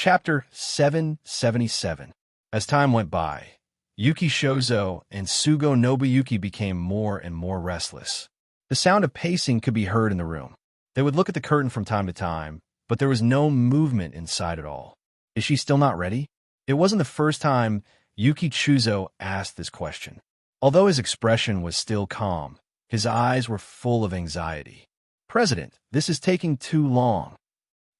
Chapter 777. As time went by, Yuki Shozo and Sugo Nobuyuki became more and more restless. The sound of pacing could be heard in the room. They would look at the curtain from time to time, but there was no movement inside at all. Is she still not ready? It wasn't the first time Yuki Chuzo asked this question. Although his expression was still calm, his eyes were full of anxiety. "President, this is taking too long,"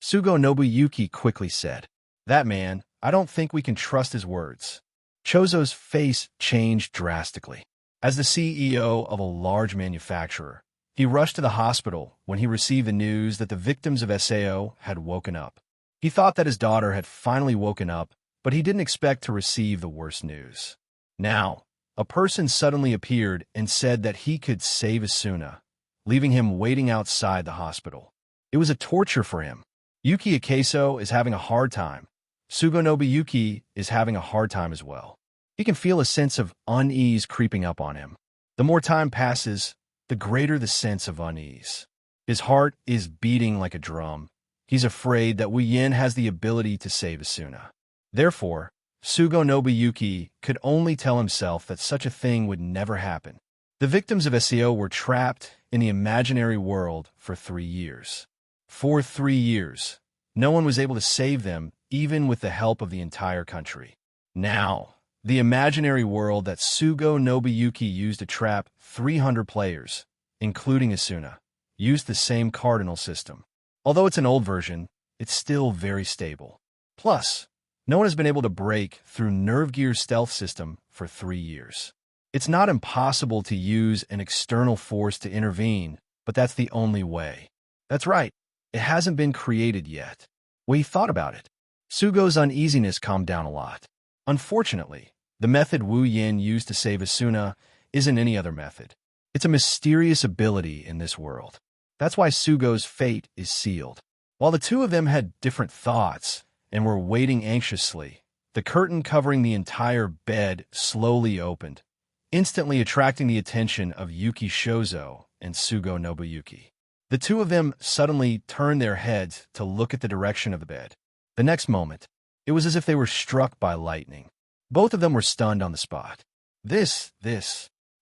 Sugo Nobuyuki quickly said. "That man, I don't think we can trust his words." Chozo's face changed drastically. As the CEO of a large manufacturer, he rushed to the hospital when he received the news that the victims of SAO had woken up. He thought that his daughter had finally woken up, but he didn't expect to receive the worst news. Now, a person suddenly appeared and said that he could save Asuna, leaving him waiting outside the hospital. It was a torture for him. Yuki Ikeso is having a hard time. Sugo Nobuyuki is having a hard time as well. He can feel a sense of unease creeping up on him. The more time passes, the greater the sense of unease. His heart is beating like a drum. He's afraid that Wu Yin has the ability to save Asuna. Therefore, Sugo Nobuyuki could only tell himself that such a thing would never happen. The victims of SEO were trapped in the imaginary world for 3 years. For 3 years, no one was able to save them, even with the help of the entire country. Now, the imaginary world that Sugo Nobuyuki used to trap 300 players, including Asuna, used the same cardinal system. Although it's an old version, it's still very stable. Plus, no one has been able to break through Nerve Gear's stealth system for 3 years. It's not impossible to use an external force to intervene, but that's the only way. That's right, it hasn't been created yet. We thought about it. Sugo's uneasiness calmed down a lot. Unfortunately, the method Wu Yin used to save Asuna isn't any other method. It's a mysterious ability in this world. That's why Sugo's fate is sealed. While the two of them had different thoughts and were waiting anxiously, the curtain covering the entire bed slowly opened, instantly attracting the attention of Yuki Shozo and Sugo Nobuyuki. The two of them suddenly turned their heads to look at the direction of the bed. The next moment, it was as if they were struck by lightning. Both of them were stunned on the spot. This.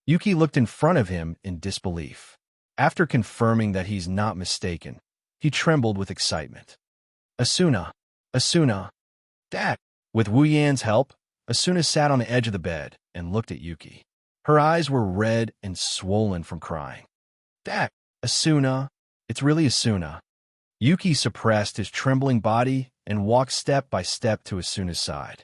Yuki looked in front of him in disbelief. After confirming that he's not mistaken, he trembled with excitement. Asuna. Dad. With Wu Yan's help, Asuna sat on the edge of the bed and looked at Yuki. Her eyes were red and swollen from crying. Dad. Asuna. It's really Asuna. Yuki suppressed his trembling body and walked step by step to Asuna's side.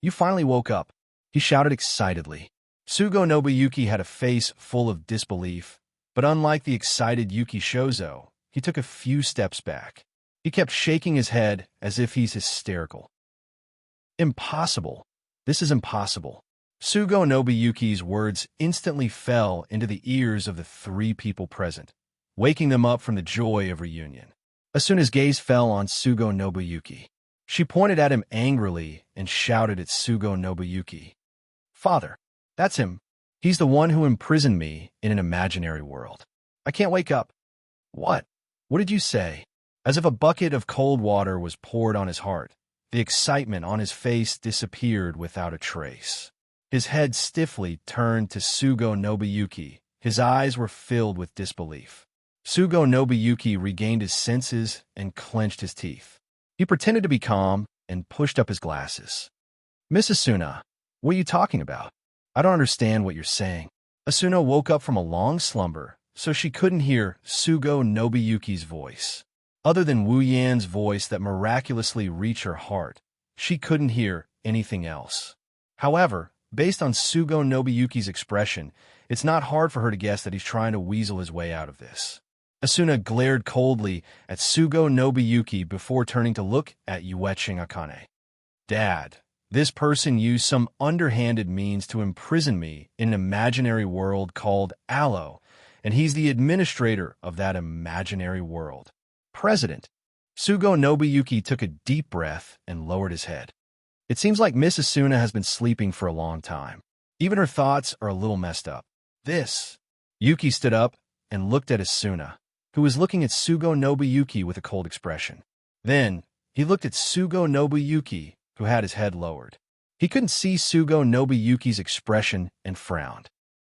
You finally woke up, he shouted excitedly. Sugo Nobuyuki had a face full of disbelief, but unlike the excited Yuki Shozo, he took a few steps back. He kept shaking his head as if he's hysterical. Impossible. This is impossible. Sugo Nobuyuki's words instantly fell into the ears of the 3 people present, waking them up from the joy of reunion. Asuna's gaze fell on Sugo Nobuyuki. She pointed at him angrily and shouted at Sugo Nobuyuki. Father, that's him. He's the one who imprisoned me in an imaginary world. I can't wake up. What? What did you say? As if a bucket of cold water was poured on his heart, the excitement on his face disappeared without a trace. His head stiffly turned to Sugo Nobuyuki. His eyes were filled with disbelief. Sugo Nobuyuki regained his senses and clenched his teeth. He pretended to be calm and pushed up his glasses. Miss Asuna, what are you talking about? I don't understand what you're saying. Asuna woke up from a long slumber, so she couldn't hear Sugo Nobuyuki's voice. Other than Wu Yan's voice that miraculously reached her heart, she couldn't hear anything else. However, based on Sugo Nobuyuki's expression, it's not hard for her to guess that he's trying to weasel his way out of this. Asuna glared coldly at Sugo Nobuyuki before turning to look at Yueching Akane. Dad, this person used some underhanded means to imprison me in an imaginary world called Aloe, and he's the administrator of that imaginary world. President. Sugo Nobuyuki took a deep breath and lowered his head. It seems like Miss Asuna has been sleeping for a long time. Even her thoughts are a little messed up. Yuki stood up and looked at Asuna, who was looking at Sugo Nobuyuki with a cold expression. Then, he He looked at Sugo Nobuyuki, who had his head lowered. He couldn't see Sugo Nobuyuki's expression and frowned.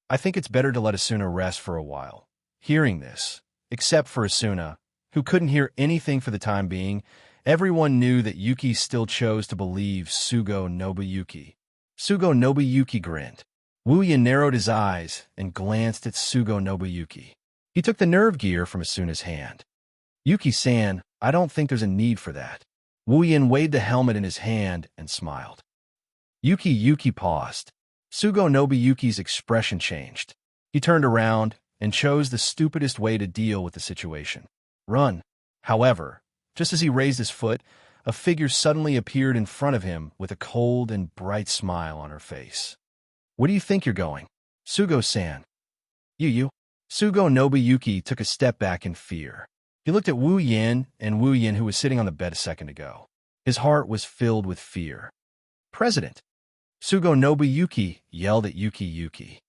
I think it's better to let Asuna rest for a while. Hearing this, except for Asuna, who couldn't hear anything for the time being, everyone knew that Yuki still chose to believe Sugo Nobuyuki. Sugo Nobuyuki grinned. Wuyin narrowed his eyes and glanced at Sugo Nobuyuki. He took the nerve gear from Asuna's hand. Yuki-san, I don't think there's a need for that. Wuyin weighed the helmet in his hand and smiled. Yuki paused. Sugo Nobuyuki's expression changed. He turned around and chose the stupidest way to deal with the situation. Run. However, just as he raised his foot, a figure suddenly appeared in front of him with a cold and bright smile on her face. Where do you think you're going? Sugo-san. You. Sugo Nobuyuki took a step back in fear. He looked at Wu Yin, who was sitting on the bed a second ago. His heart was filled with fear. President. Sugo Nobuyuki yelled at Yuki.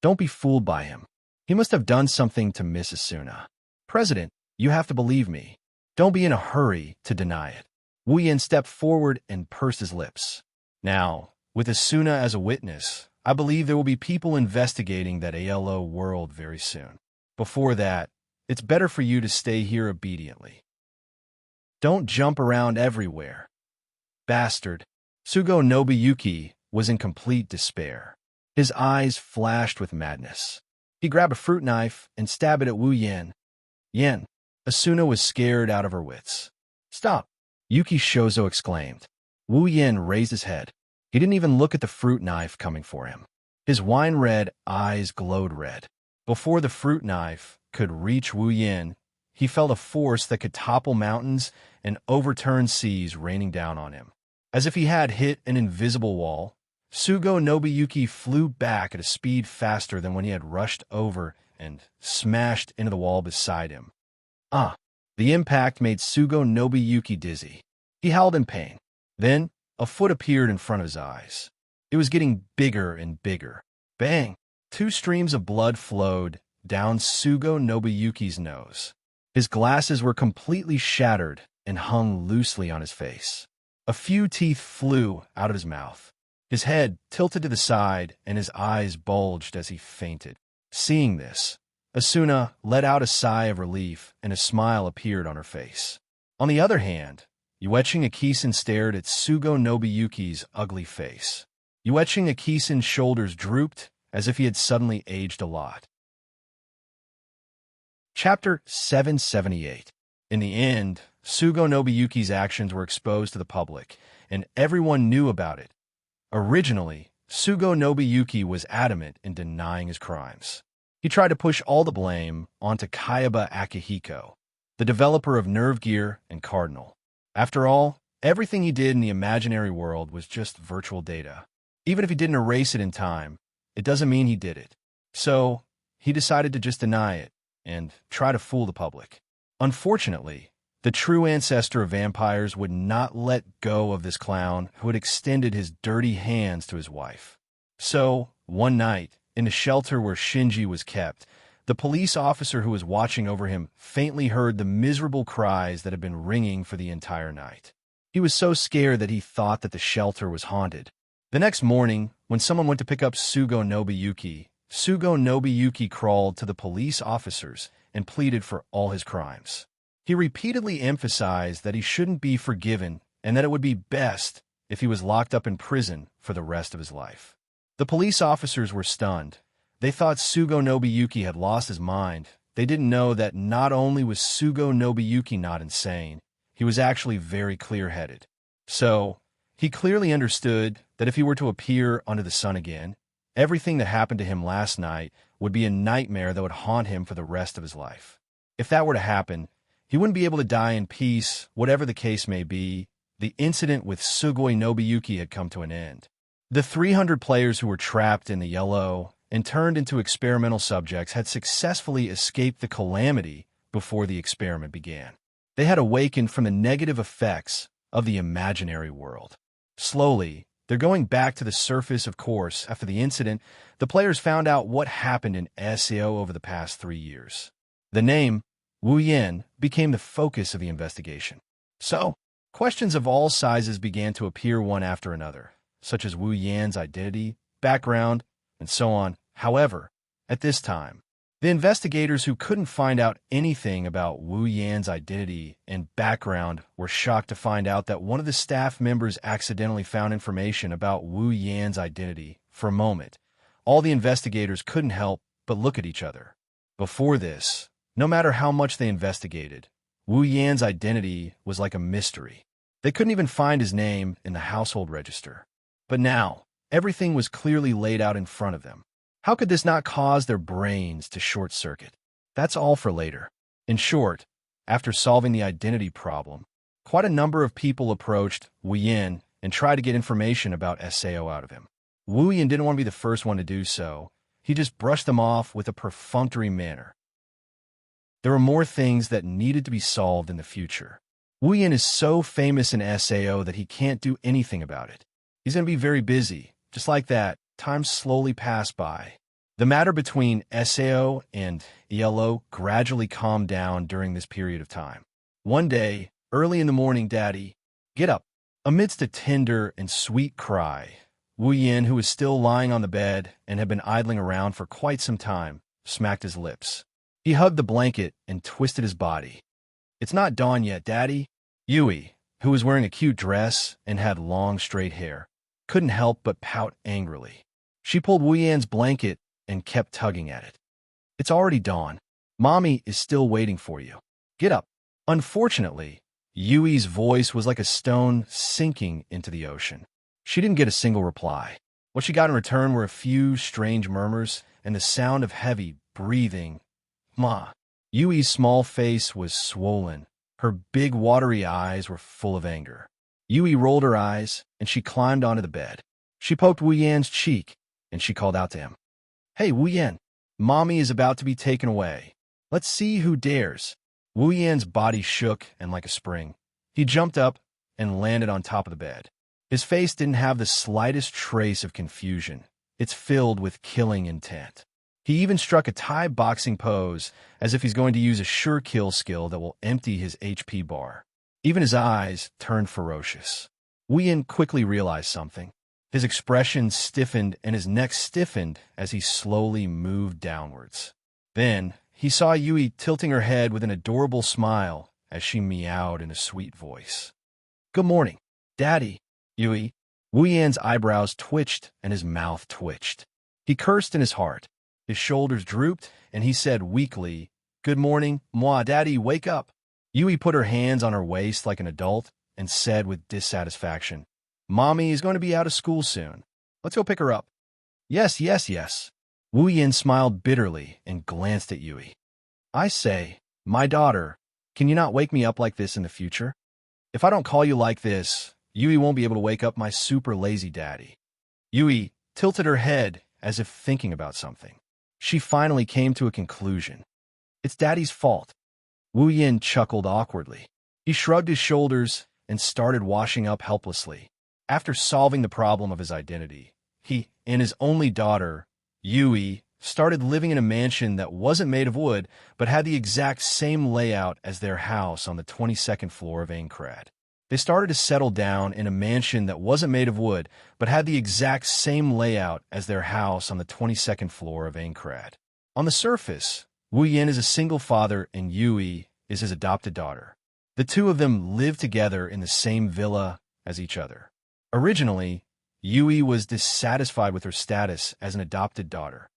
Don't be fooled by him. He must have done something to Miss Asuna. President, you have to believe me. Don't be in a hurry to deny it. Wu Yin stepped forward and pursed his lips. Now, with Asuna as a witness, I believe there will be people investigating that ALO world very soon. Before that, it's better for you to stay here obediently. Don't jump around everywhere. Bastard. Sugo Nobuyuki was in complete despair. His eyes flashed with madness. He grabbed a fruit knife and stabbed it at Wu Yin. Yin. Asuna was scared out of her wits. Stop. Yuki Shozo exclaimed. Wu Yin raised his head. He didn't even look at the fruit knife coming for him. His wine-red eyes glowed red. Before the fruit knife could reach Wu Yin, he felt a force that could topple mountains and overturn seas raining down on him. As if he had hit an invisible wall, Sugo Nobuyuki flew back at a speed faster than when he had rushed over and smashed into the wall beside him. The impact made Sugo Nobuyuki dizzy. He howled in pain. Then, a foot appeared in front of his eyes. It was getting bigger and bigger. Bang! 2 streams of blood flowed down Sugo Nobuyuki's nose. His glasses were completely shattered and hung loosely on his face. A few teeth flew out of his mouth. His head tilted to the side and his eyes bulged as he fainted. Seeing this, Asuna let out a sigh of relief and a smile appeared on her face. On the other hand, Yuiching Akisen stared at Sugo Nobuyuki's ugly face. Yuiching Akisen's shoulders drooped as if he had suddenly aged a lot. Chapter 778. In the end, Sugo Nobuyuki's actions were exposed to the public, and everyone knew about it. Originally, Sugo Nobuyuki was adamant in denying his crimes. He tried to push all the blame onto Kayaba Akihiko, the developer of Nerve Gear and Cardinal. After all, everything he did in the imaginary world was just virtual data. Even if he didn't erase it in time, it doesn't mean he did it. So, he decided to just deny it and try to fool the public. Unfortunately, the true ancestor of vampires would not let go of this clown who had extended his dirty hands to his wife. So, one night, in the shelter where Shinji was kept, the police officer who was watching over him faintly heard the miserable cries that had been ringing for the entire night. He was so scared that he thought that the shelter was haunted. The next morning, when someone went to pick up Sugo Nobuyuki crawled to the police officers and pleaded for all his crimes. He repeatedly emphasized that he shouldn't be forgiven and that it would be best if he was locked up in prison for the rest of his life. The police officers were stunned. They thought Sugo Nobuyuki had lost his mind. They didn't know that not only was Sugo Nobuyuki not insane, he was actually very clear-headed. So, he clearly understood that if he were to appear under the sun again, everything that happened to him last night would be a nightmare that would haunt him for the rest of his life. If that were to happen, he wouldn't be able to die in peace, whatever the case may be. The incident with Sugoi Nobuyuki had come to an end. The 300 players who were trapped in the yellow and turned into experimental subjects had successfully escaped the calamity before the experiment began. They had awakened from the negative effects of the imaginary world. Slowly, they're going back to the surface. Of course, after the incident, the players found out what happened in SAO over the past 3 years. The name, Wu Yin, became the focus of the investigation. So, Questions of all sizes began to appear one after another, such as Wu Yan's identity, background, and so on. However, at this time, the investigators who couldn't find out anything about Wu Yan's identity and background were shocked to find out that one of the staff members accidentally found information about Wu Yan's identity. For a moment, all the investigators couldn't help but look at each other. Before this, no matter how much they investigated, Wu Yan's identity was like a mystery. They couldn't even find his name in the household register. But now, everything was clearly laid out in front of them. How could this not cause their brains to short-circuit? That's all for later. In short, after solving the identity problem, quite a number of people approached Wu Yan and tried to get information about SAO out of him. Wu Yan didn't want to be the first one to do so. He just brushed them off with a perfunctory manner. There were more things that needed to be solved in the future. Wu Yan is so famous in SAO that he can't do anything about it. He's going to be very busy. Just like that, time slowly passed by. The matter between SAO and ELO gradually calmed down during this period of time. One day, early in the morning, Daddy, get up. Amidst a tender and sweet cry, Wu Yan, who was still lying on the bed and had been idling around for quite some time, smacked his lips. He hugged the blanket and twisted his body. It's not dawn yet, Daddy. Yui, who was wearing a cute dress and had long, straight hair, couldn't help but pout angrily. She pulled Wu Yan's blanket and kept tugging at it. It's already dawn. Mommy is still waiting for you. Get up. Unfortunately, Yui's voice was like a stone sinking into the ocean. She didn't get a single reply. What she got in return were a few strange murmurs and the sound of heavy breathing. Ma. Yui's small face was swollen. Her big watery eyes were full of anger. Yui rolled her eyes, and she climbed onto the bed. She poked Wu Yan's cheek, and she called out to him. Hey, Wu Yan, Mommy is about to be taken away. Let's see who dares. Wu Yan's body shook and like a spring. He jumped up and landed on top of the bed. His face didn't have the slightest trace of confusion. It's filled with killing intent. He even struck a Thai boxing pose as if he's going to use a sure kill skill that will empty his HP bar. Even his eyes turned ferocious. Wu Yan quickly realized something. His expression stiffened and his neck stiffened as he slowly moved downwards. Then, he saw Yui tilting her head with an adorable smile as she meowed in a sweet voice. Good morning, Daddy, Yui. Wu Yan's eyebrows twitched and his mouth twitched. He cursed in his heart. His shoulders drooped, and he said weakly, Good morning, moi, Daddy, wake up. Yui put her hands on her waist like an adult and said with dissatisfaction, Mommy is going to be out of school soon. Let's go pick her up. Yes, yes, yes. Wu Yan smiled bitterly and glanced at Yui. I say, my daughter, can you not wake me up like this in the future? If I don't call you like this, Yui won't be able to wake up my super lazy daddy. Yui tilted her head as if thinking about something. She finally came to a conclusion. It's Daddy's fault. Wu Yan chuckled awkwardly. He shrugged his shoulders and started washing up helplessly. After solving the problem of his identity, he and his only daughter, Yui, started living in a mansion that wasn't made of wood but had the exact same layout as their house on the 22nd floor of Aincrad. They started to settle down in a mansion that wasn't made of wood but had the exact same layout as their house on the 22nd floor of Aincrad. On the surface, Wu Yan is a single father and Yui is his adopted daughter. The two of them live together in the same villa as each other. Originally, Yui was dissatisfied with her status as an adopted daughter.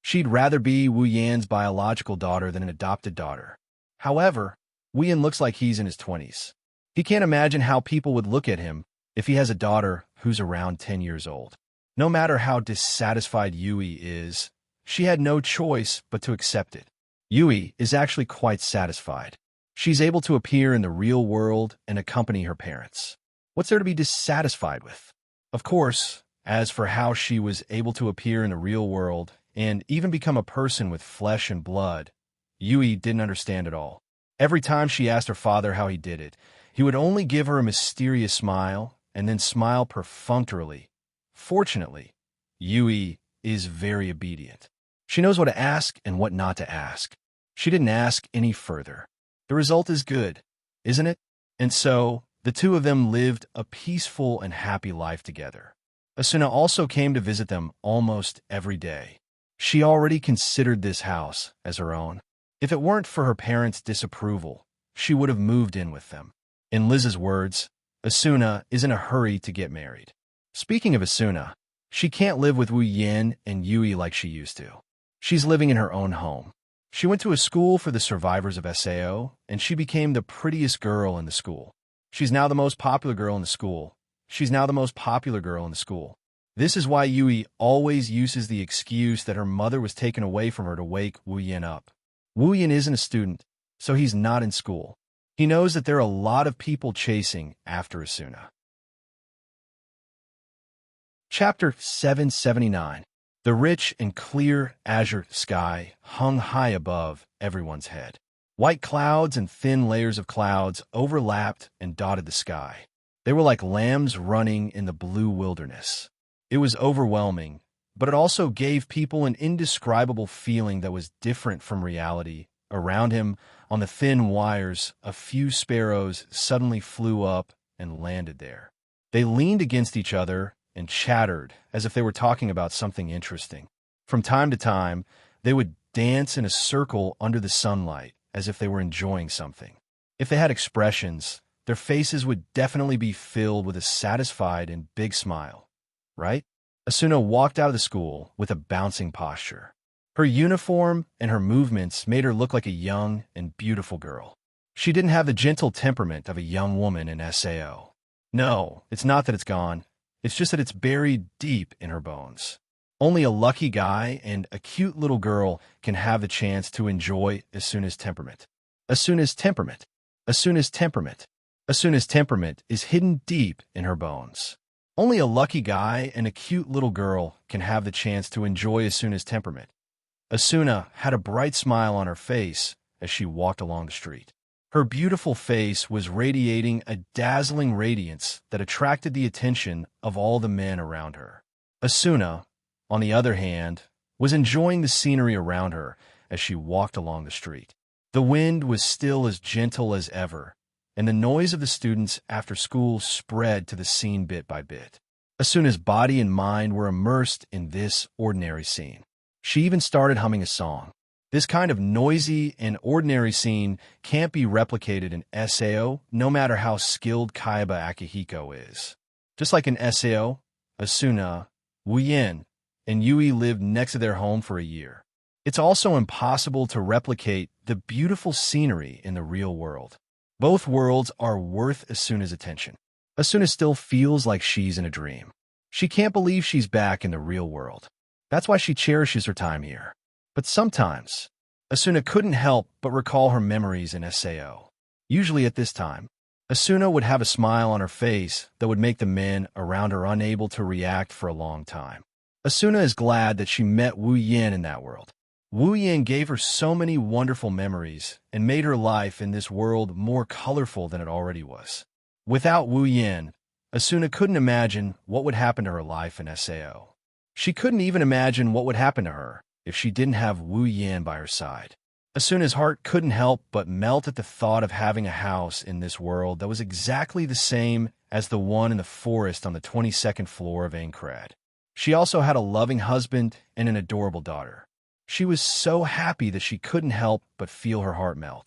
She'd rather be Wu Yan's biological daughter than an adopted daughter. However, Wu Yan looks like he's in his 20s. He can't imagine how people would look at him if he has a daughter who's around 10 years old. No matter how dissatisfied Yui is, she had no choice but to accept it. Yui is actually quite satisfied. She's able to appear in the real world and accompany her parents. What's there to be dissatisfied with? Of course, as for how she was able to appear in the real world and even become a person with flesh and blood, Yui didn't understand at all. Every time she asked her father how he did it, he would only give her a mysterious smile and then smile perfunctorily. Fortunately, Yui is very obedient. She knows what to ask and what not to ask. She didn't ask any further. The result is good, isn't it? And so, the two of them lived a peaceful and happy life together. Asuna also came to visit them almost every day. She already considered this house as her own. If it weren't for her parents' disapproval, she would have moved in with them. In Liz's words, Asuna is in a hurry to get married. Speaking of Asuna, she can't live with Wu Yin and Yui like she used to. She's living in her own home. She went to a school for the survivors of SAO, and she became the prettiest girl in the school. She's now the most popular girl in the school. This is why Yui always uses the excuse that her mother was taken away from her to wake Wu Yin up. Wu Yin isn't a student, so he's not in school. He knows that there are a lot of people chasing after Asuna. Chapter 779. The rich and clear azure sky hung high above everyone's head. White clouds and thin layers of clouds overlapped and dotted the sky. They were like lambs running in the blue wilderness. It was overwhelming, but it also gave people an indescribable feeling that was different from reality. Around him, on the thin wires, a few sparrows suddenly flew up and landed there. They leaned against each other and chattered as if they were talking about something interesting. From time to time, they would dance in a circle under the sunlight as if they were enjoying something. If they had expressions, their faces would definitely be filled with a satisfied and big smile, right? Asuna walked out of the school with a bouncing posture. Her uniform and her movements made her look like a young and beautiful girl. She didn't have the gentle temperament of a young woman in SAO. No, it's not that it's gone. It's just that it's buried deep in her bones. Only a lucky guy and a cute little girl can have the chance to enjoy Asuna's temperament. Asuna's temperament is hidden deep in her bones. Only a lucky guy and a cute little girl can have the chance to enjoy Asuna's temperament. Asuna had a bright smile on her face as she walked along the street. Her beautiful face was radiating a dazzling radiance that attracted the attention of all the men around her. Asuna, on the other hand, was enjoying the scenery around her as she walked along the street. The wind was still as gentle as ever, and the noise of the students after school spread to the scene bit by bit. Asuna's body and mind were immersed in this ordinary scene. She even started humming a song. This kind of noisy and ordinary scene can't be replicated in SAO, no matter how skilled Kaiba Akihiko is. Just like in SAO, Asuna, Wu Yin, and Yui lived next to their home for a year. It's also impossible to replicate the beautiful scenery in the real world. Both worlds are worth Asuna's attention. Asuna still feels like she's in a dream. She can't believe she's back in the real world. That's why she cherishes her time here. But sometimes, Asuna couldn't help but recall her memories in SAO. Usually at this time, Asuna would have a smile on her face that would make the men around her unable to react for a long time. Asuna is glad that she met Wu Yin in that world. Wu Yin gave her so many wonderful memories and made her life in this world more colorful than it already was. Without Wu Yin, Asuna couldn't imagine what would happen to her life in SAO. She couldn't even imagine what would happen to her if she didn't have Wu Yin by her side. Asuna's heart couldn't help but melt at the thought of having a house in this world that was exactly the same as the one in the forest on the 22nd floor of Aincrad. She also had a loving husband and an adorable daughter. She was so happy that she couldn't help but feel her heart melt.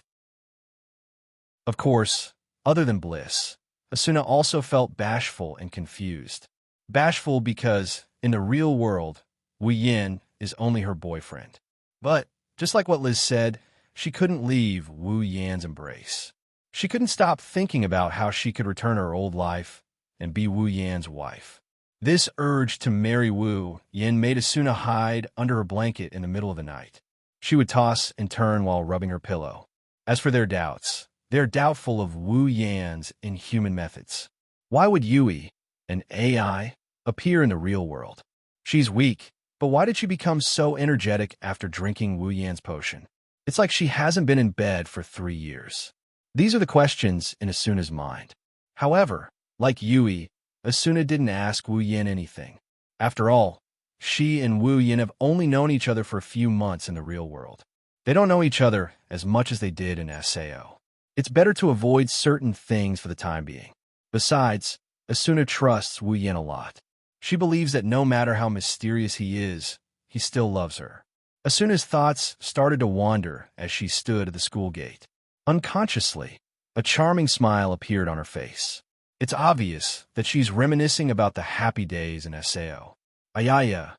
Of course, other than bliss, Asuna also felt bashful and confused. Bashful because, in the real world, Wu Yin is only her boyfriend. But, just like what Liz said, she couldn't leave Wu Yan's embrace. She couldn't stop thinking about how she could return her old life and be Wu Yan's wife. This urge to marry Wu Yin made Asuna hide under her blanket in the middle of the night. She would toss and turn while rubbing her pillow. As for their doubts, they're doubtful of Wu Yan's inhuman methods. Why would Yui, an AI, appear in the real world? She's weak, but why did she become so energetic after drinking Wu Yan's potion? It's like she hasn't been in bed for 3 years. These are the questions in Asuna's mind. However, like Yui, Asuna didn't ask Wu Yin anything. After all, she and Wu Yin have only known each other for a few months in the real world. They don't know each other as much as they did in SAO. It's better to avoid certain things for the time being. Besides, Asuna trusts Wu Yin a lot. She believes that no matter how mysterious he is, he still loves her. Asuna's thoughts started to wander as she stood at the school gate. Unconsciously, a charming smile appeared on her face. It's obvious that she's reminiscing about the happy days in Sao. Ayaya,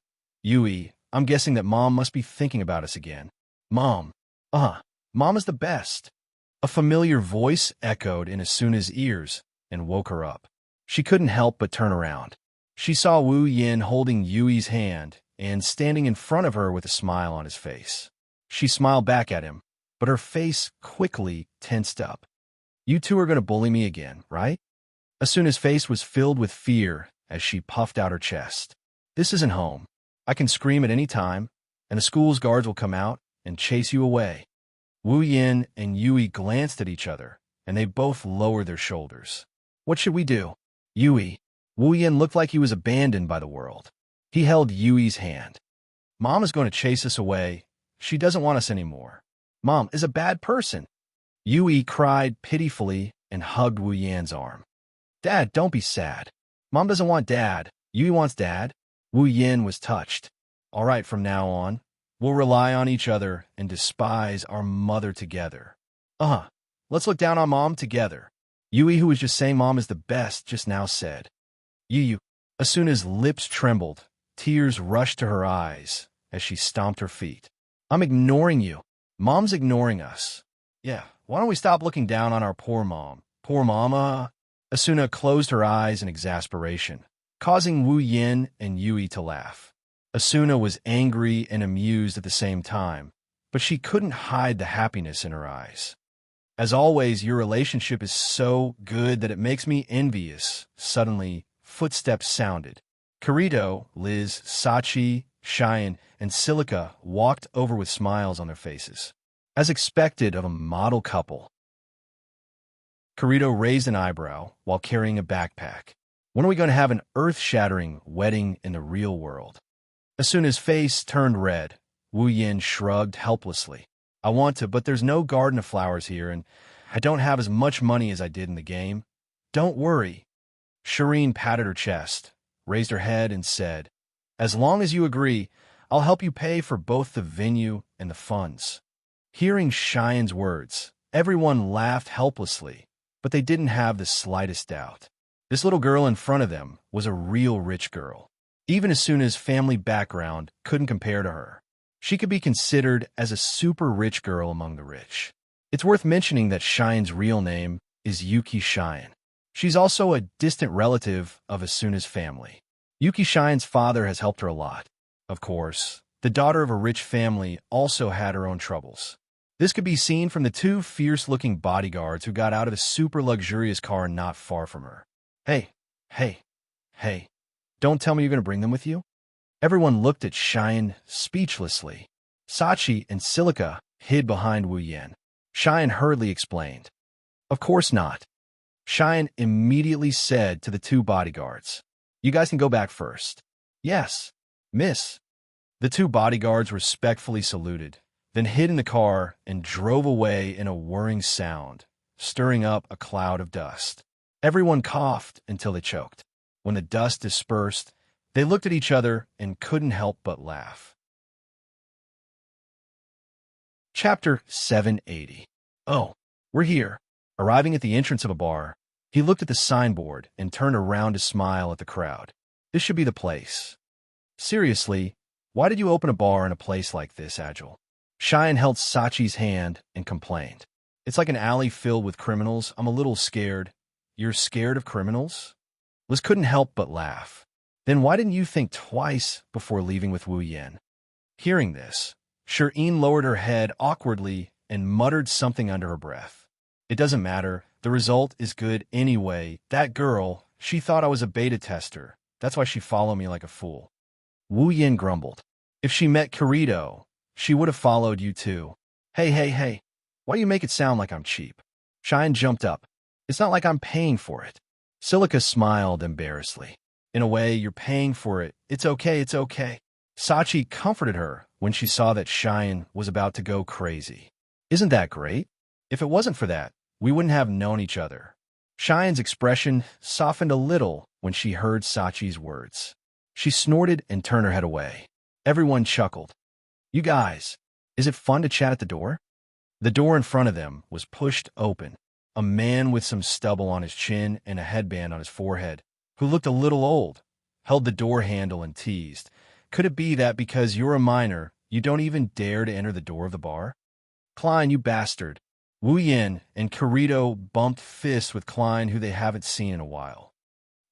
Yui, I'm guessing that Mom must be thinking about us again. Mom. Mom is the best. A familiar voice echoed in Asuna's ears and woke her up. She couldn't help but turn around. She saw Wu Yin holding Yui's hand and standing in front of her with a smile on his face. She smiled back at him, but her face quickly tensed up. You two are going to bully me again, right? Asuna's face was filled with fear as she puffed out her chest. This isn't home. I can scream at any time, and the school's guards will come out and chase you away. Wu Yin and Yui glanced at each other, and they both lowered their shoulders. What should we do? Yui. Wu Yin looked like he was abandoned by the world. He held Yui's hand. Mom is going to chase us away. She doesn't want us anymore. Mom is a bad person. Yui cried pitifully and hugged Wu Yan's arm. Dad, don't be sad. Mom doesn't want Dad. Yui wants Dad. Wu Yin was touched. All right, from now on, we'll rely on each other and despise our mother together. Let's look down on Mom together. Yui, who was just saying Mom is the best, just now said. Yu. Asuna's lips trembled. Tears rushed to her eyes as she stomped her feet. I'm ignoring you. Mom's ignoring us. Yeah, why don't we stop looking down on our poor mom? Poor mama. Asuna closed her eyes in exasperation, causing Wu Yin and Yui to laugh. Asuna was angry and amused at the same time, but she couldn't hide the happiness in her eyes. As always, your relationship is so good that it makes me envious. Suddenly, footsteps sounded. Kirito, Liz, Sachi, Cheyenne, and Silica walked over with smiles on their faces. As expected of a model couple. Kirito raised an eyebrow while carrying a backpack. When are we going to have an earth-shattering wedding in the real world? Asuna's face turned red. Wu Yin shrugged helplessly. I want to, but there's no garden of flowers here, and I don't have as much money as I did in the game. Don't worry. Shireen patted her chest, raised her head, and said, as long as you agree, I'll help you pay for both the venue and the funds. Hearing Cheyenne's words, everyone laughed helplessly, but they didn't have the slightest doubt. This little girl in front of them was a real rich girl. Even Asuna's family background couldn't compare to her. She could be considered as a super rich girl among the rich. It's worth mentioning that Cheyenne's real name is Yuki Cheyenne. She's also a distant relative of Asuna's family. Yuki Cheyenne's father has helped her a lot. Of course, the daughter of a rich family also had her own troubles. This could be seen from the two fierce-looking bodyguards who got out of a super luxurious car not far from her. Hey, don't tell me you're going to bring them with you? Everyone looked at Cheyenne speechlessly. Sachi and Silica hid behind Wu Yin. Cheyenne hurriedly explained. Of course not. Cheyenne immediately said to the two bodyguards, you guys can go back first. Yes, miss. The two bodyguards respectfully saluted, then hid in the car and drove away in a whirring sound, stirring up a cloud of dust. Everyone coughed until they choked. When the dust dispersed, they looked at each other and couldn't help but laugh. Chapter 780. Oh, we're here. Arriving at the entrance of a bar, he looked at the signboard and turned around to smile at the crowd. This should be the place. Seriously, why did you open a bar in a place like this, Agile? Cheyenne held Sachi's hand and complained. It's like an alley filled with criminals. I'm a little scared. You're scared of criminals? Liz couldn't help but laugh. Then why didn't you think twice before leaving with Wu Yin? Hearing this, Shireen lowered her head awkwardly and muttered something under her breath. It doesn't matter. The result is good anyway. That girl, she thought I was a beta tester. That's why she followed me like a fool. Wu Yin grumbled. If she met Kirito, she would have followed you too. Hey. Why do you make it sound like I'm cheap? Cheyenne jumped up. It's not like I'm paying for it. Silica smiled embarrassedly. In a way, you're paying for it. It's okay. Sachi comforted her when she saw that Cheyenne was about to go crazy. Isn't that great? If it wasn't for that, we wouldn't have known each other. Cheyenne's expression softened a little when she heard Sachi's words. She snorted and turned her head away. Everyone chuckled. You guys, is it fun to chat at the door? The door in front of them was pushed open. A man with some stubble on his chin and a headband on his forehead, who looked a little old, held the door handle and teased. Could it be that because you're a minor, you don't even dare to enter the door of the bar? Klein, you bastard. Wu Yin and Kirito bumped fists with Klein, who they haven't seen in a while.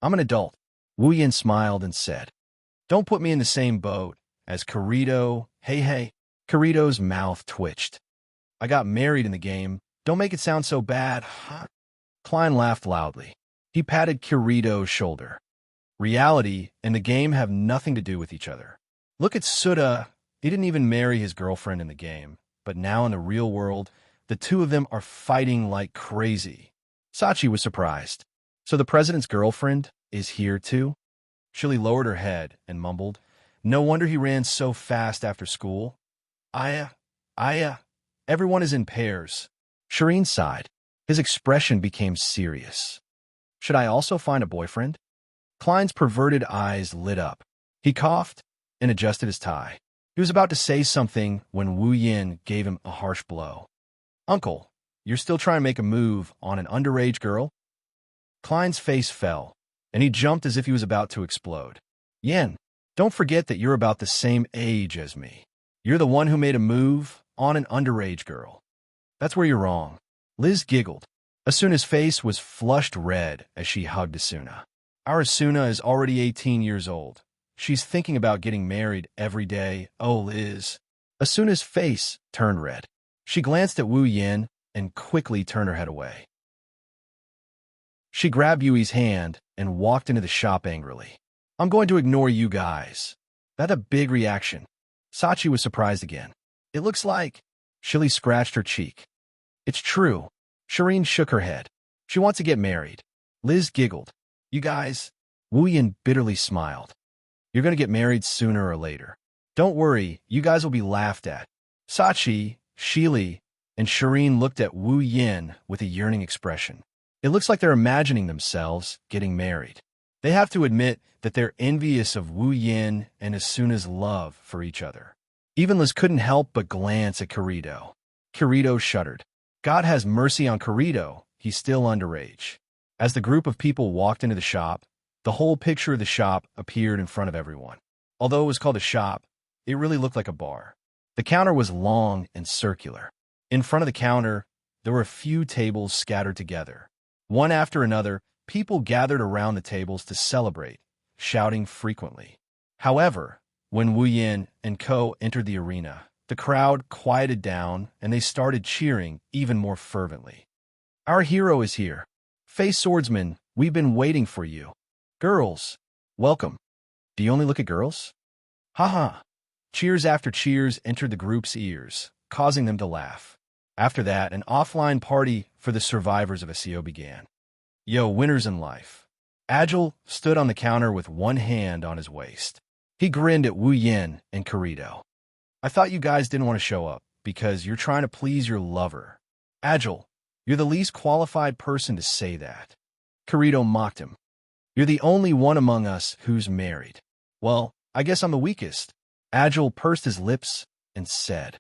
I'm an adult. Wu Yin smiled and said, don't put me in the same boat as Kirito. Hey. Kirito's mouth twitched. I got married in the game. Don't make it sound so bad. Klein laughed loudly. He patted Kirito's shoulder. Reality and the game have nothing to do with each other. Look at Suda. He didn't even marry his girlfriend in the game, but now in the real world, the two of them are fighting like crazy. Sachi was surprised. So the president's girlfriend is here too? Shili lowered her head and mumbled, no wonder he ran so fast after school. Everyone is in pairs. Shireen sighed. His expression became serious. Should I also find a boyfriend? Klein's perverted eyes lit up. He coughed and adjusted his tie. He was about to say something when Wu Yin gave him a harsh blow. Uncle, you're still trying to make a move on an underage girl? Klein's face fell, and he jumped as if he was about to explode. Yin, don't forget that you're about the same age as me. You're the one who made a move on an underage girl. That's where you're wrong. Liz giggled. Asuna's face was flushed red as she hugged Asuna. Our Asuna is already 18 years old. She's thinking about getting married every day. Oh, Liz. Asuna's face turned red. She glanced at Wu Yin and quickly turned her head away. She grabbed Yui's hand and walked into the shop angrily. I'm going to ignore you guys. That's a big reaction. Sachi was surprised again. It looks like... Shili scratched her cheek. It's true. Shireen shook her head. She wants to get married. Liz giggled. You guys... Wu Yin bitterly smiled. You're going to get married sooner or later. Don't worry, you guys will be laughed at. Sachi, Shili, and Shireen looked at Wu Yin with a yearning expression. It looks like they're imagining themselves getting married. They have to admit that they're envious of Wu Yin and Asuna's love for each other. Even Liz couldn't help but glance at Kirito. Kirito shuddered. God has mercy on Kirito. He's still underage. As the group of people walked into the shop, the whole picture of the shop appeared in front of everyone. Although it was called a shop, it really looked like a bar. The counter was long and circular. In front of the counter, there were a few tables scattered together. One after another, people gathered around the tables to celebrate, shouting frequently. However, when Wu Yin and Ko entered the arena, the crowd quieted down and they started cheering even more fervently. Our hero is here. Face Swordsman, we've been waiting for you. Girls, welcome. Do you only look at girls? Haha. Cheers after cheers entered the group's ears, causing them to laugh. After that, an offline party for the survivors of SEO began. Yo, winners in life. Agile stood on the counter with one hand on his waist. He grinned at Wu Yin and Kirito. I thought you guys didn't want to show up because you're trying to please your lover. Agile, you're the least qualified person to say that. Kirito mocked him. You're the only one among us who's married. Well, I guess I'm the weakest. Agile pursed his lips and said,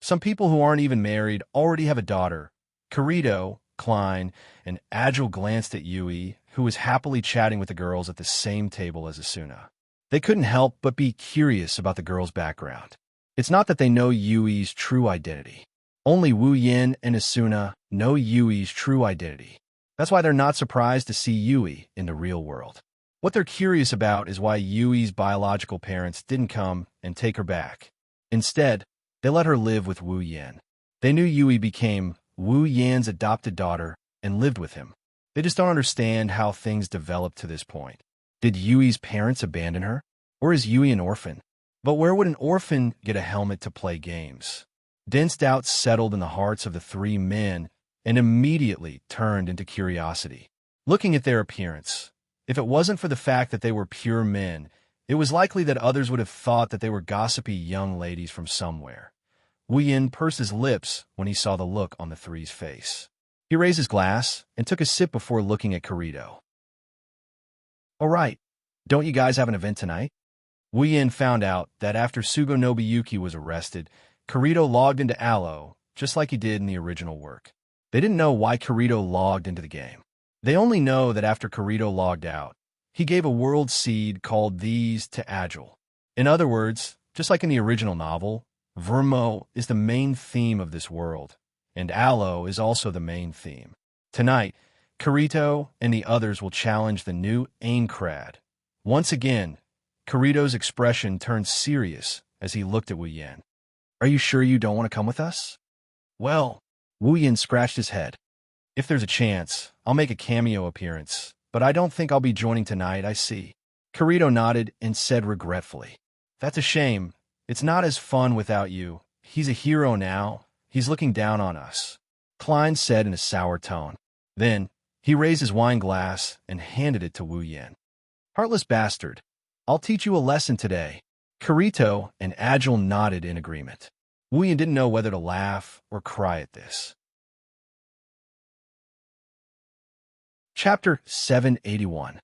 some people who aren't even married already have a daughter. Kirito, Klein, and Agile glanced at Yui, who was happily chatting with the girls at the same table as Asuna. They couldn't help but be curious about the girl's background. It's not that they know Yui's true identity. Only Wu Yin and Asuna know Yui's true identity. That's why they're not surprised to see Yui in the real world. What they're curious about is why Yui's biological parents didn't come and take her back. Instead, they let her live with Wu Yin. They knew Yui became Wu Yin's adopted daughter and lived with him. They just don't understand how things developed to this point. Did Yui's parents abandon her? Or is Yui an orphan? But where would an orphan get a helmet to play games? Dense doubt settled in the hearts of the three men and immediately turned into curiosity. Looking at their appearance, if it wasn't for the fact that they were pure men, it was likely that others would have thought that they were gossipy young ladies from somewhere. Wu Yin pursed his lips when he saw the look on the three's face. He raised his glass and took a sip before looking at Kirito. All right, don't you guys have an event tonight? Wu Yin found out that after Sugo Nobuyuki was arrested, Kirito logged into Alo, just like he did in the original work. They didn't know why Kirito logged into the game. They only know that after Kirito logged out, he gave a world seed called These to Agile. In other words, just like in the original novel, Vermo is the main theme of this world, and Alo is also the main theme. Tonight, Kirito and the others will challenge the new Aincrad. Once again, Kirito's expression turned serious as he looked at Wu Yin. Are you sure you don't want to come with us? Well, Wu Yin scratched his head. If there's a chance, I'll make a cameo appearance, but I don't think I'll be joining tonight, I see. Kirito nodded and said regretfully, That's a shame. It's not as fun without you. He's a hero now. He's looking down on us. Klein said in a sour tone. Then, he raised his wine glass and handed it to Wu Yin. Heartless bastard. I'll teach you a lesson today. Kirito and Agile nodded in agreement. Wu Yin didn't know whether to laugh or cry at this. Chapter 781.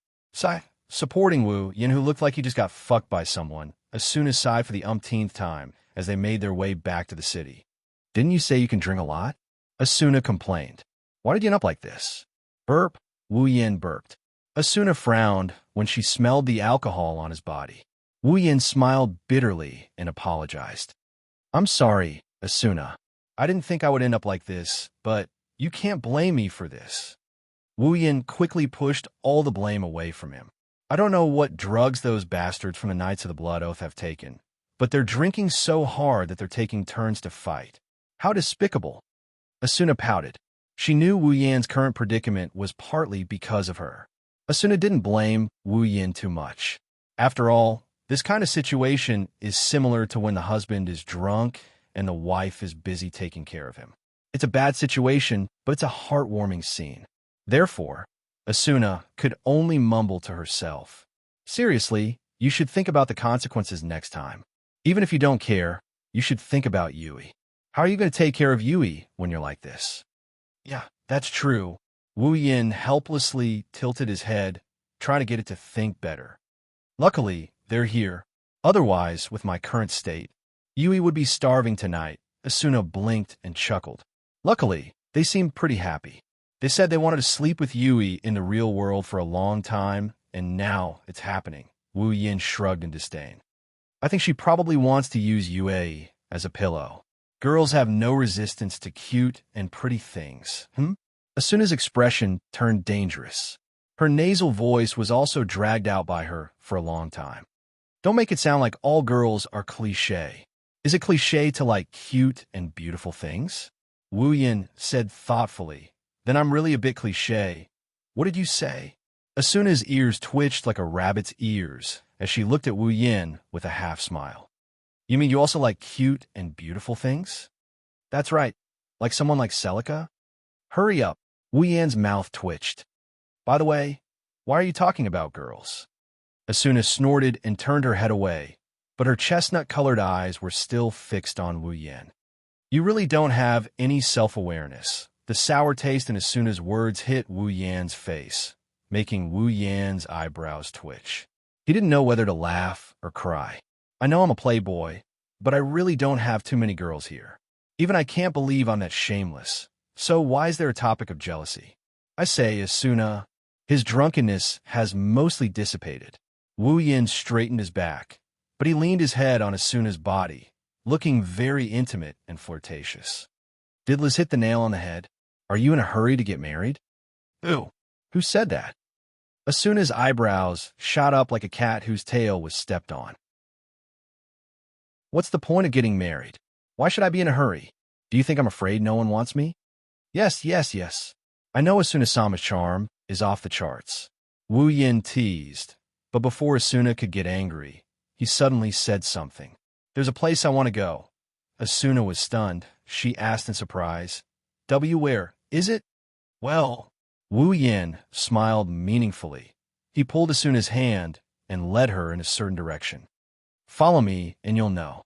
Supporting Wu Yin, who looked like he just got fucked by someone, Asuna sighed for the umpteenth time as they made their way back to the city. Didn't you say you can drink a lot? Asuna complained. Why did you end up like this? Burp, Wu Yin burped. Asuna frowned when she smelled the alcohol on his body. Wu Yin smiled bitterly and apologized. I'm sorry, Asuna. I didn't think I would end up like this, but you can't blame me for this. Wu Yin quickly pushed all the blame away from him. I don't know what drugs those bastards from the Knights of the Blood Oath have taken, but they're drinking so hard that they're taking turns to fight. How despicable. Asuna pouted. She knew Wu Yin's current predicament was partly because of her. Asuna didn't blame Wu Yin too much. After all, this kind of situation is similar to when the husband is drunk and the wife is busy taking care of him. It's a bad situation, but it's a heartwarming scene. Therefore, Asuna could only mumble to herself. Seriously, you should think about the consequences next time. Even if you don't care, you should think about Yui. How are you going to take care of Yui when you're like this? Yeah, that's true. Wu Yin helplessly tilted his head, trying to get it to think better. Luckily, they're here. Otherwise, with my current state, Yui would be starving tonight. Asuna blinked and chuckled. Luckily, they seemed pretty happy. They said they wanted to sleep with Yui in the real world for a long time, and now it's happening. Wu Yin shrugged in disdain. I think she probably wants to use Yui as a pillow. Girls have no resistance to cute and pretty things. Asuna's expression turned dangerous. Her nasal voice was also dragged out by her for a long time. Don't make it sound like all girls are cliché. Is it cliché to like cute and beautiful things? Wu Yin said thoughtfully. Then I'm really a bit cliché. What did you say? Asuna's ears twitched like a rabbit's ears as she looked at Wu Yin with a half smile. You mean you also like cute and beautiful things? That's right. Like someone like Celica? Hurry up. Wu Yin's mouth twitched. By the way, why are you talking about girls? Asuna snorted and turned her head away, but her chestnut-colored eyes were still fixed on Wu Yin. You really don't have any self-awareness. The sour taste in Asuna's words hit Wu Yin's face, making Wu Yin's eyebrows twitch. He didn't know whether to laugh or cry. I know I'm a playboy, but I really don't have too many girls here. Even I can't believe I'm that shameless. So why is there a topic of jealousy? I say, Asuna, his drunkenness has mostly dissipated. Wu Yin straightened his back, but he leaned his head on Asuna's body, looking very intimate and flirtatious. Did Liz hit the nail on the head? Are you in a hurry to get married? Who said that? Asuna's eyebrows shot up like a cat whose tail was stepped on. What's the point of getting married? Why should I be in a hurry? Do you think I'm afraid no one wants me? Yes. I know Asuna-sama's charm is off the charts. Wu Yin teased, but before Asuna could get angry, he suddenly said something. There's a place I want to go. Asuna was stunned. She asked in surprise. Where is it? Well, Wu Yin smiled meaningfully. He pulled Asuna's hand and led her in a certain direction. Follow me and you'll know.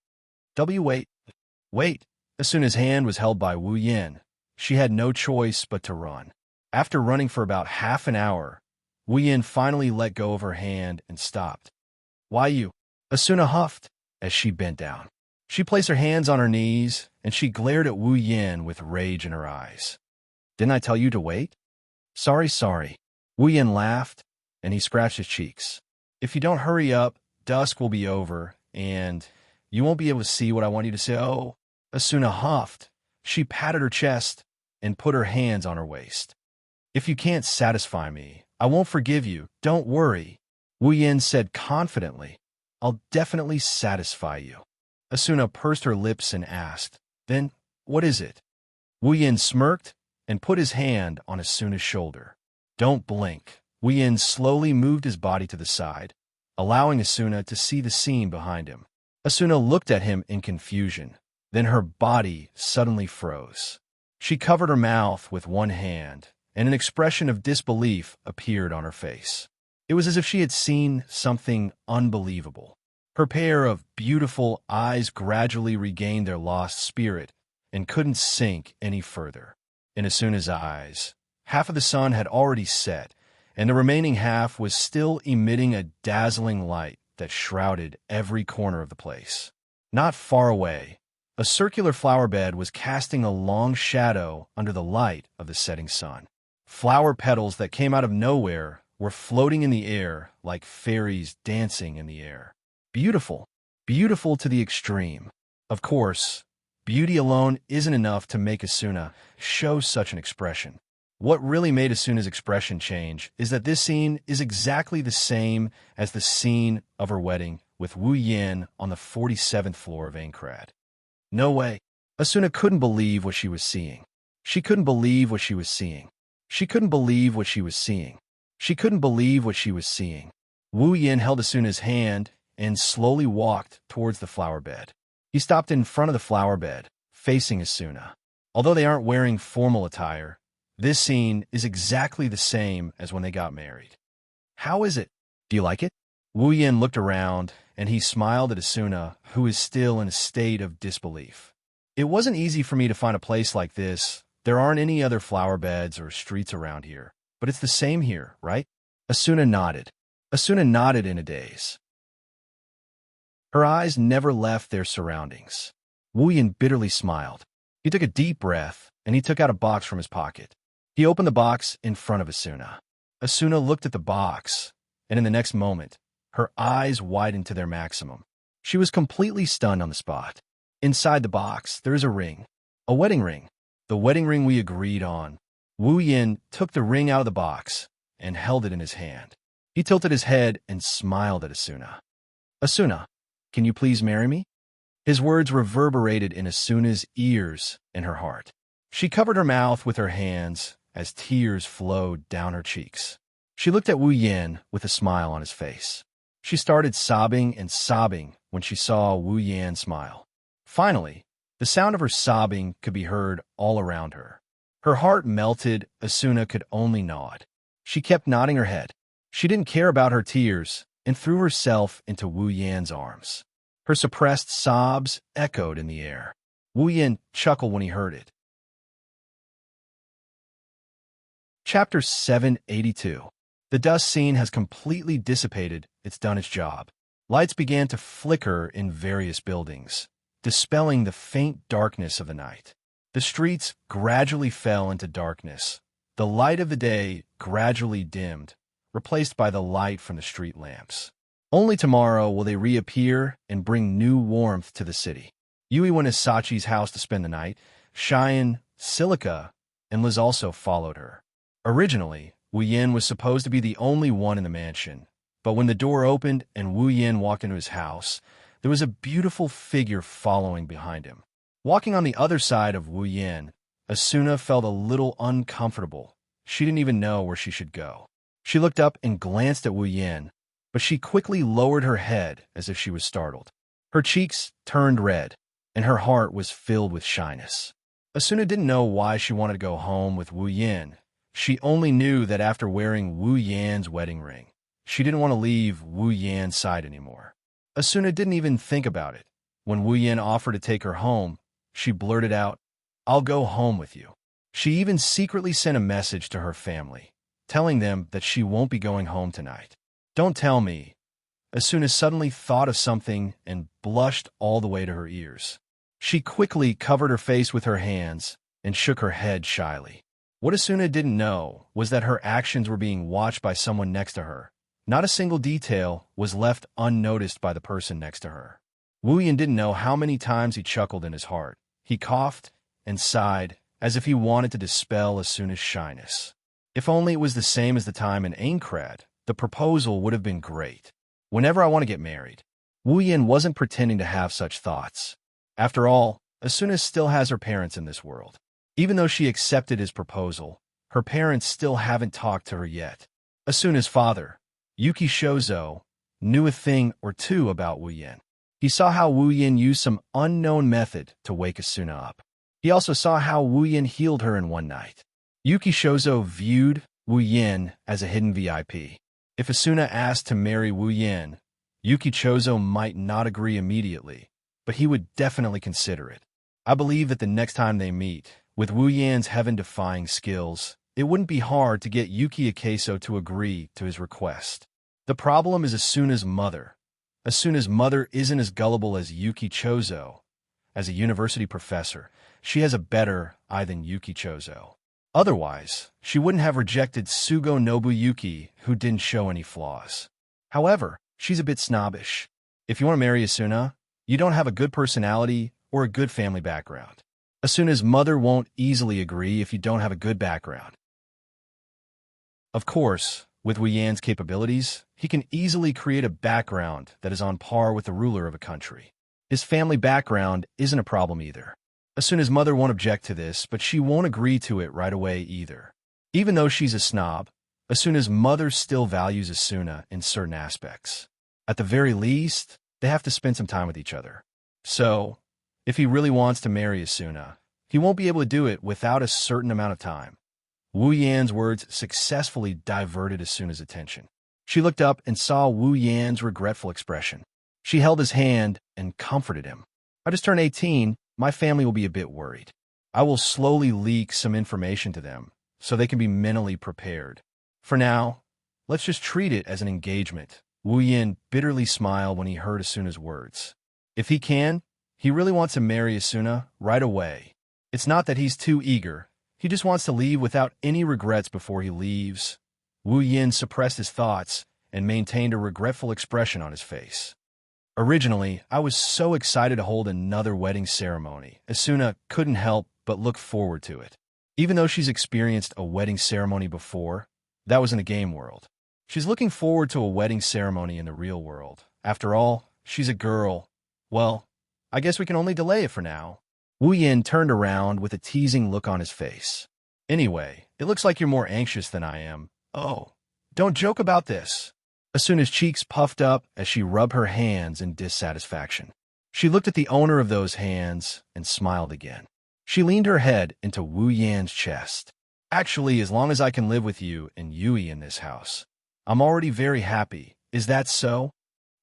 Wait. Asuna's hand was held by Wu Yin. She had no choice but to run. After running for about half an hour, Wu Yin finally let go of her hand and stopped. "Why you?" Asuna huffed as she bent down. She placed her hands on her knees, and she glared at Wu Yin with rage in her eyes. "Didn't I tell you to wait?" Sorry. Wu Yin laughed, and he scratched his cheeks. "If you don't hurry up, dusk will be over, and you won't be able to see what I want you to see." "Oh." Asuna huffed. She patted her chest and put her hands on her waist. "If you can't satisfy me, I won't forgive you. Don't worry," Wu Yin said confidently. "I'll definitely satisfy you." Asuna pursed her lips and asked, "Then, what is it?" Wu Yin smirked and put his hand on Asuna's shoulder. "Don't blink." Wu Yin slowly moved his body to the side, allowing Asuna to see the scene behind him. Asuna looked at him in confusion. Then her body suddenly froze. She covered her mouth with one hand, and an expression of disbelief appeared on her face. It was as if she had seen something unbelievable. Her pair of beautiful eyes gradually regained their lost spirit and couldn't sink any further. In Asuna's eyes, half of the sun had already set, and the remaining half was still emitting a dazzling light that shrouded every corner of the place. Not far away, a circular flower bed was casting a long shadow under the light of the setting sun. Flower petals that came out of nowhere were floating in the air like fairies dancing in the air. Beautiful to the extreme. Of course, beauty alone isn't enough to make Asuna show such an expression. What really made Asuna's expression change is that this scene is exactly the same as the scene of her wedding with Wu Yin on the 47th floor of Aincrad. No way. Asuna couldn't believe what she was seeing. She couldn't believe what she was seeing. She couldn't believe what she was seeing. She couldn't believe what she was seeing. Wu Yin held Asuna's hand and slowly walked towards the flower bed. He stopped in front of the flower bed, facing Asuna. Although they aren't wearing formal attire, this scene is exactly the same as when they got married. "How is it? Do you like it?" Wu Yin looked around, and he smiled at Asuna, who is still in a state of disbelief. "It wasn't easy for me to find a place like this. There aren't any other flower beds or streets around here. But it's the same here, right?" Asuna nodded. Asuna nodded in a daze. Her eyes never left their surroundings. Wu Yin bitterly smiled. He took a deep breath, and he took out a box from his pocket. He opened the box in front of Asuna. Asuna looked at the box, and in the next moment, her eyes widened to their maximum. She was completely stunned on the spot. Inside the box, there is a ring. A wedding ring. The wedding ring we agreed on. Wu Yin took the ring out of the box and held it in his hand. He tilted his head and smiled at Asuna. "Asuna, can you please marry me?" His words reverberated in Asuna's ears and her heart. She covered her mouth with her hands as tears flowed down her cheeks. She looked at Wu Yin with a smile on his face. She started sobbing and sobbing when she saw Wu Yin smile. Finally, the sound of her sobbing could be heard all around her. Her heart melted. Asuna could only nod. She kept nodding her head. She didn't care about her tears and threw herself into Wu Yan's arms. Her suppressed sobs echoed in the air. Wu Yan chuckled when he heard it. Chapter 782. The dust scene has completely dissipated. It's done its job. Lights began to flicker in various buildings, dispelling the faint darkness of the night. The streets gradually fell into darkness. The light of the day gradually dimmed, replaced by the light from the street lamps. Only tomorrow will they reappear and bring new warmth to the city. Yui went to Sachi's house to spend the night. Cheyenne, Silica, and Liz also followed her. Originally, Wu Yin was supposed to be the only one in the mansion, but when the door opened and Wu Yin walked into his house, there was a beautiful figure following behind him. Walking on the other side of Wu Yin, Asuna felt a little uncomfortable. She didn't even know where she should go. She looked up and glanced at Wu Yin, but she quickly lowered her head as if she was startled. Her cheeks turned red, and her heart was filled with shyness. Asuna didn't know why she wanted to go home with Wu Yin. She only knew that after wearing Wu Yan's wedding ring, she didn't want to leave Wu Yan's side anymore. Asuna didn't even think about it. When Wu Yin offered to take her home, she blurted out, "I'll go home with you." She even secretly sent a message to her family, telling them that she won't be going home tonight. Don't tell me. Asuna suddenly thought of something and blushed all the way to her ears. She quickly covered her face with her hands and shook her head shyly. What Asuna didn't know was that her actions were being watched by someone next to her. Not a single detail was left unnoticed by the person next to her. Wu Yin didn't know how many times he chuckled in his heart. He coughed and sighed as if he wanted to dispel Asuna's shyness. If only it was the same as the time in Aincrad, the proposal would have been great. Whenever I want to get married. Wu Yin wasn't pretending to have such thoughts. After all, Asuna still has her parents in this world. Even though she accepted his proposal, her parents still haven't talked to her yet. Asuna's father, Yuki Shozo, knew a thing or two about Wu Yin. He saw how Wu Yin used some unknown method to wake Asuna up. He also saw how Wu Yin healed her in one night. Yuki Shozo viewed Wu Yin as a hidden VIP. If Asuna asked to marry Wu Yin, Yuki Shozo might not agree immediately, but he would definitely consider it. I believe that the next time they meet, with Wu Yan's heaven-defying skills, it wouldn't be hard to get Yuki Akeso to agree to his request. The problem is Asuna's mother. Asuna's mother isn't as gullible as Yuki Shozo. As a university professor, she has a better eye than Yuki Shozo. Otherwise, she wouldn't have rejected Sugo Nobuyuki, who didn't show any flaws. However, she's a bit snobbish. If you want to marry Asuna, you don't have a good personality or a good family background. Asuna's mother won't easily agree if you don't have a good background. Of course, with Wu Yan's capabilities, he can easily create a background that is on par with the ruler of a country. His family background isn't a problem either. Asuna's mother won't object to this, but she won't agree to it right away either. Even though she's a snob, Asuna's mother still values Asuna in certain aspects. At the very least, they have to spend some time with each other. So, if he really wants to marry Asuna, he won't be able to do it without a certain amount of time. Wu Yan's words successfully diverted Asuna's attention. She looked up and saw Wu Yan's regretful expression. She held his hand and comforted him. I just turned 18. My family will be a bit worried. I will slowly leak some information to them so they can be mentally prepared. For now, let's just treat it as an engagement. Wu Yin bitterly smiled when he heard Asuna's words. If he can, he really wants to marry Asuna right away. It's not that he's too eager. He just wants to leave without any regrets before he leaves. Wu Yin suppressed his thoughts and maintained a regretful expression on his face. Originally, I was so excited to hold another wedding ceremony. Asuna couldn't help but look forward to it. Even though she's experienced a wedding ceremony before, that was in the game world. She's looking forward to a wedding ceremony in the real world. After all, she's a girl. Well, I guess we can only delay it for now. Wu Yin turned around with a teasing look on his face. Anyway, it looks like you're more anxious than I am. Oh, don't joke about this. Asuna's cheeks puffed up as she rubbed her hands in dissatisfaction. She looked at the owner of those hands and smiled again. She leaned her head into Wu Yan's chest. Actually, as long as I can live with you and Yui in this house, I'm already very happy. Is that so?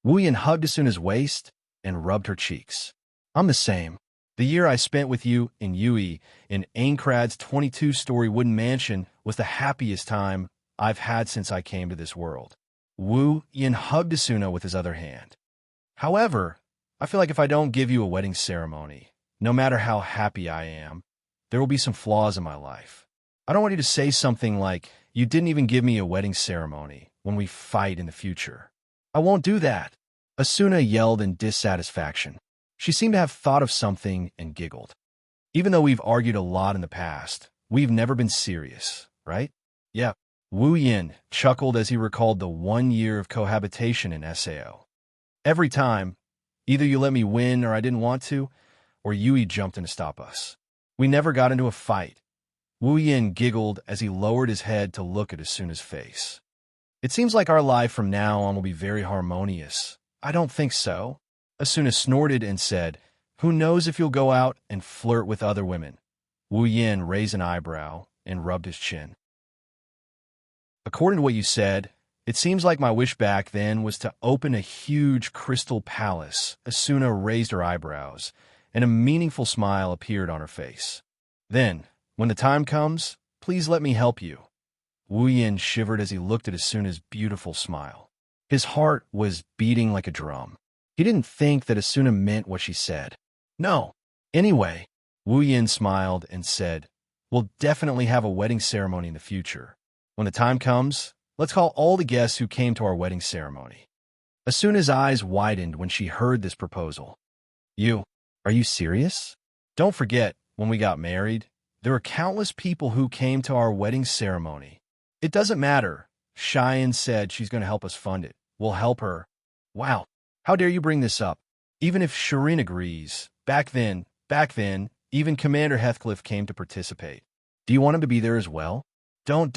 Wu Yan hugged Asuna's waist and rubbed her cheeks. I'm the same. The year I spent with you and Yui in Aincrad's 22-story wooden mansion was the happiest time I've had since I came to this world. Wu Yan hugged Asuna with his other hand. However, I feel like if I don't give you a wedding ceremony, no matter how happy I am, there will be some flaws in my life. I don't want you to say something like, you didn't even give me a wedding ceremony when we fight in the future. I won't do that. Asuna yelled in dissatisfaction. She seemed to have thought of something and giggled. Even though we've argued a lot in the past, we've never been serious, right? Yeah. Wu Yin chuckled as he recalled the 1 year of cohabitation in SAO. Every time, either you let me win or I didn't want to, or Yui jumped in to stop us. We never got into a fight. Wu Yin giggled as he lowered his head to look at Asuna's face. It seems like our life from now on will be very harmonious. I don't think so. Asuna snorted and said, who knows if you'll go out and flirt with other women? Wu Yin raised an eyebrow and rubbed his chin. According to what you said, it seems like my wish back then was to open a huge crystal palace. Asuna raised her eyebrows, and a meaningful smile appeared on her face. Then, When the time comes, please let me help you. Wu Yin shivered as he looked at Asuna's beautiful smile. His heart was beating like a drum. He didn't think that Asuna meant what she said. No. Anyway, Wu Yin smiled and said, "We'll definitely have a wedding ceremony in the future. When the time comes, let's call all the guests who came to our wedding ceremony." Asuna's eyes widened when she heard this proposal. Are you serious? Don't forget, when we got married, there were countless people who came to our wedding ceremony. It doesn't matter. Cheyenne said she's going to help us fund it. We'll help her. Wow, how dare you bring this up? Even if Shireen agrees, back then, even Commander Heathcliff came to participate. Do you want him to be there as well? Don't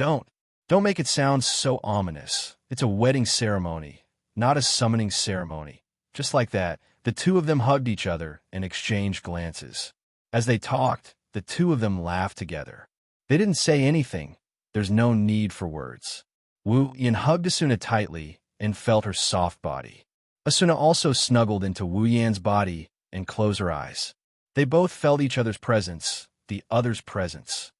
make it sound so ominous. It's a wedding ceremony, not a summoning ceremony. Just like that, the two of them hugged each other and exchanged glances. As they talked, the two of them laughed together. They didn't say anything. There's no need for words. Wu Yin hugged Asuna tightly and felt her soft body. Asuna also snuggled into Wu Yan's body and closed her eyes. They both felt each other's presence, the other's presence.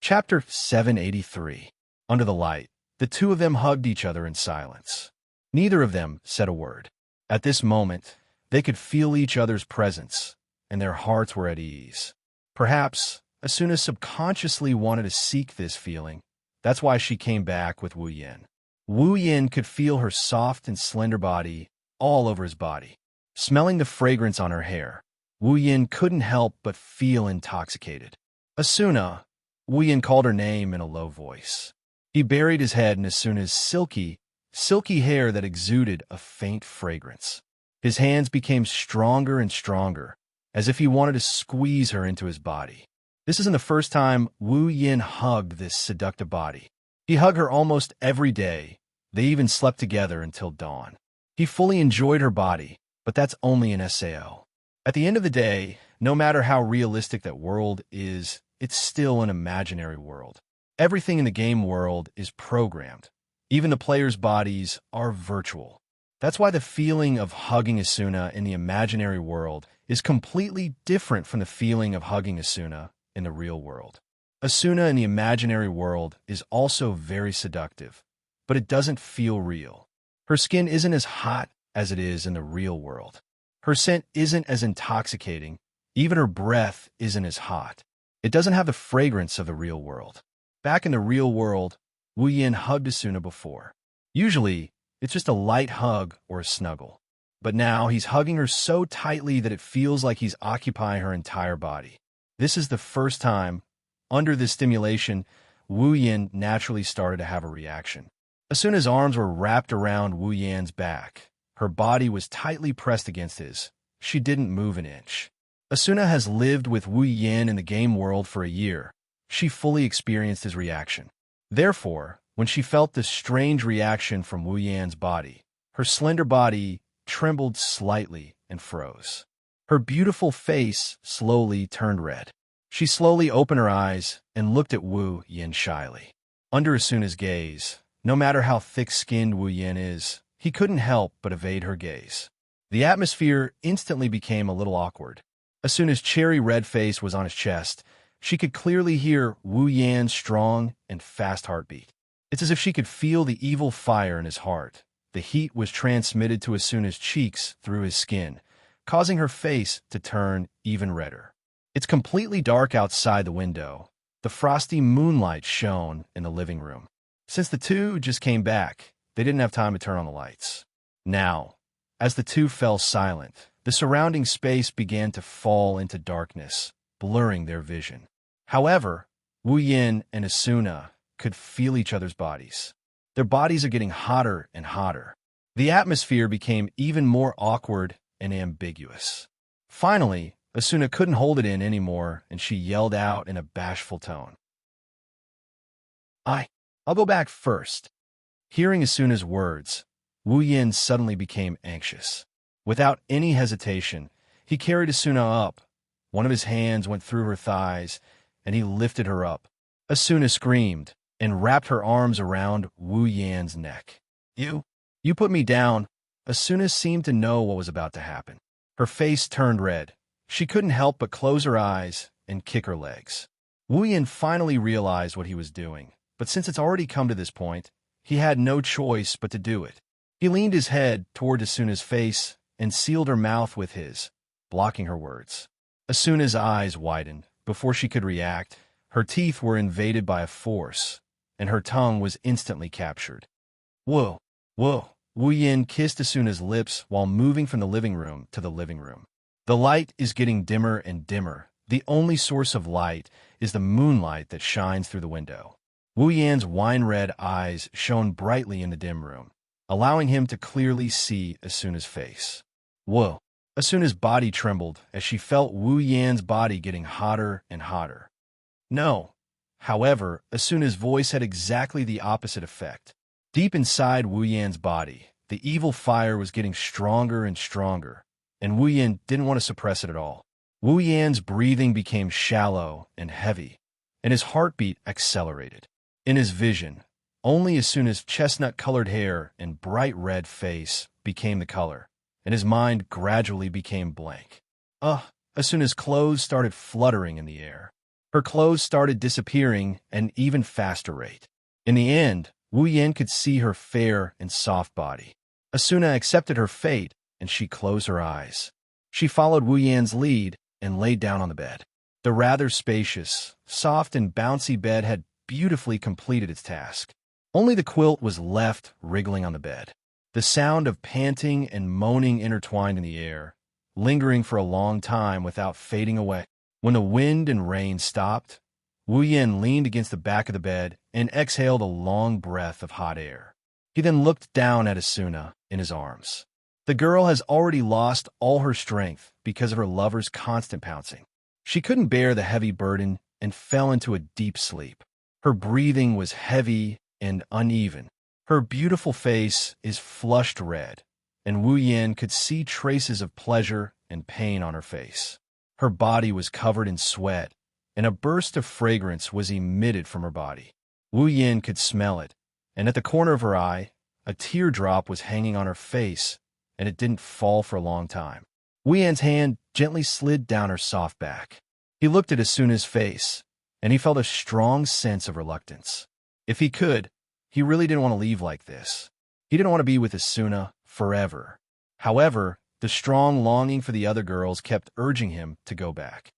Chapter 783. Under the light, the two of them hugged each other in silence. Neither of them said a word. At this moment, they could feel each other's presence, and their hearts were at ease. Perhaps Asuna subconsciously wanted to seek this feeling. That's why she came back with Wu Yin. Wu Yin could feel her soft and slender body all over his body. Smelling the fragrance on her hair, Wu Yin couldn't help but feel intoxicated. Asuna, Wu Yin called her name in a low voice. He buried his head in Asuna's silky hair that exuded a faint fragrance. His hands became stronger and stronger, as if he wanted to squeeze her into his body. This isn't the first time Wu Yin hugged this seductive body. He hugged her almost every day. They even slept together until dawn. He fully enjoyed her body, but that's only an SAO. At the end of the day, no matter how realistic that world is, it's still an imaginary world. Everything in the game world is programmed. Even the players' bodies are virtual. That's why the feeling of hugging Asuna in the imaginary world is completely different from the feeling of hugging Asuna in the real world. Asuna in the imaginary world is also very seductive, but it doesn't feel real. Her skin isn't as hot as it is in the real world. Her scent isn't as intoxicating. Even her breath isn't as hot. It doesn't have the fragrance of the real world. Back in the real world, Wu Yin hugged Asuna before. Usually, it's just a light hug or a snuggle. But now he's hugging her so tightly that it feels like he's occupying her entire body. This is the first time, under this stimulation, Wu Yin naturally started to have a reaction. Asuna's arms were wrapped around Wu Yan's back. Her body was tightly pressed against his. She didn't move an inch. Asuna has lived with Wu Yin in the game world for a year. She fully experienced his reaction. Therefore, when she felt this strange reaction from Wu Yan's body, her slender body trembled slightly and froze. Her beautiful face slowly turned red. She slowly opened her eyes and looked at Wu Yin shyly. Under Asuna's gaze, no matter how thick-skinned Wu Yin is, he couldn't help but evade her gaze. The atmosphere instantly became a little awkward. Asuna's cherry-red face was on his chest. She could clearly hear Wu Yan's strong and fast heartbeat. It's as if she could feel the evil fire in his heart. The heat was transmitted to Asuna's cheeks through his skin, causing her face to turn even redder. It's completely dark outside the window. The frosty moonlight shone in the living room. Since the two just came back, they didn't have time to turn on the lights. Now, as the two fell silent, the surrounding space began to fall into darkness, blurring their vision. However, Wu Yin and Asuna could feel each other's bodies. Their bodies are getting hotter and hotter. The atmosphere became even more awkward and ambiguous. Finally, Asuna couldn't hold it in anymore, and she yelled out in a bashful tone. I'll go back first. Hearing Asuna's words, Wu Yin suddenly became anxious. Without any hesitation, he carried Asuna up. One of his hands went through her thighs, and he lifted her up. Asuna screamed and wrapped her arms around Wu Yan's neck. You put me down. Asuna seemed to know what was about to happen. Her face turned red. She couldn't help but close her eyes and kick her legs. Wu Yin finally realized what he was doing, but since it's already come to this point, he had no choice but to do it. He leaned his head toward Asuna's face and sealed her mouth with his, blocking her words. Asuna's eyes widened. Before she could react, her teeth were invaded by a force, and her tongue was instantly captured. Whoa, whoa. Wu Yin kissed Asuna's lips while moving from the living room to the living room. The light is getting dimmer and dimmer. The only source of light is the moonlight that shines through the window. Wu Yan's wine-red eyes shone brightly in the dim room, allowing him to clearly see Asuna's face. Whoa! Asuna's body trembled as she felt Wu Yan's body getting hotter and hotter. No. However, Asuna's voice had exactly the opposite effect. Deep inside Wu Yan's body, the evil fire was getting stronger and stronger, and Wu Yan didn't want to suppress it at all. Wu Yan's breathing became shallow and heavy, and his heartbeat accelerated. In his vision, only Asuna's chestnut-colored hair and bright red face became the color, and his mind gradually became blank. Asuna's clothes started fluttering in the air. Her clothes started disappearing at an even faster rate. In the end, Wu Yan could see her fair and soft body. Asuna accepted her fate, and she closed her eyes. She followed Wu Yan's lead and laid down on the bed. The rather spacious, soft and bouncy bed had beautifully completed its task. Only the quilt was left wriggling on the bed. The sound of panting and moaning intertwined in the air, lingering for a long time without fading away. When the wind and rain stopped, Wu Yan leaned against the back of the bed and exhaled a long breath of hot air. He then looked down at Asuna in his arms. The girl has already lost all her strength because of her lover's constant pouncing. She couldn't bear the heavy burden and fell into a deep sleep. Her breathing was heavy and uneven. Her beautiful face is flushed red, and Wu Yan could see traces of pleasure and pain on her face. Her body was covered in sweat, and a burst of fragrance was emitted from her body. Wu Yan could smell it, and at the corner of her eye, a teardrop was hanging on her face, and it didn't fall for a long time. Wu Yan's hand gently slid down her soft back. He looked at Asuna's face, and he felt a strong sense of reluctance. If he could, he really didn't want to leave like this. He didn't want to be with Asuna forever. However, the strong longing for the other girls kept urging him to go back.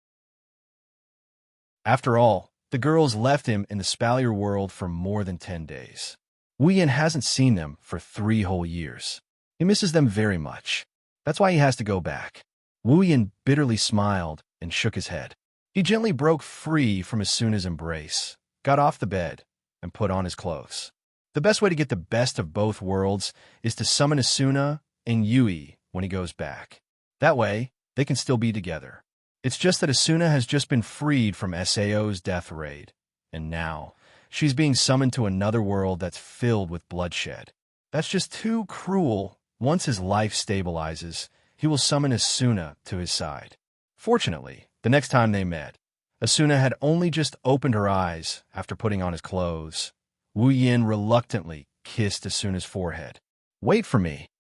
After all, the girls left him in the Spalier world for more than 10 days. Wu Yan hasn't seen them for 3 whole years. He misses them very much. That's why he has to go back. Wu Yan bitterly smiled and shook his head. He gently broke free from Asuna's embrace, got off the bed, and put on his clothes. The best way to get the best of both worlds is to summon Asuna and Yui when he goes back. That way, they can still be together. It's just that Asuna has just been freed from Sao's death raid, and now she's being summoned to another world that's filled with bloodshed. That's just too cruel. Once his life stabilizes, he will summon Asuna to his side. Fortunately, the next time they met, Asuna had only just opened her eyes after putting on his clothes. Wu Yan reluctantly kissed Asuna's forehead. Wait for me.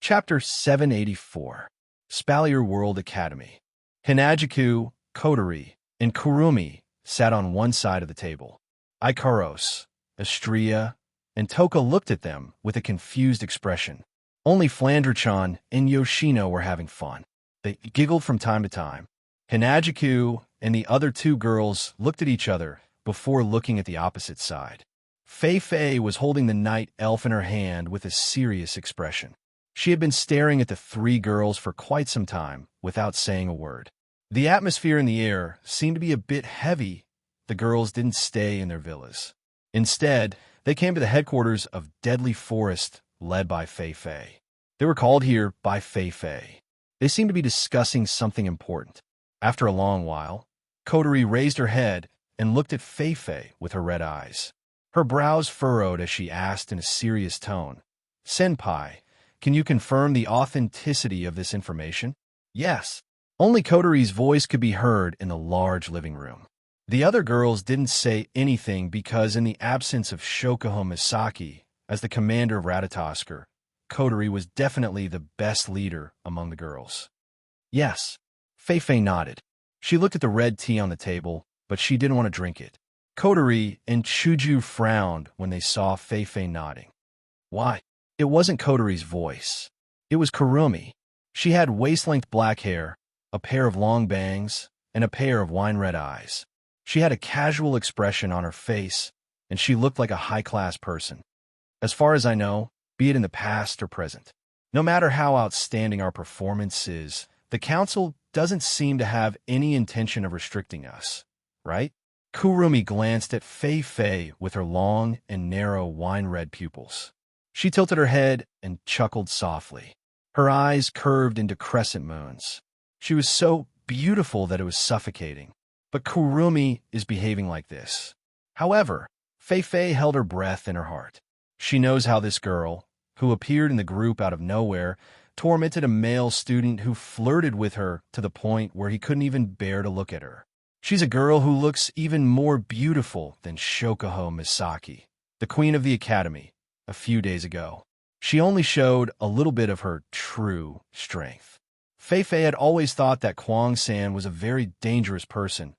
Chapter 784. Spalier World Academy. Hinajiku, Kotori, and Kurumi sat on one side of the table. Ikaros, Astria, and Toka looked at them with a confused expression. Only Flandre-chan and Yoshino were having fun. They giggled from time to time. Hinajiku and the other 2 girls looked at each other before looking at the opposite side. Fei was holding the night elf in her hand with a serious expression. She had been staring at the 3 girls for quite some time without saying a word. The atmosphere in the air seemed to be a bit heavy. The girls didn't stay in their villas. Instead, they came to the headquarters of Deadly Forest, led by Fei. They were called here by Fei. They seemed to be discussing something important. After a long while, Kotori raised her head and looked at Fei with her red eyes. Her brows furrowed as she asked in a serious tone, "Senpai, can you confirm the authenticity of this information?" Yes. Only Kotori's voice could be heard in the large living room. The other girls didn't say anything because in the absence of Shokuho Misaki as the commander of Ratatoskr, Coterie was definitely the best leader among the girls. Yes, Fei nodded. She looked at the red tea on the table, but she didn't want to drink it. Coterie and Chuju frowned when they saw Fei nodding. Why? It wasn't Coterie's voice. It was Kurumi. She had waist-length black hair, a pair of long bangs, and a pair of wine-red eyes. She had a casual expression on her face, and she looked like a high-class person. As far as I know, be it in the past or present, no matter how outstanding our performance is, the council doesn't seem to have any intention of restricting us, right? Kurumi glanced at Fei with her long and narrow wine-red pupils. She tilted her head and chuckled softly. Her eyes curved into crescent moons. She was so beautiful that it was suffocating. But Kurumi is behaving like this. However, Fei held her breath in her heart. She knows how this girl, who appeared in the group out of nowhere, tormented a male student who flirted with her to the point where he couldn't even bear to look at her. She's a girl who looks even more beautiful than Shokuho Misaki, the queen of the academy, a few days ago. She only showed a little bit of her true strength. Fei had always thought that Kwang-san was a very dangerous person.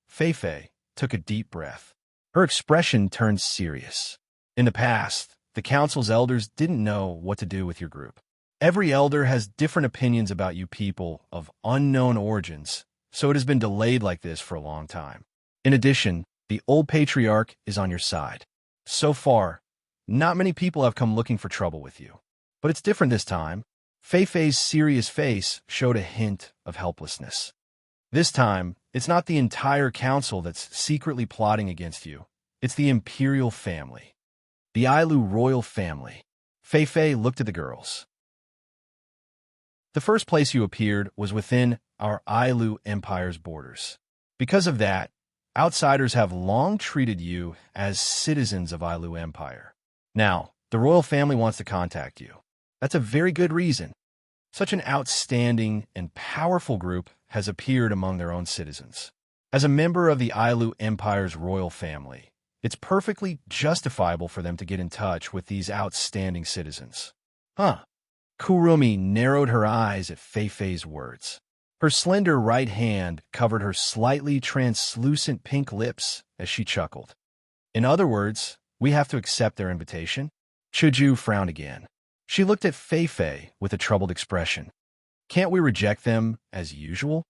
Fei took a deep breath. Her expression turned serious. In the past, the council's elders didn't know what to do with your group. Every elder has different opinions about you people of unknown origins, so it has been delayed like this for a long time. In addition, the old patriarch is on your side. So far, not many people have come looking for trouble with you. But it's different this time. Fei's serious face showed a hint of helplessness. This time, it's not the entire council that's secretly plotting against you. It's the imperial family. The Ailu royal family. Fei looked at the girls. The first place you appeared was within our Ailu Empire's borders. Because of that, outsiders have long treated you as citizens of Ailu Empire. Now, the royal family wants to contact you. That's a very good reason. Such an outstanding and powerful group has appeared among their own citizens. As a member of the Ailu Empire's royal family, it's perfectly justifiable for them to get in touch with these outstanding citizens. Huh. Kurumi narrowed her eyes at Fei's words. Her slender right hand covered her slightly translucent pink lips as she chuckled. In other words, we have to accept their invitation? Chuju frowned again. She looked at Fei with a troubled expression. Can't we reject them as usual?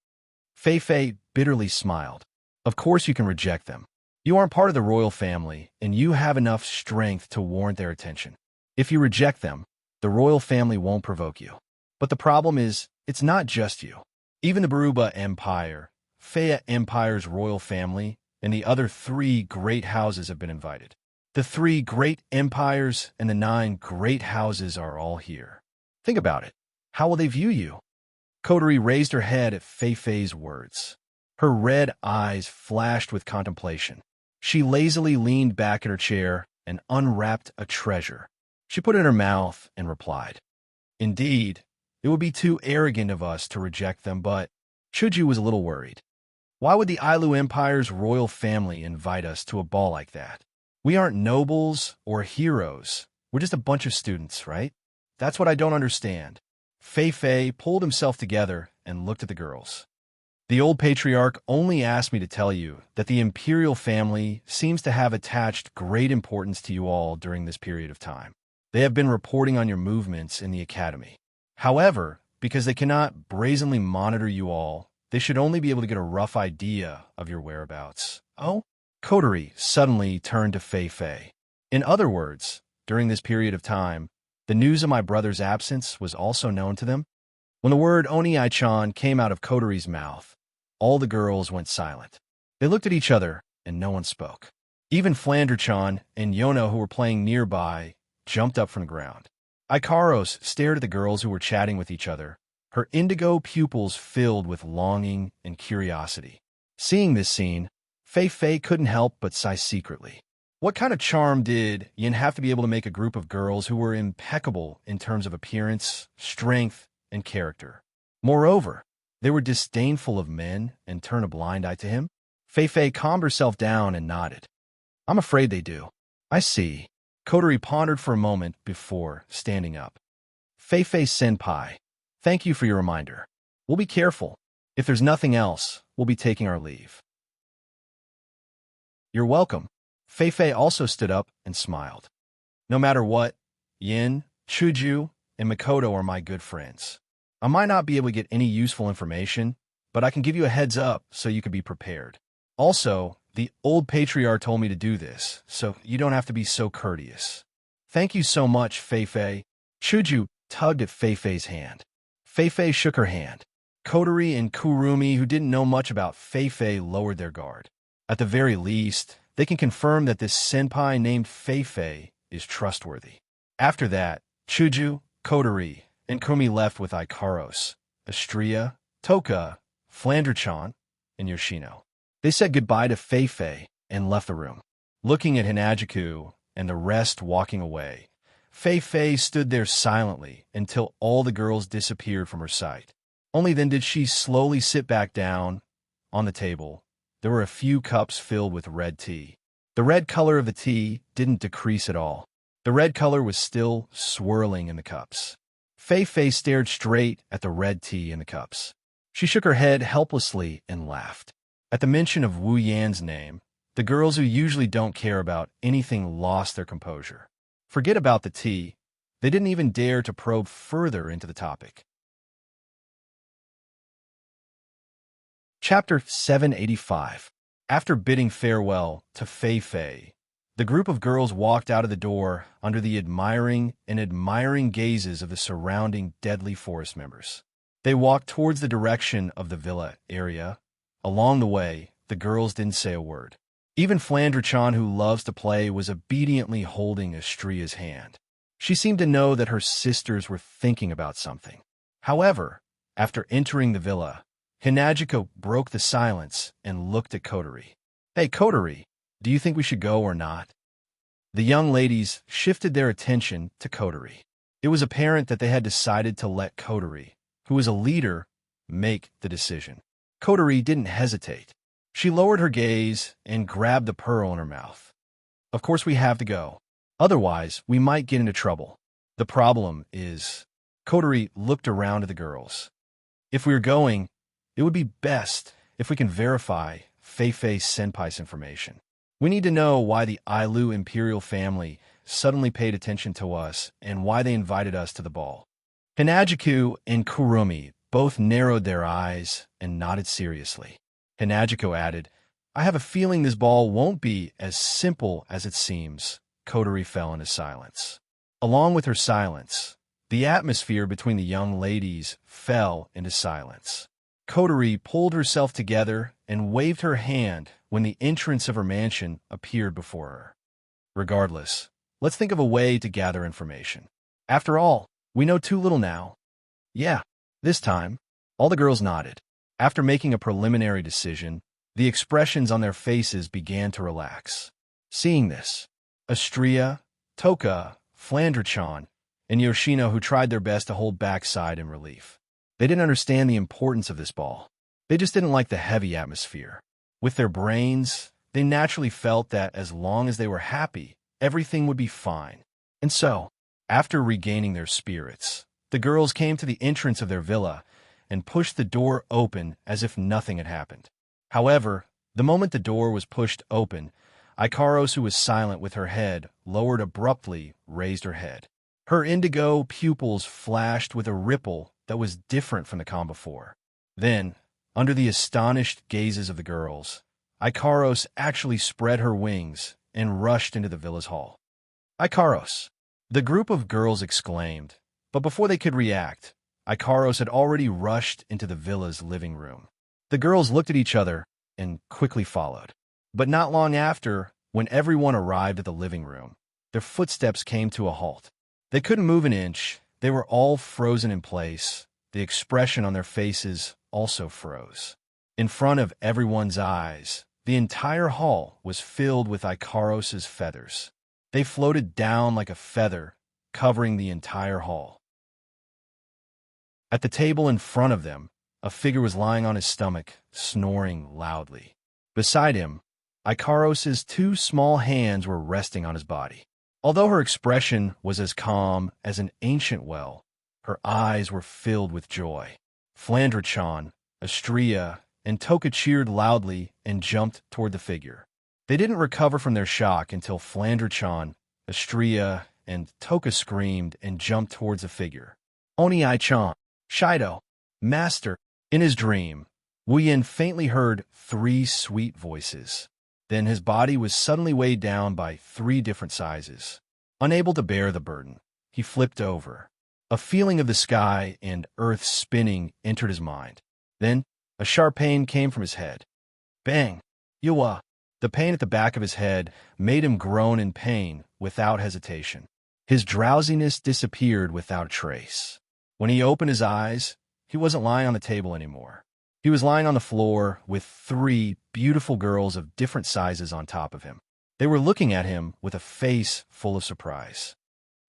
Fei bitterly smiled. Of course you can reject them. You aren't part of the royal family, and you have enough strength to warrant their attention. If you reject them, the royal family won't provoke you. But the problem is, it's not just you. Even the Baruba Empire, Fea Empire's royal family, and the other 3 great houses have been invited. The 3 great empires and the 9 great houses are all here. Think about it. How will they view you? Coterie raised her head at Fei's words. Her red eyes flashed with contemplation. She lazily leaned back in her chair and unwrapped a treasure. She put it in her mouth and replied, Indeed, it would be too arrogant of us to reject them, but Chuju was a little worried. Why would the Ailu Empire's royal family invite us to a ball like that? We aren't nobles or heroes. We're just a bunch of students, right? That's what I don't understand. Fei pulled himself together and looked at the girls. The old patriarch only asked me to tell you that the imperial family seems to have attached great importance to you all during this period of time. They have been reporting on your movements in the academy. However, because they cannot brazenly monitor you all, they should only be able to get a rough idea of your whereabouts. Oh? Coterie suddenly turned to Fei. In other words, during this period of time, the news of my brother's absence was also known to them? When the word Oniai-chan came out of Coterie's mouth, all the girls went silent. They looked at each other, and no one spoke. Even Flander-chan and Yono, who were playing nearby, jumped up from the ground. Ikaros stared at the girls who were chatting with each other, her indigo pupils filled with longing and curiosity. Seeing this scene, Fei couldn't help but sigh secretly. What kind of charm did Yin have to be able to make a group of girls who were impeccable in terms of appearance, strength, and character? Moreover, they were disdainful of men and turn a blind eye to him? Fei calmed herself down and nodded. I'm afraid they do. I see. Coterie pondered for a moment before standing up. Feifei Senpai, thank you for your reminder. We'll be careful. If there's nothing else, we'll be taking our leave. You're welcome. Feifei also stood up and smiled. No matter what, Yin, Chuju, and Makoto are my good friends. I might not be able to get any useful information, but I can give you a heads up so you can be prepared. Also, the old patriarch told me to do this, so you don't have to be so courteous. Thank you so much, Feifei. Chuju tugged at Feifei's hand. Feifei shook her hand. Kotori and Kurumi, who didn't know much about Feifei, lowered their guard. At the very least, they can confirm that this senpai named Feifei is trustworthy. After that, Chuju, Kotori, and Kumi left with Ikaros, Astria, Toka, Flandre-chan, and Yoshino. They said goodbye to Feifei and left the room. Looking at Hinajiku and the rest walking away, Feifei stood there silently until all the girls disappeared from her sight. Only then did she slowly sit back down. On the table, there were a few cups filled with red tea. The red color of the tea didn't decrease at all. The red color was still swirling in the cups. Feifei stared straight at the red tea in the cups. She shook her head helplessly and laughed. At the mention of Wu Yan's name, the girls who usually don't care about anything lost their composure. Forget about the tea. They didn't even dare to probe further into the topic. Chapter 785. After bidding farewell to Feifei, the group of girls walked out of the door under the admiring gazes of the surrounding deadly forest members. They walked towards the direction of the villa area. Along the way, the girls didn't say a word. Even Flandre-chan, who loves to play, was obediently holding Astria's hand. She seemed to know that her sisters were thinking about something. However, after entering the villa, Hinajiko broke the silence and looked at Kotori. Hey, Kotori, do you think we should go or not? The young ladies shifted their attention to Kotori. It was apparent that they had decided to let Kotori, who was a leader, make the decision. Kotori didn't hesitate. She lowered her gaze and grabbed the pearl in her mouth. Of course we have to go. Otherwise, we might get into trouble. The problem is... Kotori looked around at the girls. If we are going, it would be best if we can verify Feifei Senpai's information. We need to know why the Ailu imperial family suddenly paid attention to us and why they invited us to the ball. Hinajiku and Kurumi both narrowed their eyes and nodded seriously. Hinajiko added, I have a feeling this ball won't be as simple as it seems. Kotori fell into silence. Along with her silence, the atmosphere between the young ladies fell into silence. Kotori pulled herself together and waved her hand when the entrance of her mansion appeared before her. Regardless, let's think of a way to gather information. After all, we know too little now. Yeah, this time, all the girls nodded. After making a preliminary decision, the expressions on their faces began to relax. Seeing this, Astria, Toka, Flandre-chan, and Yoshino, who tried their best to hold back, sighed in relief. They didn't understand the importance of this ball. They just didn't like the heavy atmosphere. With their brains, they naturally felt that as long as they were happy, everything would be fine. And so, after regaining their spirits, the girls came to the entrance of their villa and pushed the door open as if nothing had happened. However, the moment the door was pushed open, Ikaros, who was silent with her head lowered abruptly, raised her head. Her indigo pupils flashed with a ripple that was different from the calm before. Then, under the astonished gazes of the girls, Ikaros actually spread her wings and rushed into the villa's hall. Ikaros! The group of girls exclaimed, but before they could react, Ikaros had already rushed into the villa's living room. The girls looked at each other and quickly followed. But not long after, when everyone arrived at the living room, their footsteps came to a halt. They couldn't move an inch. They were all frozen in place. The expression on their faces also froze. In front of everyone's eyes, the entire hall was filled with Ikaros's feathers. They floated down like a feather, covering the entire hall. At the table in front of them, a figure was lying on his stomach, snoring loudly. Beside him, Ikaros's two small hands were resting on his body. Although her expression was as calm as an ancient well, Her eyes were filled with joy. Flandre-chan, Astria, and Toka cheered loudly and jumped toward the figure. They didn't recover from their shock until Flandre-chan, Astria, and Toka screamed and jumped towards the figure. Oni-chan, Shido, Master. In his dream, Wu Yin faintly heard 3 sweet voices. Then his body was suddenly weighed down by 3 different sizes. Unable to bear the burden, he flipped over. A feeling of the sky and earth spinning entered his mind. Then, a sharp pain came from his head. Bang! Yuwa! The pain at the back of his head made him groan in pain without hesitation. His drowsiness disappeared without a trace. When he opened his eyes, he wasn't lying on the table anymore. He was lying on the floor with 3 beautiful girls of different sizes on top of him. They were looking at him with a face full of surprise.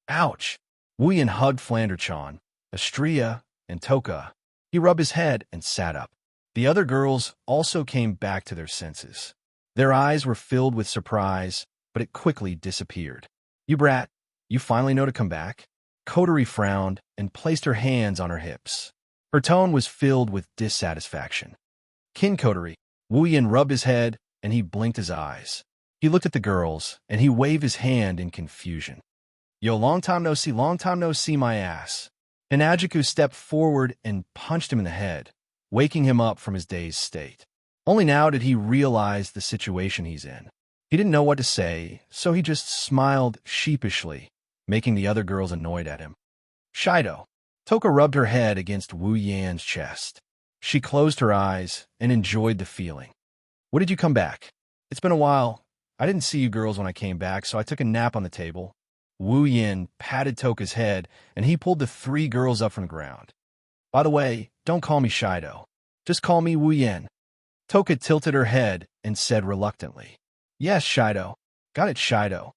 Ouch! Wu Yin hugged Flandre-chan, Astria, and Toka. He rubbed his head and sat up. The other girls also came back to their senses. Their eyes were filled with surprise, but it quickly disappeared. You brat, you finally know to come back? Kotori frowned and placed her hands on her hips. Her tone was filled with dissatisfaction. Kin Kotori, Wu Yin rubbed his head and he blinked his eyes. He looked at the girls and he waved his hand in confusion. Yo, long time no see my ass. Hinajiku stepped forward and punched him in the head, waking him up from his dazed state. Only now did he realize the situation he's in. He didn't know what to say, so he just smiled sheepishly, making the other girls annoyed at him. Shido. Toka rubbed her head against Wu Yan's chest. She closed her eyes and enjoyed the feeling. When did you come back? It's been a while. I didn't see you girls when I came back, so I took a nap on the table. Wu Yin patted Toka's head, and he pulled the 3 girls up from the ground. By the way, don't call me Shido. Just call me Wu Yin. Toka tilted her head and said reluctantly, Yes, Shido. Got it, Shido.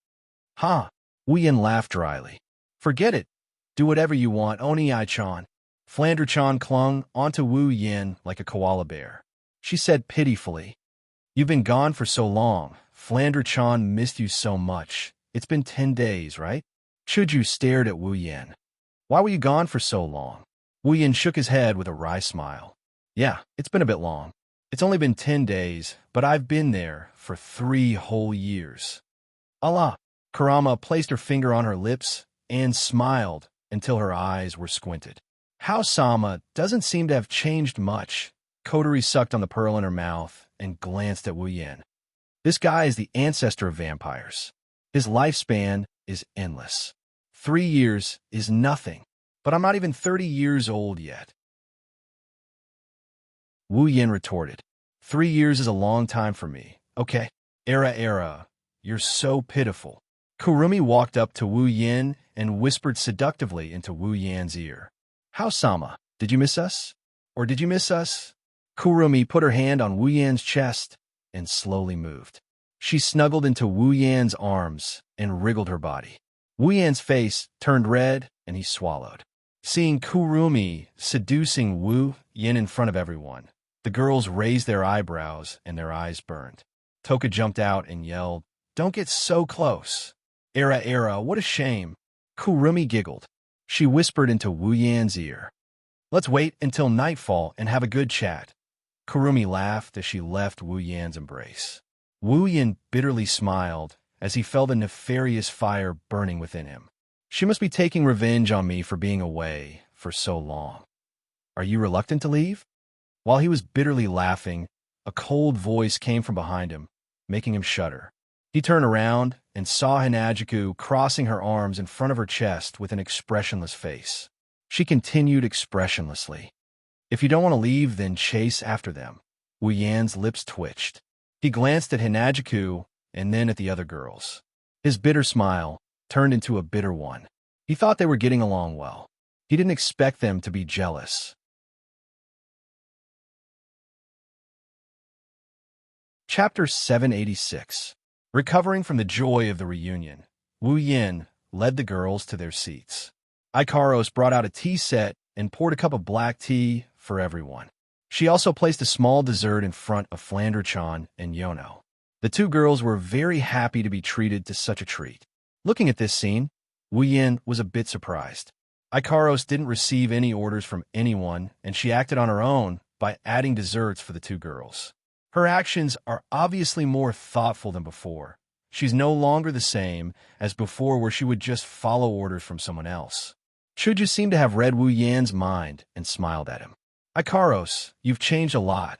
Huh? Wu Yin laughed dryly. Forget it. Do whatever you want, Oni-chan. Flandre-chan clung onto Wu Yin like a koala bear. She said pitifully, You've been gone for so long. Flandre-chan missed you so much. It's been 10 days, right? Chuju stared at Wu Yin. Why were you gone for so long? Wu Yin shook his head with a wry smile. Yeah, it's been a bit long. It's only been 10 days, but I've been there for 3 whole years. Allah! Kurama placed her finger on her lips and smiled until her eyes were squinted. How Sama doesn't seem to have changed much. Kotori sucked on the pearl in her mouth and glanced at Wu Yin. This guy is the ancestor of vampires. His lifespan is endless. 3 years is nothing, but I'm not even 30 years old yet. Wu Yin retorted, 3 years is a long time for me. Okay. Era, you're so pitiful. Kurumi walked up to Wu Yin and whispered seductively into Wu Yan's ear. How Sama, did you miss us? Or did you miss us? Kurumi put her hand on Wu Yan's chest and slowly moved. She snuggled into Wu Yan's arms and wriggled her body. Wu Yan's face turned red and he swallowed. Seeing Kurumi seducing Wu Yin in front of everyone, the girls raised their eyebrows and their eyes burned. Toka jumped out and yelled, Don't get so close. Era, what a shame. Kurumi giggled. She whispered into Wu Yan's ear. Let's wait until nightfall and have a good chat. Kurumi laughed as she left Wu Yan's embrace. Wu Yin bitterly smiled as he felt a nefarious fire burning within him. She must be taking revenge on me for being away for so long. Are you reluctant to leave? While he was bitterly laughing, a cold voice came from behind him, making him shudder. He turned around and saw Hinajiku crossing her arms in front of her chest with an expressionless face. She continued expressionlessly. If you don't want to leave, then chase after them. Wu Yan's lips twitched. He glanced at Hinajiku and then at the other girls. His bitter smile turned into a bitter one. He thought they were getting along well. He didn't expect them to be jealous. Chapter 786. Recovering from the joy of the reunion, Wu Yin led the girls to their seats. Ikaros brought out a tea set and poured a cup of black tea for everyone. She also placed a small dessert in front of Flandre-chan and Yono. The 2 girls were very happy to be treated to such a treat. Looking at this scene, Wu Yin was a bit surprised. Ikaros didn't receive any orders from anyone, and she acted on her own by adding desserts for the two girls. Her actions are obviously more thoughtful than before. She's no longer the same as before where she would just follow orders from someone else. Chuju seemed to have read Wu Yan's mind and smiled at him. Ikaros, you've changed a lot.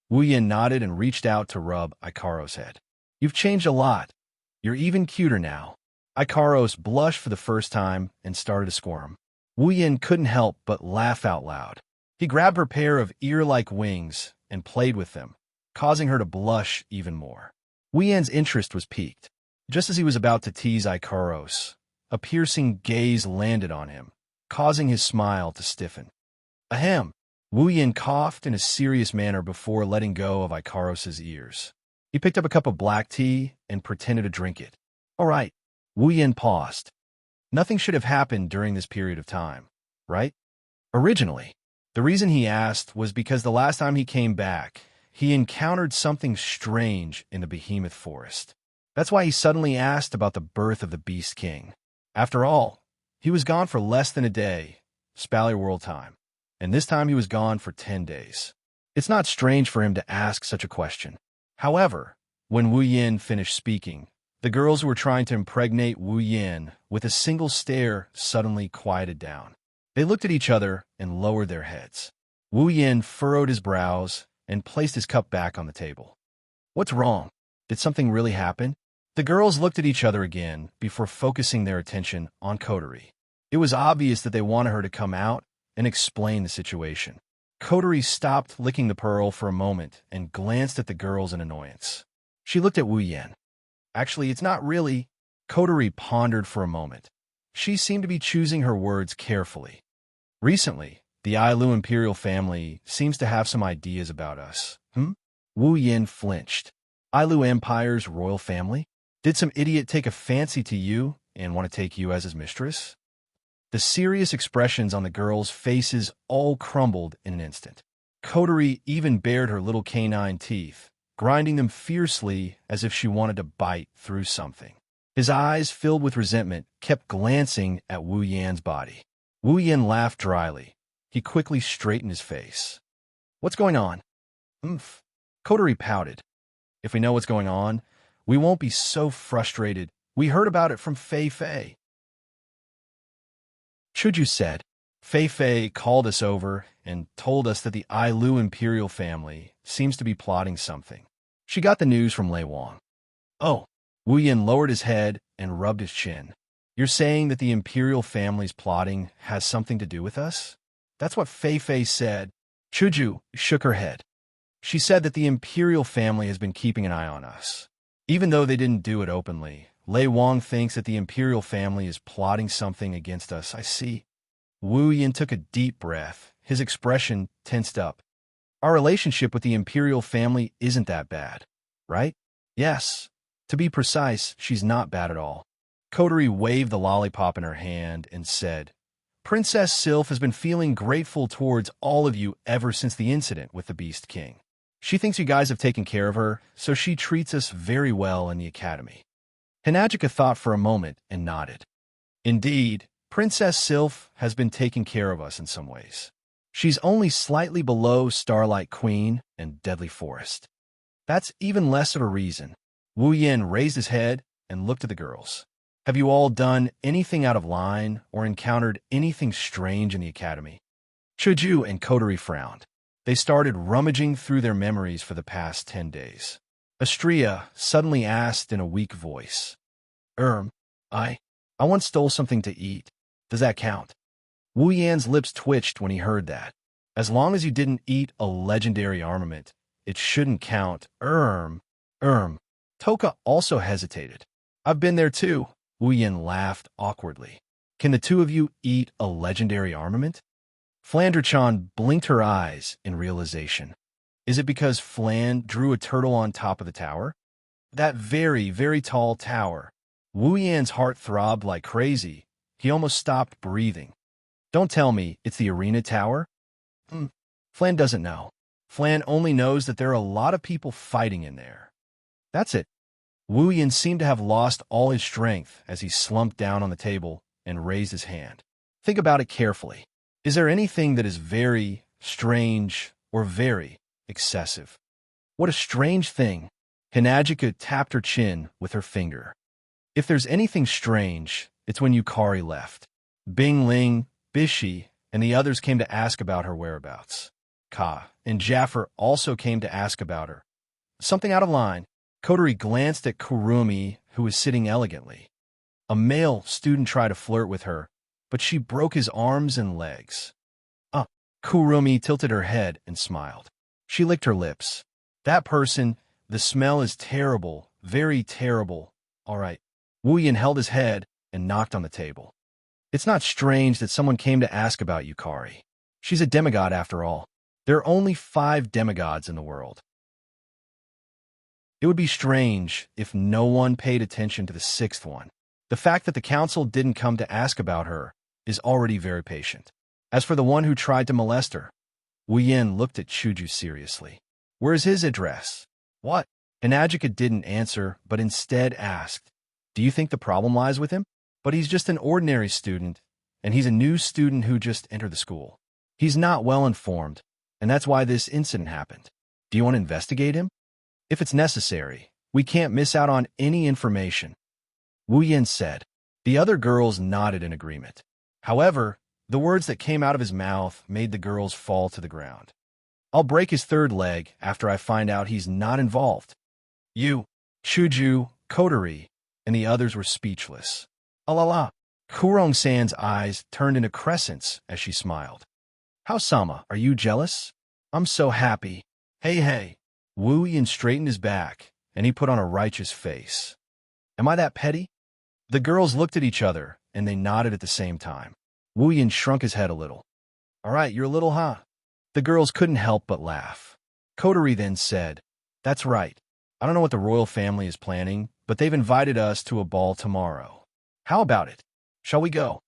Wu Yan nodded and reached out to rub Ikaros' head. You've changed a lot. You're even cuter now. Ikaros blushed for the first time and started to squirm. Wu Yan couldn't help but laugh out loud. He grabbed her pair of ear-like wings and played with them, causing her to blush even more. Wu Yan's interest was piqued. Just as he was about to tease Ikaros, a piercing gaze landed on him, causing his smile to stiffen. Ahem! Wu Yan coughed in a serious manner before letting go of Ikaros' ears. He picked up a cup of black tea and pretended to drink it. All right. Wu Yan paused. Nothing should have happened during this period of time, right? Originally, the reason he asked was because the last time he came back, he encountered something strange in the behemoth forest. That's why he suddenly asked about the birth of the Beast King. After all, he was gone for less than a day, Spalier World time, and this time he was gone for 10 days. It's not strange for him to ask such a question. However, when Wu Yan finished speaking, the girls who were trying to impregnate Wu Yan with a single stare suddenly quieted down. They looked at each other and lowered their heads. Wu Yan furrowed his brows and placed his cup back on the table. What's wrong? Did something really happen? The girls looked at each other again before focusing their attention on Kotori. It was obvious that they wanted her to come out and explain the situation. Kotori stopped licking the pearl for a moment and glanced at the girls in annoyance. She looked at Wu Yan. Actually, it's not really. Kotori pondered for a moment. She seemed to be choosing her words carefully. Recently, the Ailu imperial family seems to have some ideas about us. Wu Yan flinched. Ailu Empire's royal family? Did some idiot take a fancy to you and want to take you as his mistress? The serious expressions on the girls' faces all crumbled in an instant. Kotori even bared her little canine teeth, grinding them fiercely as if she wanted to bite through something. His eyes, filled with resentment, kept glancing at Wu Yan's body. Wu Yan laughed dryly. He quickly straightened his face. What's going on? Kotori pouted. If we know what's going on, we won't be so frustrated. We heard about it from Fei Fei. Chuju said, Fei Fei called us over and told us that the Ailu imperial family seems to be plotting something. She got the news from Lei Wang. Oh, Wu Yan lowered his head and rubbed his chin. You're saying that the imperial family's plotting has something to do with us? That's what Fei Fei said. Chuju shook her head. She said that the imperial family has been keeping an eye on us. Even though they didn't do it openly, Lei Wang thinks that the imperial family is plotting something against us. I see. Wu Yan took a deep breath. His expression tensed up. Our relationship with the imperial family isn't that bad, right? Yes. To be precise, she's not bad at all. Kotori waved the lollipop in her hand and said, Princess Sylph has been feeling grateful towards all of you ever since the incident with the Beast King. She thinks you guys have taken care of her, so she treats us very well in the academy. Hinajika thought for a moment and nodded. Indeed, Princess Sylph has been taking care of us in some ways. She's only slightly below Starlight Queen and Deadly Forest. That's even less of a reason. Wu Yan raised his head and looked at the girls. Have you all done anything out of line or encountered anything strange in the academy? Chuju and Kotori frowned. They started rummaging through their memories for the past 10 days. Astria suddenly asked in a weak voice, I once stole something to eat. Does that count? Wu Yan's lips twitched when he heard that. As long as you didn't eat a legendary armament, it shouldn't count. Toka also hesitated. I've been there too. Wu Yan laughed awkwardly. Can the two of you eat a legendary armament? Flandre-chan blinked her eyes in realization. Is it because Flan drew a turtle on top of the tower? That very, very tall tower. Wu Yan's heart throbbed like crazy. He almost stopped breathing. Don't tell me it's the arena tower? Flan doesn't know. Flan only knows that there are a lot of people fighting in there. That's it. Wu Yan seemed to have lost all his strength as he slumped down on the table and raised his hand. Think about it carefully. Is there anything that is very strange or very excessive? What a strange thing. Hinajika tapped her chin with her finger. If there's anything strange, it's when Yukari left. Bing Ling, Bishi, and the others came to ask about her whereabouts. Ka and Jaffer also came to ask about her. Something out of line. Kotori glanced at Kurumi, who was sitting elegantly. A male student tried to flirt with her, but she broke his arms and legs. Kurumi tilted her head and smiled. She licked her lips. That person, the smell is terrible, very terrible. All right. Wu Yin held his head and knocked on the table. It's not strange that someone came to ask about Yukari. She's a demigod after all. There are only 5 demigods in the world. It would be strange if no one paid attention to the 6th one. The fact that the council didn't come to ask about her is already very patient. As for the one who tried to molest her, Wu Yin looked at Chuju seriously. Where's his address? What? Hinajika didn't answer, but instead asked, do you think the problem lies with him? But he's just an ordinary student, and he's a new student who just entered the school. He's not well informed, and that's why this incident happened. Do you want to investigate him? If it's necessary, we can't miss out on any information. Wu Yin said. The other girls nodded in agreement. However, the words that came out of his mouth made the girls fall to the ground. I'll break his 3rd leg after I find out he's not involved. You, Chuju, Kotori, and the others were speechless. La. Kurong-san's eyes turned into crescents as she smiled. How, Sama, are you jealous? I'm so happy. Hey. Wu Yin straightened his back, and he put on a righteous face. Am I that petty? The girls looked at each other, and they nodded at the same time. Wu Yin shrunk his head a little. All right, you're a little, huh? The girls couldn't help but laugh. Kotori then said, that's right. I don't know what the royal family is planning, but they've invited us to a ball tomorrow. How about it? Shall we go?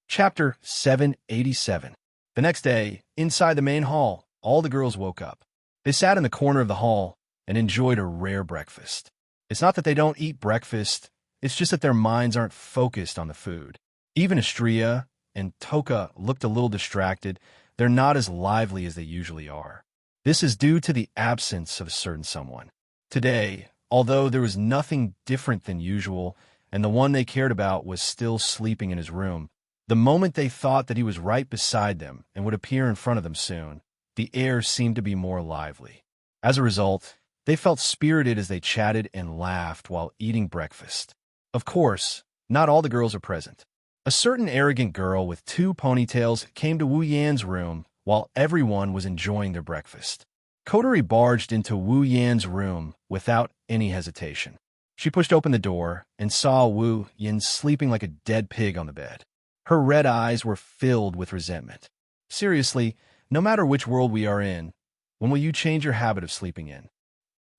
Chapter 787. The next day, inside the main hall, all the girls woke up. They sat in the corner of the hall and enjoyed a rare breakfast. It's not that they don't eat breakfast, it's just that their minds aren't focused on the food. Even Astria and Toka looked a little distracted. They're not as lively as they usually are. This is due to the absence of a certain someone. Today, although there was nothing different than usual, and the one they cared about was still sleeping in his room, the moment they thought that he was right beside them and would appear in front of them soon, the air seemed to be more lively. As a result, they felt spirited as they chatted and laughed while eating breakfast. Of course, not all the girls are present. A certain arrogant girl with 2 ponytails came to Wu Yan's room while everyone was enjoying their breakfast. Kotori barged into Wu Yan's room without any hesitation. She pushed open the door and saw Wu Yan sleeping like a dead pig on the bed. Her red eyes were filled with resentment. Seriously, no matter which world we are in, when will you change your habit of sleeping in?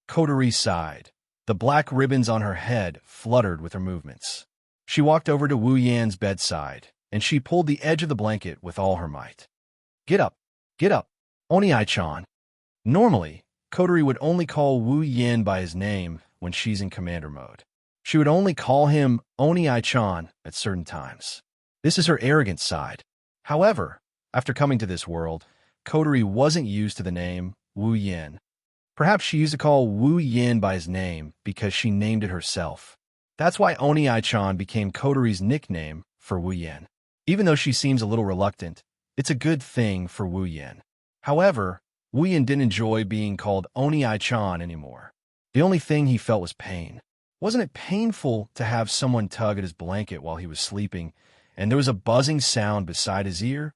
Kotori sighed. The black ribbons on her head fluttered with her movements. She walked over to Wu Yan's bedside, and she pulled the edge of the blanket with all her might. Get up, Oni-chan. Normally, Kotori would only call Wu Yan by his name when she's in commander mode. She would only call him Oni-chan at certain times. This is her arrogant side. However, after coming to this world, Kotori wasn't used to the name Wu Yan. Perhaps she used to call Wu Yan by his name because she named it herself. That's why Oni-chan became Kotori's nickname for Wu Yan. Even though she seems a little reluctant, it's a good thing for Wu Yan. However, Wu Yan didn't enjoy being called Oni-chan anymore. The only thing he felt was pain. Wasn't it painful to have someone tug at his blanket while he was sleeping, and there was a buzzing sound beside his ear?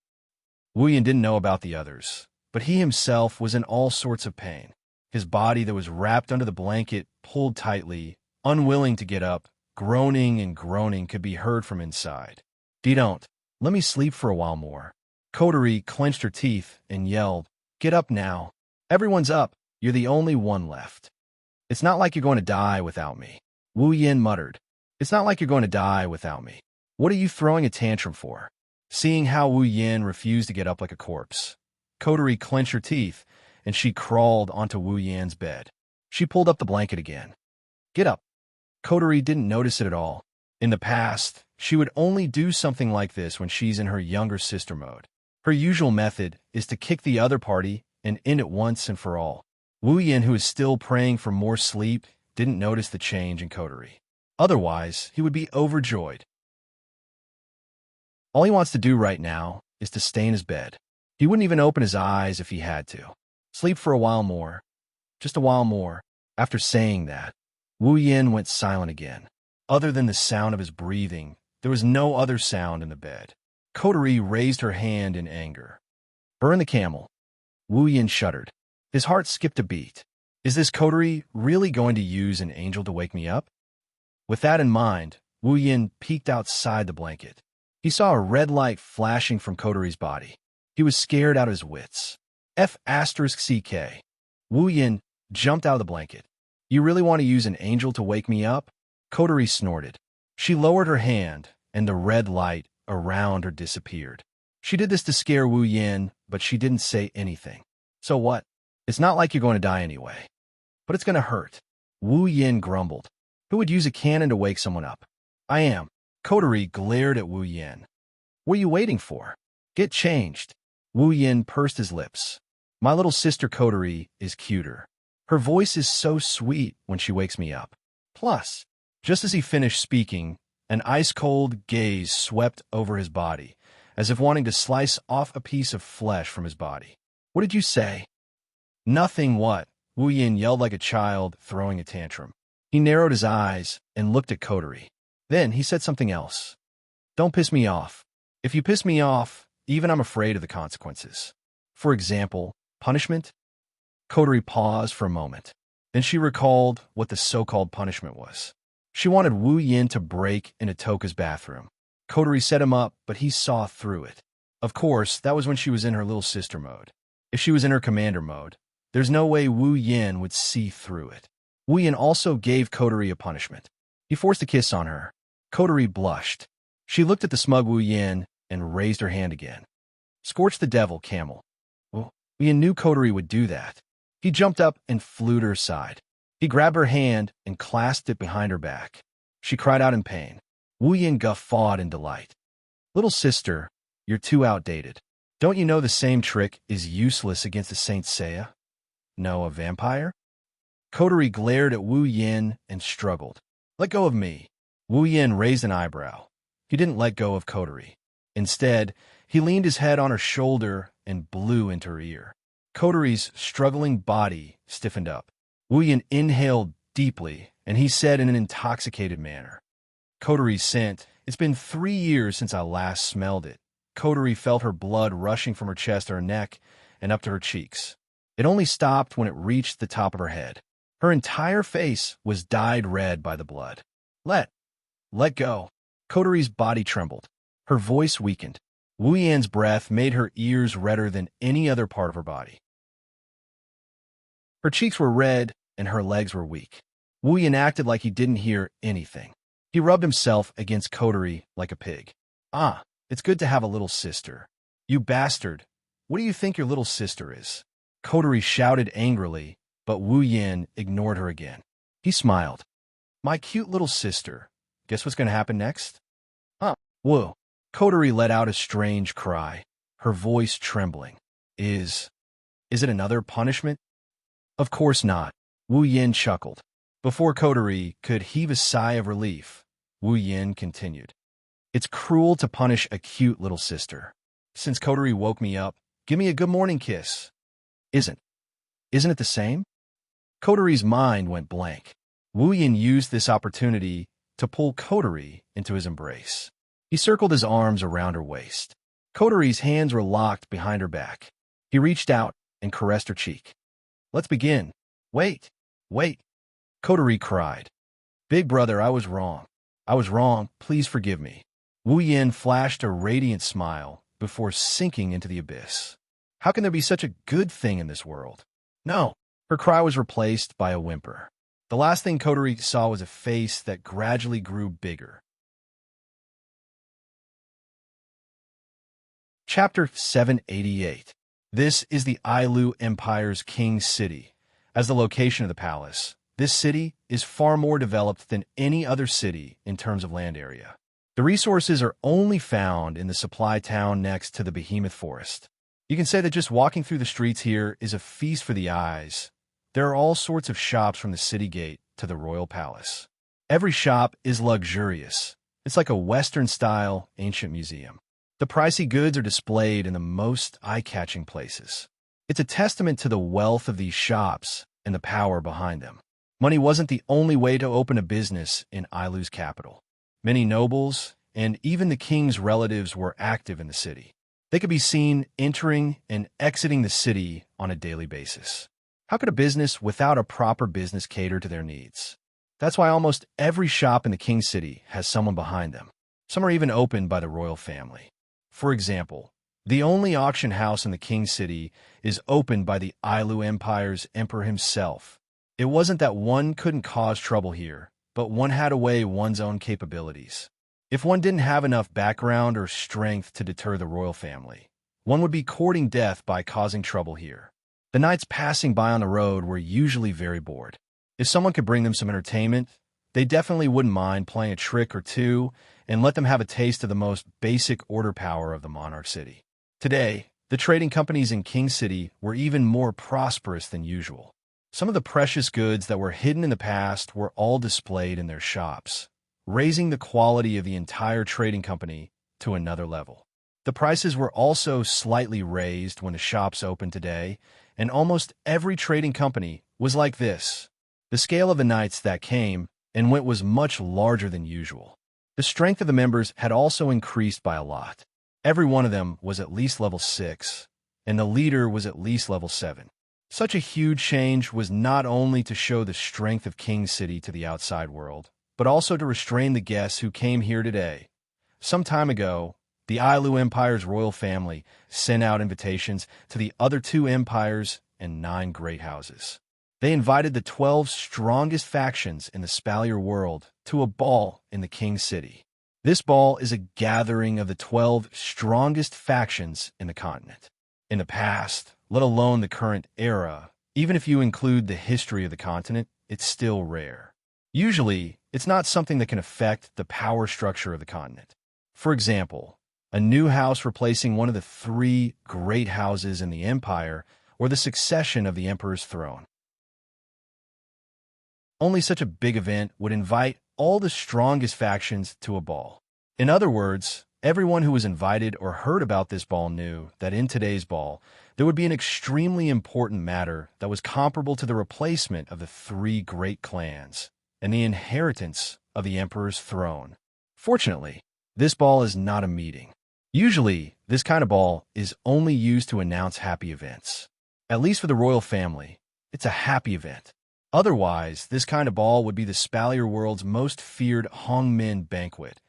Wu Yan didn't know about the others, but he himself was in all sorts of pain. His body that was wrapped under the blanket pulled tightly, unwilling to get up, groaning and groaning could be heard from inside. Don't. Let me sleep for a while more. Kotori clenched her teeth and yelled, Get up now. Everyone's up. You're the only one left. It's not like you're going to die without me. Wu Yan muttered. It's not like you're going to die without me. What are you throwing a tantrum for? Seeing how Wu Yan refused to get up like a corpse, Kotori clenched her teeth, and she crawled onto Wu Yan's bed. She pulled up the blanket again. Get up. Kotori didn't notice it at all. In the past, she would only do something like this when she's in her younger sister mode. Her usual method is to kick the other party and end it once and for all. Wu Yin, who is still praying for more sleep, didn't notice the change in coterie. Otherwise, he would be overjoyed. All he wants to do right now is to stay in his bed. He wouldn't even open his eyes if he had to. Sleep for a while more. Just a while more. After saying that, Wu Yin went silent again. Other than the sound of his breathing, there was no other sound in the bed. Coterie raised her hand in anger. Burn the camel. Wu Yin shuddered. His heart skipped a beat. Is this coterie really going to use an angel to wake me up? With that in mind, Wu Yin peeked outside the blanket. He saw a red light flashing from Coterie's body. He was scared out of his wits. F***CK. Wu Yin jumped out of the blanket. You really want to use an angel to wake me up? Coterie snorted. She lowered her hand, and the red light around her disappeared. She did this to scare Wu Yin, but she didn't say anything. So what? It's not like you're going to die anyway. But it's going to hurt. Wu Yin grumbled. Who would use a cannon to wake someone up? I am. Coterie glared at Wu Yin. What are you waiting for? Get changed. Wu Yin pursed his lips. My little sister Coterie is cuter. Her voice is so sweet when she wakes me up. Plus, just as he finished speaking, an ice-cold gaze swept over his body, as if wanting to slice off a piece of flesh from his body. What did you say? Nothing what? Wu Yin yelled like a child throwing a tantrum. He narrowed his eyes and looked at Coterie. Then he said something else. Don't piss me off. If you piss me off, even I'm afraid of the consequences. For example, punishment? Coterie paused for a moment. Then she recalled what the so-called punishment was. She wanted Wu Yin to break into Toka's bathroom. Coterie set him up, but he saw through it. Of course, that was when she was in her little sister mode. If she was in her commander mode, there's no way Wu Yin would see through it. Wu Yin also gave Coterie a punishment. He forced a kiss on her. Coterie blushed. She looked at the smug Wu Yin and raised her hand again. Scorch the devil, camel. Wu Yin knew Coterie would do that. He jumped up and flew to her side. He grabbed her hand and clasped it behind her back. She cried out in pain. Wu Yin guffawed in delight. Little sister, you're too outdated. Don't you know the same trick is useless against a Saint Seiya? No, a vampire? Coterie glared at Wu Yin and struggled. Let go of me. Wu Yin raised an eyebrow. He didn't let go of Coterie. Instead, he leaned his head on her shoulder and blew into her ear. Coterie's struggling body stiffened up. Wu Yin inhaled deeply, and he said in an intoxicated manner, Coterie's scent. It's been 3 years since I last smelled it. Coterie felt her blood rushing from her chest to her neck and up to her cheeks. It only stopped when it reached the top of her head. Her entire face was dyed red by the blood. Let go. Coterie's body trembled. Her voice weakened. Wu Yin's breath made her ears redder than any other part of her body. Her cheeks were red and her legs were weak. Wu Yin acted like he didn't hear anything. He rubbed himself against Coterie like a pig. Ah, it's good to have a little sister. You bastard. What do you think your little sister is? Coterie shouted angrily, but Wu Yin ignored her again. He smiled. My cute little sister. Guess what's going to happen next? Huh. Wu. Coterie let out a strange cry, her voice trembling. Is it another punishment? Of course not. Wu Yin chuckled. Before Coterie could heave a sigh of relief, Wu Yin continued. It's cruel to punish a cute little sister. Since Coterie woke me up, give me a good morning kiss. Isn't it the same? Coterie's mind went blank. Wu Yin used this opportunity to pull Coterie into his embrace. He circled his arms around her waist. Coterie's hands were locked behind her back. He reached out and caressed her cheek. Let's begin. Wait. Coterie cried. Big brother, I was wrong. Please forgive me. Wu Yin flashed a radiant smile before sinking into the abyss. How can there be such a good thing in this world? No. Her cry was replaced by a whimper. The last thing Coterie saw was a face that gradually grew bigger. Chapter 788. This is the Ailu Empire's King City. As the location of the palace, this city is far more developed than any other city in terms of land area. The resources are only found in the supply town next to the behemoth forest. You can say that just walking through the streets here is a feast for the eyes. There are all sorts of shops from the city gate to the royal palace. Every shop is luxurious. It's like a Western-style ancient museum. The pricey goods are displayed in the most eye-catching places. It's a testament to the wealth of these shops and the power behind them. Money wasn't the only way to open a business in Ailu's capital. Many nobles and even the king's relatives were active in the city. They could be seen entering and exiting the city on a daily basis. How could a business without a proper business cater to their needs? That's why almost every shop in the king's city has someone behind them. Some are even opened by the royal family. For example, the only auction house in the king's city is opened by the Ailu Empire's emperor himself. It wasn't that one couldn't cause trouble here, but one had to weigh one's own capabilities. If one didn't have enough background or strength to deter the royal family, one would be courting death by causing trouble here. The knights passing by on the road were usually very bored. If someone could bring them some entertainment, they definitely wouldn't mind playing a trick or two and let them have a taste of the most basic order power of the monarch city. Today, the trading companies in King City were even more prosperous than usual. Some of the precious goods that were hidden in the past were all displayed in their shops, raising the quality of the entire trading company to another level. The prices were also slightly raised when the shops opened today, and almost every trading company was like this. The scale of the knights that came and went was much larger than usual. The strength of the members had also increased by a lot. Every one of them was at least level 6, and the leader was at least level 7. Such a huge change was not only to show the strength of King City to the outside world, but also to restrain the guests who came here today. Some time ago, the Ailu Empire's royal family sent out invitations to the other 2 empires and 9 great houses. They invited the 12 strongest factions in the Spalier world to a ball in the King City. This ball is a gathering of the 12 strongest factions in the continent. In the past, let alone the current era, even if you include the history of the continent, it's still rare. Usually, it's not something that can affect the power structure of the continent. For example, a new house replacing one of the 3 great houses in the empire, or the succession of the emperor's throne. Only such a big event would invite all the strongest factions to a ball. In other words, everyone who was invited or heard about this ball knew that in today's ball, there would be an extremely important matter that was comparable to the replacement of the 3 great clans and the inheritance of the emperor's throne. Fortunately, this ball is not a meeting. Usually, this kind of ball is only used to announce happy events. At least for the royal family, it's a happy event. Otherwise, this kind of ball would be the Spalier world's most feared Hongmin banquet.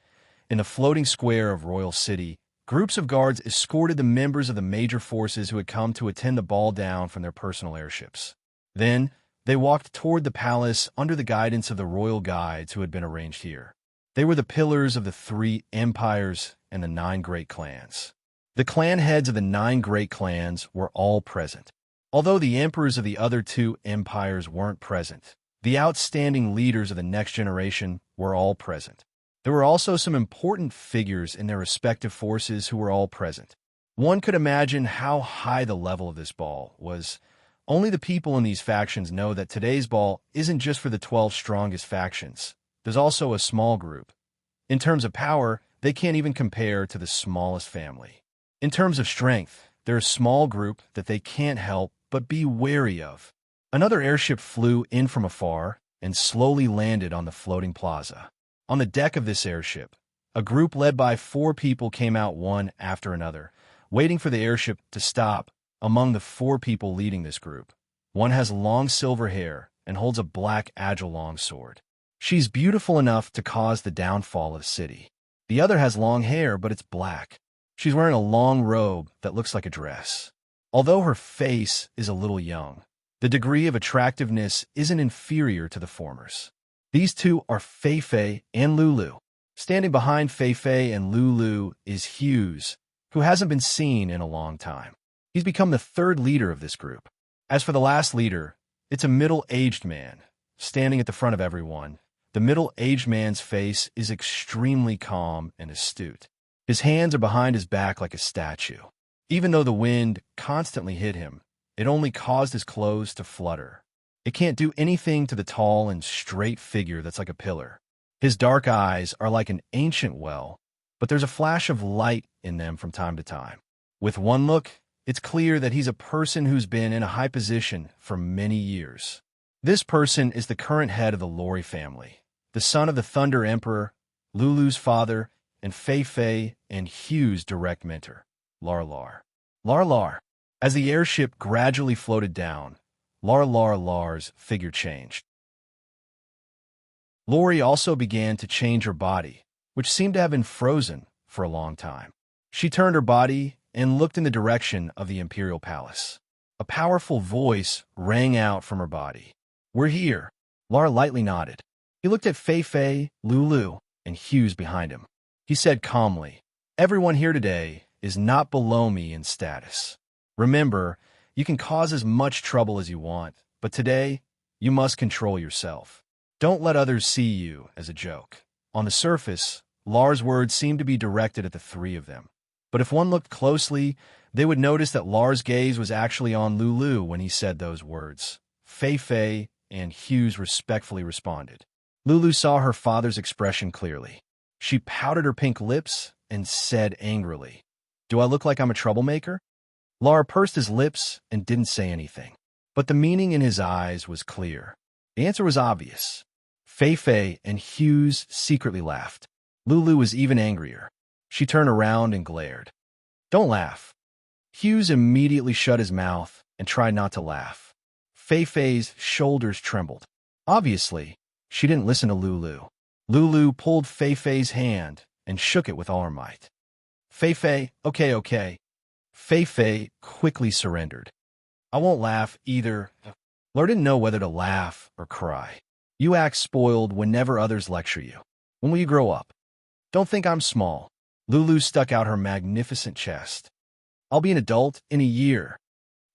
In the floating square of Royal City, groups of guards escorted the members of the major forces who had come to attend the ball down from their personal airships. Then, they walked toward the palace under the guidance of the royal guides who had been arranged here. They were the pillars of the 3 empires and the 9 great clans. The clan heads of the 9 great clans were all present. Although the emperors of the other 2 empires weren't present, the outstanding leaders of the next generation were all present. There were also some important figures in their respective forces who were all present. One could imagine how high the level of this ball was. Only the people in these factions know that today's ball isn't just for the 12 strongest factions. There's also a small group. In terms of power, they can't even compare to the smallest family. In terms of strength, they're a small group that they can't help but be wary of. Another airship flew in from afar and slowly landed on the floating plaza. On the deck of this airship, a group led by 4 people came out one after another, waiting for the airship to stop. Among the 4 people leading this group, one has long silver hair and holds a black agile long sword. She's beautiful enough to cause the downfall of the city. The other has long hair, but it's black. She's wearing a long robe that looks like a dress. Although her face is a little young, the degree of attractiveness isn't inferior to the former's. These 2 are Fei Fei and Lulu. Standing behind Fei Fei and Lulu is Hughes, who hasn't been seen in a long time. He's become the 3rd leader of this group. As for the last leader, it's a middle-aged man. standing at the front of everyone. The middle-aged man's face is extremely calm and astute. His hands are behind his back like a statue. Even though the wind constantly hit him, it only caused his clothes to flutter. It can't do anything to the tall and straight figure that's like a pillar. His dark eyes are like an ancient well, but there's a flash of light in them from time to time. With one look, it's clear that he's a person who's been in a high position for many years. This person is the current head of the Lori family, the son of the Thunder Emperor, Lulu's father, and Fei and Hugh's direct mentor, Lar. As the airship gradually floated down, Lar's figure changed. Lori also began to change her body, which seemed to have been frozen for a long time. She turned her body and looked in the direction of the Imperial Palace. A powerful voice rang out from her body. "We're here." Lar lightly nodded. He looked at Fei, Lulu, and Hughes behind him. He said calmly, "Everyone here today is not below me in status. Remember, you can cause as much trouble as you want, but today, you must control yourself. Don't let others see you as a joke." On the surface, Lar's words seemed to be directed at the three of them. But if one looked closely, they would notice that Lar's gaze was actually on Lulu when he said those words. Fei and Hughes respectfully responded. Lulu saw her father's expression clearly. She pouted her pink lips and said angrily, "Do I look like I'm a troublemaker?" Lar pursed his lips and didn't say anything. But the meaning in his eyes was clear. The answer was obvious. Fei and Hughes secretly laughed. Lulu was even angrier. She turned around and glared. "Don't laugh." Hughes immediately shut his mouth and tried not to laugh. Fei's shoulders trembled. Obviously, she didn't listen to Lulu. Lulu pulled Fei's hand and shook it with all her might. Fei, okay. Fei quickly surrendered. "I won't laugh either." Lar didn't know whether to laugh or cry. "You act spoiled whenever others lecture you. When will you grow up?" "Don't think I'm small." Lulu stuck out her magnificent chest. "I'll be an adult in a year."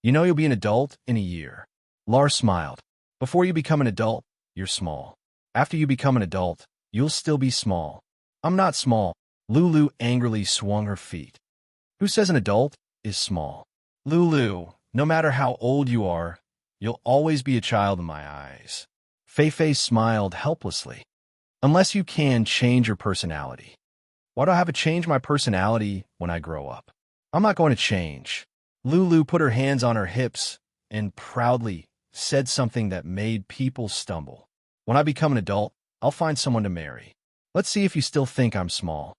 "You know you'll be an adult in a year." Lar smiled. "Before you become an adult, you're small. After you become an adult, you'll still be small." "I'm not small." Lulu angrily swung her feet. "Who says an adult is small?" "Lulu, no matter how old you are, you'll always be a child in my eyes." Fei smiled helplessly. "Unless you can change your personality." "Why do I have to change my personality when I grow up?" "I'm not going to change." Lulu put her hands on her hips and proudly said something that made people stumble. "When I become an adult, I'll find someone to marry. Let's see if you still think I'm small."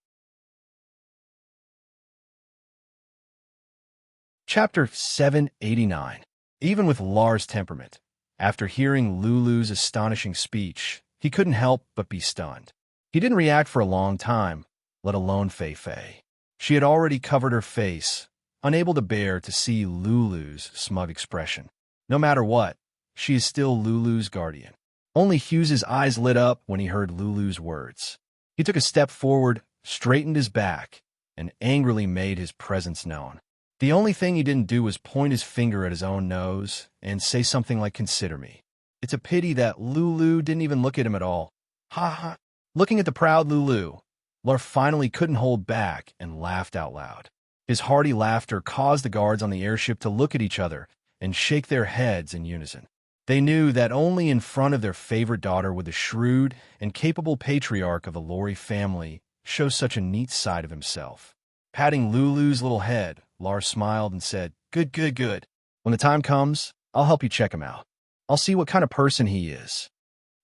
Chapter 789. Even with Lar's temperament, after hearing Lulu's astonishing speech, he couldn't help but be stunned. He didn't react for a long time, let alone Fei. She had already covered her face, unable to bear to see Lulu's smug expression. No matter what, she is still Lulu's guardian. Only Hughes's eyes lit up when he heard Lulu's words. He took a step forward, straightened his back, and angrily made his presence known. The only thing he didn't do was point his finger at his own nose and say something like, "Consider me." It's a pity that Lulu didn't even look at him at all. Ha ha. Looking at the proud Lulu, Lar finally couldn't hold back and laughed out loud. His hearty laughter caused the guards on the airship to look at each other and shake their heads in unison. They knew that only in front of their favorite daughter would the shrewd and capable patriarch of the Lori family show such a neat side of himself. Patting Lulu's little head, Lar smiled and said, Good. When the time comes, I'll help you check him out. I'll see what kind of person he is."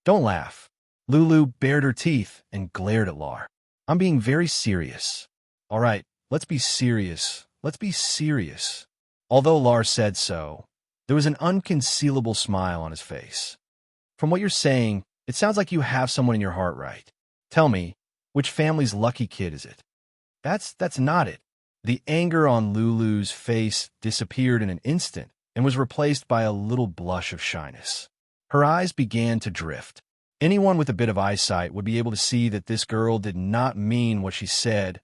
"Don't laugh." Lulu bared her teeth and glared at Lar. "I'm being very serious." "All right, let's be serious. Although Lar said so, there was an unconcealable smile on his face. "From what you're saying, it sounds like you have someone in your heart, right? Tell me, which family's lucky kid is it?" That's not it." The anger on Lulu's face disappeared in an instant and was replaced by a little blush of shyness. Her eyes began to drift. Anyone with a bit of eyesight would be able to see that this girl did not mean what she said.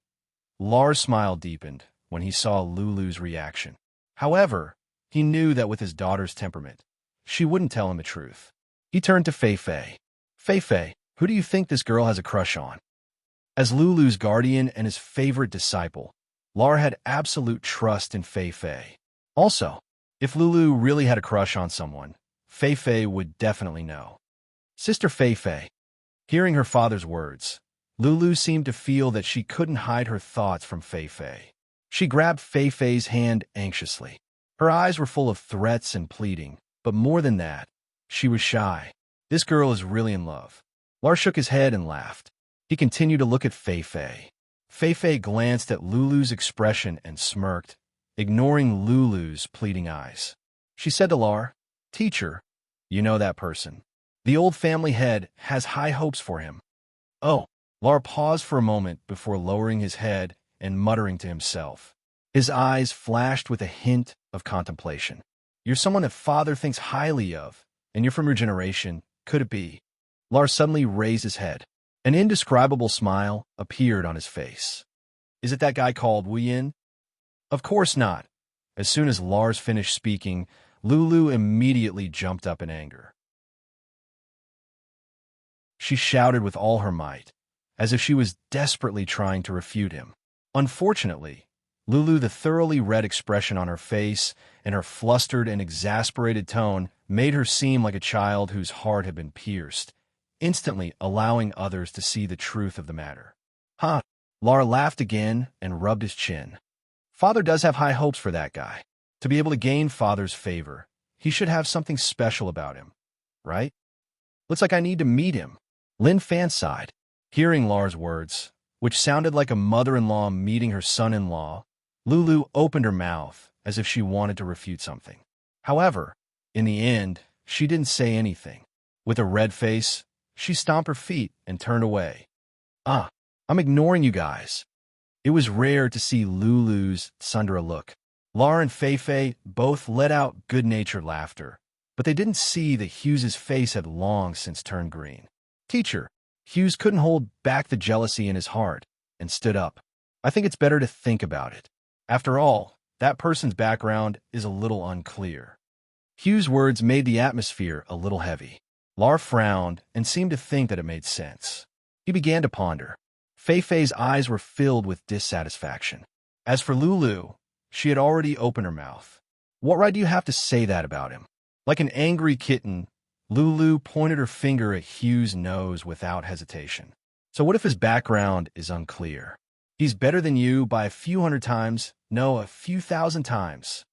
Lar's smile deepened when he saw Lulu's reaction. However, he knew that with his daughter's temperament, she wouldn't tell him the truth. He turned to Fei Fei. Fei Fei, who do you think this girl has a crush on? As Lulu's guardian and his favorite disciple, Lar had absolute trust in Fei Fei. Also, if Lulu really had a crush on someone, Fei Fei would definitely know. Sister Fei Fei. Hearing her father's words, Lulu seemed to feel that she couldn't hide her thoughts from Fei Fei. She grabbed Fei Fei's hand anxiously. Her eyes were full of threats and pleading, but more than that, she was shy. This girl is really in love. Lar shook his head and laughed. He continued to look at Fei Fei. Fei Fei glanced at Lulu's expression and smirked, ignoring Lulu's pleading eyes. She said to Lar, "Teacher, you know that person. The old family head has high hopes for him." Oh, Lar paused for a moment before lowering his head and muttering to himself. His eyes flashed with a hint of contemplation. "You're someone that father thinks highly of, and you're from your generation. Could it be?" Lar suddenly raised his head. An indescribable smile appeared on his face. "Is it that guy called Wu Yin?" "Of course not." As soon as Lars finished speaking, Lulu immediately jumped up in anger. She shouted with all her might, as if she was desperately trying to refute him. Unfortunately, Lulu, the thoroughly red expression on her face and her flustered and exasperated tone made her seem like a child whose heart had been pierced, instantly allowing others to see the truth of the matter. "Huh." Lar laughed again and rubbed his chin. "Father does have high hopes for that guy. To be able to gain Father's favor, he should have something special about him, right? Looks like I need to meet him." Lin Fan sighed. Hearing Lar's words, which sounded like a mother-in-law meeting her son-in-law, Lulu opened her mouth as if she wanted to refute something. However, in the end, she didn't say anything. With a red face, she stomped her feet and turned away. I'm ignoring you guys." It was rare to see Lulu's Sundra look. Lar and Fei Fei both let out good-natured laughter, but they didn't see that Hughes's face had long since turned green. "Teacher." Hughes couldn't hold back the jealousy in his heart and stood up. "I think it's better to think about it. After all, that person's background is a little unclear." Hughes' words made the atmosphere a little heavy. Lar frowned and seemed to think that it made sense. He began to ponder. Fei Fei's eyes were filled with dissatisfaction. As for Lulu, she had already opened her mouth. "What right do you have to say that about him?" Like an angry kitten, Lulu pointed her finger at Hugh's nose without hesitation. "So what if his background is unclear? He's better than you by a few hundred times, no, a few thousand times."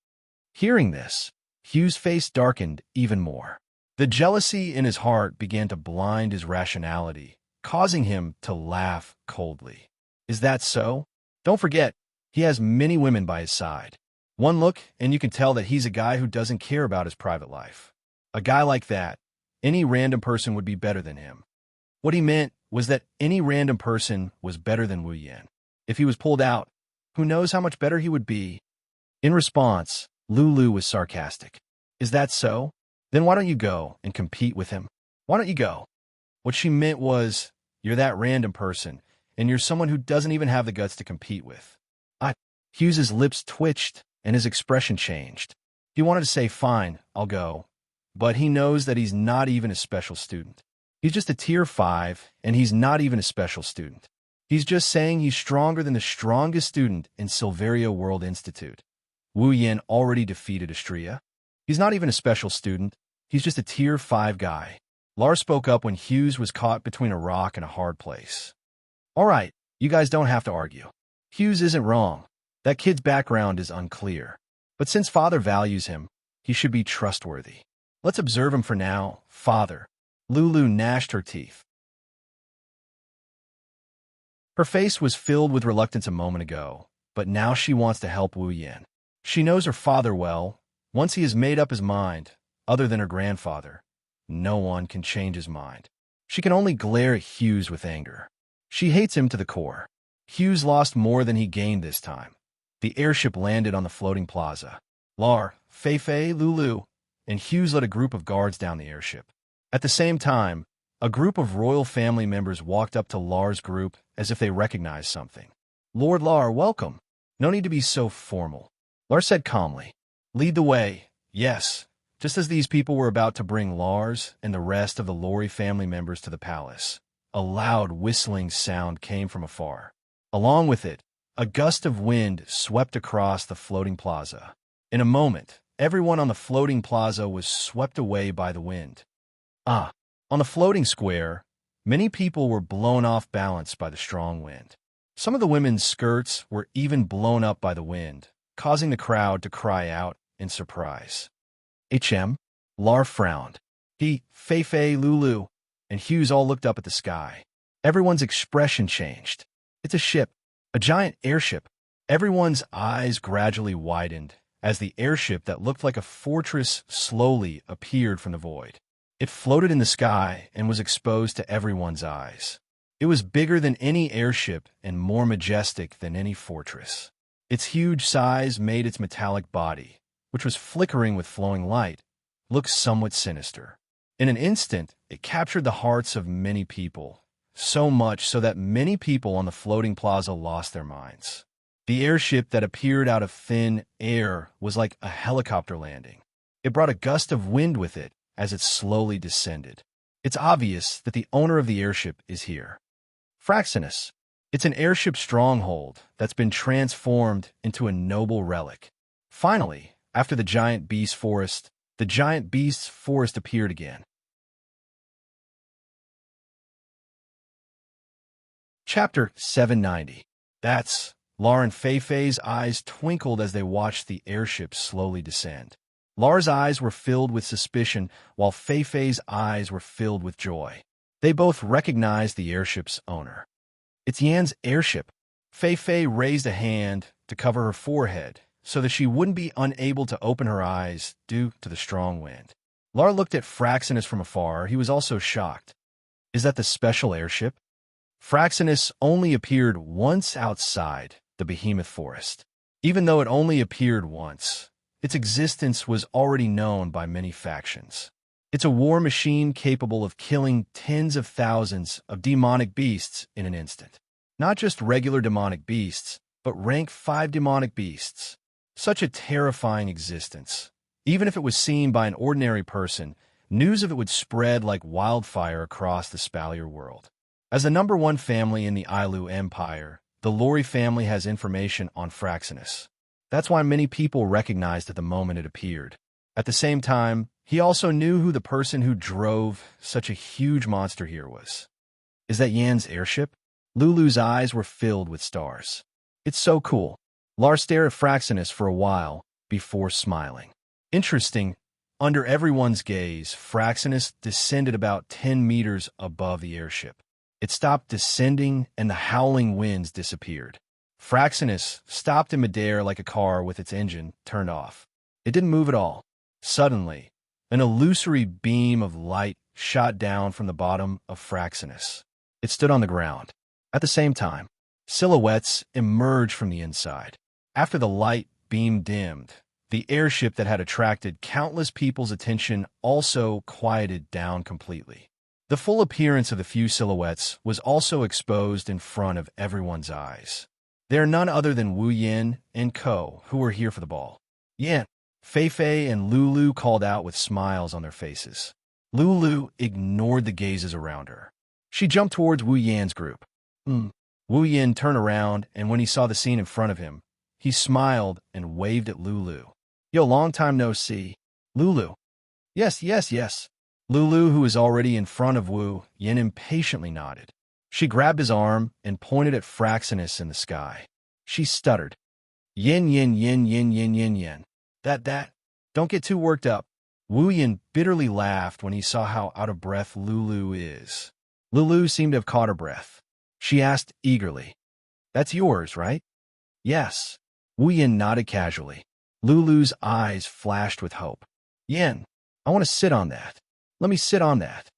Hearing this, Hugh's face darkened even more. The jealousy in his heart began to blind his rationality, causing him to laugh coldly. "Is that so? Don't forget, he has many women by his side. One look, and you can tell that he's a guy who doesn't care about his private life. A guy like that, any random person would be better than him." What he meant was that any random person was better than Wu Yan. If he was pulled out, who knows how much better he would be? In response, Lulu was sarcastic. "Is that so? Then why don't you go and compete with him? Why don't you go?" What she meant was, you're that random person, and you're someone who doesn't even have the guts to compete with. Hughes's lips twitched, and his expression changed. He wanted to say, "Fine, I'll go," but he knows that he's not even a special student. He's just a tier 5, and he's not even a special student. He's just saying he's stronger than the strongest student in Silveria World Institute. Wu Yin already defeated Astria. He's not even a special student. He's just a tier 5 guy. Lars spoke up when Hughes was caught between a rock and a hard place. "All right, you guys don't have to argue. Hughes isn't wrong. That kid's background is unclear. But since Father values him, he should be trustworthy. Let's observe him for now, Father." Lulu gnashed her teeth. Her face was filled with reluctance a moment ago, but now she wants to help Wu Yan. She knows her father well. Once he has made up his mind, other than her grandfather, no one can change his mind. She can only glare at Hughes with anger. She hates him to the core. Hughes lost more than he gained this time. The airship landed on the floating plaza. Lar, Fei Fei, Lulu, and Hughes led a group of guards down the airship. At the same time, a group of royal family members walked up to Lar's group as if they recognized something. "Lord Lar, welcome. No need to be so formal." Lar said calmly. "Lead the way. Yes, Just as these people were about to bring Lars and the rest of the Lori family members to the palace, a loud whistling sound came from afar. Along with it, a gust of wind swept across the floating plaza. In a moment, everyone on the floating plaza was swept away by the wind. On the floating square, many people were blown off balance by the strong wind. Some of the women's skirts were even blown up by the wind, causing the crowd to cry out in surprise. Lar frowned. He, Fei, Lulu, and Hughes all looked up at the sky. Everyone's expression changed. It's a ship, a giant airship. Everyone's eyes gradually widened as the airship that looked like a fortress slowly appeared from the void. It floated in the sky and was exposed to everyone's eyes. It was bigger than any airship and more majestic than any fortress. Its huge size made its metallic body, which was flickering with flowing light, look somewhat sinister. In an instant, it captured the hearts of many people, so much so that many people on the floating plaza lost their minds. The airship that appeared out of thin air was like a helicopter landing. It brought a gust of wind with it as it slowly descended. It's obvious that the owner of the airship is here. Fraxinus. It's an airship stronghold that's been transformed into a noble relic. Finally, after the giant beast forest, the giant beast's forest appeared again. Chapter 790. That's Lar and Fei's eyes twinkled as they watched the airship slowly descend. Lar's eyes were filled with suspicion, while Fei's eyes were filled with joy. They both recognized the airship's owner. It's Yan's airship. Fei raised a hand to cover her forehead so that she wouldn't be unable to open her eyes due to the strong wind. Lar looked at Fraxinus from afar. He was also shocked. Is that the special airship? Fraxinus only appeared once outside the behemoth forest. Even though it only appeared once, its existence was already known by many factions. It's a war machine capable of killing tens of thousands of demonic beasts in an instant. Not just regular demonic beasts, but rank 5 demonic beasts. Such a terrifying existence. Even if it was seen by an ordinary person, news of it would spread like wildfire across the Spalier world. As the #1 family in the Ailu Empire, the Lori family has information on Fraxinus. That's why many people recognized it the moment it appeared. At the same time, he also knew who the person who drove such a huge monster here was. Is that Yan's airship? Lulu's eyes were filled with stars. It's so cool. Lars stared at Fraxinus for a while before smiling. Interesting, under everyone's gaze, Fraxinus descended about 10 meters above the airship. It stopped descending and the howling winds disappeared. Fraxinus stopped in midair like a car with its engine turned off. It didn't move at all. Suddenly, an illusory beam of light shot down from the bottom of Fraxinus. It stood on the ground. At the same time, silhouettes emerged from the inside. After the light beam dimmed, the airship that had attracted countless people's attention also quieted down completely. The full appearance of the few silhouettes was also exposed in front of everyone's eyes. They are none other than Wu Yin and Ko, who were here for the ball. Yan, Fei and Lulu called out with smiles on their faces. Lulu ignored the gazes around her. She jumped towards Wu Yan's group. Wu Yin turned around, and when he saw the scene in front of him, he smiled and waved at Lulu. Yo, long time no see. Lulu. Yes. Lulu, who was already in front of Wu Yin, impatiently nodded. She grabbed his arm and pointed at Fraxinus in the sky. She stuttered. Yin. That. Don't get too worked up. Wu Yin bitterly laughed when he saw how out of breath Lulu is. Lulu seemed to have caught her breath. She asked eagerly, That's yours, right? Yes. Wu Yin nodded casually. Lulu's eyes flashed with hope. Yin, I want to sit on that. Let me sit on that.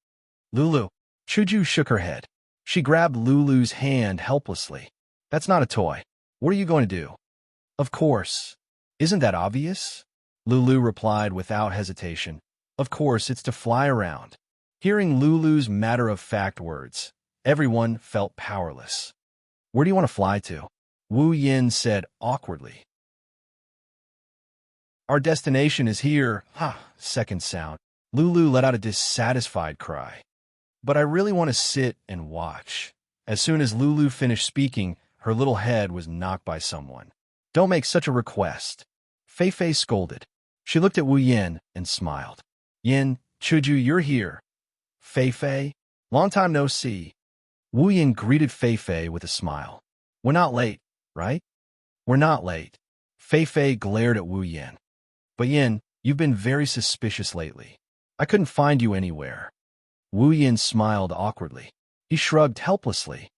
Lulu. Chuju shook her head. She grabbed Lulu's hand helplessly. That's not a toy. What are you going to do? Of course. Isn't that obvious? Lulu replied without hesitation. Of course, it's to fly around. Hearing Lulu's matter-of-fact words, everyone felt powerless. Where do you want to fly to? Wu Yin said awkwardly. Our destination is here. Ha! Second sound. Lulu let out a dissatisfied cry. But I really want to sit and watch. As soon as Lulu finished speaking, her little head was knocked by someone. Don't make such a request. Fei Fei scolded. She looked at Wu Yin and smiled. Yin, Chuju, you're here. Fei Fei? Long time no see. Wu Yin greeted Fei Fei with a smile. We're not late, right? We're not late. Fei Fei glared at Wu Yin. But Yin, you've been very suspicious lately. I couldn't find you anywhere. Wu Yin smiled awkwardly. He shrugged helplessly.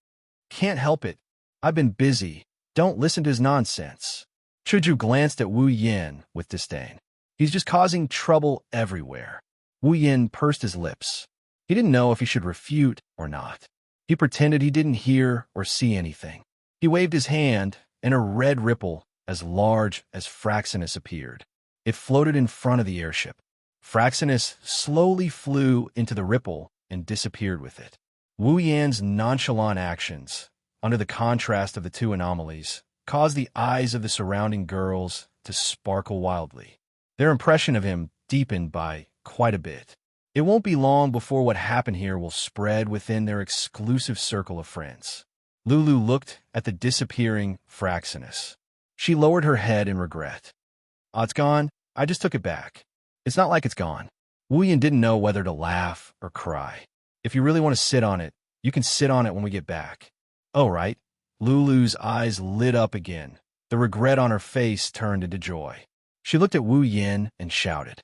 Can't help it. I've been busy. Don't listen to his nonsense. Chuju glanced at Wu Yin with disdain. He's just causing trouble everywhere. Wu Yin pursed his lips. He didn't know if he should refute or not. He pretended he didn't hear or see anything. He waved his hand, and a red ripple as large as Fraxinus appeared. It floated in front of the airship. Fraxinus slowly flew into the ripple and disappeared with it. Wu Yan's nonchalant actions, under the contrast of the two anomalies, caused the eyes of the surrounding girls to sparkle wildly. Their impression of him deepened by quite a bit. It won't be long before what happened here will spread within their exclusive circle of friends. Lulu looked at the disappearing Fraxinus. She lowered her head in regret. Oh, it's gone. I just took it back. It's not like it's gone. Wu Yin didn't know whether to laugh or cry. If you really want to sit on it, you can sit on it when we get back. Oh, right. Lulu's eyes lit up again. The regret on her face turned into joy. She looked at Wu Yin and shouted.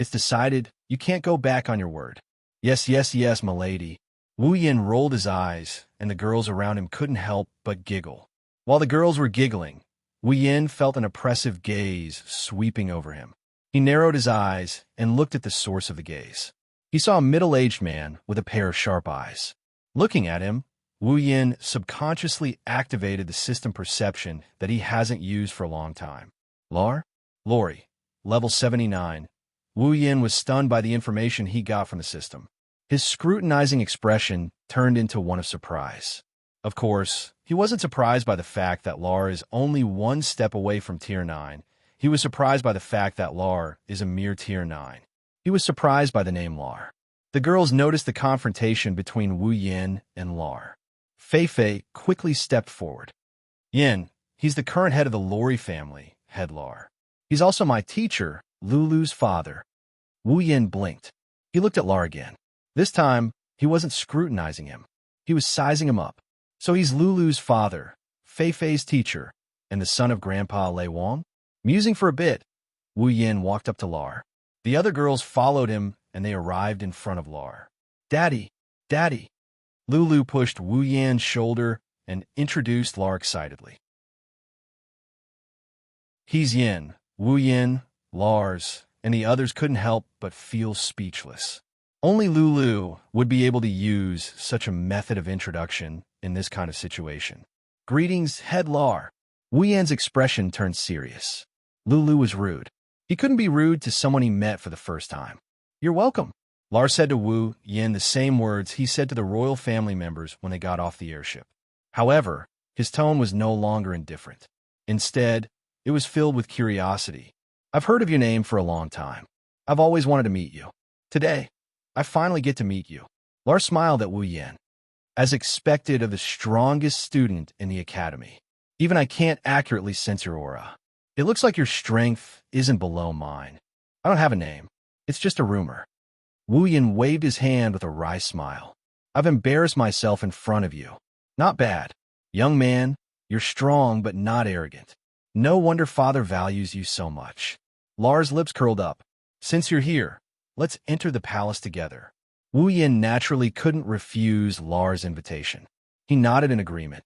It's decided. You can't go back on your word. Yes, yes, yes, milady. Wu Yin rolled his eyes, and the girls around him couldn't help but giggle. While the girls were giggling, Wu Yin felt an oppressive gaze sweeping over him. He narrowed his eyes and looked at the source of the gaze. He saw a middle-aged man with a pair of sharp eyes. Looking at him, Wu Yin subconsciously activated the system perception that he hasn't used for a long time. Lori, level 79. Wu Yin was stunned by the information he got from the system. His scrutinizing expression turned into one of surprise. Of course, he wasn't surprised by the fact that Lar is only one step away from Tier 9. He was surprised by the fact that Lar is a mere Tier 9. He was surprised by the name Lar. The girls noticed the confrontation between Wu Yin and Lar. Fei Fei quickly stepped forward. Yin, he's the current head of the Lori family, head Lar. He's also my teacher, Lulu's father. Wu Yin blinked. He looked at Lar again. This time, he wasn't scrutinizing him. He was sizing him up. So he's Lulu's father, Fei Fei's teacher, and the son of Grandpa Lei Wang? Musing for a bit, Wu Yin walked up to Lar. The other girls followed him, and they arrived in front of Lar. Daddy, Daddy. Lulu pushed Wu Yin's shoulder and introduced Lar excitedly. He's Yin, Wu Yin, Lars, and the others couldn't help but feel speechless. Only Lulu would be able to use such a method of introduction in this kind of situation. Greetings, head Lar. Wu Yan's expression turned serious. Lulu was rude. He couldn't be rude to someone he met for the first time. You're welcome. Lar said to Wu Yin the same words he said to the royal family members when they got off the airship. However, his tone was no longer indifferent. Instead, it was filled with curiosity. I've heard of your name for a long time. I've always wanted to meet you. Today, I finally get to meet you. Lar smiled at Wu Yin. As expected of the strongest student in the academy. Even I can't accurately sense your aura. It looks like your strength isn't below mine. I don't have a name. It's just a rumor. Wu Yin waved his hand with a wry smile. I've embarrassed myself in front of you. Not bad. Young man, you're strong but not arrogant. No wonder Father values you so much. Lar's lips curled up. Since you're here, let's enter the palace together. Wu Yin naturally couldn't refuse Lar's invitation. He nodded in agreement.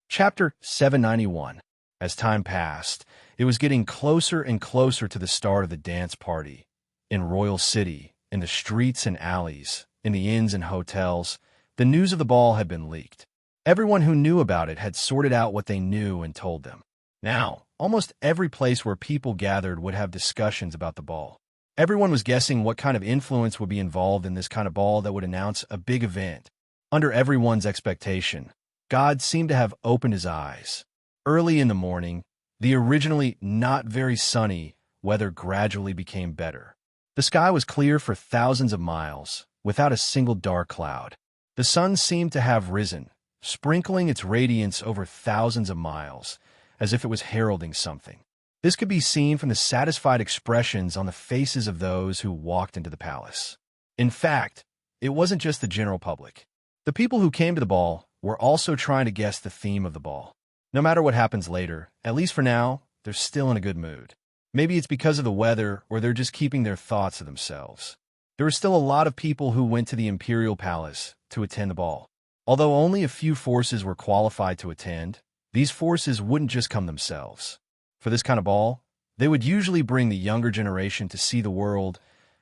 Chapter 791. As time passed, it was getting closer and closer to the start of the dance party. In Royal City, in the streets and alleys, in the inns and hotels, the news of the ball had been leaked. Everyone who knew about it had sorted out what they knew and told them. Now, almost every place where people gathered would have discussions about the ball. Everyone was guessing what kind of influence would be involved in this kind of ball that would announce a big event. Under everyone's expectation, God seemed to have opened his eyes. Early in the morning, the originally not very sunny weather gradually became better. The sky was clear for thousands of miles, without a single dark cloud. The sun seemed to have risen, sprinkling its radiance over thousands of miles, as if it was heralding something. This could be seen from the satisfied expressions on the faces of those who walked into the palace. In fact, it wasn't just the general public. The people who came to the ball were also trying to guess the theme of the ball. No matter what happens later, at least for now, they're still in a good mood. Maybe it's because of the weather, or they're just keeping their thoughts to themselves. There were still a lot of people who went to the Imperial Palace to attend the ball. Although only a few forces were qualified to attend, these forces wouldn't just come themselves. For this kind of ball, they would usually bring the younger generation to see the world,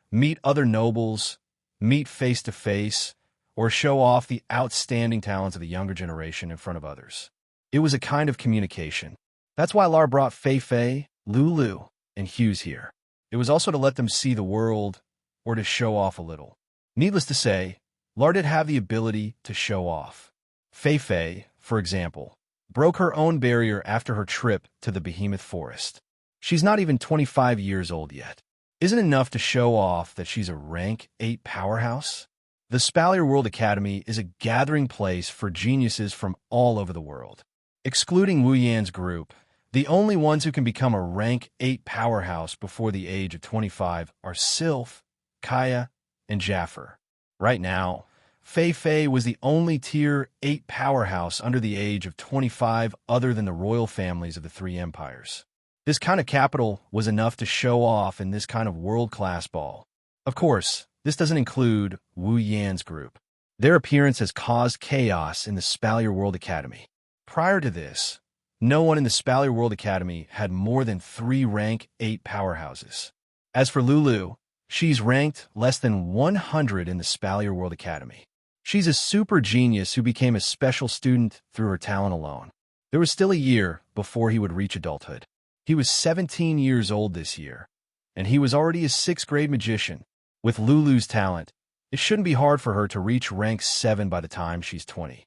meet other nobles, meet face-to-face, or show off the outstanding talents of the younger generation in front of others. It was a kind of communication. That's why Lar brought Fei, Lulu, and Hughes here. It was also to let them see the world, or to show off a little. Needless to say, Lar did have the ability to show off. Fei, for example, broke her own barrier after her trip to the Behemoth Forest. She's not even 25 years old yet. Isn't it enough to show off that she's a rank 8 powerhouse? The Spalier World Academy is a gathering place for geniuses from all over the world. Excluding Wu Yan's group, the only ones who can become a rank 8 powerhouse before the age of 25 are Sylph, Kaya, and Jaffer. Right now, Fei was the only tier 8 powerhouse under the age of 25 other than the royal families of the 3 empires. This kind of capital was enough to show off in this kind of world-class ball. Of course, this doesn't include Wu Yan's group. Their appearance has caused chaos in the Spalier World Academy. Prior to this, no one in the Spalier World Academy had more than 3 rank 8 powerhouses. As for Lulu, she's ranked less than 100 in the Spalier World Academy. She's a super genius who became a special student through her talent alone. There was still a year before he would reach adulthood. He was 17 years old this year, and he was already a 6th grade magician. With Lulu's talent, it shouldn't be hard for her to reach rank 7 by the time she's 20.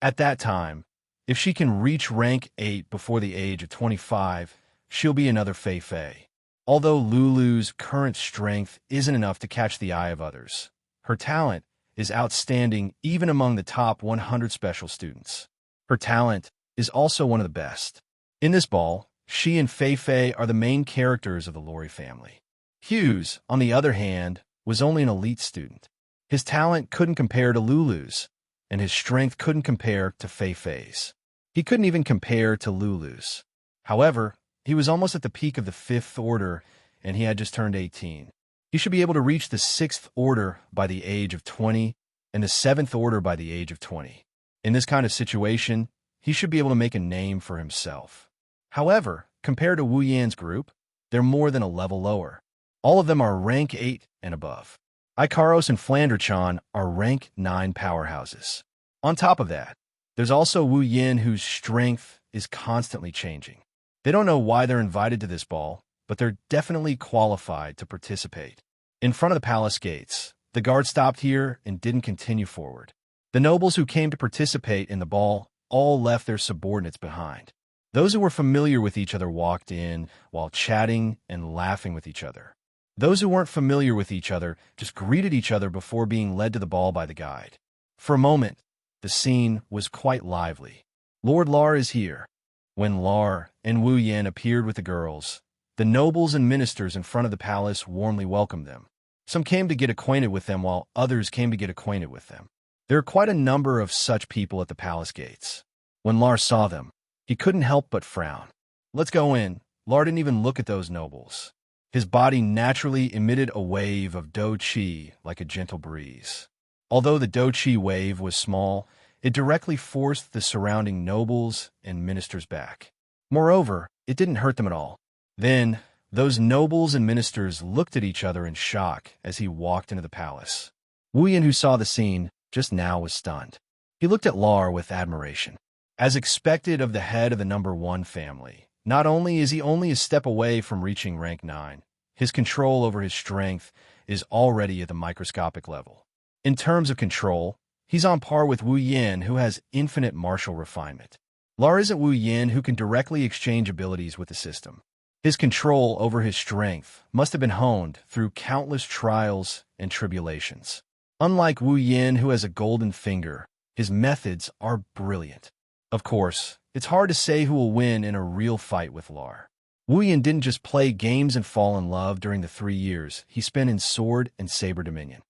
At that time, if she can reach rank 8 before the age of 25, she'll be another Fei. Although Lulu's current strength isn't enough to catch the eye of others, her talent is outstanding even among the top 100 special students. Her talent is also one of the best. In this ball, she and Fei are the main characters of the Lori family. Hughes, on the other hand, was only an elite student. His talent couldn't compare to Lulu's, and his strength couldn't compare to Fei's. He couldn't even compare to Lulu's. However, he was almost at the peak of the 5th order, and he had just turned 18. He should be able to reach the 6th order by the age of 20, and the 7th order by the age of 20. In this kind of situation, he should be able to make a name for himself. However, compared to Wu Yan's group, they're more than a level lower. All of them are rank 8 and above. Ikaros and Flanderchan are rank 9 powerhouses. On top of that, there's also Wu Yan, whose strength is constantly changing. They don't know why they're invited to this ball, but they're definitely qualified to participate. In front of the palace gates, the guard stopped here and didn't continue forward. The nobles who came to participate in the ball all left their subordinates behind. Those who were familiar with each other walked in while chatting and laughing with each other. Those who weren't familiar with each other just greeted each other before being led to the ball by the guide. For a moment, the scene was quite lively. Lord Lar is here. When Lar and Wu Yan appeared with the girls, the nobles and ministers in front of the palace warmly welcomed them. Some came to get acquainted with them, while others came to get acquainted with them. There are quite a number of such people at the palace gates. When Lar saw them, he couldn't help but frown. Let's go in. Lar didn't even look at those nobles. His body naturally emitted a wave of Do Chi like a gentle breeze. Although the Do Chi wave was small, it directly forced the surrounding nobles and ministers back. Moreover, it didn't hurt them at all. Then, those nobles and ministers looked at each other in shock as he walked into the palace. Wu Yan, who saw the scene just now, was stunned. He looked at Lar with admiration. As expected of the head of the number 1 family, not only is he only a step away from reaching rank 9, his control over his strength is already at the microscopic level. In terms of control, He's on par with Wu Yin, who has infinite martial refinement. Lar isn't Wu Yin, who can directly exchange abilities with the system. His control over his strength must have been honed through countless trials and tribulations. Unlike Wu Yin, who has a golden finger, his methods are brilliant. Of course, it's hard to say who will win in a real fight with Lar. Wu Yin didn't just play games and fall in love during the 3 years he spent in Sword and Saber Dominion.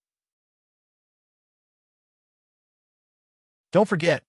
Don't forget,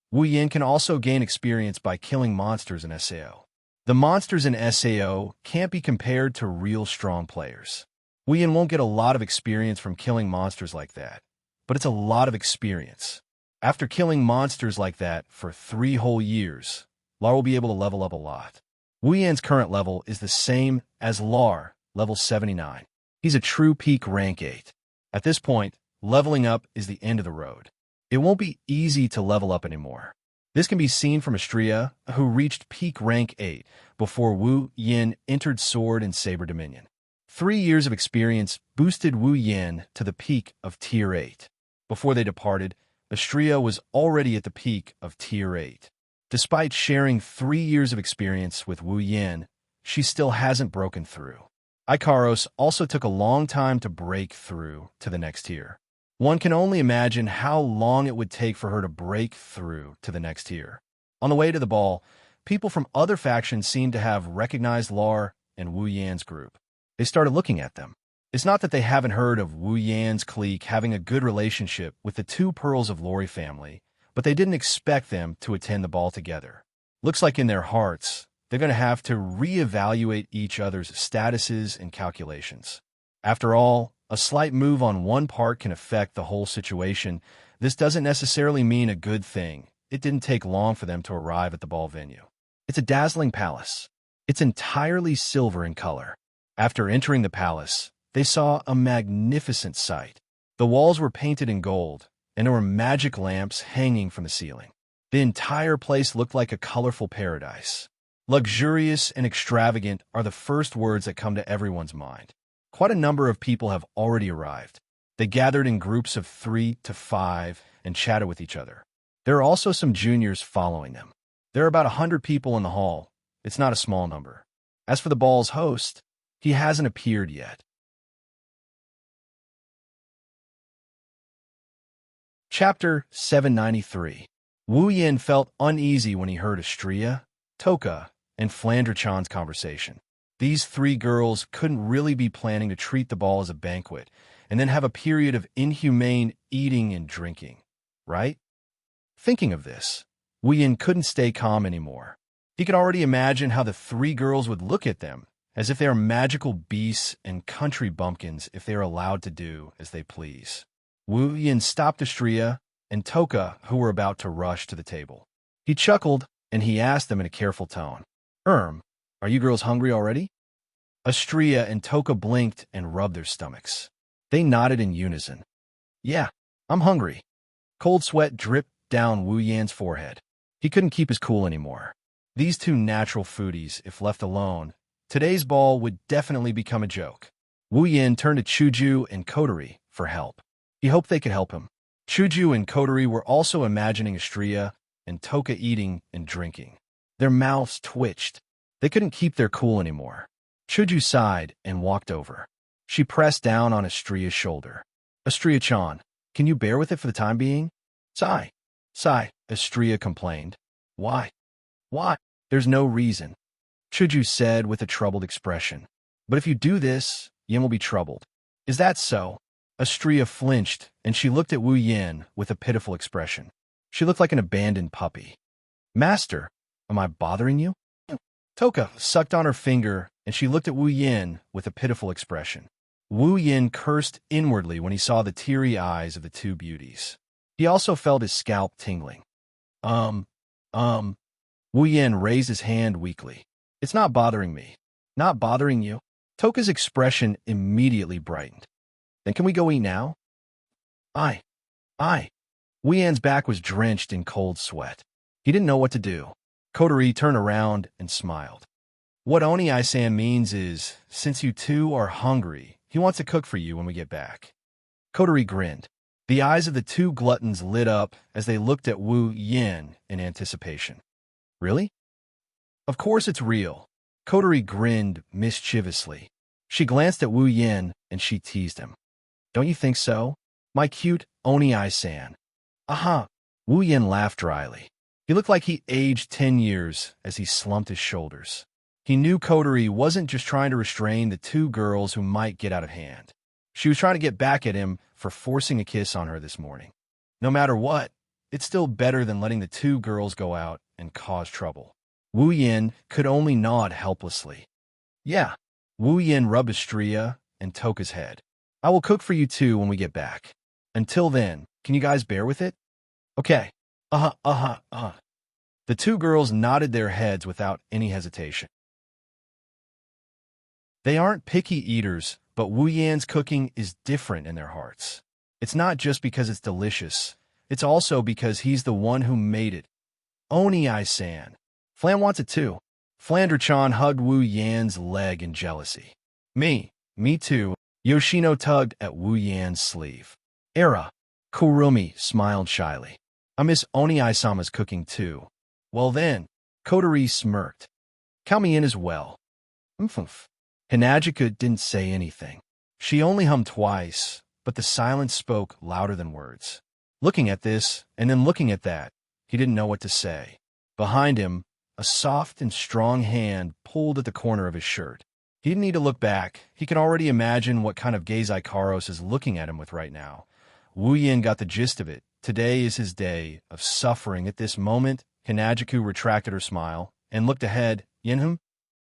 Wu Yin can also gain experience by killing monsters in SAO. The monsters in SAO can't be compared to real strong players. Wu Yin won't get a lot of experience from killing monsters like that, but it's a lot of experience. After killing monsters like that for 3 whole years, Lar will be able to level up a lot. Wu Yin's current level is the same as Lar, level 79. He's a true peak rank 8. At this point, leveling up is the end of the road. It won't be easy to level up anymore. This can be seen from Astria, who reached peak rank 8 before Wu Yin entered Sword and Saber Dominion. 3 years of experience boosted Wu Yin to the peak of Tier 8. Before they departed, Astria was already at the peak of Tier 8. Despite sharing 3 years of experience with Wu Yin, she still hasn't broken through. Ikaros also took a long time to break through to the next tier. One can only imagine how long it would take for her to break through to the next tier. On the way to the ball, people from other factions seemed to have recognized Lar and Wu Yan's group. They started looking at them. It's not that they haven't heard of Wu Yan's clique having a good relationship with the 2 Pearls of Lori family, but they didn't expect them to attend the ball together. Looks like in their hearts, they're going to have to reevaluate each other's statuses and calculations. After all, a slight move on one part can affect the whole situation. This doesn't necessarily mean a good thing. It didn't take long for them to arrive at the ball venue. It's a dazzling palace. It's entirely silver in color. After entering the palace, they saw a magnificent sight. The walls were painted in gold, and there were magic lamps hanging from the ceiling. The entire place looked like a colorful paradise. Luxurious and extravagant are the first words that come to everyone's mind. Quite a number of people have already arrived. They gathered in groups of 3 to 5 and chatted with each other. There are also some juniors following them. There are about 100 people in the hall. It's not a small number. As for the ball's host, he hasn't appeared yet. Chapter 793. Wu Yin felt uneasy when he heard Astria, Toka, and Flandrechan's conversation. These 3 girls couldn't really be planning to treat the ball as a banquet and then have a period of inhumane eating and drinking, right? Thinking of this, Wu Yin couldn't stay calm anymore. He could already imagine how the 3 girls would look at them, as if they are magical beasts and country bumpkins if they are allowed to do as they please. Wu Yin stopped Astria and Toka, who were about to rush to the table. He chuckled, and he asked them in a careful tone, Are you girls hungry already?" Astria and Toka blinked and rubbed their stomachs. They nodded in unison. "Yeah, I'm hungry." Cold sweat dripped down Wu Yan's forehead. He couldn't keep his cool anymore. These 2 natural foodies, if left alone, today's ball would definitely become a joke. Wu Yin turned to Chuju and Kotori for help. He hoped they could help him. Chuju and Kotori were also imagining Astria and Toka eating and drinking. Their mouths twitched. They couldn't keep their cool anymore. Chuju sighed and walked over. She pressed down on Astria's shoulder. "Astria-chan, can you bear with it for the time being?" Sigh, Astria complained. Why? There's no reason," Chuju said with a troubled expression. "But if you do this, Yin will be troubled." "Is that so?" Astria flinched, and she looked at Wu Yin with a pitiful expression. She looked like an abandoned puppy. "Master, am I bothering you?" Toka sucked on her finger, and she looked at Wu Yin with a pitiful expression. Wu Yin cursed inwardly when he saw the teary eyes of the 2 beauties. He also felt his scalp tingling. Wu Yin raised his hand weakly. "It's not bothering me." "Not bothering you?" Toka's expression immediately brightened. "Then can we go eat now?" Aye. Wu Yan's back was drenched in cold sweat. He didn't know what to do. Kotori turned around and smiled. "What Oni-san means is, since you 2 are hungry, he wants to cook for you when we get back." Kotori grinned. The eyes of the two gluttons lit up as they looked at Wu Yin in anticipation. Really? Of course it's real. Kotori grinned mischievously. She glanced at Wu Yin and she teased him. Don't you think so? My cute Oni-san. Aha! Wu Yin laughed dryly. He looked like he aged 10 years as he slumped his shoulders. He knew Kotori wasn't just trying to restrain the two girls who might get out of hand. She was trying to get back at him for forcing a kiss on her this morning. No matter what, it's still better than letting the two girls go out and cause trouble. Wu Yin could only nod helplessly. Yeah. Wu Yin rubbed his stria and took his head. I will cook for you two when we get back. Until then, can you guys bear with it? Okay. The two girls nodded their heads without any hesitation. They aren't picky eaters, but Wu Yan's cooking is different in their hearts. It's not just because it's delicious. It's also because he's the one who made it. Oni-san. Flan wants it too. Flander-chan hugged Wu Yan's leg in jealousy. Me too. Yoshino tugged at Wu Yan's sleeve. Era. Kurumi smiled shyly. I miss Oni-sama's cooking too. Well then, Kotori smirked. Count me in as well. Oomph. Hinajika didn't say anything. She only hummed twice, but the silence spoke louder than words. Looking at this, and then looking at that, he didn't know what to say. Behind him, a soft and strong hand pulled at the corner of his shirt. He didn't need to look back. He could already imagine what kind of gaze Ikaros is looking at him with right now. Wu Yin got the gist of it. Today is his day of suffering. At this moment, Hinajiku retracted her smile and looked ahead. Yinhum?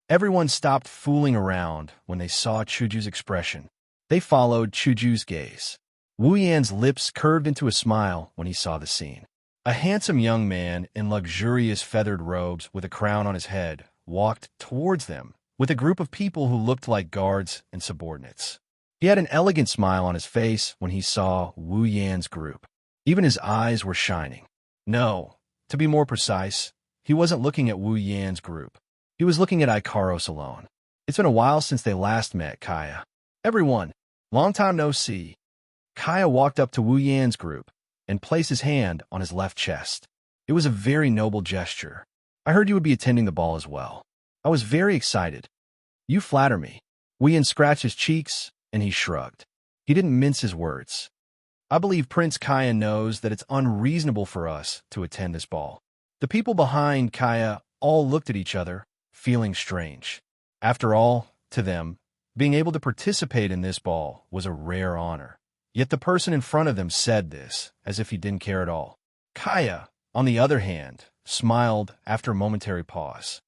Everyone stopped fooling around when they saw Chuju's expression. They followed Chuju's gaze. Wu Yan's lips curved into a smile when he saw the scene. A handsome young man in luxurious feathered robes with a crown on his head walked towards them with a group of people who looked like guards and subordinates. He had an elegant smile on his face when he saw Wu Yan's group. Even his eyes were shining. No, to be more precise, he wasn't looking at Wu Yan's group. He was looking at Ikaros alone. It's been a while since they last met, Kaya. Everyone, long time no see. Kaya walked up to Wu Yan's group and placed his hand on his left chest. It was a very noble gesture. I heard you would be attending the ball as well. I was very excited. You flatter me. Wu Yan scratched his cheeks and he shrugged. He didn't mince his words. I believe Prince Kaya knows that it's unreasonable for us to attend this ball. The people behind Kaya all looked at each other, feeling strange. After all, to them, being able to participate in this ball was a rare honor. Yet the person in front of them said this as if he didn't care at all. Kaya, on the other hand, smiled after a momentary pause.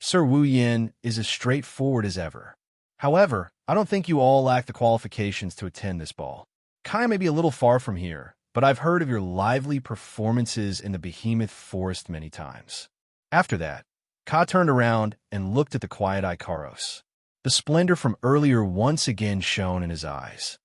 Sir Wu Yin is as straightforward as ever. However, I don't think you all lack the qualifications to attend this ball. Kaya may be a little far from here, but I've heard of your lively performances in the Behemoth Forest many times. After that, Ka turned around and looked at the quiet Ikaros. The splendor from earlier once again shone in his eyes.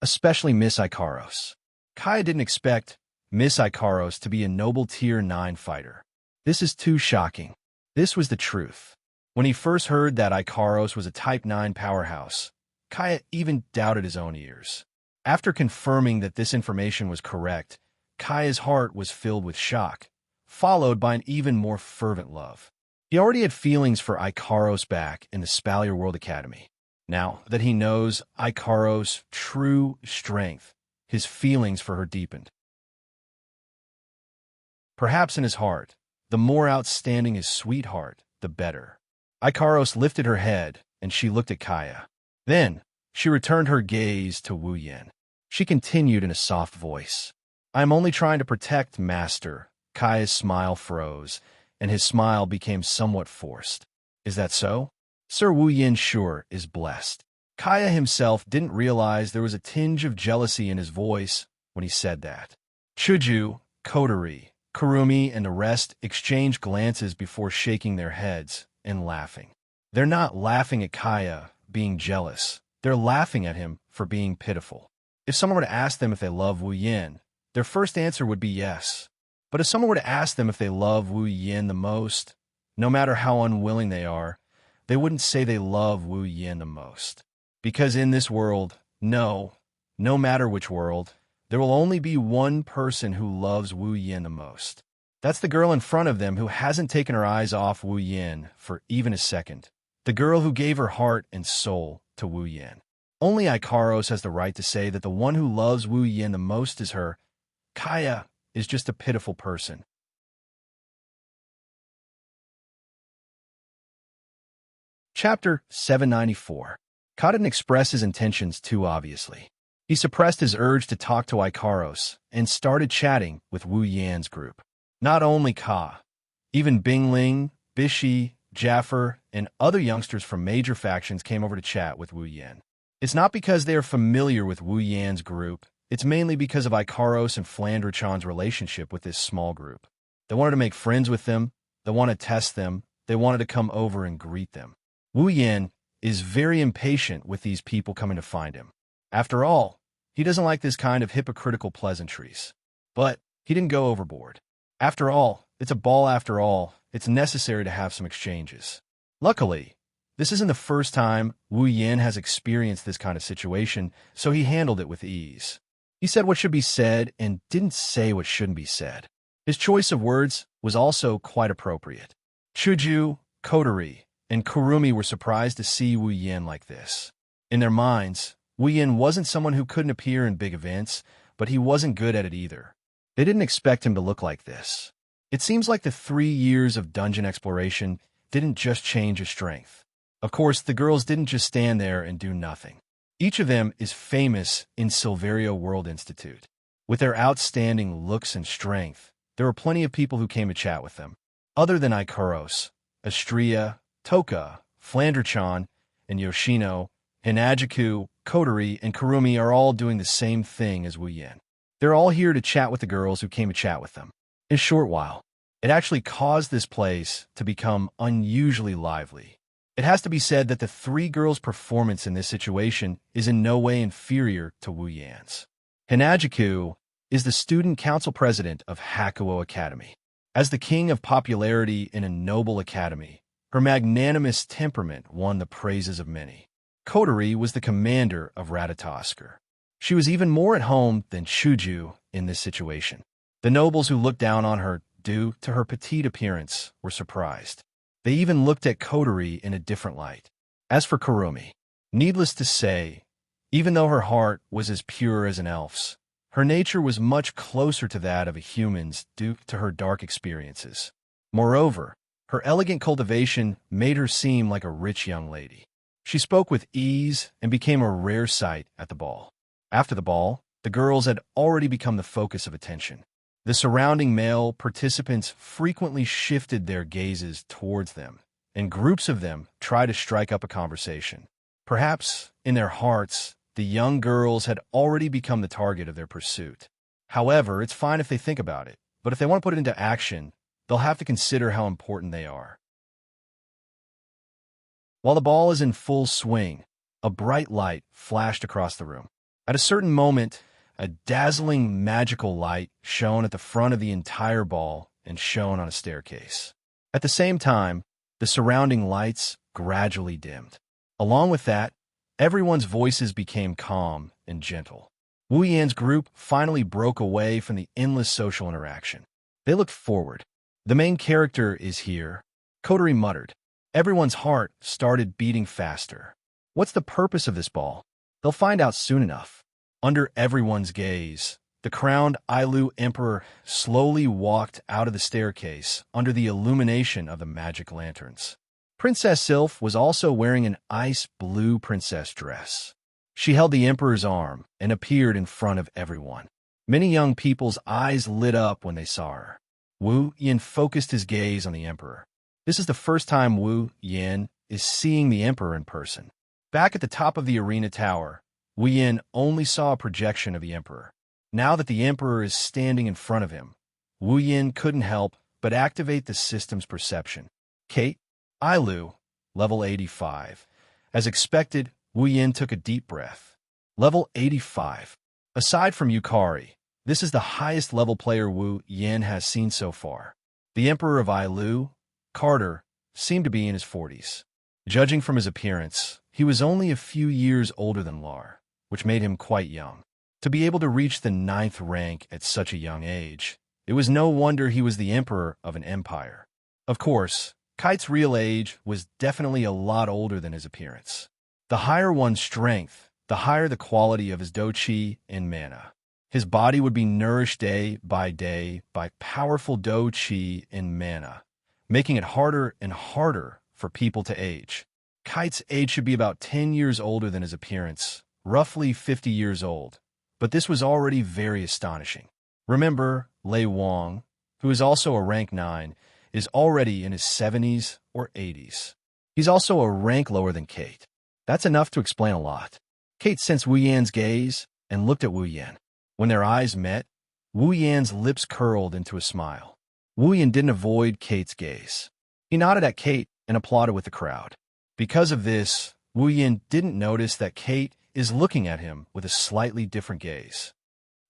Especially Miss Ikaros. Kaya didn't expect Miss Ikaros to be a noble Tier 9 fighter. This is too shocking. This was the truth. When he first heard that Ikaros was a Type 9 powerhouse, Kaya even doubted his own ears. After confirming that this information was correct, Kaya's heart was filled with shock, followed by an even more fervent love. He already had feelings for Ikaros back in the Spalier World Academy. Now that he knows Ikaros' true strength, his feelings for her deepened. Perhaps in his heart, the more outstanding his sweetheart, the better. Ikaros lifted her head, and she looked at Kaya. Then, she returned her gaze to Wu Yin. She continued in a soft voice. I am only trying to protect, Master. Kaya's smile froze, and his smile became somewhat forced. Is that so? Sir Wu Yin sure is blessed. Kaya himself didn't realize there was a tinge of jealousy in his voice when he said that. Chuju, Kotori, Kurumi, and the rest exchanged glances before shaking their heads and laughing. They're not laughing at Kaya being jealous. They're laughing at him for being pitiful. If someone were to ask them if they love Wu Yin, their first answer would be yes. But if someone were to ask them if they love Wu Yin the most, no matter how unwilling they are, they wouldn't say they love Wu Yin the most. Because in this world, no matter which world, There will only be one person who loves Wu Yin the most. That's the girl in front of them who hasn't taken her eyes off Wu Yin for even a second. The girl who gave her heart and soul to Wu Yin. Only Ikaros has the right to say that the one who loves Wu Yin the most is her. Kaya is just a pitiful person. Chapter 794. Ka didn't express his intentions too obviously. He suppressed his urge to talk to Ikaros and started chatting with Wu Yan's group. Not only Ka, even Bingling, Bishi, Jaffer, and other youngsters from major factions came over to chat with Wu Yan. It's not because they are familiar with Wu Yan's group, it's mainly because of Ikaros and Flandrechan's relationship with this small group. They wanted to make friends with them, they wanted to test them, they wanted to come over and greet them. Wu Yan is very impatient with these people coming to find him. After all, he doesn't like this kind of hypocritical pleasantries. But he didn't go overboard. After all, it's a ball after all, it's necessary to have some exchanges. Luckily, this isn't the first time Wu Yan has experienced this kind of situation, so he handled it with ease. He said what should be said and didn't say what shouldn't be said. His choice of words was also quite appropriate. Chuju, Kotori, and Kurumi were surprised to see Wu Yan like this. In their minds, Wu Yan wasn't someone who couldn't appear in big events, but he wasn't good at it either. They didn't expect him to look like this. It seems like the 3 years of dungeon exploration didn't just change his strength. Of course, the girls didn't just stand there and do nothing. Each of them is famous in Silverio World Institute. With their outstanding looks and strength, there were plenty of people who came to chat with them. Other than Ikaros, Astria, Toka, Flandrechan, and Yoshino, Hinajiku, Kotori, and Kurumi are all doing the same thing as Wu Yan. They're all here to chat with the girls who came to chat with them. In a short while, it actually caused this place to become unusually lively. It has to be said that the 3 girls' performance in this situation is in no way inferior to Wu Yan's. Hinajiku is the student council president of Hakuo Academy. As the king of popularity in a noble academy, her magnanimous temperament won the praises of many. Kotori was the commander of Ratatosker. She was even more at home than Chuju in this situation. The nobles who looked down on her due to her petite appearance were surprised. They even looked at Kotori in a different light. As for Kurumi, needless to say, even though her heart was as pure as an elf's, her nature was much closer to that of a human's due to her dark experiences. Moreover, her elegant cultivation made her seem like a rich young lady. She spoke with ease and became a rare sight at the ball. After the ball, the girls had already become the focus of attention. The surrounding male participants frequently shifted their gazes towards them, and groups of them tried to strike up a conversation. Perhaps, in their hearts, the young girls had already become the target of their pursuit. However, it's fine if they think about it, but if they want to put it into action, they'll have to consider how important they are. While the ball is in full swing, a bright light flashed across the room. At a certain moment, a dazzling magical light shone at the front of the entire ball and shone on a staircase. At the same time, the surrounding lights gradually dimmed. Along with that, everyone's voices became calm and gentle. Wu Yan's group finally broke away from the endless social interaction. They looked forward. The main character is here, Kotori muttered. Everyone's heart started beating faster. What's the purpose of this ball? They'll find out soon enough. Under everyone's gaze, the crowned Ailu Emperor slowly walked out of the staircase under the illumination of the magic lanterns. Princess Sylph was also wearing an ice blue princess dress. She held the Emperor's arm and appeared in front of everyone. Many young people's eyes lit up when they saw her. Wu Yan focused his gaze on the Emperor. This is the first time Wu Yan is seeing the Emperor in person. Back at the top of the arena tower, Wu Yan only saw a projection of the Emperor. Now that the Emperor is standing in front of him, Wu Yan couldn't help but activate the system's perception. Kate, Ailu, level 85. As expected, Wu Yan took a deep breath. Level 85. Aside from Yukari, this is the highest level player Wu Yan has seen so far. The Emperor of Ailu, Carter, seemed to be in his 40s. Judging from his appearance, he was only a few years older than Lar, which made him quite young. To be able to reach the 9th rank at such a young age, it was no wonder he was the emperor of an empire. Of course, Kite's real age was definitely a lot older than his appearance. The higher one's strength, the higher the quality of his do-chi and mana. His body would be nourished day by powerful do-chi and mana, making it harder and harder for people to age. Kite's age should be about 10 years older than his appearance, roughly 50 years old, but this was already very astonishing. Remember, Lei Wang, who is also a rank 9, is already in his 70s or 80s. He's also a rank lower than Kate. That's enough to explain a lot. Kate sensed Wu Yan's gaze and looked at Wu Yan. When their eyes met, Wu Yan's lips curled into a smile. Wu Yan didn't avoid Kate's gaze. He nodded at Kate and applauded with the crowd. Because of this, Wu Yan didn't notice that Kate is looking at him with a slightly different gaze.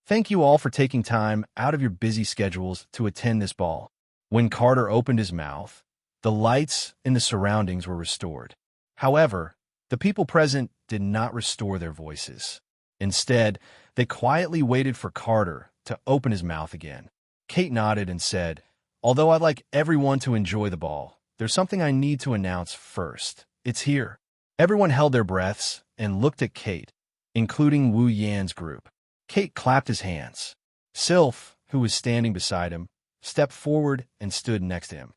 Thank you all for taking time out of your busy schedules to attend this ball. When Carter opened his mouth, the lights in the surroundings were restored. However, the people present did not restore their voices. Instead, they quietly waited for Carter to open his mouth again. Kate nodded and said, "Although I'd like everyone to enjoy the ball, there's something I need to announce first. It's here." Everyone held their breaths and looked at Kate, including Wu Yan's group. Kate clapped his hands. Sylph, who was standing beside him, stepped forward and stood next to him.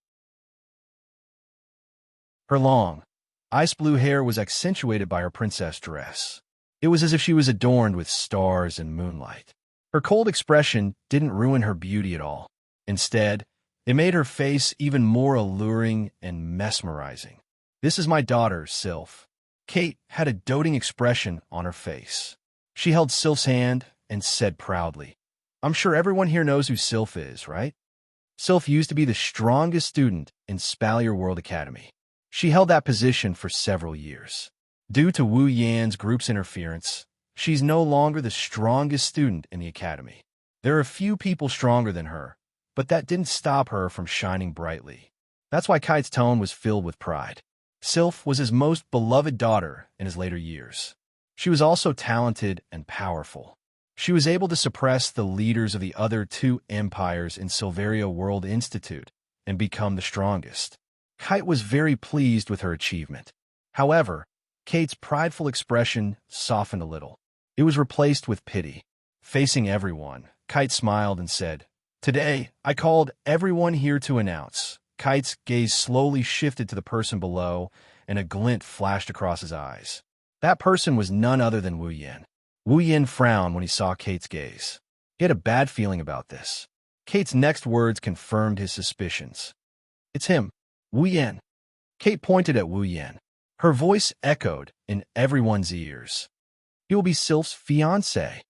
Her long, ice blue hair was accentuated by her princess dress. It was as if she was adorned with stars and moonlight. Her cold expression didn't ruin her beauty at all. Instead, it made her face even more alluring and mesmerizing. "This is my daughter, Sylph." Kate had a doting expression on her face. She held Sylph's hand and said proudly, "I'm sure everyone here knows who Sylph is, right?" Sylph used to be the strongest student in Spalier World Academy. She held that position for several years. Due to Wu Yan's group's interference, she's no longer the strongest student in the academy. There are a few people stronger than her, but that didn't stop her from shining brightly. That's why Kite's tone was filled with pride. Sylph was his most beloved daughter in his later years. She was also talented and powerful. She was able to suppress the leaders of the other 2 empires in Silveria World Institute and become the strongest. Kite was very pleased with her achievement. However, Kate's prideful expression softened a little. It was replaced with pity. Facing everyone, Kite smiled and said, "Today, I called everyone here to announce." Kite's gaze slowly shifted to the person below, and a glint flashed across his eyes. That person was none other than Wu Yan. Wu Yan frowned when he saw Kate's gaze. He had a bad feeling about this. Kate's next words confirmed his suspicions. "It's him, Wu Yan." Kate pointed at Wu Yan. Her voice echoed in everyone's ears. "He will be Sylph's fiancé."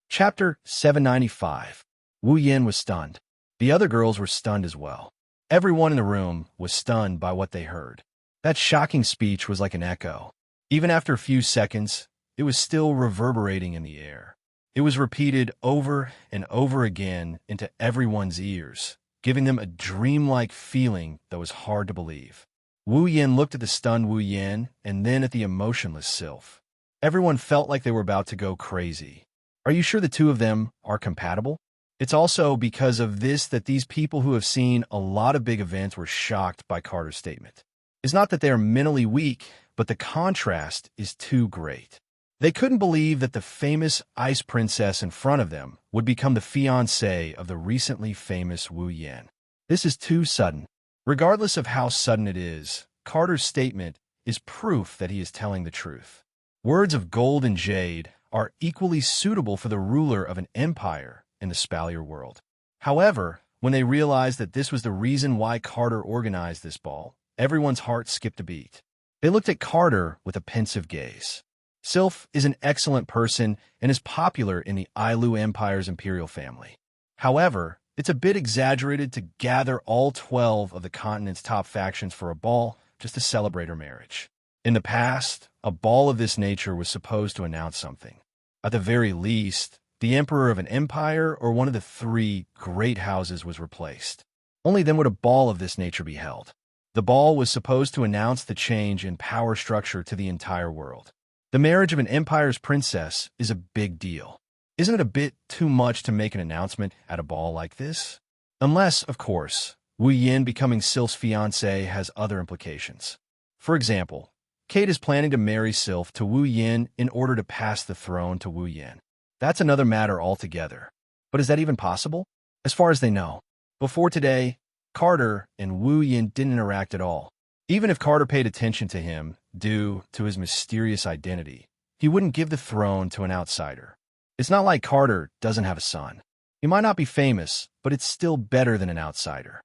Chapter 795. Wu Yan was stunned. The other girls were stunned as well. Everyone in the room was stunned by what they heard. That shocking speech was like an echo. Even after a few seconds, it was still reverberating in the air. It was repeated over and over again into everyone's ears, giving them a dreamlike feeling that was hard to believe. Wu Yan looked at the stunned Wu Yan and then at the emotionless Sylph. Everyone felt like they were about to go crazy. Are you sure the 2 of them are compatible? It's also because of this that these people who have seen a lot of big events were shocked by Carter's statement. It's not that they are mentally weak, but the contrast is too great. They couldn't believe that the famous ice princess in front of them would become the fiancée of the recently famous Wu Yan. This is too sudden. Regardless of how sudden it is, Carter's statement is proof that he is telling the truth. Words of gold and jade are equally suitable for the ruler of an empire in the Spalier world. However, when they realized that this was the reason why Carter organized this ball, everyone's heart skipped a beat. They looked at Carter with a pensive gaze. Sylph is an excellent person and is popular in the Ailu Empire's imperial family. However, it's a bit exaggerated to gather all 12 of the continent's top factions for a ball just to celebrate her marriage. In the past, a ball of this nature was supposed to announce something. At the very least, the emperor of an empire or one of the 3 great houses was replaced. Only then would a ball of this nature be held. The ball was supposed to announce the change in power structure to the entire world. The marriage of an empire's princess is a big deal. Isn't it a bit too much to make an announcement at a ball like this? Unless, of course, Wu Yin becoming Sylph's fiancé has other implications. For example, Kate is planning to marry Sylph to Wu Yin in order to pass the throne to Wu Yin. That's another matter altogether. But is that even possible? As far as they know. Before today, Carter and Wu Yin didn't interact at all. Even if Carter paid attention to him, due to his mysterious identity, he wouldn't give the throne to an outsider. It's not like Carter doesn't have a son. He might not be famous, but it's still better than an outsider.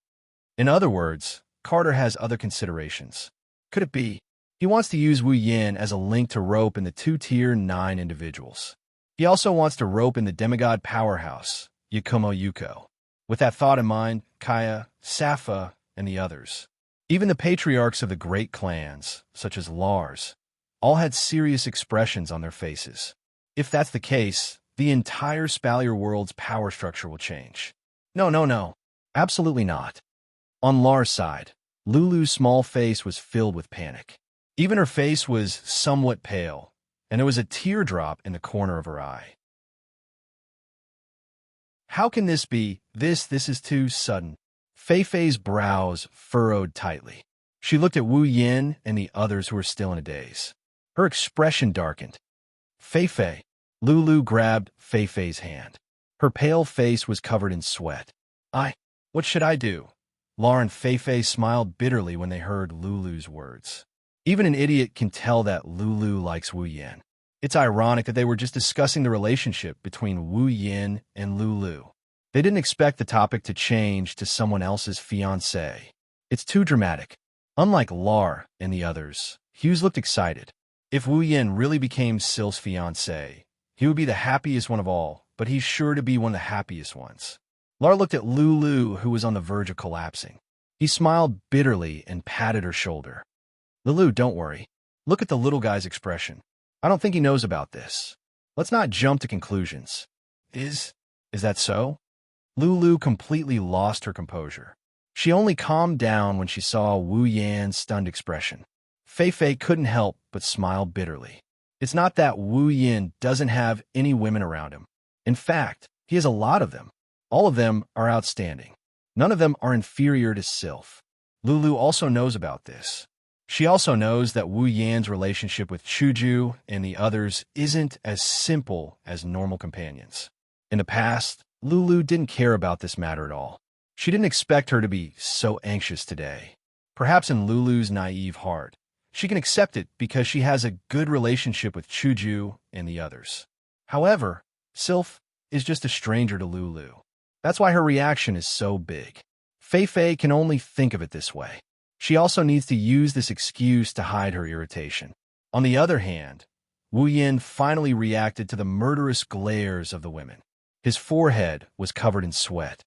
In other words, Carter has other considerations. Could it be? He wants to use Wu Yin as a link to rope in the 2-tier 9 individuals. He also wants to rope in the demigod powerhouse, Yakumo Yuko. With that thought in mind, Kaya, Safa, and the others, even the patriarchs of the great clans, such as Lars, all had serious expressions on their faces. If that's the case, the entire Spalier world's power structure will change. No. Absolutely not. On Lars' side, Lulu's small face was filled with panic. Even her face was somewhat pale, and there was a teardrop in the corner of her eye. How can this be? This is too sudden. Fei-Fei's brows furrowed tightly. She looked at Wu Yin and the others who were still in a daze. Her expression darkened. Fei-Fei. Lulu grabbed Fei-Fei's hand. Her pale face was covered in sweat. What should I do? Lar and Fei-Fei smiled bitterly when they heard Lulu's words. Even an idiot can tell that Lulu likes Wu Yin. It's ironic that they were just discussing the relationship between Wu Yin and Lulu. They didn't expect the topic to change to someone else's fiancé. It's too dramatic. Unlike Lar and the others, Hughes looked excited. If Wu Yin really became Sylph's fiancé, he would be the happiest one of all, but he's sure to be one of the happiest ones. Lar looked at Lulu, who was on the verge of collapsing. He smiled bitterly and patted her shoulder. Lulu, don't worry. Look at the little guy's expression. I don't think he knows about this. Let's not jump to conclusions. Is that so? Lulu completely lost her composure. She only calmed down when she saw Wu Yan's stunned expression. Fei-Fei couldn't help but smile bitterly. It's not that Wu Yin doesn't have any women around him. In fact, he has a lot of them. All of them are outstanding. None of them are inferior to Sylph. Lulu also knows about this. She also knows that Wu Yan's relationship with Chuju and the others isn't as simple as normal companions. In the past, Lulu didn't care about this matter at all. She didn't expect her to be so anxious today. Perhaps in Lulu's naive heart, she can accept it because she has a good relationship with Chuju and the others. However, Sylph is just a stranger to Lulu. That's why her reaction is so big. Fei-Fei can only think of it this way. She also needs to use this excuse to hide her irritation. On the other hand, Wu Yin finally reacted to the murderous glares of the women. His forehead was covered in sweat.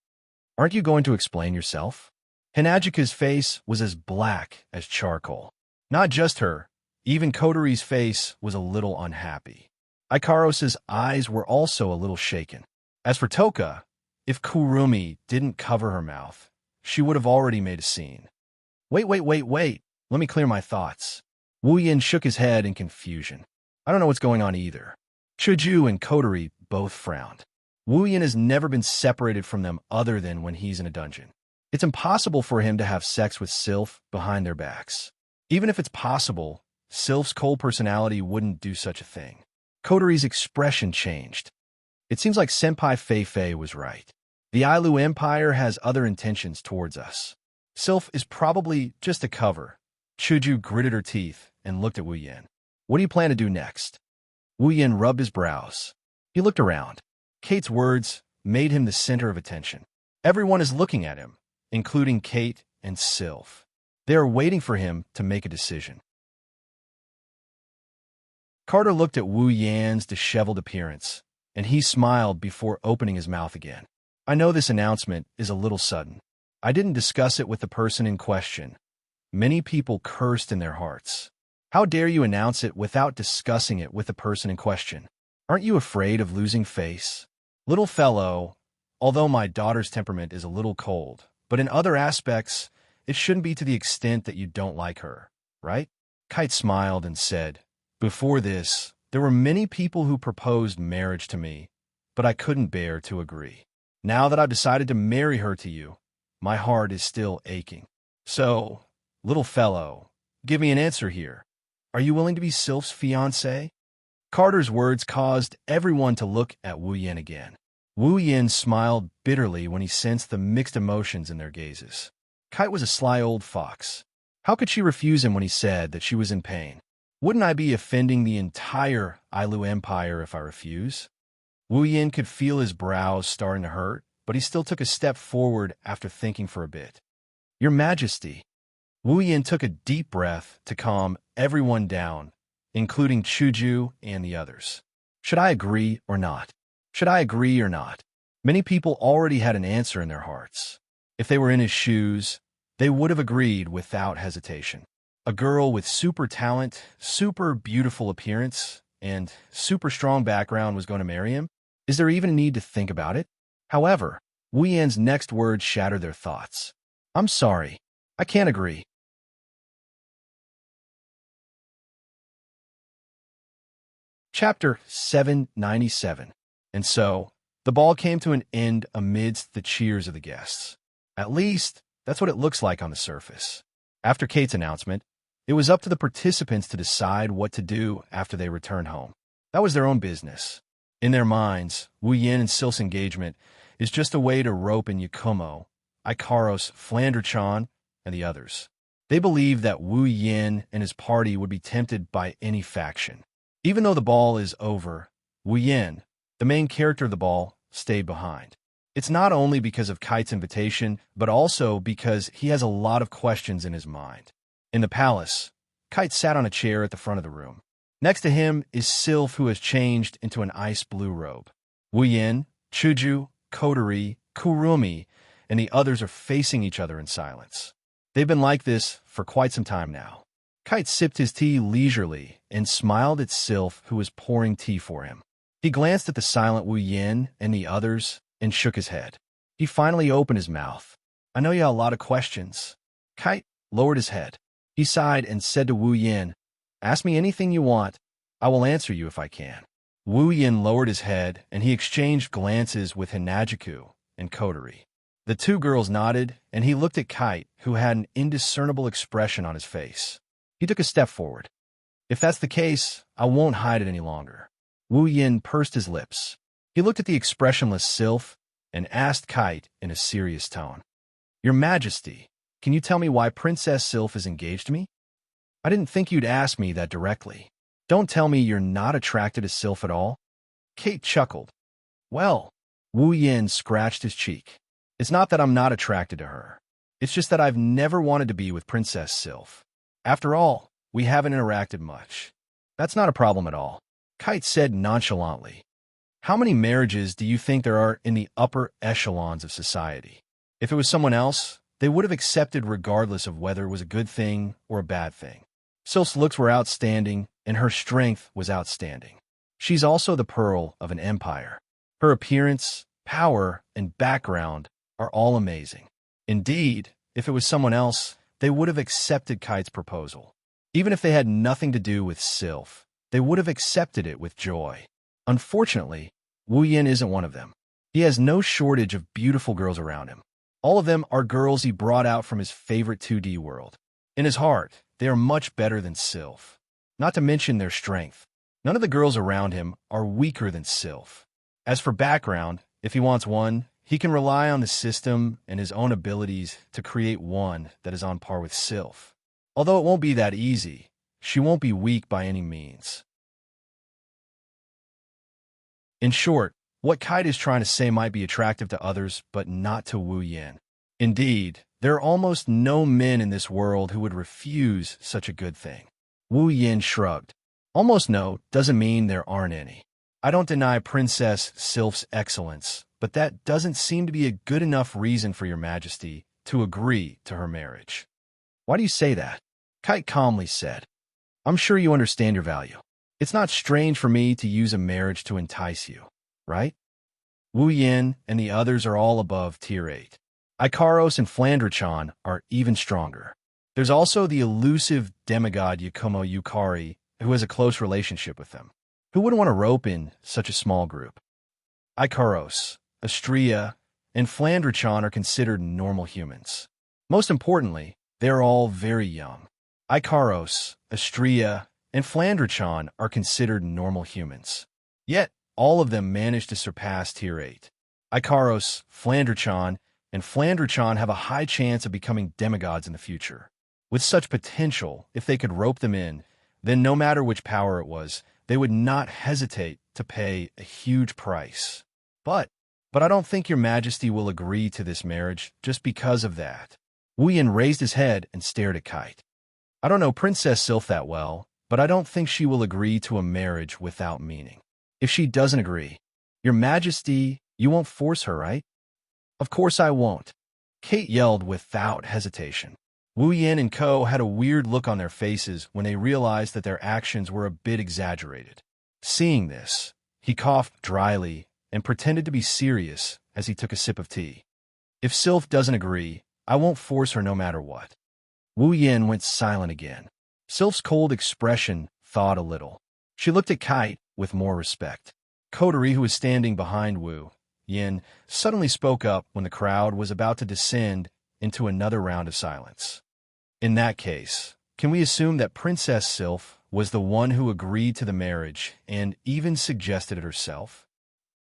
Aren't you going to explain yourself? Hinajika's face was as black as charcoal. Not just her, even Kotori's face was a little unhappy. Ikaros's eyes were also a little shaken. As for Toka, if Kurumi didn't cover her mouth, she would have already made a scene. Wait. Let me clear my thoughts. Wu Yin shook his head in confusion. I don't know what's going on either. Chuju and Kotori both frowned. Wu Yin has never been separated from them other than when he's in a dungeon. It's impossible for him to have sex with Sylph behind their backs. Even if it's possible, Sylph's cold personality wouldn't do such a thing. Kotori's expression changed. It seems like Senpai Fei-Fei was right. The Ailu Empire has other intentions towards us. Sylph is probably just a cover. Chuju gritted her teeth and looked at Wu Yin. What do you plan to do next? Wu Yin rubbed his brows. He looked around. Kate's words made him the center of attention. Everyone is looking at him, including Kate and Sylph. They are waiting for him to make a decision. Carter looked at Wu Yan's disheveled appearance, and he smiled before opening his mouth again. I know this announcement is a little sudden. I didn't discuss it with the person in question. Many people cursed in their hearts. How dare you announce it without discussing it with the person in question? Aren't you afraid of losing face? Little fellow, although my daughter's temperament is a little cold, but in other aspects, it shouldn't be to the extent that you don't like her, right? Kite smiled and said, "Before this, there were many people who proposed marriage to me, but I couldn't bear to agree. Now that I've decided to marry her to you, my heart is still aching. So, little fellow, give me an answer here. Are you willing to be Sylph's fiancé?" Carter's words caused everyone to look at Wu Yin again. Wu Yin smiled bitterly when he sensed the mixed emotions in their gazes. Kite was a sly old fox. How could she refuse him when he said that she was in pain? Wouldn't I be offending the entire Ailu Empire if I refuse? Wu Yin could feel his brows starting to hurt, but he still took a step forward after thinking for a bit. "Your Majesty." Wu Yin took a deep breath to calm everyone down, including Chuju and the others. Should I agree or not? Should I agree or not? Many people already had an answer in their hearts. If they were in his shoes, they would have agreed without hesitation. A girl with super talent, super beautiful appearance, and super strong background was going to marry him? Is there even a need to think about it? However, Wu Yan's next words shattered their thoughts. "I'm sorry. I can't agree." Chapter 797. And so, the ball came to an end amidst the cheers of the guests. At least, that's what it looks like on the surface. After Kate's announcement, it was up to the participants to decide what to do after they returned home. That was their own business. In their minds, Wu Yin and Sylph's engagement is just a way to rope in Yakumo, Ikaros, Flanderchan, and the others. They believed that Wu Yin and his party would be tempted by any faction. Even though the ball is over, Wu Yin, the main character of the ball, stayed behind. It's not only because of Kite's invitation, but also because he has a lot of questions in his mind. In the palace, Kite sat on a chair at the front of the room. Next to him is Sylph, who has changed into an ice blue robe. Wu Yin, Chuju, Kodori, Kurumi, and the others are facing each other in silence. They've been like this for quite some time now. Kite sipped his tea leisurely and smiled at Sylph, who was pouring tea for him. He glanced at the silent Wu Yin and the others and shook his head. He finally opened his mouth. "I know you have a lot of questions." Kite lowered his head. He sighed and said to Wu Yin, "Ask me anything you want. I will answer you if I can." Wu Yin lowered his head and he exchanged glances with Hinajiku and Kodori. The two girls nodded and he looked at Kite, who had an indiscernible expression on his face. He took a step forward. "If that's the case, I won't hide it any longer." Wu Yin pursed his lips. He looked at the expressionless Sylph and asked Kite in a serious tone, "Your Majesty, can you tell me why Princess Sylph is engaged to me? I didn't think you'd ask me that directly. Don't tell me you're not attracted to Sylph at all." Kate chuckled. "Well," Wu Yin scratched his cheek. "It's not that I'm not attracted to her. It's just that I've never wanted to be with Princess Sylph. After all, we haven't interacted much." "That's not a problem at all," Kite said nonchalantly. "How many marriages do you think there are in the upper echelons of society? If it was someone else, they would have accepted regardless of whether it was a good thing or a bad thing. Sylph's looks were outstanding, and her strength was outstanding. She's also the pearl of an empire. Her appearance, power, and background are all amazing. Indeed, if it was someone else, they would have accepted Kite's proposal. Even if they had nothing to do with Sylph, they would have accepted it with joy. Unfortunately, Wu Yin isn't one of them. He has no shortage of beautiful girls around him. All of them are girls he brought out from his favorite 2D world. In his heart, they are much better than Sylph. Not to mention their strength. None of the girls around him are weaker than Sylph. As for background, if he wants one, he can rely on the system and his own abilities to create one that is on par with Sylph. Although it won't be that easy, she won't be weak by any means." In short, what Kite is trying to say might be attractive to others, but not to Wu Yin. Indeed, there are almost no men in this world who would refuse such a good thing. Wu Yin shrugged. "Almost no doesn't mean there aren't any. I don't deny Princess Sylph's excellence, but that doesn't seem to be a good enough reason for your Majesty to agree to her marriage." "Why do you say that?" Kite calmly said. "I'm sure you understand your value. It's not strange for me to use a marriage to entice you, right? Wu Yin and the others are all above Tier 8. Ikaros and Flandrachon are even stronger. There's also the elusive demigod Yakumo Yukari, who has a close relationship with them. Who wouldn't want to rope in such a small group? Ikaros, Astrea, and Flandrachon are considered normal humans. Most importantly, they're all very young. Ikaros, Astrea, and Flandrachon are considered normal humans. Yet, all of them managed to surpass Tier 8. Ikaros, Flandrachon, and Flandrachon have a high chance of becoming demigods in the future. With such potential, if they could rope them in, then no matter which power it was, they would not hesitate to pay a huge price. But I don't think your majesty will agree to this marriage just because of that. Wu Yin raised his head and stared at Kite. I don't know Princess Sylph that well, but I don't think she will agree to a marriage without meaning. If she doesn't agree, your majesty, you won't force her, right? Of course I won't. Kate yelled without hesitation. Wu Yin and Co. had a weird look on their faces when they realized that their actions were a bit exaggerated. Seeing this, he coughed dryly and pretended to be serious as he took a sip of tea. If Sylph doesn't agree, I won't force her no matter what. Wu Yin went silent again. Sylph's cold expression thawed a little. She looked at Kite with more respect. Coterie, who was standing behind Wu Yin, suddenly spoke up when the crowd was about to descend into another round of silence. In that case, can we assume that Princess Sylph was the one who agreed to the marriage and even suggested it herself?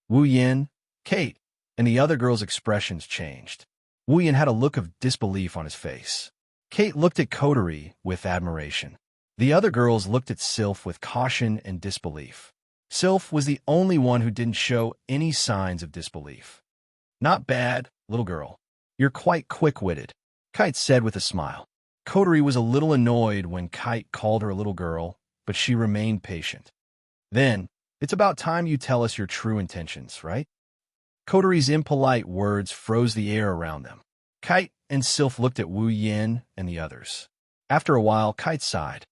Wu Yin, Kate, and the other girls' expressions changed. Wu Yin had a look of disbelief on his face. Kate looked at Coterie with admiration. The other girls looked at Sylph with caution and disbelief. Sylph was the only one who didn't show any signs of disbelief. Not bad, little girl. You're quite quick-witted, Kite said with a smile. Coterie was a little annoyed when Kite called her a little girl, but she remained patient. Then, it's about time you tell us your true intentions, right? Coterie's impolite words froze the air around them. Kite and Sylph looked at Wu Yin and the others. After a while, Kite sighed.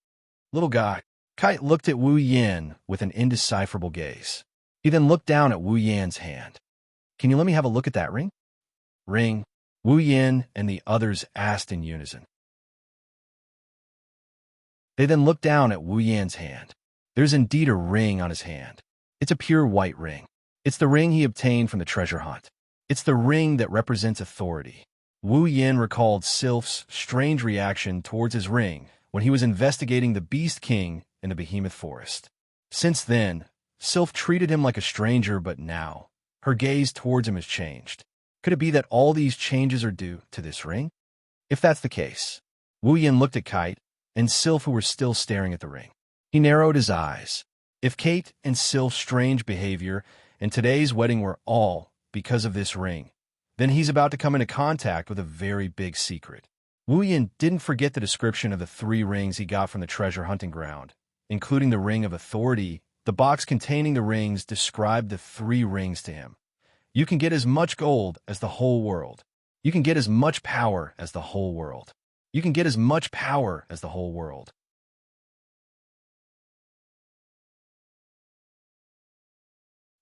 Little guy. Kite looked at Wu Yin with an indecipherable gaze. He then looked down at Wu Yan's hand. Can you let me have a look at that ring? Ring, Wu Yin and the others asked in unison. They then looked down at Wu Yan's hand. There's indeed a ring on his hand. It's a pure white ring. It's the ring he obtained from the treasure hunt. It's the ring that represents authority. Wu Yin recalled Sylph's strange reaction towards his ring when he was investigating the Beast King in the Behemoth Forest. Since then, Sylph treated him like a stranger, but now, her gaze towards him has changed. Could it be that all these changes are due to this ring? If that's the case, Wu Yin looked at Kite and Sylph, who were still staring at the ring. He narrowed his eyes. If Kate and Sylph's strange behavior and today's wedding were all because of this ring, then he's about to come into contact with a very big secret. Wu Yin didn't forget the description of the 3 rings he got from the treasure hunting ground, including the Ring of Authority. The box containing the rings described the 3 rings to him. You can get as much gold as the whole world. You can get as much power as the whole world. You can get as much power as the whole world.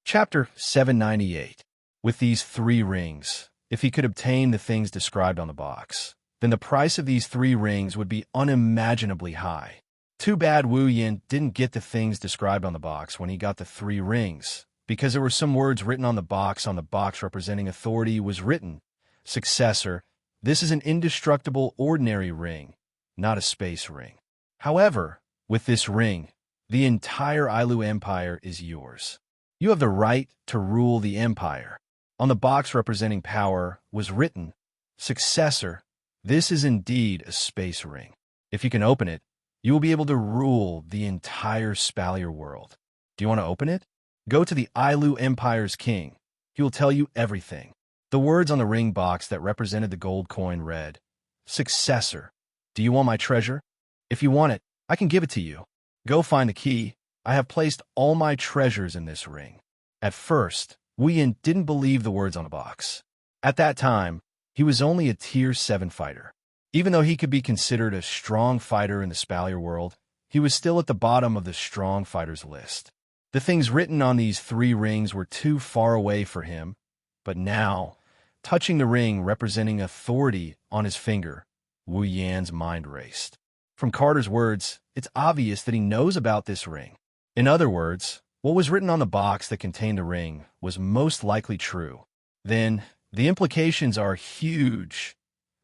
Chapter 798. With these 3 rings, if he could obtain the things described on the box, then the price of these 3 rings would be unimaginably high. Too bad Wu Yin didn't get the things described on the box when he got the 3 rings, because there were some words written on the box representing authority was written. Successor, this is an indestructible ordinary ring, not a space ring. However, with this ring, the entire Ailu Empire is yours. You have the right to rule the empire. On the box representing power was written, Successor, this is indeed a space ring. If you can open it, you will be able to rule the entire Spalier world. Do you want to open it? Go to the Ailu Empire's king. He will tell you everything. The words on the ring box that represented the gold coin read, Successor, do you want my treasure? If you want it, I can give it to you. Go find the key. I have placed all my treasures in this ring. At first, Wu Yin didn't believe the words on the box. At that time, he was only a Tier 7 fighter. Even though he could be considered a strong fighter in the Spalier world, he was still at the bottom of the strong fighters list. The things written on these 3 rings were too far away for him, but now, touching the ring representing authority on his finger, Wu Yan's mind raced. From Carter's words, it's obvious that he knows about this ring. In other words, what was written on the box that contained the ring was most likely true. Then, the implications are huge.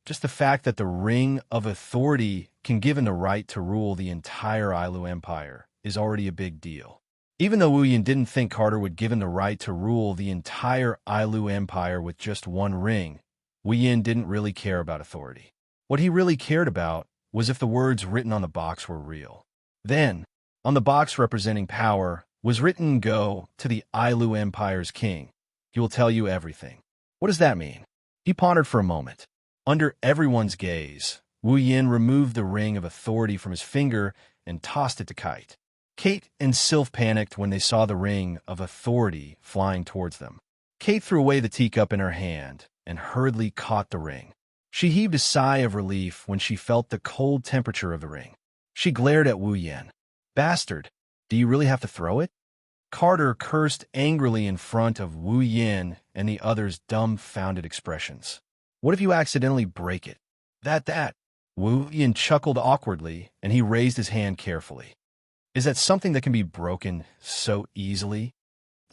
Just the fact that the Ring of Authority can give him the right to rule the entire Ailu Empire is already a big deal. Even though Wu Yan didn't think Carter would give him the right to rule the entire Ailu Empire with just one ring, Wu Yan didn't really care about authority. What he really cared about was if the words written on the box were real. Then, on the box representing power, was written, "Go to the Ailu Empire's king. He will tell you everything." What does that mean? He pondered for a moment. Under everyone's gaze, Wu Yan removed the ring of authority from his finger and tossed it to Kite. Kate and Sylph panicked when they saw the ring of authority flying towards them. Kate threw away the teacup in her hand and hurriedly caught the ring. She heaved a sigh of relief when she felt the cold temperature of the ring. She glared at Wu Yan. "Bastard, do you really have to throw it?" Carter cursed angrily in front of Wu Yan and the others' dumbfounded expressions. "What if you accidentally break it?" That. Wu Yan chuckled awkwardly, and he raised his hand carefully. "Is that something that can be broken so easily?"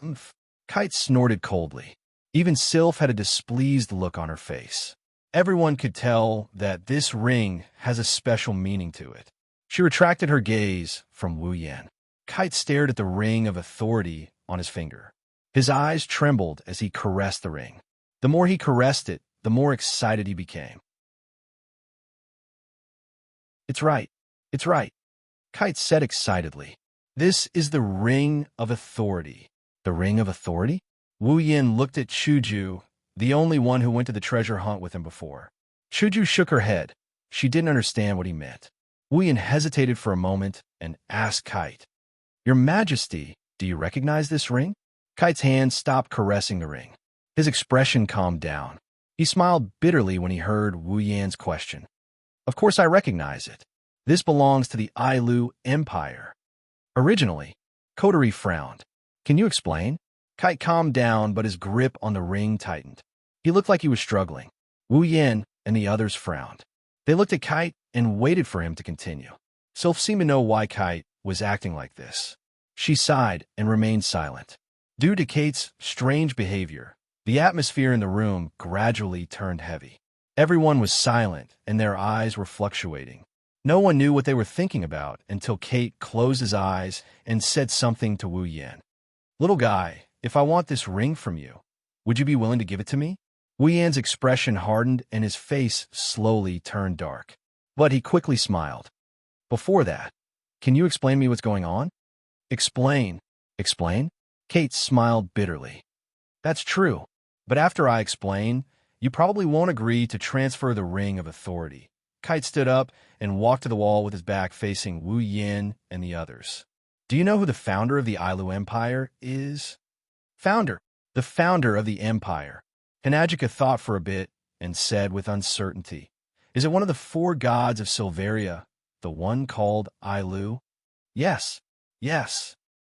"Umph." Kite snorted coldly. Even Sylph had a displeased look on her face. Everyone could tell that this ring has a special meaning to it. She retracted her gaze from Wu Yan. Kite stared at the ring of authority on his finger. His eyes trembled as he caressed the ring. The more he caressed it, the more excited he became. It's right. Kite said excitedly. "This is the Ring of Authority." The Ring of Authority? Wu Yan looked at Chuju, the only one who went to the treasure hunt with him before. Chuju shook her head. She didn't understand what he meant. Wu Yan hesitated for a moment and asked Kite, "Your Majesty, do you recognize this ring?" Kite's hand stopped caressing the ring. His expression calmed down. He smiled bitterly when he heard Wu Yan's question. "Of course I recognize it. This belongs to the Ailu Empire." Originally, Kotari frowned. "Can you explain?" Kite calmed down, but his grip on the ring tightened. He looked like he was struggling. Wu Yan and the others frowned. They looked at Kite and waited for him to continue. Sylph seemed to know why Kite was acting like this. She sighed and remained silent. Due to Kate's strange behavior, the atmosphere in the room gradually turned heavy. Everyone was silent, and their eyes were fluctuating. No one knew what they were thinking about until Kate closed his eyes and said something to Wu Yan. "Little guy, if I want this ring from you, would you be willing to give it to me?" Wu Yan's expression hardened and his face slowly turned dark. But he quickly smiled. "Before that, can you explain me what's going on?" Explain? Kate smiled bitterly. "That's true. But after I explain, you probably won't agree to transfer the Ring of Authority." Kite stood up and walked to the wall with his back facing Wu Yan and the others. "Do you know who the founder of the Ailu Empire is?" "Founder? The founder of the Empire." Hinajika thought for a bit and said with uncertainty, "Is it one of the 4 gods of Silveria, the one called Ailu?" Yes.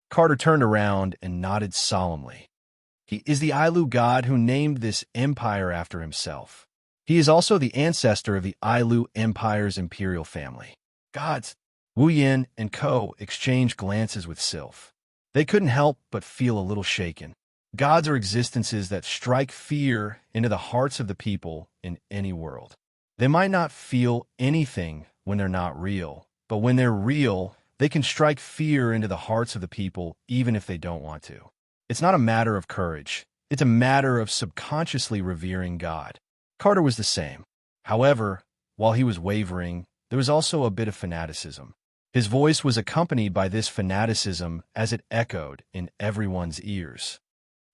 Carter turned around and nodded solemnly. "He is the Ailu god who named this empire after himself. He is also the ancestor of the Ailu Empire's imperial family." "Gods!" Wu Yan and Ko exchanged glances with Sylph. They couldn't help but feel a little shaken. Gods are existences that strike fear into the hearts of the people in any world. They might not feel anything when they're not real, but when they're real, they can strike fear into the hearts of the people even if they don't want to. It's not a matter of courage. It's a matter of subconsciously revering God. Carter was the same. However, while he was wavering, there was also a bit of fanaticism. His voice was accompanied by this fanaticism as it echoed in everyone's ears.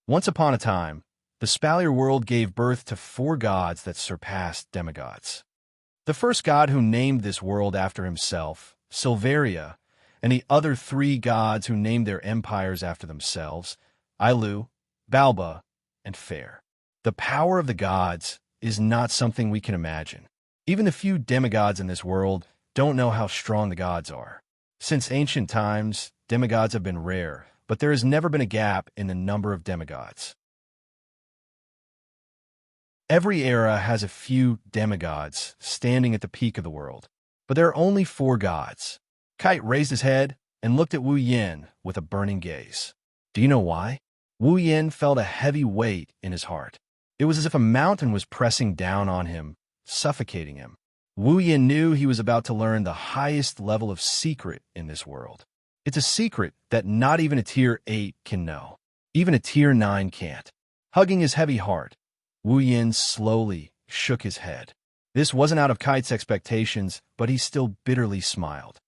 Once upon a time, the Spalier world gave birth to 4 gods that surpassed demigods. The first god who named this world after himself, Silveria, and the other 3 gods who named their empires after themselves, Ailu, Balba, and Fair. The power of the gods is not something we can imagine. Even the few demigods in this world don't know how strong the gods are. Since ancient times, demigods have been rare, but there has never been a gap in the number of demigods. Every era has a few demigods standing at the peak of the world, but there are only 4 gods. Kite raised his head and looked at Wu Yin with a burning gaze. Do you know why? Wu Yin felt a heavy weight in his heart. It was as if a mountain was pressing down on him, suffocating him. Wu Yin knew he was about to learn the highest level of secret in this world. It's a secret that not even a Tier 8 can know. Even a Tier 9 can't. Hugging his heavy heart, Wu Yin slowly shook his head. This wasn't out of Kite's expectations, but he still bitterly smiled.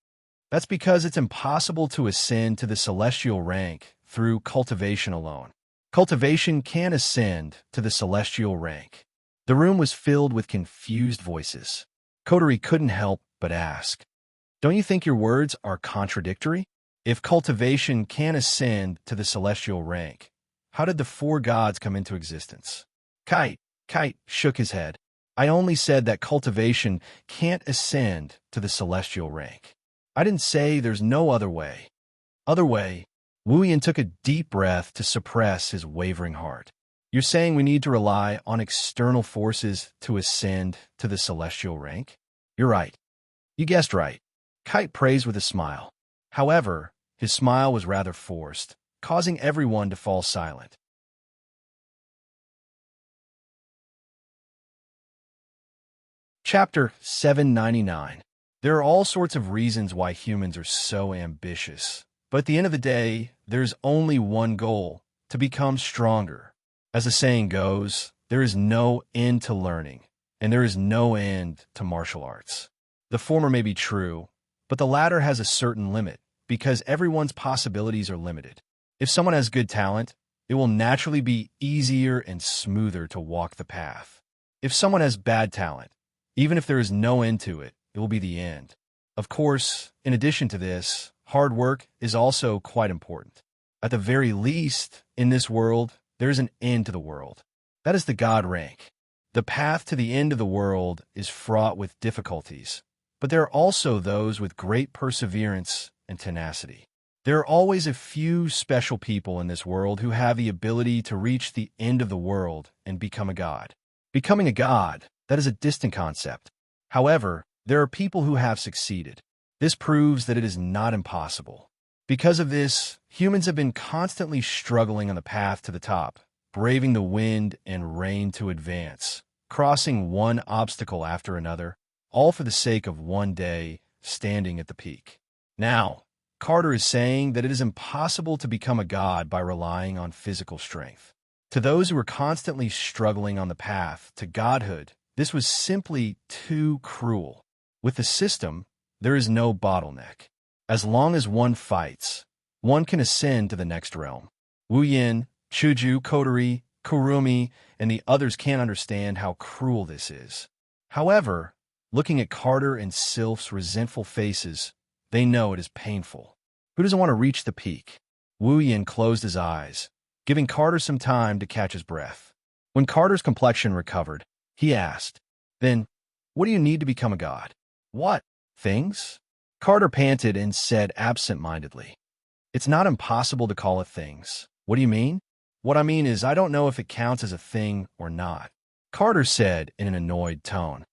That's because it's impossible to ascend to the celestial rank through cultivation alone. Cultivation can ascend to the celestial rank. The room was filled with confused voices. Kotori couldn't help but ask, "Don't you think your words are contradictory? If cultivation can ascend to the celestial rank, how did the 4 gods come into existence?" Kite shook his head. "I only said that cultivation can't ascend to the celestial rank. I didn't say there's no other way." Other way? Wu Yin took a deep breath to suppress his wavering heart. "You're saying we need to rely on external forces to ascend to the celestial rank?" "You're right. You guessed right." Kite praised with a smile. However, his smile was rather forced, causing everyone to fall silent. Chapter 799. There are all sorts of reasons why humans are so ambitious, but at the end of the day, there's only one goal: to become stronger. As the saying goes, there is no end to learning, and there is no end to martial arts. The former may be true, but the latter has a certain limit, because everyone's possibilities are limited. If someone has good talent, it will naturally be easier and smoother to walk the path. If someone has bad talent, even if there is no end to it, it will be the end. Of course, in addition to this, hard work is also quite important. At the very least, in this world, there is an end to the world. That is the God rank. The path to the end of the world is fraught with difficulties, but there are also those with great perseverance and tenacity. There are always a few special people in this world who have the ability to reach the end of the world and become a god. Becoming a god, that is a distant concept. However, there are people who have succeeded. This proves that it is not impossible. Because of this, humans have been constantly struggling on the path to the top, braving the wind and rain to advance, crossing one obstacle after another, all for the sake of one day standing at the peak. Now, Carter is saying that it is impossible to become a god by relying on physical strength. To those who are constantly struggling on the path to godhood, this was simply too cruel. With the system, there is no bottleneck. As long as one fights, one can ascend to the next realm. Wu Yin, Chuju, Kotori, Kurumi, and the others can't understand how cruel this is. However, looking at Carter and Sylph's resentful faces, they know it is painful. Who doesn't want to reach the peak? Wu Yin closed his eyes, giving Carter some time to catch his breath. When Carter's complexion recovered, he asked, "Then, what do you need to become a god?" "What? Things?" Carter panted and said absent-mindedly, "It's not impossible to call it things." "What do you mean?" "What I mean is I don't know if it counts as a thing or not." Carter said in an annoyed tone,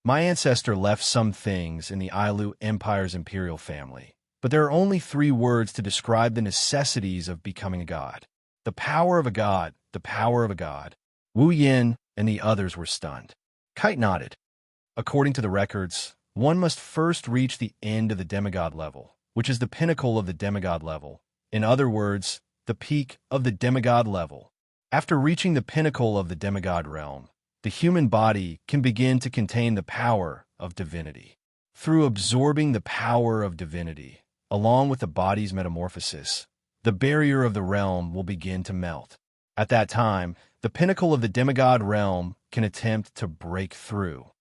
"My ancestor left some things in the Ailu Empire's imperial family, but there are only 3 words to describe the necessities of becoming a god. The power of a god, the power of a god." Wu Yin and the others were stunned. Kite nodded. According to the records, one must first reach the end of the demigod level, which is the pinnacle of the demigod level. In other words, the peak of the demigod level. After reaching the pinnacle of the demigod realm, the human body can begin to contain the power of divinity. Through absorbing the power of divinity, along with the body's metamorphosis, the barrier of the realm will begin to melt. At that time, the pinnacle of the demigod realm can attempt to break through.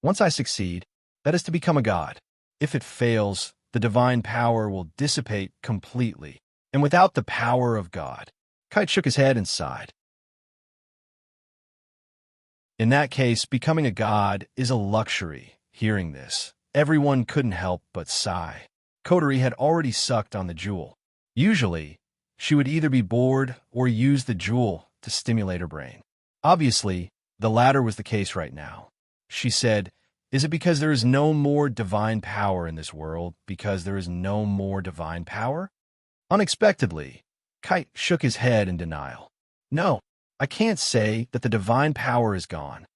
Once I succeed, that is to become a god. If it fails, the divine power will dissipate completely. And without the power of God, Kite shook his head and sighed. In that case, becoming a god is a luxury. Hearing this, everyone couldn't help but sigh. Kotori had already sucked on the jewel. Usually, she would either be bored or use the jewel to stimulate her brain. Obviously, The latter was the case right now. She said, "Is it because there is no more divine power in this world, because there is no more divine power?" Unexpectedly, Kite shook his head in denial. "No, I can't say that the divine power is gone."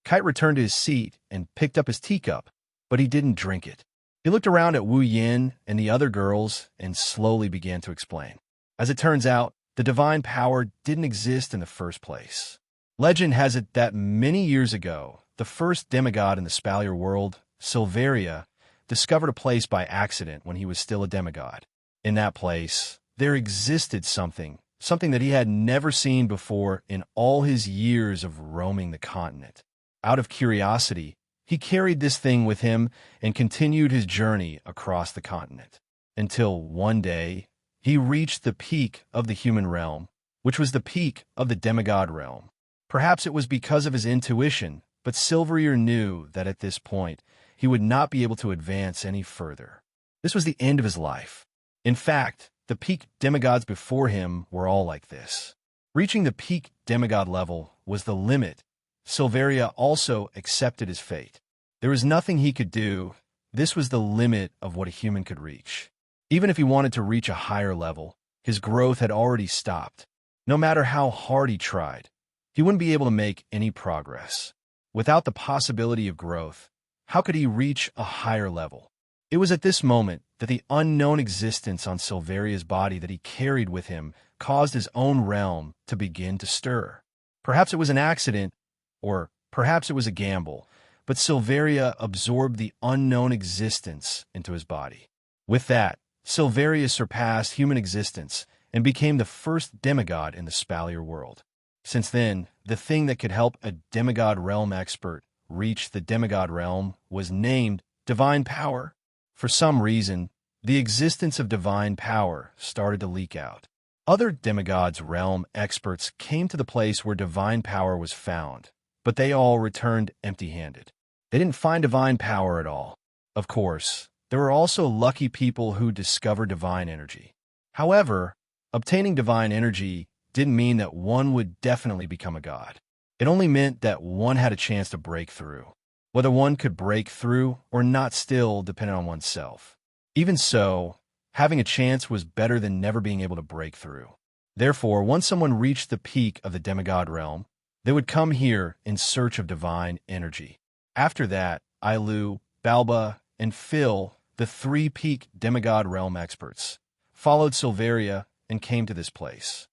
Kite returned to his seat and picked up his teacup, but he didn't drink it. He looked around at Wu Yin and the other girls and slowly began to explain. As it turns out, the divine power didn't exist in the first place. Legend has it that many years ago, the first demigod in the Spalier world, Silveria, discovered a place by accident when he was still a demigod. In that place, there existed something that he had never seen before in all his years of roaming the continent. Out of curiosity, he carried this thing with him and continued his journey across the continent, until one day he reached the peak of the human realm, which was the peak of the demigod realm. Perhaps it was because of his intuition, but Silverier knew that at this point he would not be able to advance any further. This was the end of his life. In fact, the peak demigods before him were all like this. Reaching the peak demigod level was the limit. Silveria also accepted his fate. There was nothing he could do. This was the limit of what a human could reach. Even if he wanted to reach a higher level, his growth had already stopped. No matter how hard he tried, he wouldn't be able to make any progress. Without the possibility of growth, how could he reach a higher level? It was at this moment that the unknown existence on Silveria's body that he carried with him caused his own realm to begin to stir. Perhaps it was an accident, or perhaps it was a gamble, but Silveria absorbed the unknown existence into his body. With that, Silveria surpassed human existence and became the first demigod in the Spalier world. Since then, the thing that could help a demigod realm expert reach the demigod realm was named divine power. For some reason, the existence of divine power started to leak out. Other demigods realm experts came to the place where divine power was found, but they all returned empty-handed. They didn't find divine power at all. Of course, there were also lucky people who discovered divine energy. However, obtaining divine energy didn't mean that one would definitely become a god. It only meant that one had a chance to break through. Whether one could break through or not still depended on oneself. Even so, having a chance was better than never being able to break through. Therefore, once someone reached the peak of the demigod realm, they would come here in search of divine energy. After that, Ailu, Balba, and Phil, the three peak demigod realm experts, followed Silveria and came to this place.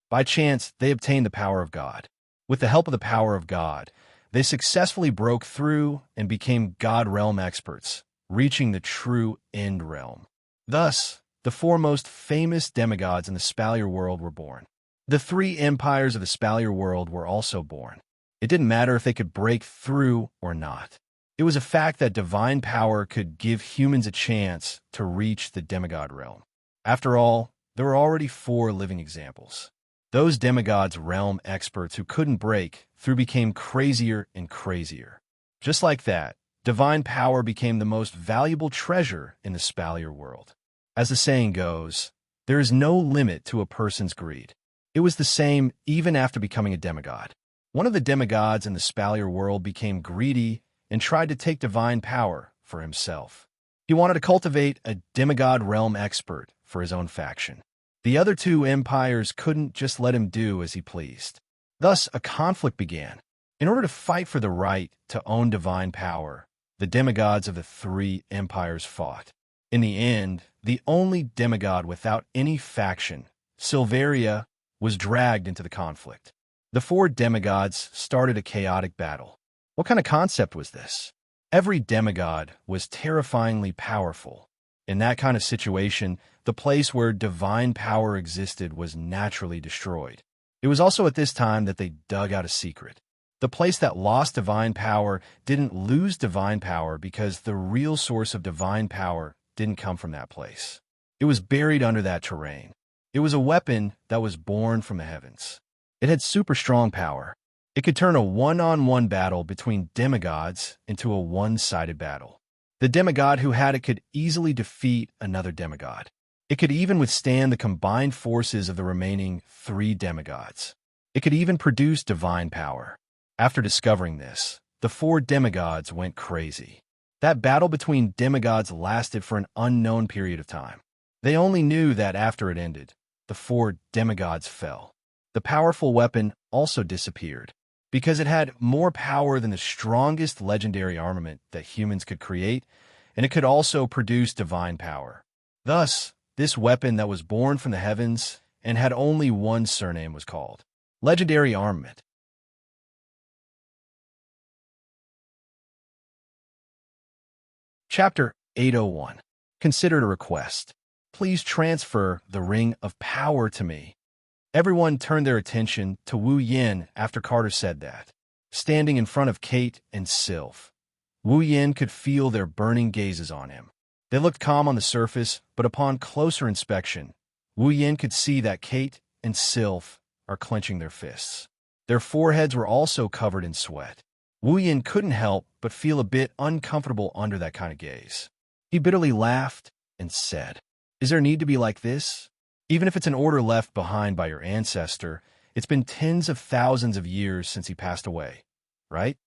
By chance, they obtained the power of God. With the help of the power of God, they successfully broke through and became God realm experts, reaching the true end realm. Thus, the four most famous demigods in the Spalier world were born. The three empires of the Spalier world were also born. It didn't matter if they could break through or not. It was a fact that divine power could give humans a chance to reach the demigod realm. After all, there were already 4 living examples. Those demigods realm experts who couldn't break through became crazier and crazier. Just like that, divine power became the most valuable treasure in the Spalier world. As the saying goes, there is no limit to a person's greed. It was the same even after becoming a demigod. One of the demigods in the Spalier world became greedy and tried to take divine power for himself. He wanted to cultivate a demigod realm expert for his own faction. The other 2 empires couldn't just let him do as he pleased. Thus, a conflict began. In order to fight for the right to own divine power, the demigods of the 3 empires fought. In the end, the only demigod without any faction, Silveria, was dragged into the conflict. The 4 demigods started a chaotic battle. What kind of concept was this? Every demigod was terrifyingly powerful. In that kind of situation, the place where divine power existed was naturally destroyed. It was also at this time that they dug out a secret. The place that lost divine power didn't lose divine power because the real source of divine power didn't come from that place. It was buried under that terrain. It was a weapon that was born from the heavens. It had super strong power. It could turn a one-on-one battle between demigods into a one-sided battle. The demigod who had it could easily defeat another demigod. It could even withstand the combined forces of the remaining 3 demigods. It could even produce divine power. After discovering this, the four demigods went crazy. That battle between demigods lasted for an unknown period of time. They only knew that after it ended, the four demigods fell. The powerful weapon also disappeared, because it had more power than the strongest legendary armament that humans could create, and it could also produce divine power. Thus, this weapon that was born from the heavens and had only one surname was called Legendary Armament. Chapter 801. Considered a request. Please transfer the Ring of Power to me. Everyone turned their attention to Wu Yin after Carter said that. Standing in front of Kate and Sylph, Wu Yin could feel their burning gazes on him. They looked calm on the surface, but upon closer inspection, Wu Yin could see that Kate and Sylph are clenching their fists. Their foreheads were also covered in sweat. Wu Yin couldn't help but feel a bit uncomfortable under that kind of gaze. He bitterly laughed and said, "Is there need to be like this? Even if it's an order left behind by your ancestor, it's been tens of thousands of years since he passed away, right?"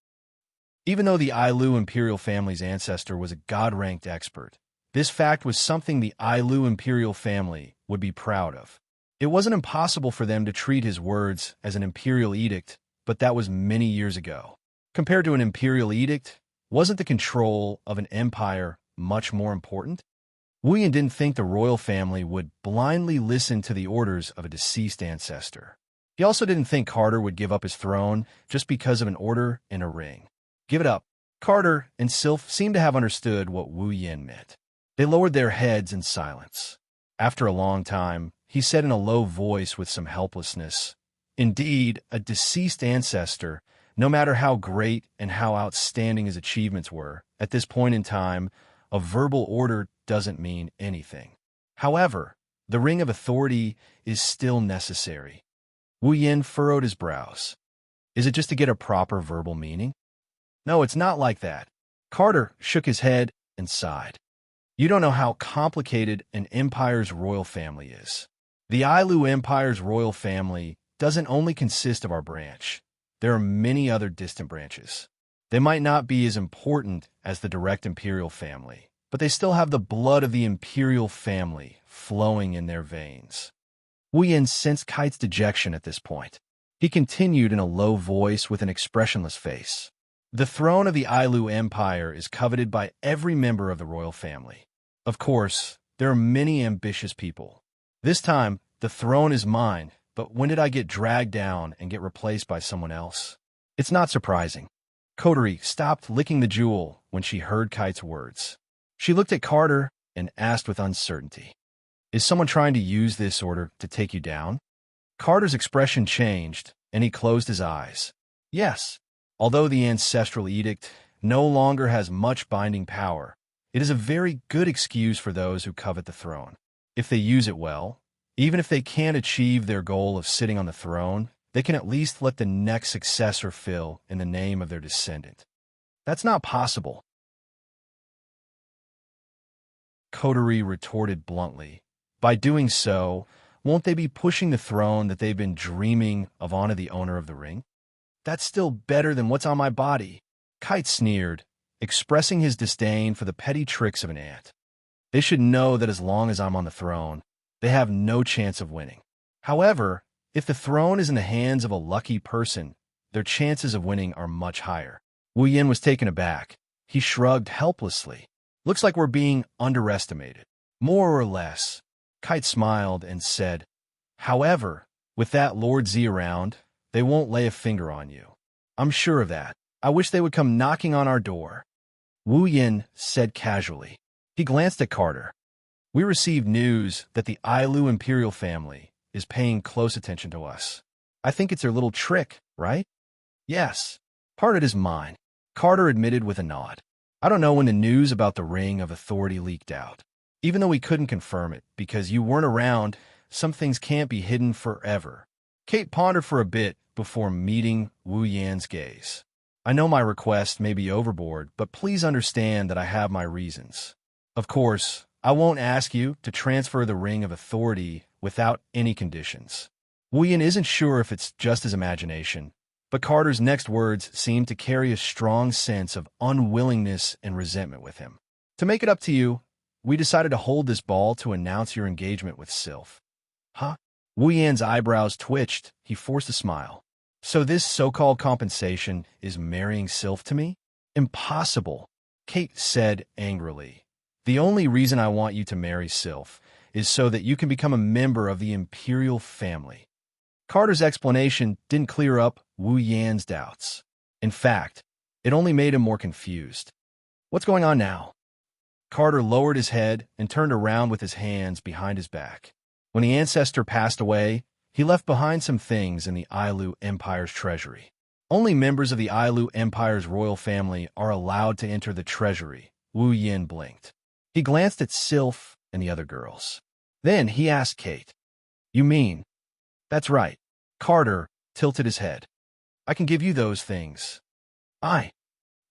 Even though the Ailu imperial family's ancestor was a god-ranked expert, this fact was something the Ailu imperial family would be proud of. It wasn't impossible for them to treat his words as an imperial edict, but that was many years ago. Compared to an imperial edict, wasn't the control of an empire much more important? Wu Yin didn't think the royal family would blindly listen to the orders of a deceased ancestor. He also didn't think Carter would give up his throne just because of an order and a ring. Give it up. Carter and Sylph seemed to have understood what Wu Yin meant. They lowered their heads in silence. After a long time, he said in a low voice with some helplessness, "Indeed, a deceased ancestor, no matter how great and how outstanding his achievements were, at this point in time, a verbal order doesn't mean anything. However, the Ring of Authority is still necessary." Wu Yin furrowed his brows. "Is it just to get a proper verbal meaning?" "No, it's not like that." Carter shook his head and sighed. "You don't know how complicated an empire's royal family is. The Ailu Empire's royal family doesn't only consist of our branch. There are many other distant branches. They might not be as important as the direct imperial family, but they still have the blood of the imperial family flowing in their veins." Wu Yin sensed Kite's dejection at this point. He continued in a low voice with an expressionless face. "The throne of the Ailu Empire is coveted by every member of the royal family. Of course, there are many ambitious people. This time, the throne is mine, but when did I get dragged down and get replaced by someone else? It's not surprising." Coterie stopped licking the jewel when she heard Kite's words. She looked at Carter and asked with uncertainty, "Is someone trying to use this order to take you down?" Carter's expression changed, and he closed his eyes. "Yes. Although the ancestral edict no longer has much binding power, it is a very good excuse for those who covet the throne. If they use it well, even if they can't achieve their goal of sitting on the throne, they can at least let the next successor fill in the name of their descendant." "That's not possible," Coterie retorted bluntly. "By doing so, won't they be pushing the throne that they've been dreaming of onto the owner of the ring? That's still better than what's on my body." Kite sneered, expressing his disdain for the petty tricks of an ant. "They should know that as long as I'm on the throne, they have no chance of winning. However, if the throne is in the hands of a lucky person, their chances of winning are much higher." Wu Yin was taken aback. He shrugged helplessly. "Looks like we're being underestimated." "More or less." Kite smiled and said, "However, with that Lord Z around, they won't lay a finger on you. I'm sure of that. I wish they would come knocking on our door." Wu Yin said casually. He glanced at Carter. "We received news that the Ailu imperial family is paying close attention to us. I think it's their little trick, right?" "Yes. Part of it is mine," Carter admitted with a nod. "I don't know when the news about the Ring of Authority leaked out. Even though we couldn't confirm it because you weren't around, some things can't be hidden forever." Kate pondered for a bit before meeting Wu Yan's gaze. "I know my request may be overboard, but please understand that I have my reasons. Of course, I won't ask you to transfer the Ring of Authority without any conditions. Wu Yin isn't sure if it's just his imagination, but Carter's next words seemed to carry a strong sense of unwillingness and resentment with him. To make it up to you, we decided to hold this ball to announce your engagement with Sylph. Huh? Wu Yan's eyebrows twitched. He forced a smile. So this so-called compensation is marrying Sylph to me? Impossible, Kate said angrily. The only reason I want you to marry Sylph is so that you can become a member of the imperial family. Carter's explanation didn't clear up Wu Yan's doubts. In fact, it only made him more confused. What's going on now? Carter lowered his head and turned around with his hands behind his back. When the ancestor passed away, he left behind some things in the Ailu Empire's treasury. Only members of the Ailu Empire's royal family are allowed to enter the treasury. Wu Yin blinked. He glanced at Sylph and the other girls. Then he asked Kate, "You mean?" "That's right." Carter tilted his head. "I can give you those things."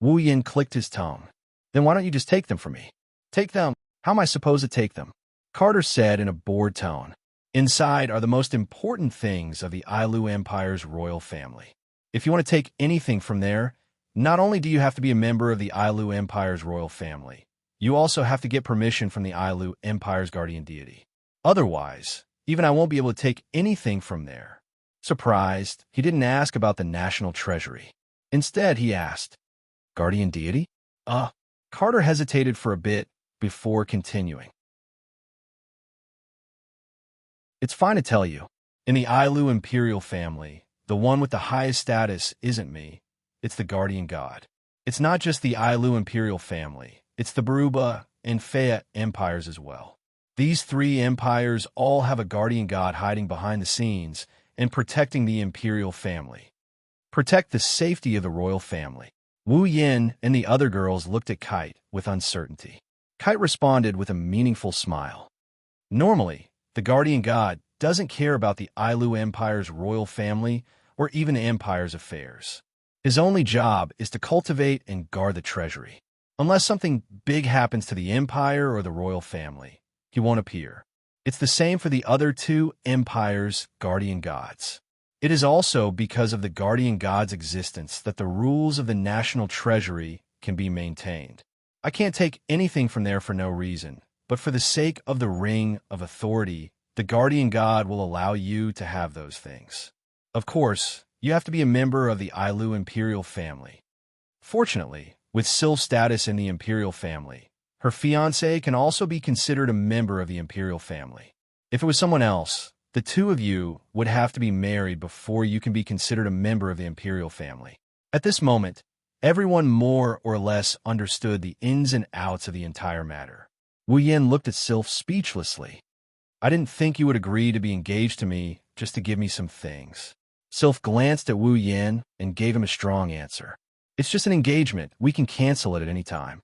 Wu Yin clicked his tongue. "Then why don't you just take them from me?" "Take them? How am I supposed to take them?" Carter said in a bored tone. "Inside are the most important things of the Ailu Empire's royal family. If you want to take anything from there, not only do you have to be a member of the Ailu Empire's royal family, you also have to get permission from the Ailu Empire's guardian deity. Otherwise, even I won't be able to take anything from there." Surprised, he didn't ask about the national treasury. Instead, he asked, "Guardian deity?" Carter hesitated for a bit before continuing. "It's fine to tell you. In the Ailu imperial family, the one with the highest status isn't me. It's the guardian god. It's not just the Ailu imperial family. It's the Baruba and Fea empires as well. These three empires all have a guardian god hiding behind the scenes and protecting the imperial family. Protect the safety of the royal family." Wu Yin and the other girls looked at Kite with uncertainty. Kite responded with a meaningful smile. Normally, the guardian god doesn't care about the Ailu Empire's royal family or even the Empire's affairs. His only job is to cultivate and guard the treasury. Unless something big happens to the Empire or the royal family, he won't appear. It's the same for the other two empires' guardian gods. It is also because of the guardian god's existence that the rules of the national treasury can be maintained. I can't take anything from there for no reason, but for the sake of the ring of authority, the guardian god will allow you to have those things. Of course, you have to be a member of the Ailu imperial family. Fortunately, with Sylph's status in the imperial family, her fiancé can also be considered a member of the imperial family. If it was someone else, the two of you would have to be married before you can be considered a member of the imperial family. At this moment, everyone more or less understood the ins and outs of the entire matter. Wu Yin looked at Sylph speechlessly. "I didn't think you would agree to be engaged to me just to give me some things." Sylph glanced at Wu Yin and gave him a strong answer. "It's just an engagement. We can cancel it at any time."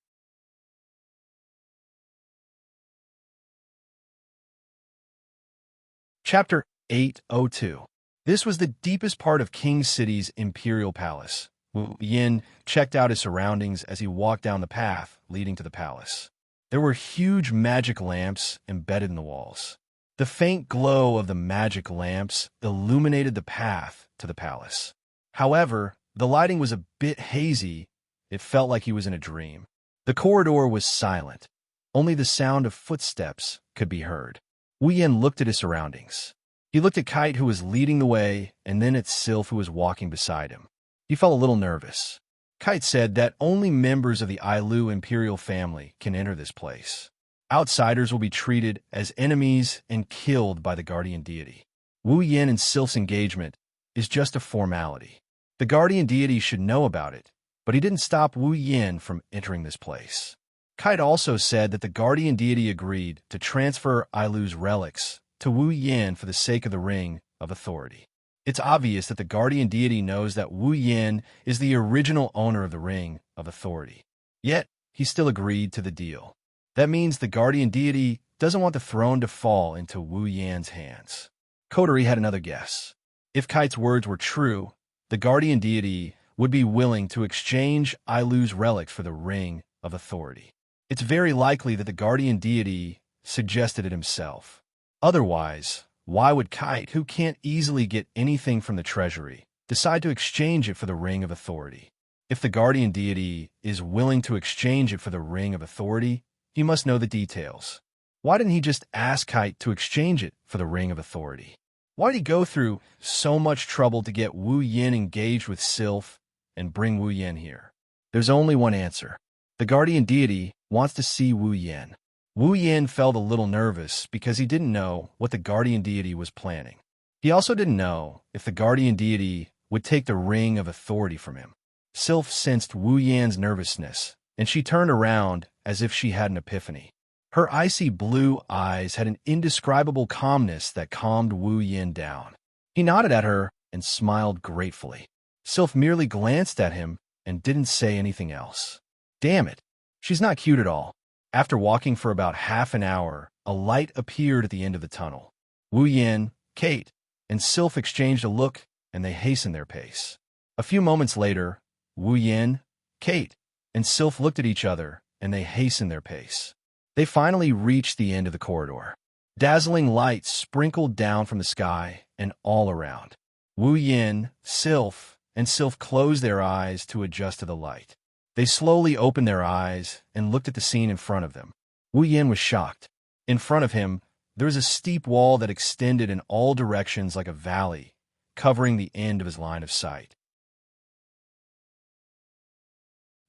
Chapter 802. This was the deepest part of King City's imperial palace. Wu Yin checked out his surroundings as he walked down the path leading to the palace. There were huge magic lamps embedded in the walls. The faint glow of the magic lamps illuminated the path to the palace. However, the lighting was a bit hazy. It felt like he was in a dream. The corridor was silent. Only the sound of footsteps could be heard. Wu Yin looked at his surroundings. He looked at Kite, who was leading the way, and then at Sylph, who was walking beside him. He felt a little nervous. Kite said that only members of the Ailu imperial family can enter this place. Outsiders will be treated as enemies and killed by the guardian deity. Wu Yin and Sylph's engagement is just a formality. The guardian deity should know about it, but he didn't stop Wu Yin from entering this place. Kite also said that the guardian deity agreed to transfer Ailu's relics to Wu Yin for the sake of the ring of authority. It's obvious that the guardian deity knows that Wu Yin is the original owner of the ring of authority. Yet, he still agreed to the deal. That means the guardian deity doesn't want the throne to fall into Wu Yan's hands. Coterie had another guess. If Kite's words were true, the guardian deity would be willing to exchange Ailu's relics for the ring of authority. It's very likely that the guardian deity suggested it himself. Otherwise, Why would Kite, who can't easily get anything from the treasury, decide to exchange it for the Ring of Authority? If the guardian deity is willing to exchange it for the Ring of Authority, he must know the details. Why didn't he just ask Kite to exchange it for the Ring of Authority? Why did he go through so much trouble to get Wu Yin engaged with Sylph and bring Wu Yin here? There's only one answer. The guardian deity wants to see Wu Yin. Wu Yin felt a little nervous because he didn't know what the guardian deity was planning. He also didn't know if the guardian deity would take the Ring of Authority from him. Sylph sensed Wu Yan's nervousness, and she turned around as if she had an epiphany. Her icy blue eyes had an indescribable calmness that calmed Wu Yin down. He nodded at her and smiled gratefully. Sylph merely glanced at him and didn't say anything else. Damn it, she's not cute at all. After walking for about half an hour, a light appeared at the end of the tunnel. Wu Yin, Kate, and Sylph exchanged a look, and they hastened their pace. A few moments later, Wu Yin, Kate, and Sylph looked at each other, and they hastened their pace. They finally reached the end of the corridor. Dazzling lights sprinkled down from the sky and all around. Wu Yin, Sylph, and Sylph closed their eyes to adjust to the light. They slowly opened their eyes and looked at the scene in front of them. Wu Yin was shocked. In front of him, there was a steep wall that extended in all directions like a valley, covering the end of his line of sight.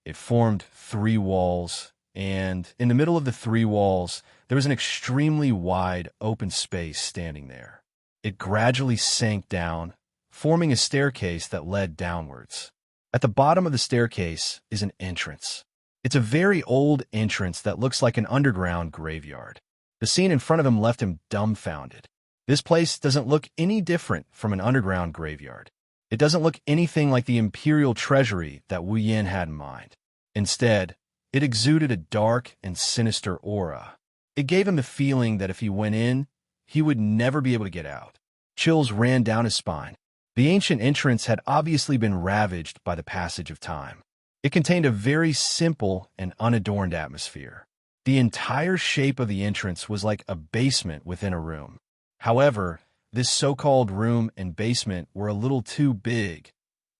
It formed 3 walls, and in the middle of the 3 walls, there was an extremely wide, open space standing there. It gradually sank down, forming a staircase that led downwards. At the bottom of the staircase is an entrance. It's a very old entrance that looks like an underground graveyard. The scene in front of him left him dumbfounded. This place doesn't look any different from an underground graveyard. It doesn't look anything like the imperial treasury that Wu Yin had in mind. Instead, it exuded a dark and sinister aura. It gave him the feeling that if he went in, he would never be able to get out. Chills ran down his spine. The ancient entrance had obviously been ravaged by the passage of time. It contained a very simple and unadorned atmosphere. The entire shape of the entrance was like a basement within a room. However, this so-called room and basement were a little too big.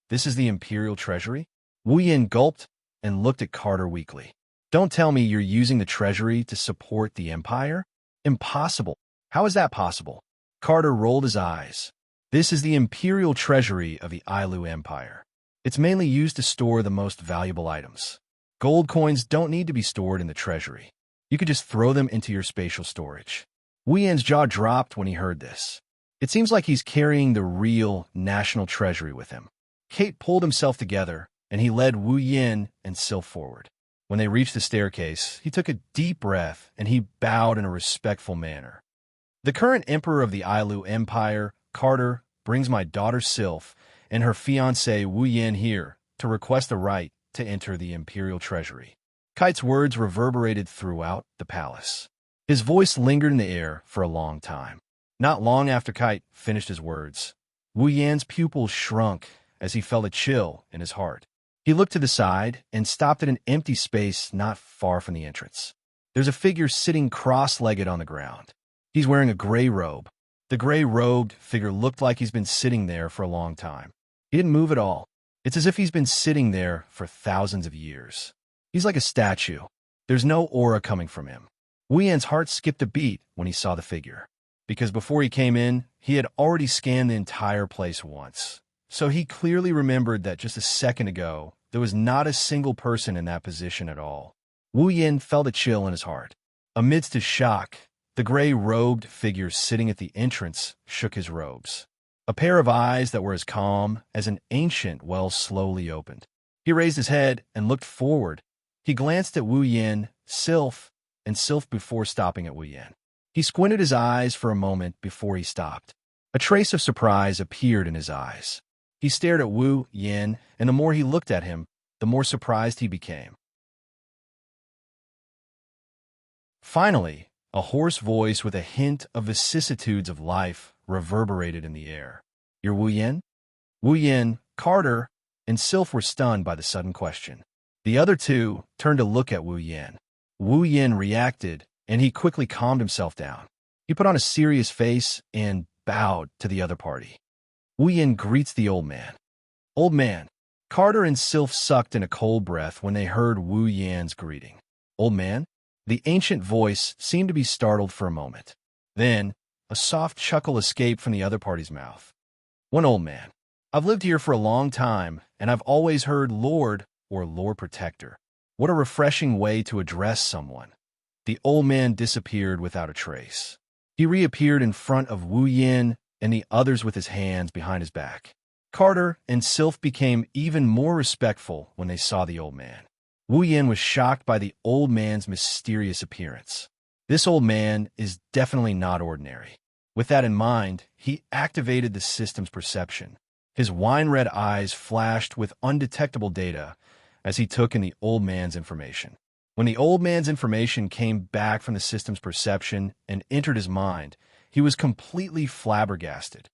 This is the Imperial Treasury? Wu Yin gulped and looked at Carter weakly. Don't tell me you're using the treasury to support the Empire? Impossible. How is that possible? Carter rolled his eyes. This is the Imperial Treasury of the Ailu Empire. It's mainly used to store the most valuable items. Gold coins don't need to be stored in the treasury. You could just throw them into your spatial storage. Wu Yan's jaw dropped when he heard this. It seems like he's carrying the real national treasury with him. Kate pulled himself together, and he led Wu Yin and Sylph forward. When they reached the staircase, he took a deep breath, and he bowed in a respectful manner. The current emperor of the Ailu Empire, Carter, brings my daughter Sylph and her fiancé Wu Yin here to request the right to enter the Imperial Treasury. Kite's words reverberated throughout the palace. His voice lingered in the air for a long time. Not long after Kite finished his words, Wu Yan's pupils shrunk as he felt a chill in his heart. He looked to the side and stopped at an empty space not far from the entrance. There's a figure sitting cross-legged on the ground. He's wearing a gray robe. The gray-robed figure looked like he's been sitting there for a long time. He didn't move at all. It's as if he's been sitting there for thousands of years. He's like a statue. There's no aura coming from him. Wu Yan's heart skipped a beat when he saw the figure, because before he came in, he had already scanned the entire place once. So he clearly remembered that just a second ago, there was not a single person in that position at all. Wu Yin felt a chill in his heart. Amidst his shock, the gray-robed figure sitting at the entrance shook his robes. A pair of eyes that were as calm as an ancient well slowly opened. He raised his head and looked forward. He glanced at Wu Yin, Sylph, and Sylph before stopping at Wu Yin. He squinted his eyes for a moment before he stopped. A trace of surprise appeared in his eyes. He stared at Wu Yin, and the more he looked at him, the more surprised he became. Finally, a hoarse voice with a hint of vicissitudes of life reverberated in the air. "You're Wu Yin?" Wu Yin, Carter, and Sylph were stunned by the sudden question. The other two turned to look at Wu Yin. Wu Yin reacted, and he quickly calmed himself down. He put on a serious face and bowed to the other party. Wu Yin greets the old man. Old man. Carter and Sylph sucked in a cold breath when they heard Wu Yan's greeting. Old man? The ancient voice seemed to be startled for a moment. Then, a soft chuckle escaped from the other party's mouth. One old man. I've lived here for a long time, and I've always heard Lord or Lord Protector. What a refreshing way to address someone. The old man disappeared without a trace. He reappeared in front of Wu Yin and the others with his hands behind his back. Carter and Sylph became even more respectful when they saw the old man. Wu Yin was shocked by the old man's mysterious appearance. This old man is definitely not ordinary. With that in mind, he activated the system's perception. His wine-red eyes flashed with undetectable data as he took in the old man's information. When the old man's information came back from the system's perception and entered his mind, he was completely flabbergasted.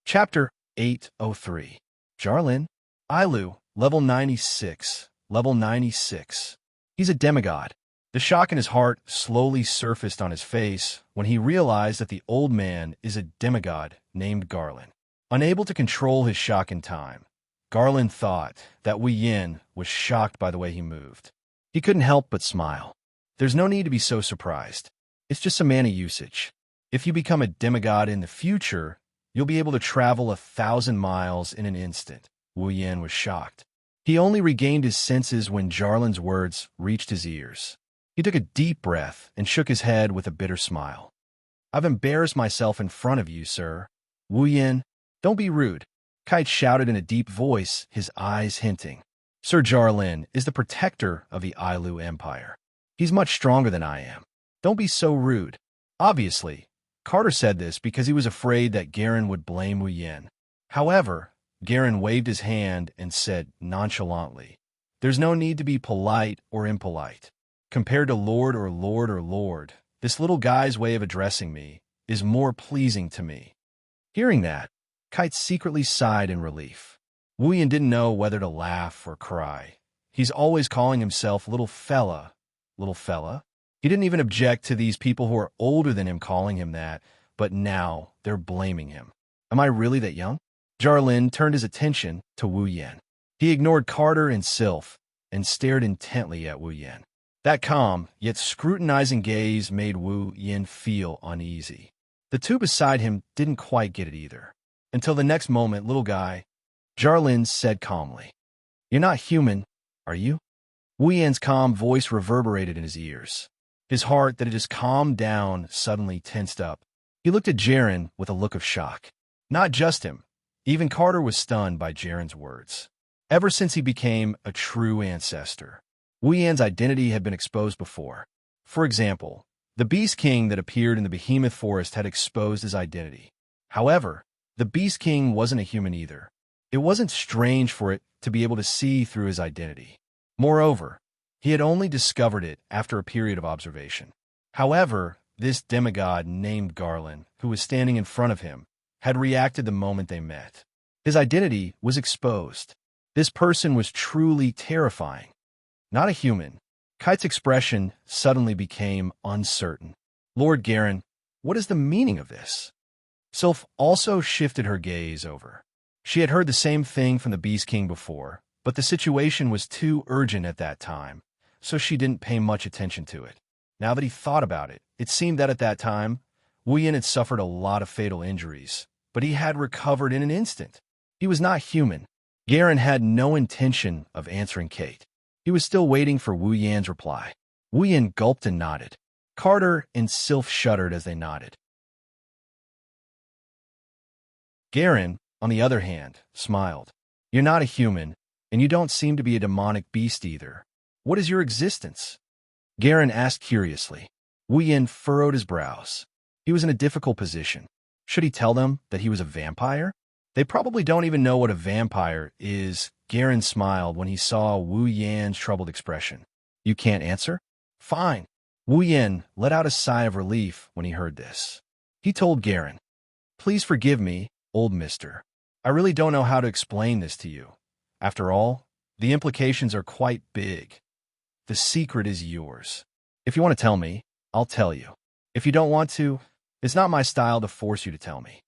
Chapter 803. Jarlin, Ailu, level 96, level 96. He's a demigod. The shock in his heart slowly surfaced on his face when he realized that the old man is a demigod named Garland. Unable to control his shock in time, Garland thought that Wu Yin was shocked by the way he moved. He couldn't help but smile. There's no need to be so surprised. It's just some mana usage. If you become a demigod in the future, you'll be able to travel 1,000 miles in an instant. Wu Yin was shocked. He only regained his senses when Jarlin's words reached his ears. He took a deep breath and shook his head with a bitter smile. I've embarrassed myself in front of you, sir. Wu Yin, don't be rude. Kite shouted in a deep voice, his eyes hinting. Sir Jarlin is the protector of the Ailu Empire. He's much stronger than I am. Don't be so rude. Obviously, Carter said this because he was afraid that Garen would blame Wu Yin. However, Garen waved his hand and said nonchalantly, there's no need to be polite or impolite. Compared to Lord or Lord or Lord, this little guy's way of addressing me is more pleasing to me. Hearing that, Kite secretly sighed in relief. Wu Yin didn't know whether to laugh or cry. He's always calling himself little fella. Little fella? He didn't even object to these people who are older than him calling him that, but now they're blaming him. Am I really that young? Jarlin turned his attention to Wu Yin. He ignored Carter and Sylph and stared intently at Wu Yin. That calm, yet scrutinizing gaze made Wu Yin feel uneasy. The two beside him didn't quite get it either. Until the next moment, little guy, Jarlin said calmly, You're not human, are you? Wu Yin's calm voice reverberated in his ears. His heart that had just calmed down suddenly tensed up. He looked at Jaren with a look of shock. Not just him. Even Carter was stunned by Jaren's words. Ever since he became a true ancestor, Wu Yan's identity had been exposed before. For example, the Beast King that appeared in the Behemoth Forest had exposed his identity. However, the Beast King wasn't a human either. It wasn't strange for it to be able to see through his identity. Moreover, he had only discovered it after a period of observation. However, this demigod named Garland, who was standing in front of him, had reacted the moment they met. His identity was exposed. This person was truly terrifying. Not a human. Kite's expression suddenly became uncertain. Lord Garen, what is the meaning of this? Sylph also shifted her gaze over. She had heard the same thing from the Beast King before, but the situation was too urgent at that time, so she didn't pay much attention to it. Now that he thought about it, it seemed that at that time, Wu Yin had suffered a lot of fatal injuries, but he had recovered in an instant. He was not human. Garen had no intention of answering Kate. He was still waiting for Wu Yan's reply. Wu Yin gulped and nodded. Carter and Sylph shuddered as they nodded. Garen, on the other hand, smiled. You're not a human, and you don't seem to be a demonic beast either. What is your existence? Garen asked curiously. Wu Yin furrowed his brows. He was in a difficult position. Should he tell them that he was a vampire? They probably don't even know what a vampire is. Garen smiled when he saw Wu Yan's troubled expression. You can't answer? Fine. Wu Yin let out a sigh of relief when he heard this. He told Garen, Please forgive me, old mister. I really don't know how to explain this to you. After all, the implications are quite big. the secret is yours. If you want to tell me, I'll tell you. If you don't want to, it's not my style to force you to tell me."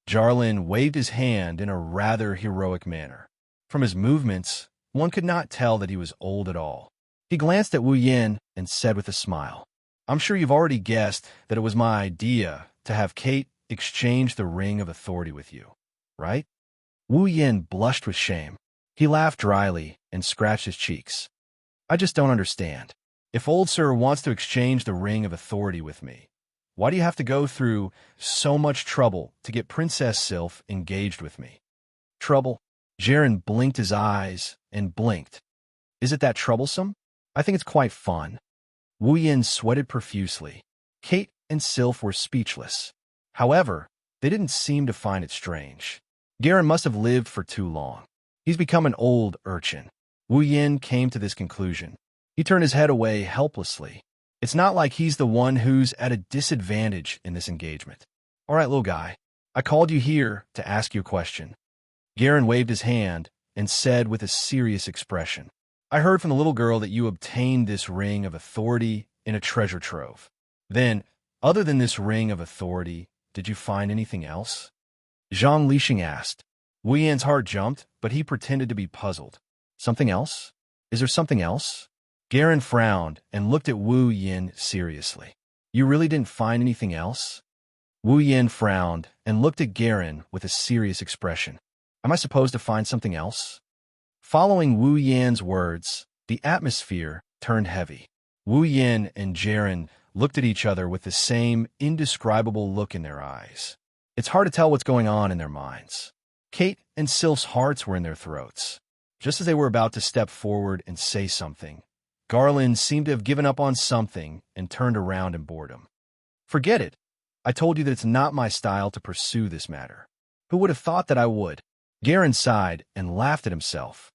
Jarlin waved his hand in a rather heroic manner. From his movements, one could not tell that he was old at all. He glanced at Wu Yin and said with a smile, "I'm sure you've already guessed that it was my idea to have Kate exchange the ring of authority with you, right?" Wu Yin blushed with shame. He laughed dryly and scratched his cheeks. "I just don't understand. If old sir wants to exchange the ring of authority with me, why do you have to go through so much trouble to get Princess Sylph engaged with me?" "Trouble?" Jaren blinked his eyes and blinked. "Is it that troublesome? I think it's quite fun." Wu Yin sweated profusely. Kate and Sylph were speechless. However, they didn't seem to find it strange. Garen must have lived for too long. He's become an old urchin. Wu Yin came to this conclusion. He turned his head away helplessly. It's not like he's the one who's at a disadvantage in this engagement. "All right, little guy, I called you here to ask you a question." Garen waved his hand and said with a serious expression, "I heard from the little girl that you obtained this ring of authority in a treasure trove. Then, other than this ring of authority, did you find anything else?" Zhang Lixing asked. Wu Yin's heart jumped, but he pretended to be puzzled. "Something else? Is there something else?" Garen frowned and looked at Wu Yin seriously. "You really didn't find anything else?" Wu Yin frowned and looked at Garen with a serious expression. "Am I supposed to find something else?" Following Wu Yin's words, the atmosphere turned heavy. Wu Yin and Jaren looked at each other with the same indescribable look in their eyes. It's hard to tell what's going on in their minds. Kate and Sylph's hearts were in their throats. Just as they were about to step forward and say something, Garland seemed to have given up on something and turned around in boredom. "Forget it. I told you that it's not my style to pursue this matter. Who would have thought that I would?" Garen sighed and laughed at himself.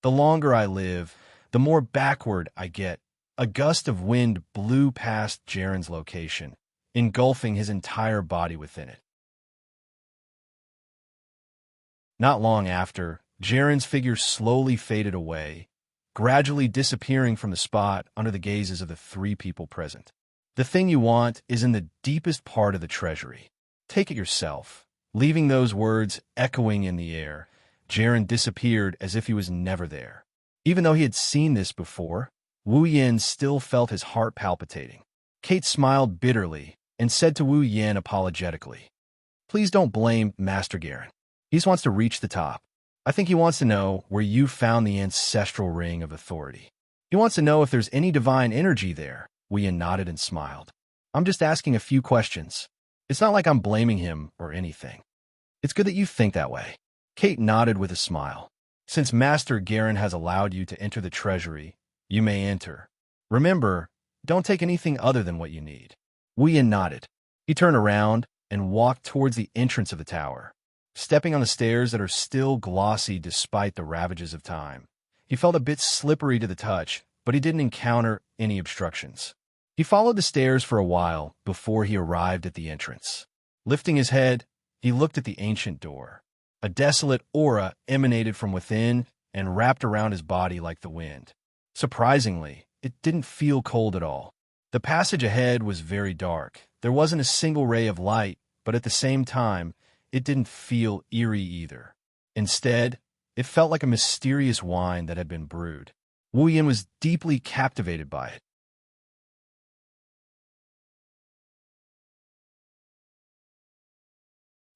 "The longer I live, the more backward I get." A gust of wind blew past Jaren's location, engulfing his entire body within it. Not long after, Jaren's figure slowly faded away, gradually disappearing from the spot under the gazes of the three people present. "The thing you want is in the deepest part of the treasury. Take it yourself." Leaving those words echoing in the air, Jaren disappeared as if he was never there. Even though he had seen this before, Wu Yin still felt his heart palpitating. Kate smiled bitterly and said to Wu Yin apologetically, "Please don't blame Master Garen. He just wants to reach the top. I think he wants to know where you found the ancestral ring of authority. He wants to know if there's any divine energy there." Wu Yin nodded and smiled. "I'm just asking a few questions. It's not like I'm blaming him or anything." "It's good that you think that way." Kate nodded with a smile. "Since Master Garen has allowed you to enter the treasury, you may enter. Remember, don't take anything other than what you need." Wu Yin nodded. He turned around and walked towards the entrance of the tower. Stepping on the stairs that are still glossy despite the ravages of time, he felt a bit slippery to the touch, but he didn't encounter any obstructions. He followed the stairs for a while before he arrived at the entrance. Lifting his head, he looked at the ancient door. A desolate aura emanated from within and wrapped around his body like the wind. Surprisingly, it didn't feel cold at all. The passage ahead was very dark. There wasn't a single ray of light, but at the same time, it didn't feel eerie either. Instead, it felt like a mysterious wine that had been brewed. Wu Yin was deeply captivated by it.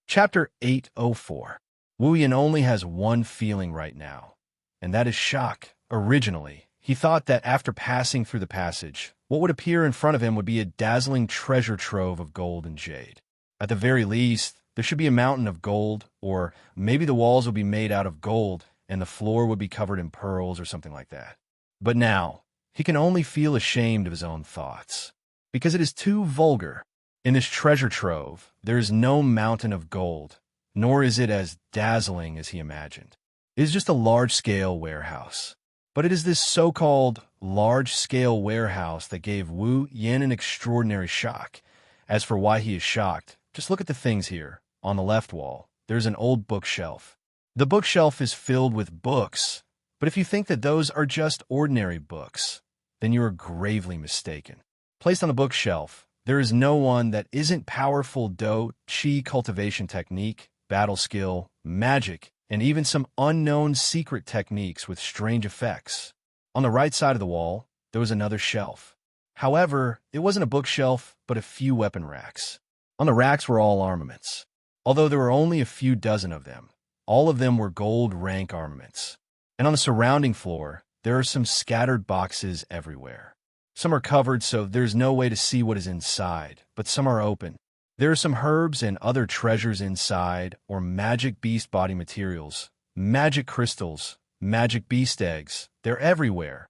Chapter 804. Wu Yin only has one feeling right now, and that is shock. Originally, he thought that after passing through the passage, what would appear in front of him would be a dazzling treasure trove of gold and jade. At the very least, there should be a mountain of gold, or maybe the walls would be made out of gold and the floor would be covered in pearls or something like that. But now, he can only feel ashamed of his own thoughts, because it is too vulgar. In this treasure trove, there is no mountain of gold, nor is it as dazzling as he imagined. It is just a large-scale warehouse. But it is this so-called large-scale warehouse that gave Wu Yin an extraordinary shock. As for why he is shocked, just look at the things here. On the left wall, there's an old bookshelf. The bookshelf is filled with books, but if you think that those are just ordinary books, then you are gravely mistaken. Placed on the bookshelf, there is no one that isn't powerful chi cultivation technique, battle skill, magic, and even some unknown secret techniques with strange effects. On the right side of the wall, there was another shelf. However, it wasn't a bookshelf, but a few weapon racks. On the racks were all armaments. Although there were only a few dozen of them, all of them were gold rank armaments. And on the surrounding floor, there are some scattered boxes everywhere. Some are covered so there's no way to see what is inside, but some are open. There are some herbs and other treasures inside, or magic beast body materials, magic crystals, magic beast eggs. They're everywhere.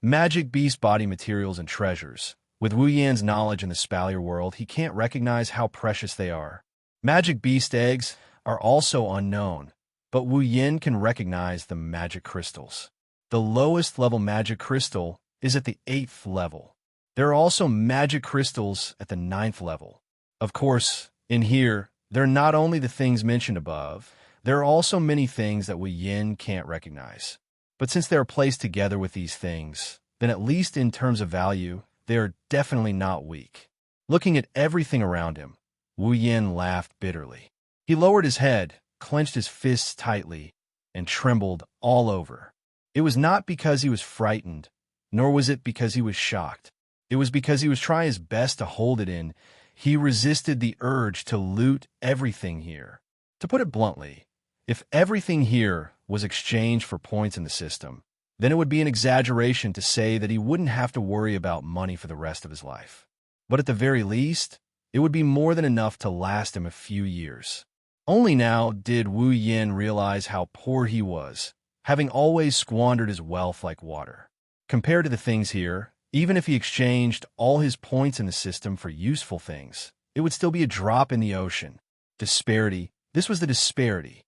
Magic beast body materials and treasures. With Wu Yan's knowledge in the Spalier world, he can't recognize how precious they are. Magic beast eggs are also unknown, but Wu Yan can recognize the magic crystals. The lowest level magic crystal is at the 8th level. There are also magic crystals at the 9th level. Of course, in here, there are not only the things mentioned above, there are also many things that Wu Yan can't recognize. But since they are placed together with these things, then at least in terms of value, they are definitely not weak. Looking at everything around him, Wu Yan laughed bitterly. He lowered his head, clenched his fists tightly, and trembled all over. It was not because he was frightened, nor was it because he was shocked. It was because he was trying his best to hold it in. He resisted the urge to loot everything here. To put it bluntly, if everything here was exchanged for points in the system, then it would be an exaggeration to say that he wouldn't have to worry about money for the rest of his life. But at the very least, it would be more than enough to last him a few years. Only now did Wu Yan realize how poor he was, having always squandered his wealth like water. Compared to the things here, even if he exchanged all his points in the system for useful things, it would still be a drop in the ocean. Disparity. This was the disparity.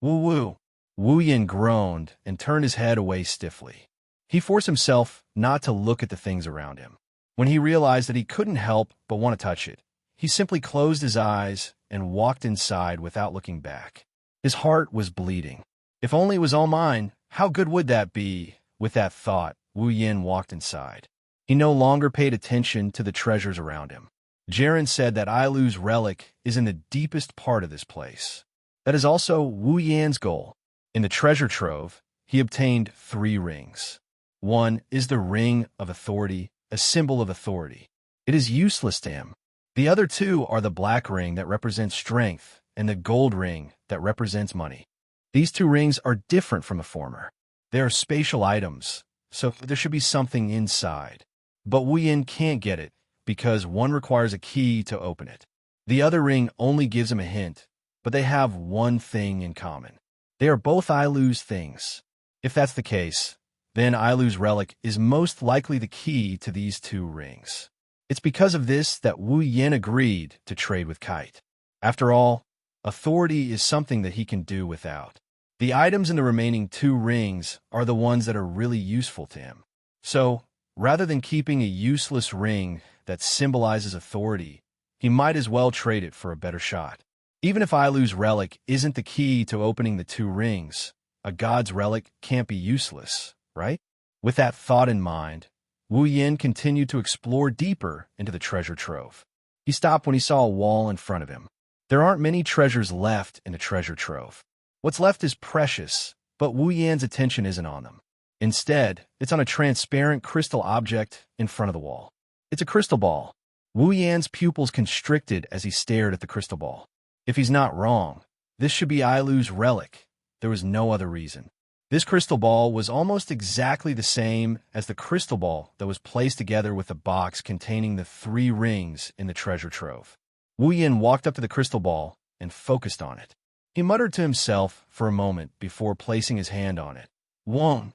Woo-woo. Wu Yan groaned and turned his head away stiffly. He forced himself not to look at the things around him. When he realized that he couldn't help but want to touch it, he simply closed his eyes and walked inside without looking back. His heart was bleeding. If only it was all mine, how good would that be? With that thought, Wu Yan walked inside. He no longer paid attention to the treasures around him. Jaren said that Ailu's relic is in the deepest part of this place. That is also Wu Yan's goal. In the treasure trove, he obtained 3 rings. One is the Ring of Authority, a symbol of authority. It is useless to him. The other 2 are the black ring that represents strength and the gold ring that represents money. These 2 rings are different from the former. They are spatial items, so there should be something inside. But Wu Yan can't get it because one requires a key to open it. The other ring only gives him a hint, but they have one thing in common. They are both Ailu's things. If that's the case, then Ailu's relic is most likely the key to these 2 rings. It's because of this that Wu Yan agreed to trade with Kite. After all, authority is something that he can do without. The items in the remaining 2 rings are the ones that are really useful to him. So, rather than keeping a useless ring that symbolizes authority, he might as well trade it for a better shot. Even if Ailu's relic isn't the key to opening the 2 rings, a god's relic can't be useless, right? With that thought in mind, Wu Yan continued to explore deeper into the treasure trove. He stopped when he saw a wall in front of him. There aren't many treasures left in the treasure trove. What's left is precious, but Wu Yan's attention isn't on them. Instead, it's on a transparent crystal object in front of the wall. It's a crystal ball. Wu Yan's pupils constricted as he stared at the crystal ball. If he's not wrong, this should be Ailu's relic. There was no other reason. This crystal ball was almost exactly the same as the crystal ball that was placed together with the box containing the 3 rings in the treasure trove. Wu Yan walked up to the crystal ball and focused on it. He muttered to himself for a moment before placing his hand on it. Whoa!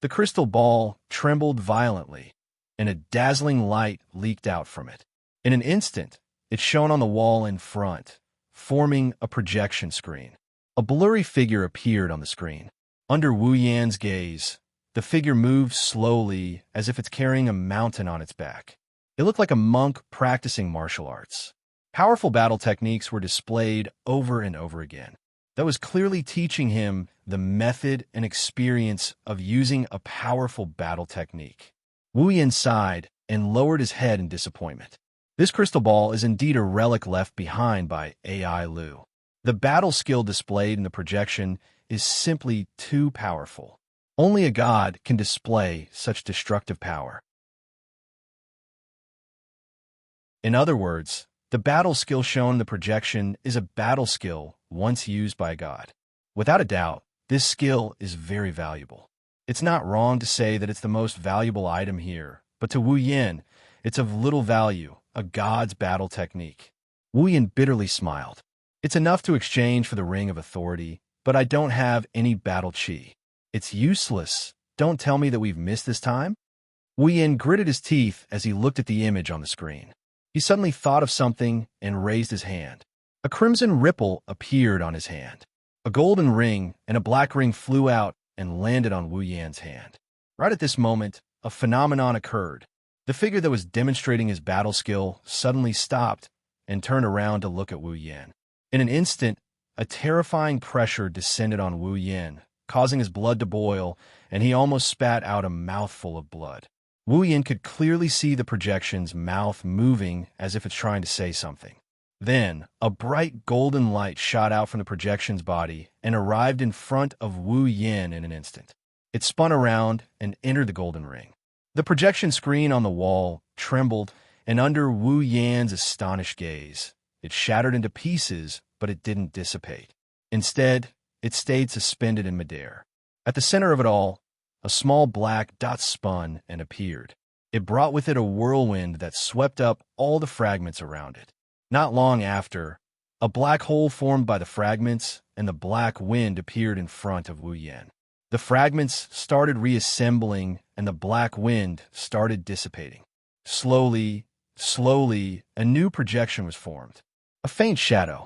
The crystal ball trembled violently, and a dazzling light leaked out from it. In an instant, it shone on the wall in front, forming a projection screen. A blurry figure appeared on the screen. Under Wu Yan's gaze, the figure moved slowly as if it's carrying a mountain on its back. It looked like a monk practicing martial arts. Powerful battle techniques were displayed over and over again. that was clearly teaching him the method and experience of using a powerful battle technique. Wu Yin sighed and lowered his head in disappointment. This crystal ball is indeed a relic left behind by AI Lu. The battle skill displayed in the projection is simply too powerful. Only a god can display such destructive power. In other words, the battle skill shown in the projection is a battle skill once used by a god. Without a doubt, this skill is very valuable. It's not wrong to say that it's the most valuable item here, but to Wu Yin, it's of little value, a god's battle technique. Wu Yin bitterly smiled. It's enough to exchange for the Ring of Authority, but I don't have any battle chi. It's useless. Don't tell me that we've missed this time? Wu Yin gritted his teeth as he looked at the image on the screen. He suddenly thought of something and raised his hand. A crimson ripple appeared on his hand. A golden ring and a black ring flew out and landed on Wu Yan's hand. Right at this moment, a phenomenon occurred. The figure that was demonstrating his battle skill suddenly stopped and turned around to look at Wu Yan. In an instant, a terrifying pressure descended on Wu Yan, causing his blood to boil, and he almost spat out a mouthful of blood. Wu Yin could clearly see the projection's mouth moving as if it's trying to say something. Then, a bright golden light shot out from the projection's body and arrived in front of Wu Yin in an instant. It spun around and entered the golden ring. The projection screen on the wall trembled, and under Wu Yan's astonished gaze, it shattered into pieces, but it didn't dissipate. Instead, it stayed suspended in midair. At the center of it all, a small black dot spun and appeared. It brought with it a whirlwind that swept up all the fragments around it. Not long after, a black hole formed by the fragments, and the black wind appeared in front of Wu Yan. The fragments started reassembling, and the black wind started dissipating. Slowly, a new projection was formed. A faint shadow.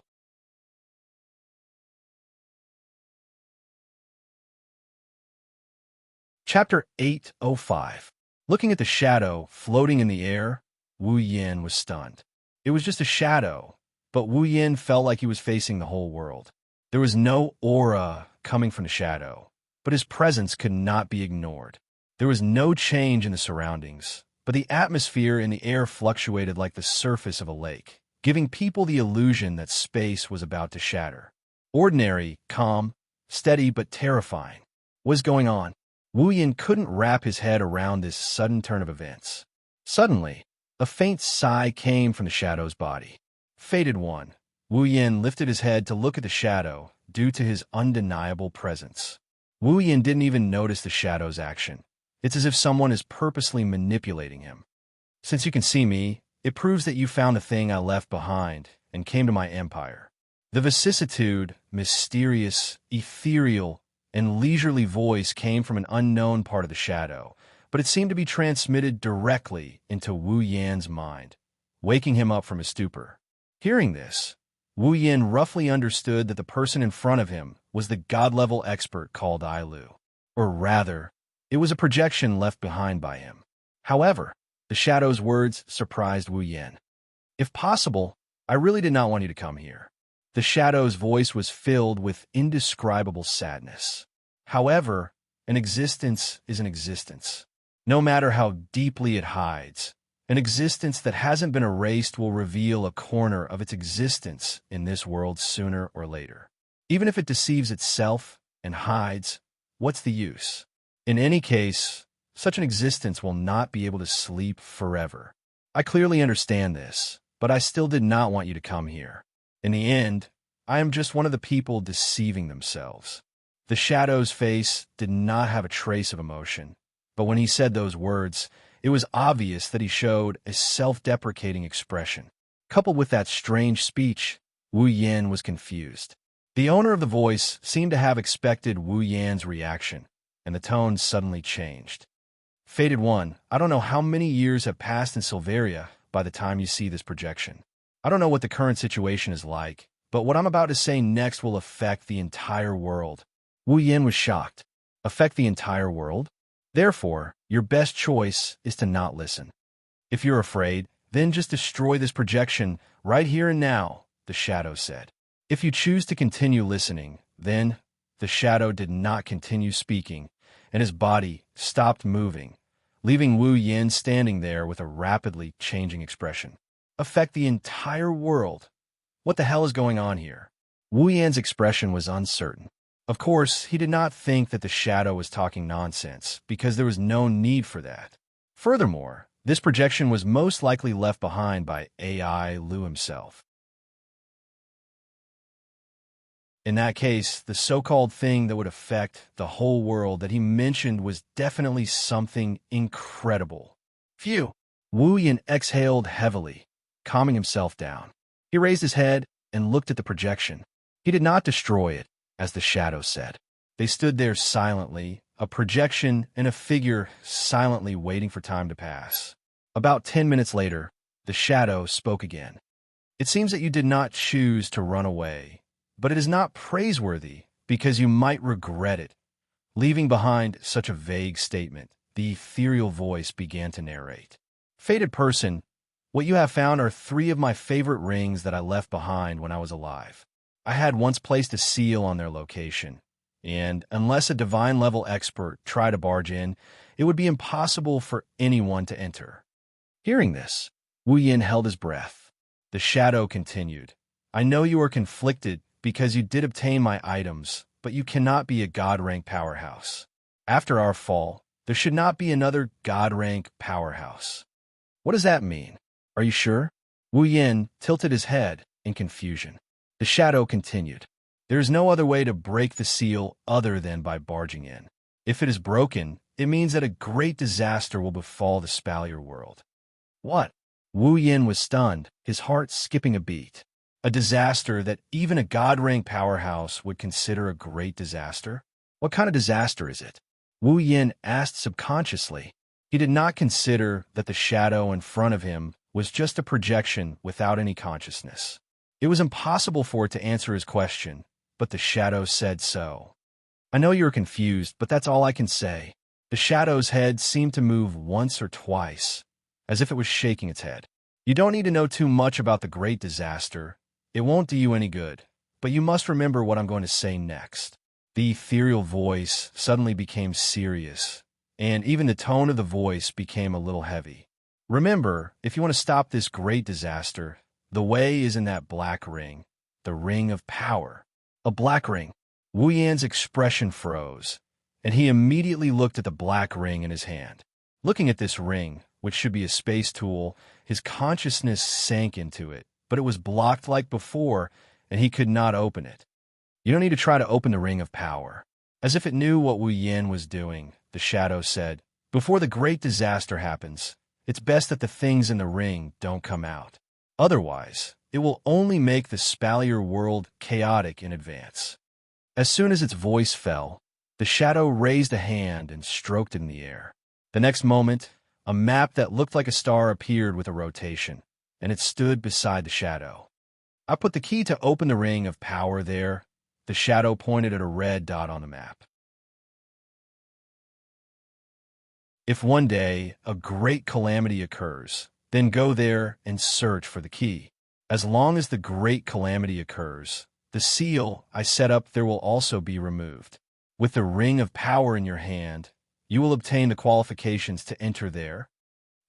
Chapter 805. Looking at the shadow floating in the air, Wu Yin was stunned. It was just a shadow, but Wu Yin felt like he was facing the whole world. There was no aura coming from the shadow, but his presence could not be ignored. There was no change in the surroundings, but the atmosphere in the air fluctuated like the surface of a lake, giving people the illusion that space was about to shatter. Ordinary, calm, steady, but terrifying. What was going on? Wu Yin couldn't wrap his head around this sudden turn of events. Suddenly, a faint sigh came from the shadow's body. Fated one, Wu Yin lifted his head to look at the shadow due to his undeniable presence. Wu Yin didn't even notice the shadow's action. It's as if someone is purposely manipulating him. Since you can see me, it proves that you found the thing I left behind and came to my empire. The vicissitude, mysterious, ethereal, and leisurely voice came from an unknown part of the shadow, but it seemed to be transmitted directly into Wu Yan's mind, waking him up from his stupor. Hearing this, Wu Yin roughly understood that the person in front of him was the god-level expert called Ailu. Or rather, it was a projection left behind by him. However, the shadow's words surprised Wu Yin. If possible, I really did not want you to come here. The shadow's voice was filled with indescribable sadness. However, an existence is an existence. No matter how deeply it hides, an existence that hasn't been erased will reveal a corner of its existence in this world sooner or later. Even if it deceives itself and hides, what's the use? In any case, such an existence will not be able to sleep forever. I clearly understand this, but I still did not want you to come here. In the end, I am just one of the people deceiving themselves. The shadow's face did not have a trace of emotion, but when he said those words, it was obvious that he showed a self-deprecating expression. Coupled with that strange speech, Wu Yan was confused. The owner of the voice seemed to have expected Wu Yan's reaction, and the tone suddenly changed. Fated one, I don't know how many years have passed in Silveria by the time you see this projection. I don't know what the current situation is like, but what I'm about to say next will affect the entire world. Wu Yin was shocked. Affect the entire world? Therefore, your best choice is to not listen. If you're afraid, then just destroy this projection right here and now, the shadow said. If you choose to continue listening, then the shadow did not continue speaking, and his body stopped moving, leaving Wu Yin standing there with a rapidly changing expression. Affect the entire world. What the hell is going on here? Wu Yan's expression was uncertain. Of course, he did not think that the shadow was talking nonsense, because there was no need for that. Furthermore, this projection was most likely left behind by AI Lu himself. In that case, the so-called thing that would affect the whole world that he mentioned was definitely something incredible. Phew! Wu Yin exhaled heavily, calming himself down. He raised his head and looked at the projection. He did not destroy it, as the shadow said. They stood there silently, a projection and a figure silently waiting for time to pass. About 10 minutes later, the shadow spoke again. It seems that you did not choose to run away, but it is not praiseworthy because you might regret it. Leaving behind such a vague statement, the ethereal voice began to narrate. Fated person, what you have found are 3 of my favorite rings that I left behind when I was alive. I had once placed a seal on their location, and unless a divine-level expert tried to barge in, it would be impossible for anyone to enter. Hearing this, Wu Yin held his breath. The shadow continued. I know you are conflicted because you did obtain my items, but you cannot be a God-rank powerhouse. After our fall, there should not be another God-rank powerhouse. What does that mean? Are you sure? Wu Yin tilted his head in confusion. The shadow continued. There is no other way to break the seal other than by barging in. If it is broken, it means that a great disaster will befall the Spalier world. What? Wu Yin was stunned, his heart skipping a beat. A disaster that even a God-rank powerhouse would consider a great disaster? What kind of disaster is it? Wu Yin asked subconsciously. He did not consider that the shadow in front of him was just a projection without any consciousness. It was impossible for it to answer his question, but the shadow said so. I know you're confused, but that's all I can say. The shadow's head seemed to move once or twice, as if it was shaking its head. You don't need to know too much about the great disaster. It won't do you any good, but you must remember what I'm going to say next. The ethereal voice suddenly became serious, and even the tone of the voice became a little heavy. Remember, if you want to stop this great disaster, the way is in that black ring, the ring of power. A black ring. Wu Yan's expression froze, and he immediately looked at the black ring in his hand. Looking at this ring, which should be a space tool, his consciousness sank into it, but it was blocked like before, and he could not open it. You don't need to try to open the ring of power. As if it knew what Wu Yin was doing, the shadow said, before the great disaster happens, it's best that the things in the ring don't come out. Otherwise, it will only make the Spalier world chaotic in advance. As soon as its voice fell, the shadow raised a hand and stroked it in the air. The next moment, a map that looked like a star appeared with a rotation, and it stood beside the shadow. I put the key to open the ring of power there. The shadow pointed at a red dot on the map. If one day a great calamity occurs, then go there and search for the key. As long as the great calamity occurs, the seal I set up there will also be removed. With the ring of power in your hand, you will obtain the qualifications to enter there.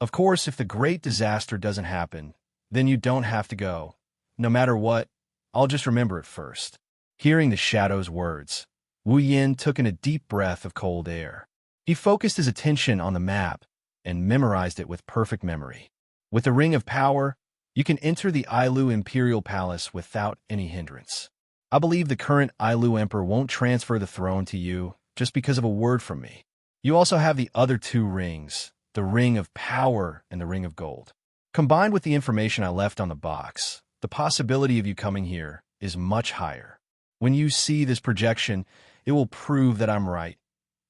Of course, if the great disaster doesn't happen, then you don't have to go. No matter what, I'll just remember it first. Hearing the shadow's words, Wu Yin took in a deep breath of cold air. He focused his attention on the map and memorized it with perfect memory. With the ring of power, you can enter the Ailu Imperial Palace without any hindrance. I believe the current Ailu Emperor won't transfer the throne to you just because of a word from me. You also have the other 2 rings, the ring of power and the ring of gold. Combined with the information I left on the box, the possibility of you coming here is much higher. When you see this projection, it will prove that I'm right.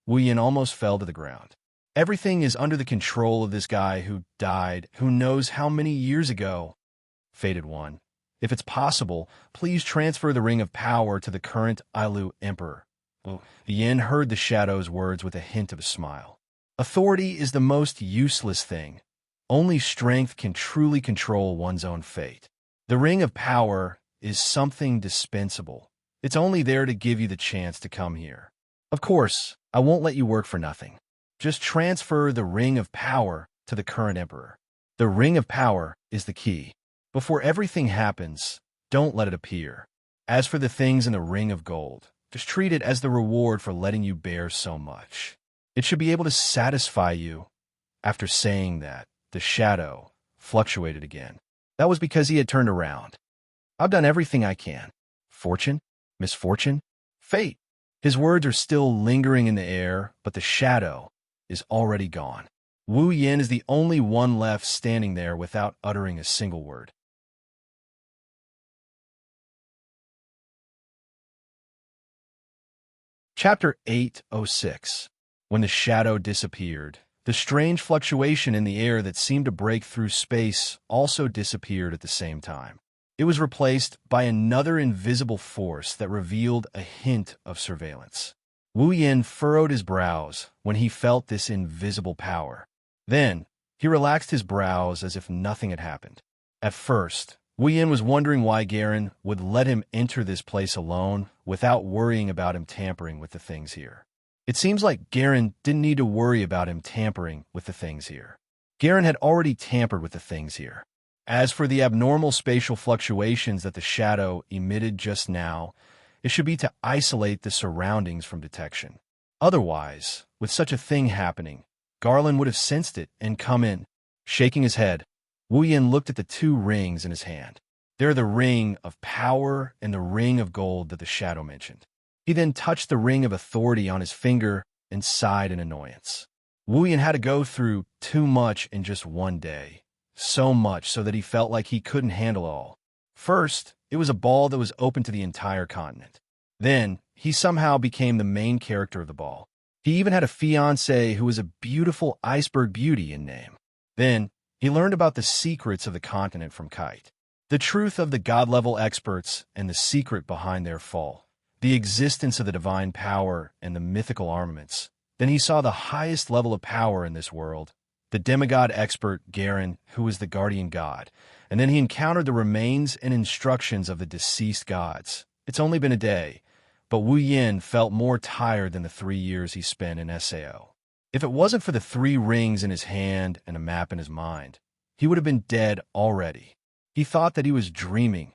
Wu Yin almost fell to the ground. Everything is under the control of this guy who died, who knows how many years ago. Fated one, if it's possible, please transfer the ring of power to the current Ailu Emperor. Yin heard the shadow's words with a hint of a smile. Authority is the most useless thing. Only strength can truly control one's own fate. The ring of power is something dispensable. It's only there to give you the chance to come here. Of course, I won't let you work for nothing. Just transfer the Ring of Power to the current emperor. The Ring of Power is the key. Before everything happens, don't let it appear. As for the things in the Ring of Gold, just treat it as the reward for letting you bear so much. It should be able to satisfy you. After saying that, the shadow fluctuated again. That was because he had turned around. I've done everything I can. Fortune? Misfortune? Fate? His words are still lingering in the air, but the shadow is already gone. Wu Yin is the only one left standing there without uttering a single word. Chapter 806. When the shadow disappeared, the strange fluctuation in the air that seemed to break through space also disappeared at the same time. It was replaced by another invisible force that revealed a hint of surveillance. Wu Yin furrowed his brows when he felt this invisible power. Then, he relaxed his brows as if nothing had happened. At first, Wu Yin was wondering why Garen would let him enter this place alone without worrying about him tampering with the things here. It seems like Garen didn't need to worry about him tampering with the things here. Garen had already tampered with the things here. As for the abnormal spatial fluctuations that the shadow emitted just now, it should be to isolate the surroundings from detection. Otherwise, with such a thing happening, Garland would have sensed it and come in. Shaking his head, Wu Yin looked at the two rings in his hand. They're the Ring of Power and the Ring of Gold that the shadow mentioned. He then touched the Ring of Authority on his finger and sighed in annoyance. Wu Yin had to go through too much in just one day. So much so that he felt like he couldn't handle it all. First, it was a ball that was open to the entire continent. Then, he somehow became the main character of the ball. He even had a fiancée who was a beautiful iceberg beauty in name. Then, he learned about the secrets of the continent from Kite. The truth of the god-level experts and the secret behind their fall. The existence of the divine power and the mythical armaments. Then he saw the highest level of power in this world, the demigod expert Garen, who was the guardian god. And then he encountered the remains and instructions of the deceased gods. It's only been a day, but Wu Yin felt more tired than the 3 years he spent in Sao. If it wasn't for the 3 rings in his hand and a map in his mind, he would have been dead already. He thought that he was dreaming.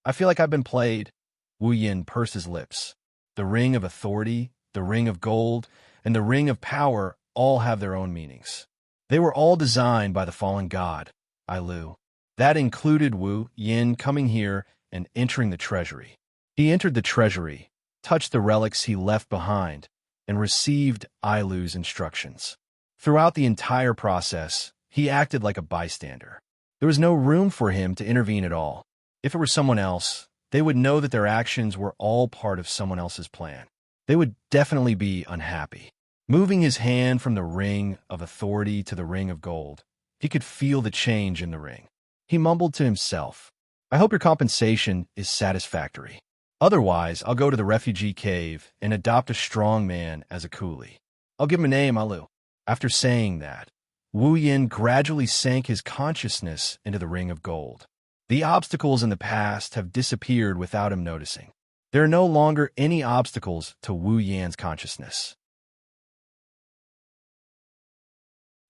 I feel like I've been played. Wu Yin pursed his lips. The Ring of Authority, the Ring of Gold, and the Ring of Power all have their own meanings. They were all designed by the fallen god, Ailu. That included Wu Yin coming here and entering the treasury. He entered the treasury, touched the relics he left behind, and received Ailu's instructions. Throughout the entire process, he acted like a bystander. There was no room for him to intervene at all. If it were someone else, they would know that their actions were all part of someone else's plan. They would definitely be unhappy. Moving his hand from the Ring of Authority to the Ring of Gold, he could feel the change in the ring. He mumbled to himself, I hope your compensation is satisfactory. Otherwise, I'll go to the refugee cave and adopt a strong man as a coolie. I'll give him a name, Alu. After saying that, Wu Yin gradually sank his consciousness into the Ring of Gold. The obstacles in the past have disappeared without him noticing. There are no longer any obstacles to Wu Yan's consciousness.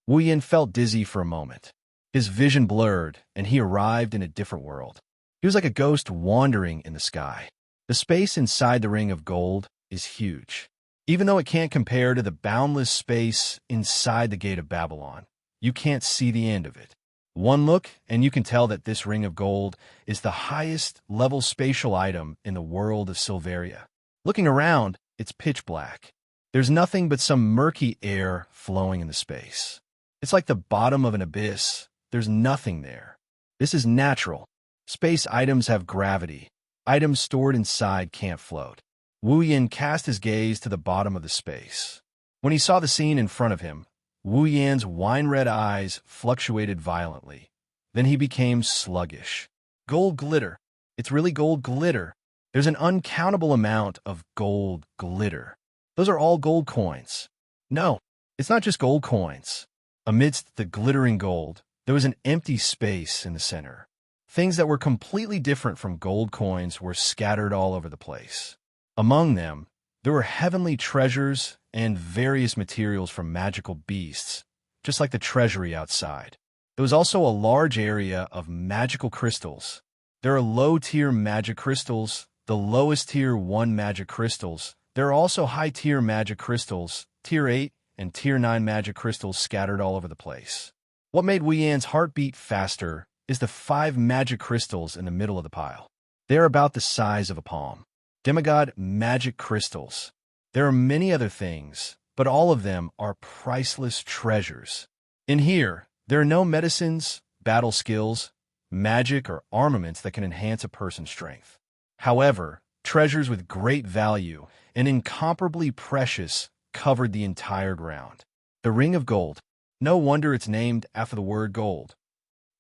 Wu Yin felt dizzy for a moment. His vision blurred, and he arrived in a different world. He was like a ghost wandering in the sky. The space inside the Ring of Gold is huge. Even though it can't compare to the boundless space inside the Gate of Babylon, you can't see the end of it. One look, and you can tell that this Ring of Gold is the highest level spatial item in the world of Silveria. Looking around, it's pitch black. There's nothing but some murky air flowing in the space. It's like the bottom of an abyss. There's nothing there. This is natural. Space items have gravity. Items stored inside can't float. Wu Yin cast his gaze to the bottom of the space. When he saw the scene in front of him, Wu Yan's wine-red eyes fluctuated violently. Then he became sluggish. Gold glitter. It's really gold glitter. There's an uncountable amount of gold glitter. Those are all gold coins. No, it's not just gold coins. Amidst the glittering gold, there was an empty space in the center. Things that were completely different from gold coins were scattered all over the place. Among them, there were heavenly treasures and various materials from magical beasts, just like the treasury outside. There was also a large area of magical crystals. There are low-tier magic crystals, the lowest tier 1 magic crystals. There are also high-tier magic crystals, tier 8 and tier 9 magic crystals scattered all over the place. What made Wei Yan's heart beat faster is the 5 magic crystals in the middle of the pile. They are about the size of a palm. Demigod magic crystals. There are many other things, but all of them are priceless treasures. In here, there are no medicines, battle skills, magic, or armaments that can enhance a person's strength. However, treasures with great value and incomparably precious covered the entire ground. The Ring of Gold. No wonder it's named after the word gold.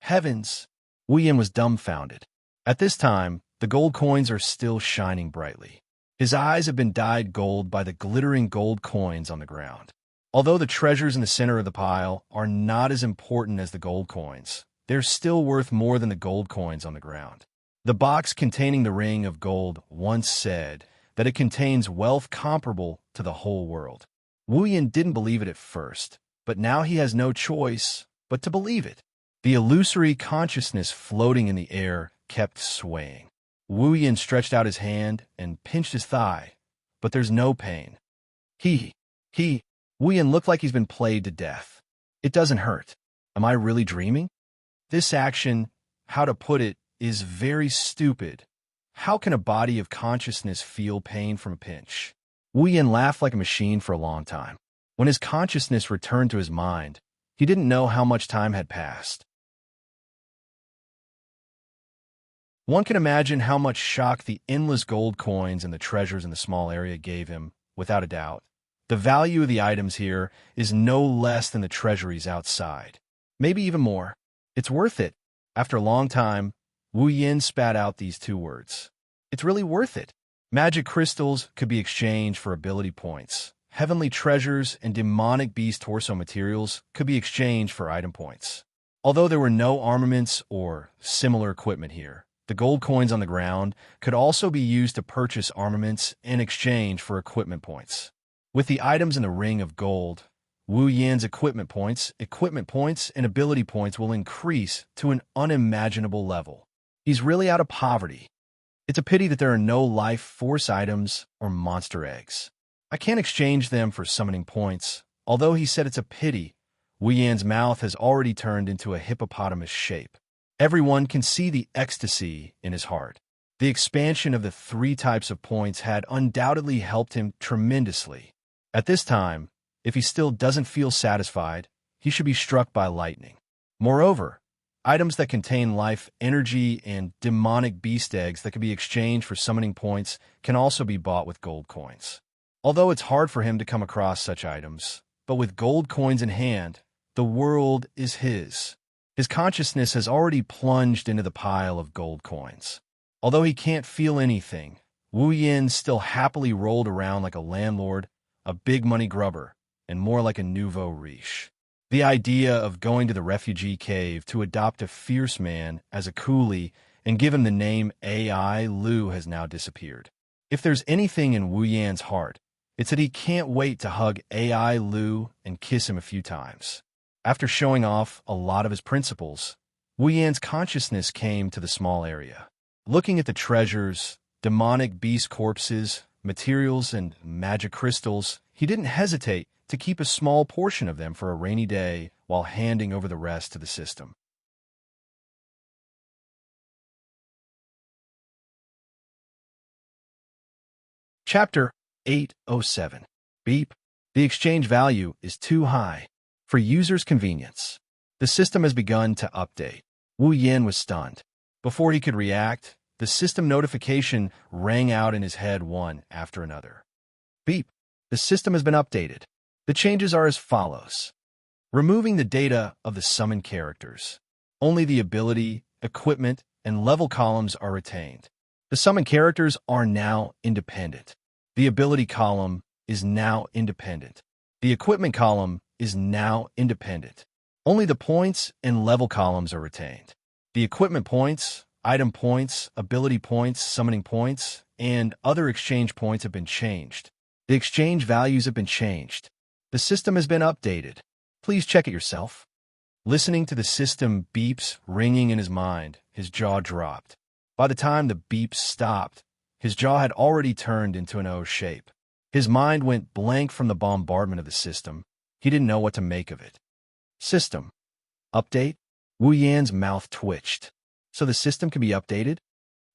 Heavens! Wei Yan was dumbfounded. At this time, the gold coins are still shining brightly. His eyes have been dyed gold by the glittering gold coins on the ground. Although the treasures in the center of the pile are not as important as the gold coins, they're still worth more than the gold coins on the ground. The box containing the Ring of Gold once said that it contains wealth comparable to the whole world. Wei Yan didn't believe it at first, but now he has no choice but to believe it. The illusory consciousness floating in the air kept swaying. Wei Yan stretched out his hand and pinched his thigh, but there's no pain. Wei Yan looked like he's been played to death. It doesn't hurt. Am I really dreaming? This action, how to put it, is very stupid. How can a body of consciousness feel pain from a pinch? Wei Yan laughed like a machine for a long time. When his consciousness returned to his mind, he didn't know how much time had passed. One can imagine how much shock the endless gold coins and the treasures in the small area gave him, without a doubt. The value of the items here is no less than the treasuries outside. Maybe even more. It's worth it. After a long time, Wei Yan spat out these 2 words. It's really worth it. Magic crystals could be exchanged for ability points. Heavenly treasures and demonic beast torso materials could be exchanged for item points. Although there were no armaments or similar equipment here, the gold coins on the ground could also be used to purchase armaments in exchange for equipment points. With the items in the Ring of Gold, Wei Yan's equipment points, and ability points will increase to an unimaginable level. He's really out of poverty. It's a pity that there are no life force items or monster eggs. I can't exchange them for summoning points. Although he said it's a pity, Wei Yan's mouth has already turned into a hippopotamus shape. Everyone can see the ecstasy in his heart. The expansion of the 3 types of points had undoubtedly helped him tremendously. At this time, if he still doesn't feel satisfied, he should be struck by lightning. Moreover, items that contain life energy and demonic beast eggs that can be exchanged for summoning points can also be bought with gold coins. Although it's hard for him to come across such items, but with gold coins in hand, the world is his. His consciousness has already plunged into the pile of gold coins. Although he can't feel anything, Wei Yan still happily rolled around like a landlord, a big money grubber, and more like a nouveau riche. The idea of going to the refugee cave to adopt a fierce man as a coolie and give him the name AI Lu has now disappeared. If there's anything in Wei Yan's heart, it's that he can't wait to hug AI Lu and kiss him a few times. After showing off a lot of his principles, Wei Yan's consciousness came to the small area. Looking at the treasures, demonic beast corpses, materials, and magic crystals, he didn't hesitate to keep a small portion of them for a rainy day while handing over the rest to the system. Chapter 807. Beep. The exchange value is too high. For users' convenience, the system has begun to update. Wei Yan was stunned. Before he could react, the system notification rang out in his head one after another. Beep. The system has been updated. The changes are as follows. Removing the data of the summoned characters. Only the ability, equipment, and level columns are retained. The summoned characters are now independent. The ability column is now independent. The equipment column is now independent. Only the points and level columns are retained. The equipment points, item points, ability points, summoning points, and other exchange points have been changed. The exchange values have been changed. The system has been updated. Please check it yourself. Listening to the system beeps ringing in his mind, his jaw dropped. By the time the beeps stopped, his jaw had already turned into an O shape. His mind went blank from the bombardment of the system. He didn't know what to make of it. System. Update? Wu Yan's mouth twitched. So the system can be updated?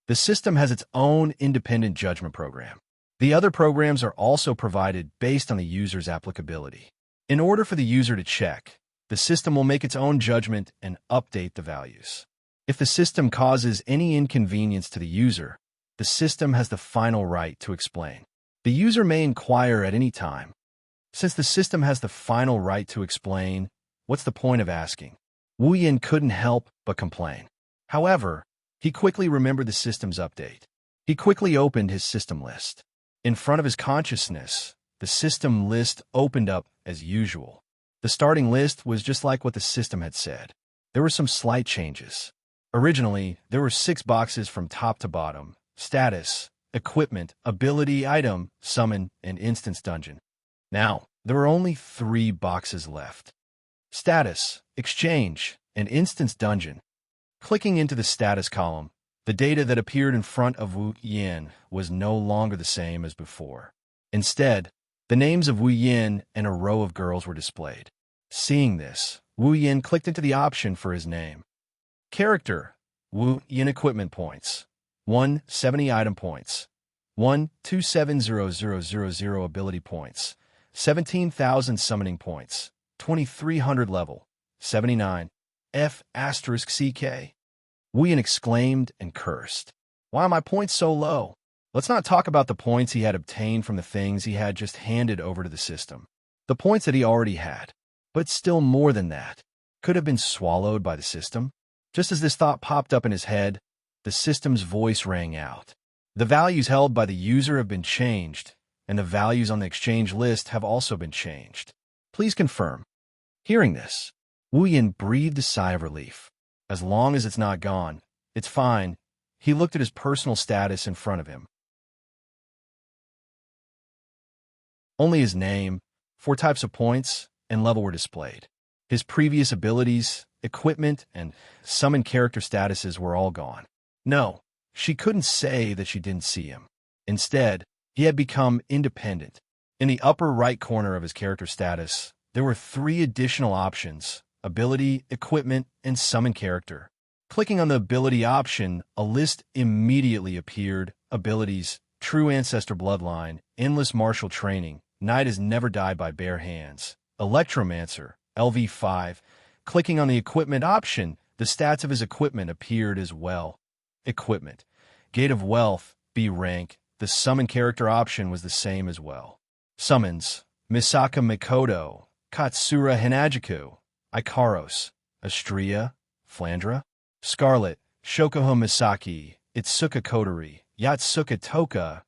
The system has its own independent judgment program. The other programs are also provided based on the user's applicability. In order for the user to check, the system will make its own judgment and update the values. If the system causes any inconvenience to the user, the system has the final right to explain. The user may inquire at any time. Since the system has the final right to explain, what's the point of asking? Wu Yan couldn't help but complain. However, he quickly remembered the system's update. He quickly opened his system list. In front of his consciousness, the system list opened up as usual. The starting list was just like what the system had said. There were some slight changes. Originally, there were 6 boxes from top to bottom: status, equipment, ability, item, summon, and instance dungeon. Now, there were only 3 boxes left: status, exchange, and instance dungeon. Clicking into the status column, the data that appeared in front of Wu Yan was no longer the same as before. Instead, the names of Wu Yan and a row of girls were displayed. Seeing this, Wu Yan clicked into the option for his name. Character: Wu Yan. Equipment points: 170 item points, 1270000 ability points, 17,000 summoning points, 2300 level, 79 F*CK. Wu Yan exclaimed and cursed. Why are my points so low? Let's not talk about the points he had obtained from the things he had just handed over to the system. The points that he already had, but still more than that, could have been swallowed by the system. Just as this thought popped up in his head, the system's voice rang out. The values held by the user have been changed, and the values on the exchange list have also been changed. Please confirm. Hearing this, Wu Yan breathed a sigh of relief. As long as it's not gone, it's fine. He looked at his personal status in front of him. Only his name, 4 types of points, and level were displayed. His previous abilities, equipment, and summon character statuses were all gone. No, she couldn't say that she didn't see him. Instead, he had become independent. In the upper right corner of his character status, there were 3 additional options: ability, equipment, and summon character. Clicking on the ability option, a list immediately appeared: abilities, True Ancestor Bloodline, Endless Martial Training, Night Has Never Died by Bare Hands, Electromancer, LV5. Clicking on the equipment option, the stats of his equipment appeared as well. Equipment: Gate of Wealth, B rank. The summon character option was the same as well. Summons: Misaka Mikoto, Katsura Hinajiku, Ikaros, Astria, Flandra, Scarlet, Shokuho Misaki, Itsuka Kotori, Yatsuka Toka,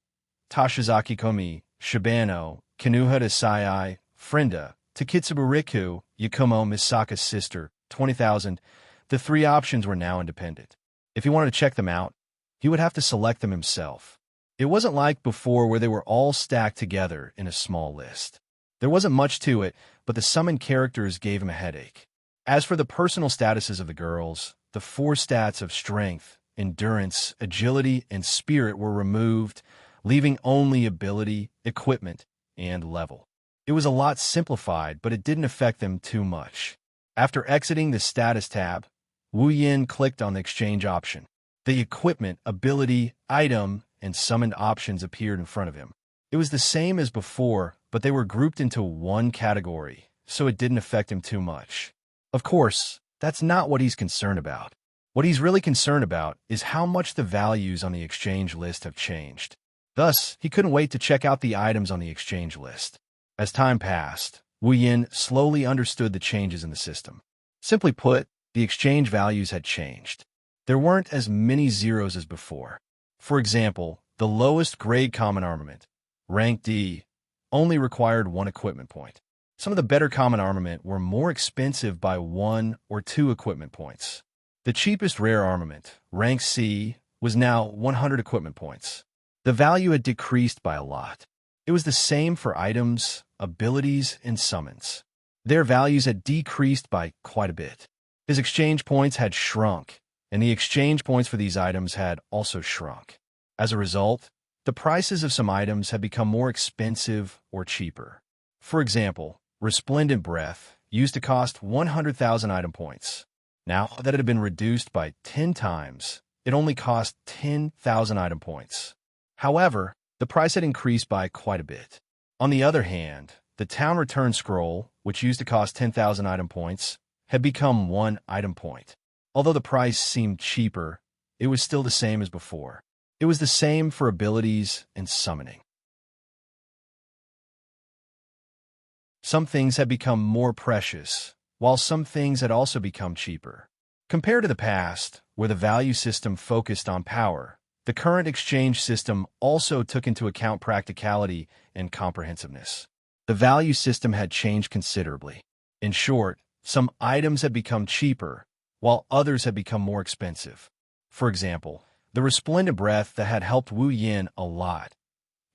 Tashizaki Komi, Shibano, Kinuhata Sai, Frenda, Takitsubu Riku, Yakumo Misaka's sister, 20,000. The 3 options were now independent. If he wanted to check them out, he would have to select them himself. It wasn't like before where they were all stacked together in a small list. There wasn't much to it, but the summoned characters gave him a headache. As for the personal statuses of the girls, the 4 stats of strength, endurance, agility, and spirit were removed, leaving only ability, equipment, and level. It was a lot simplified, but it didn't affect them too much. After exiting the status tab, Wu Yan clicked on the exchange option. The equipment, ability, item, and summoned options appeared in front of him. It was the same as before, but they were grouped into one category, so it didn't affect him too much. Of course, that's not what he's concerned about. What he's really concerned about is how much the values on the exchange list have changed. Thus, he couldn't wait to check out the items on the exchange list. As time passed, Wu Yan slowly understood the changes in the system. Simply put, the exchange values had changed. There weren't as many zeros as before. For example, the lowest grade common armament, rank D, only required 1 equipment point. Some of the better common armament were more expensive by 1 or 2 equipment points. The cheapest rare armament, rank C, was now 100 equipment points. The value had decreased by a lot. It was the same for items, abilities, and summons. Their values had decreased by quite a bit. His exchange points had shrunk, and the exchange points for these items had also shrunk. As a result, the prices of some items had become more expensive or cheaper. For example, Resplendent Breath used to cost 100,000 item points. Now that it had been reduced by 10 times, it only cost 10,000 item points. However, the price had increased by quite a bit. On the other hand, the Town Return Scroll, which used to cost 10,000 item points, had become 1 item point. Although the price seemed cheaper, it was still the same as before. It was the same for abilities and summoning. Some things had become more precious, while some things had also become cheaper. Compared to the past, where the value system focused on power, the current exchange system also took into account practicality and comprehensiveness. The value system had changed considerably. In short, some items had become cheaper, while others had become more expensive. For example, the Resplendent Breath that had helped Wu Yin a lot.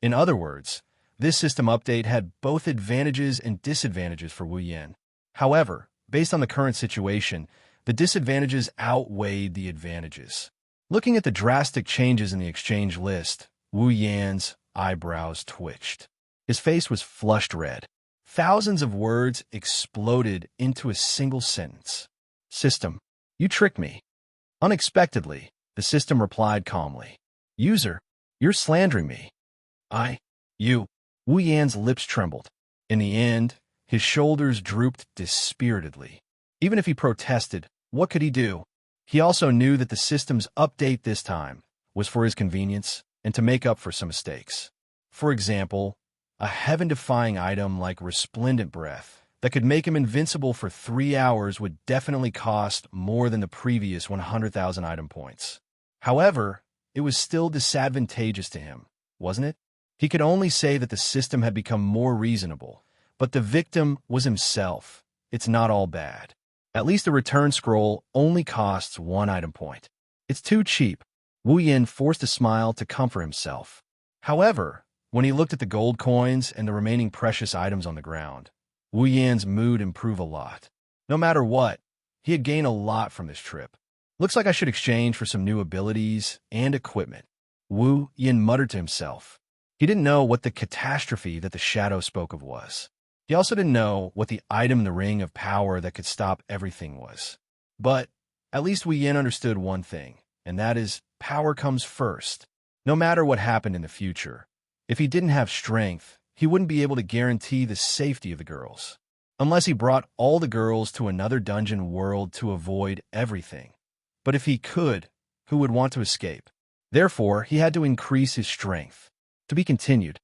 In other words, this system update had both advantages and disadvantages for Wu Yin. However, based on the current situation, the disadvantages outweighed the advantages. Looking at the drastic changes in the exchange list, Wu Yan's eyebrows twitched. His face was flushed red. Thousands of words exploded into a single sentence. System, you tricked me. Unexpectedly, the system replied calmly. User, you're slandering me. You. Wu Yan's lips trembled. In the end, his shoulders drooped dispiritedly. Even if he protested, what could he do? He also knew that the system's update this time was for his convenience and to make up for some mistakes. For example, a heaven-defying item like Resplendent Breath that could make him invincible for 3 hours would definitely cost more than the previous 100,000 item points. However, it was still disadvantageous to him, wasn't it? He could only say that the system had become more reasonable, but the victim was himself. It's not all bad. At least the return scroll only costs 1 item point. It's too cheap. Wu Yin forced a smile to comfort himself. However, when he looked at the gold coins and the remaining precious items on the ground, Wu Yan's mood improved a lot. No matter what, he had gained a lot from this trip. Looks like I should exchange for some new abilities and equipment. Wu Yin muttered to himself. He didn't know what the catastrophe that the shadow spoke of was. He also didn't know what the item in the ring of power that could stop everything was. But at least Wu Yin understood one thing, and that is power comes first. No matter what happened in the future, if he didn't have strength, he wouldn't be able to guarantee the safety of the girls. Unless he brought all the girls to another dungeon world to avoid everything. But if he could, who would want to escape? Therefore, he had to increase his strength. To be continued.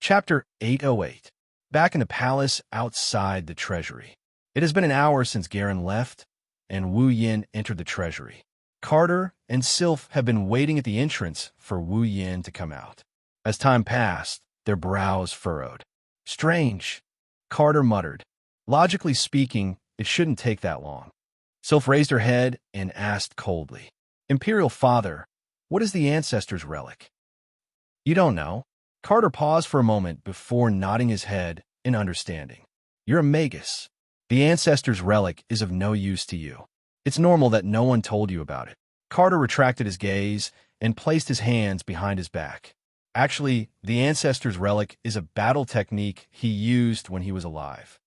Chapter 808. Back in the palace outside the treasury. It has been an hour since Garen left, and Wu Yin entered the treasury. Carter and Sylph have been waiting at the entrance for Wu Yin to come out. As time passed, their brows furrowed. Strange, Carter muttered. Logically speaking, it shouldn't take that long. Sylph raised her head and asked coldly, Imperial Father, what is the Ancestor's Relic? You don't know. Carter paused for a moment before nodding his head in understanding. You're a magus. The Ancestor's Relic is of no use to you. It's normal that no one told you about it. Carter retracted his gaze and placed his hands behind his back. Actually, the Ancestor's Relic is a battle technique he used when he was alive.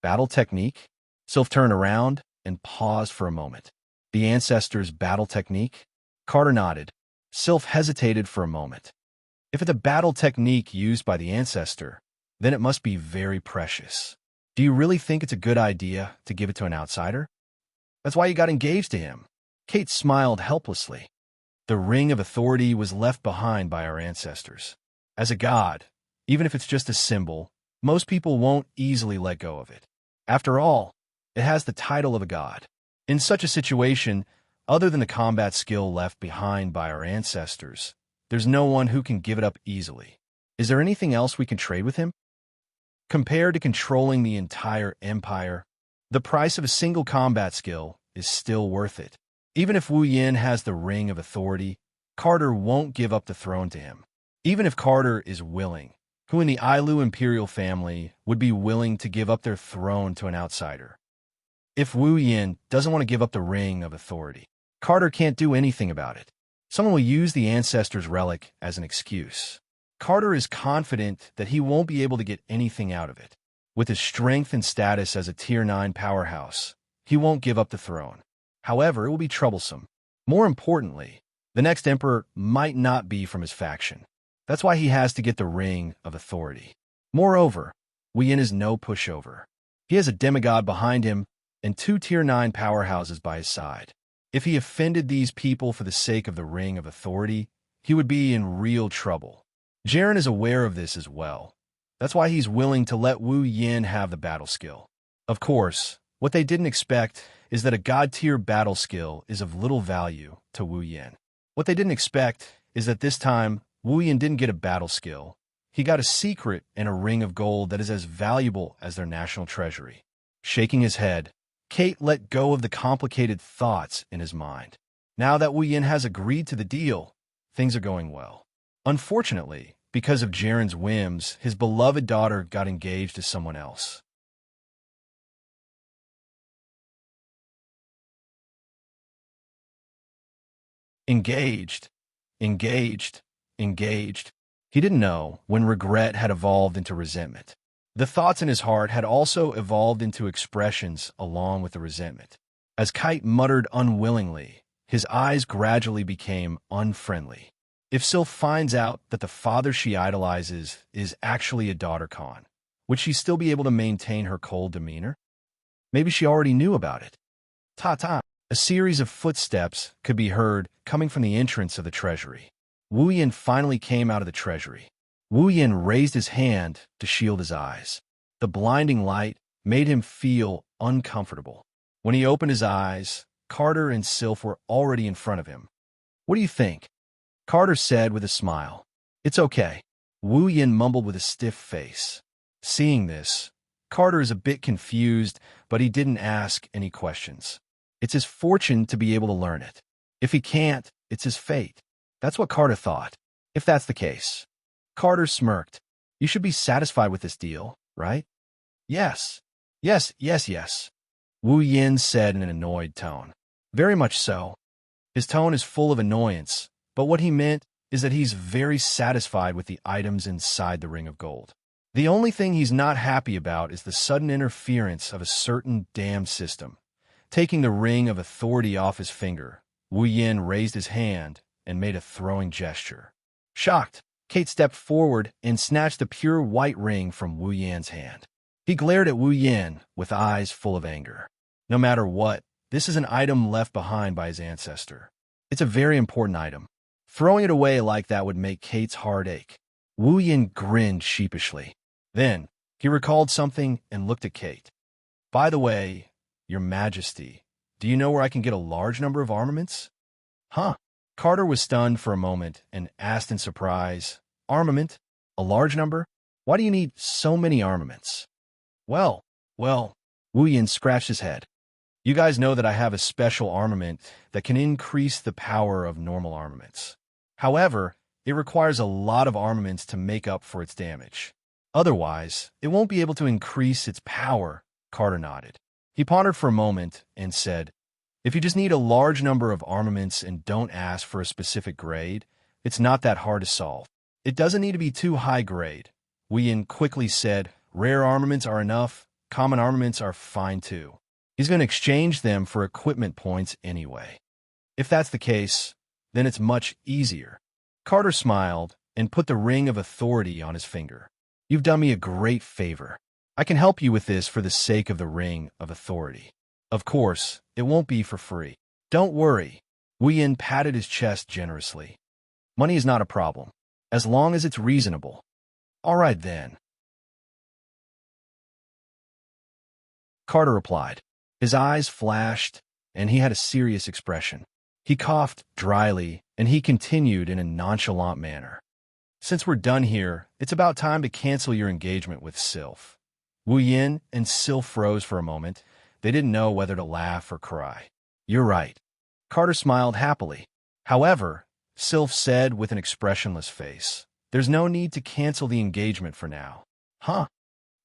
Battle technique? Sylph turned around and paused for a moment. The Ancestor's battle technique? Carter nodded. Sylph hesitated for a moment. If it's a battle technique used by the Ancestor, then it must be very precious. Do you really think it's a good idea to give it to an outsider? That's why you got engaged to him. Kate smiled helplessly. The ring of authority was left behind by our ancestors. As a god, even if it's just a symbol, most people won't easily let go of it. After all, it has the title of a god. In such a situation, other than the combat skill left behind by our ancestors, there's no one who can give it up easily. Is there anything else we can trade with him? Compared to controlling the entire empire, the price of a single combat skill is still worth it. Even if Wu Yin has the Ring of Authority, Carter won't give up the throne to him. Even if Carter is willing, who in the Ailu imperial family would be willing to give up their throne to an outsider? If Wu Yin doesn't want to give up the Ring of Authority, Carter can't do anything about it. Someone will use the ancestor's relic as an excuse. Carter is confident that he won't be able to get anything out of it. With his strength and status as a Tier 9 powerhouse, he won't give up the throne. However, it will be troublesome. More importantly, the next emperor might not be from his faction. That's why he has to get the Ring of Authority. Moreover, Wu Yin is no pushover. He has a demigod behind him and 2 Tier 9 powerhouses by his side. If he offended these people for the sake of the Ring of Authority, he would be in real trouble. Jiren is aware of this as well. That's why he's willing to let Wu Yin have the battle skill. Of course, what they didn't expect is that a god-tier battle skill is of little value to Wu Yin. What they didn't expect is that this time, Wu Yin didn't get a battle skill. He got a secret and a ring of gold that is as valuable as their national treasury. Shaking his head, Kate let go of the complicated thoughts in his mind. Now that Wu Yin has agreed to the deal, things are going well. Unfortunately, because of Jiren's whims, his beloved daughter got engaged to someone else. Engaged. He didn't know when regret had evolved into resentment. The thoughts in his heart had also evolved into expressions along with the resentment. As Kite muttered unwillingly, his eyes gradually became unfriendly. If Sylph finds out that the father she idolizes is actually a daughter Khan, would she still be able to maintain her cold demeanor? Maybe she already knew about it. Ta-ta! A series of footsteps could be heard coming from the entrance of the treasury. Wu Yin finally came out of the treasury. Wu Yin raised his hand to shield his eyes. The blinding light made him feel uncomfortable. When he opened his eyes, Carter and Sylph were already in front of him. "What do you think?" Carter said with a smile. "It's okay." Wu Yin mumbled with a stiff face. Seeing this, Carter is a bit confused, but he didn't ask any questions. It's his fortune to be able to learn it. If he can't, it's his fate. That's what Carter thought. If that's the case. Carter smirked. "You should be satisfied with this deal, right?" Yes. Yes. Wu Yin said in an annoyed tone. "Very much so." His tone is full of annoyance, but what he meant is that he's very satisfied with the items inside the ring of gold. The only thing he's not happy about is the sudden interference of a certain damned system. Taking the ring of authority off his finger, Wu Yin raised his hand and made a throwing gesture. Shocked, Kate stepped forward and snatched the pure white ring from Wu Yin's hand. He glared at Wu Yin with eyes full of anger. No matter what, this is an item left behind by his ancestor. It's a very important item. Throwing it away like that would make Kate's heart ache. Wu Yin grinned sheepishly. Then, he recalled something and looked at Kate. "By the way, Your Majesty, do you know where I can get a large number of armaments?" Huh? Carter was stunned for a moment and asked in surprise, "Armament? A large number? Why do you need so many armaments?" Well, Wu Yin scratched his head. "You guys know that I have a special armament that can increase the power of normal armaments. However, it requires a lot of armaments to make up for its damage. Otherwise, it won't be able to increase its power." Carter nodded. He pondered for a moment and said, "If you just need a large number of armaments and don't ask for a specific grade, it's not that hard to solve. It doesn't need to be too high grade." Wu Yin quickly said, "Rare armaments are enough, common armaments are fine too." He's going to exchange them for equipment points anyway. If that's the case, then it's much easier. Carter smiled and put the ring of authority on his finger. "You've done me a great favor. I can help you with this for the sake of the ring of authority. Of course, it won't be for free. Don't worry." Wu Yin patted his chest generously. "Money is not a problem, as long as it's reasonable." "All right then," Carter replied. His eyes flashed, and he had a serious expression. He coughed dryly, and he continued in a nonchalant manner. "Since we're done here, it's about time to cancel your engagement with Sylph. Wu Yin and Sylph froze for a moment. They didn't know whether to laugh or cry. You're right. Carter smiled happily. However, Sylph said with an expressionless face, there's no need to cancel the engagement for now. Huh?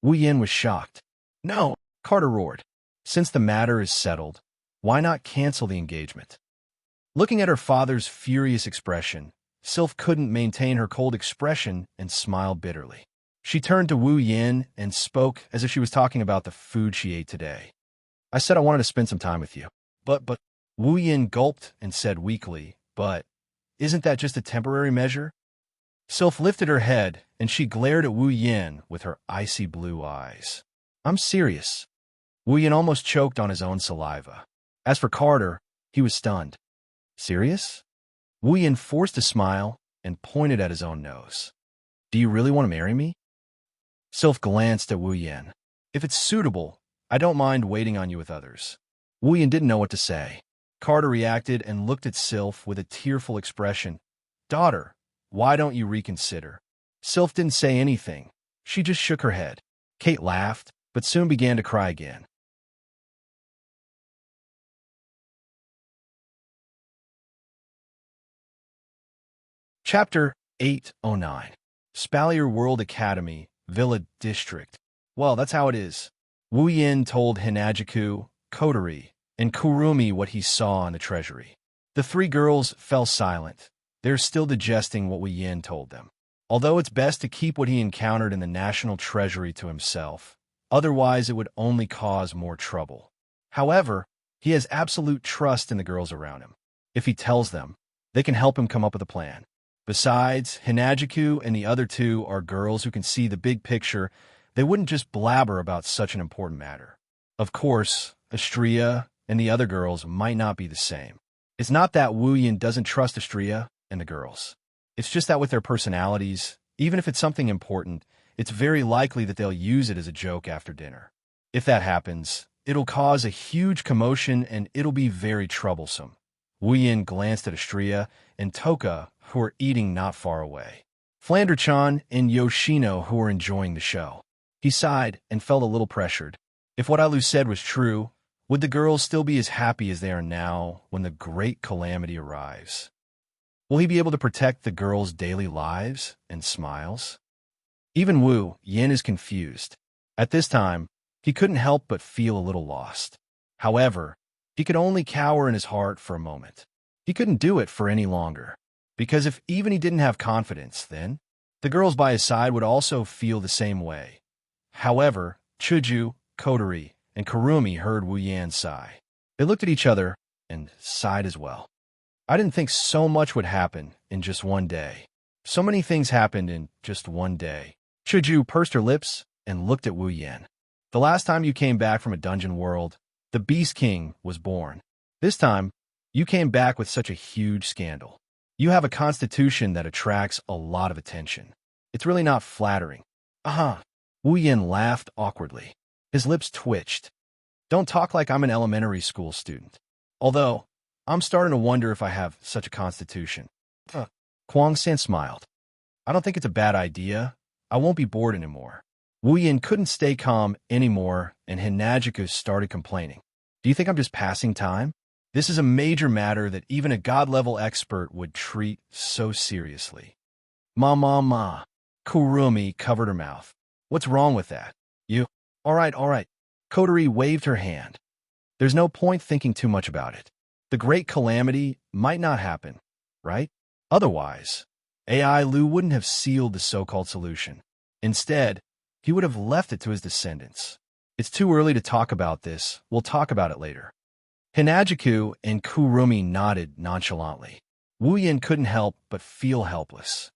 Wu Yin was shocked. No, Carter roared. Since the matter is settled, why not cancel the engagement? Looking at her father's furious expression, Sylph couldn't maintain her cold expression and smiled bitterly. She turned to Wu Yin and spoke as if she was talking about the food she ate today. I said I wanted to spend some time with you. But, Wu Yin gulped and said weakly, but, isn't that just a temporary measure? Sylph lifted her head and she glared at Wu Yin with her icy blue eyes. I'm serious. Wu Yin almost choked on his own saliva. As for Carter, he was stunned. Serious? Wu Yin forced a smile and pointed at his own nose. Do you really want to marry me? Sylph glanced at Wu Yin. If it's suitable, I don't mind waiting on you with others. Wu Yin didn't know what to say. Carter reacted and looked at Sylph with a tearful expression. Daughter, why don't you reconsider? Sylph didn't say anything. She just shook her head. Kate laughed, but soon began to cry again. Chapter 809. Spalier World Academy, Villa District. Well, that's how it is. Wu Yin told Hinajiku, Kotori, and Kurumi what he saw in the treasury. The three girls fell silent. They're still digesting what Wu Yin told them. Although it's best to keep what he encountered in the national treasury to himself, otherwise it would only cause more trouble. However, he has absolute trust in the girls around him. If he tells them, they can help him come up with a plan. Besides, Hinajiku and the other two are girls who can see the big picture. They wouldn't just blabber about such an important matter. Of course, Astria and the other girls might not be the same. It's not that Wu Yin doesn't trust Astria and the girls. It's just that with their personalities, even if it's something important, it's very likely that they'll use it as a joke after dinner. If that happens, it'll cause a huge commotion and it'll be very troublesome. Wu Yin glanced at Astria and Toka, who were eating not far away. Flander-chan and Yoshino, who were enjoying the show. He sighed and felt a little pressured. If what Alu said was true, would the girls still be as happy as they are now when the great calamity arrives? Will he be able to protect the girls' daily lives and smiles? Even Wu Yin is confused. At this time, he couldn't help but feel a little lost. However, he could only cower in his heart for a moment. He couldn't do it for any longer. Because if even he didn't have confidence, then the girls by his side would also feel the same way. However, Chuju, Kotori, and Kurumi heard Wu Yan sigh. They looked at each other and sighed as well. I didn't think so much would happen in just one day. So many things happened in just one day. Chuju pursed her lips and looked at Wu Yan. The last time you came back from a dungeon world, the Beast King was born. This time, you came back with such a huge scandal. You have a constitution that attracts a lot of attention. It's really not flattering. Wu Yin laughed awkwardly. His lips twitched. Don't talk like I'm an elementary school student. Although, I'm starting to wonder if I have such a constitution. Kwang-san smiled. I don't think it's a bad idea. I won't be bored anymore. Wu Yin couldn't stay calm anymore, and Hinajiku started complaining. Do you think I'm just passing time? This is a major matter that even a god-level expert would treat so seriously. Ma. Kurumi covered her mouth. What's wrong with that? You? All right. Kotori waved her hand. There's no point thinking too much about it. The great calamity might not happen, right? Otherwise, AI Lu wouldn't have sealed the so-called solution. Instead, he would have left it to his descendants. It's too early to talk about this. We'll talk about it later. Hinajiku and Kurumi nodded nonchalantly. Wu Yin couldn't help but feel helpless.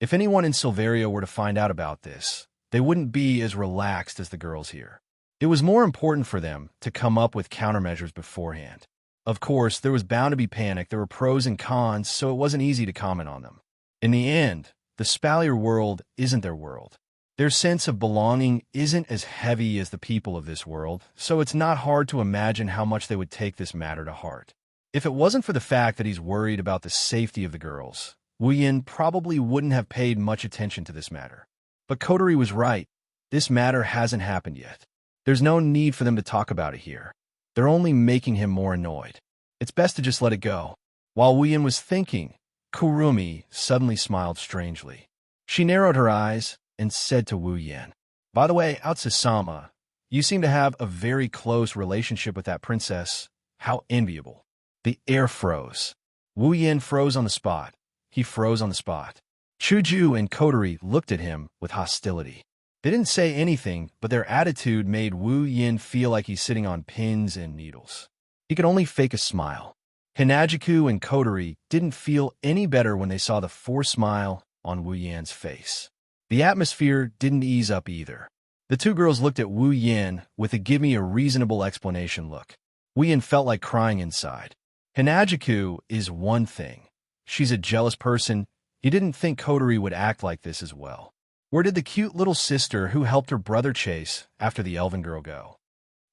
If anyone in Silveria were to find out about this, they wouldn't be as relaxed as the girls here. It was more important for them to come up with countermeasures beforehand. Of course, there was bound to be panic. There were pros and cons, so it wasn't easy to comment on them. In the end, the Spalier world isn't their world. Their sense of belonging isn't as heavy as the people of this world, so it's not hard to imagine how much they would take this matter to heart. If it wasn't for the fact that he's worried about the safety of the girls, Wu Yin probably wouldn't have paid much attention to this matter. But Coterie was right. This matter hasn't happened yet. There's no need for them to talk about it here. They're only making him more annoyed. It's best to just let it go. While Wu Yin was thinking, Kurumi suddenly smiled strangely. She narrowed her eyes and said to Wu Yin, "By the way, Outsu-sama, you seem to have a very close relationship with that princess. How enviable." The air froze. Wu Yin froze on the spot. He froze on the spot. Chuju and Coterie looked at him with hostility. They didn't say anything, but their attitude made Wu Yin feel like he's sitting on pins and needles. He could only fake a smile. Hinajiku and Coterie didn't feel any better when they saw the forced smile on Wu Yin's face. The atmosphere didn't ease up either. The two girls looked at Wu Yin with a give-me-a-reasonable explanation look. Wu Yin felt like crying inside. Hinajiku is one thing. She's a jealous person. He didn't think Coterie would act like this as well. Where did the cute little sister who helped her brother chase after the elven girl go?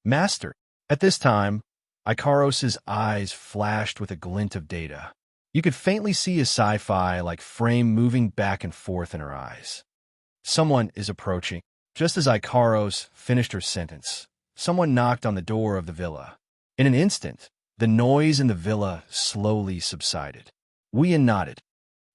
Master. At this time, Ikaros's eyes flashed with a glint of data. You could faintly see a sci-fi-like frame moving back and forth in her eyes. Someone is approaching. Just as Ikaros finished her sentence, someone knocked on the door of the villa. In an instant, the noise in the villa slowly subsided. Wu Yin nodded.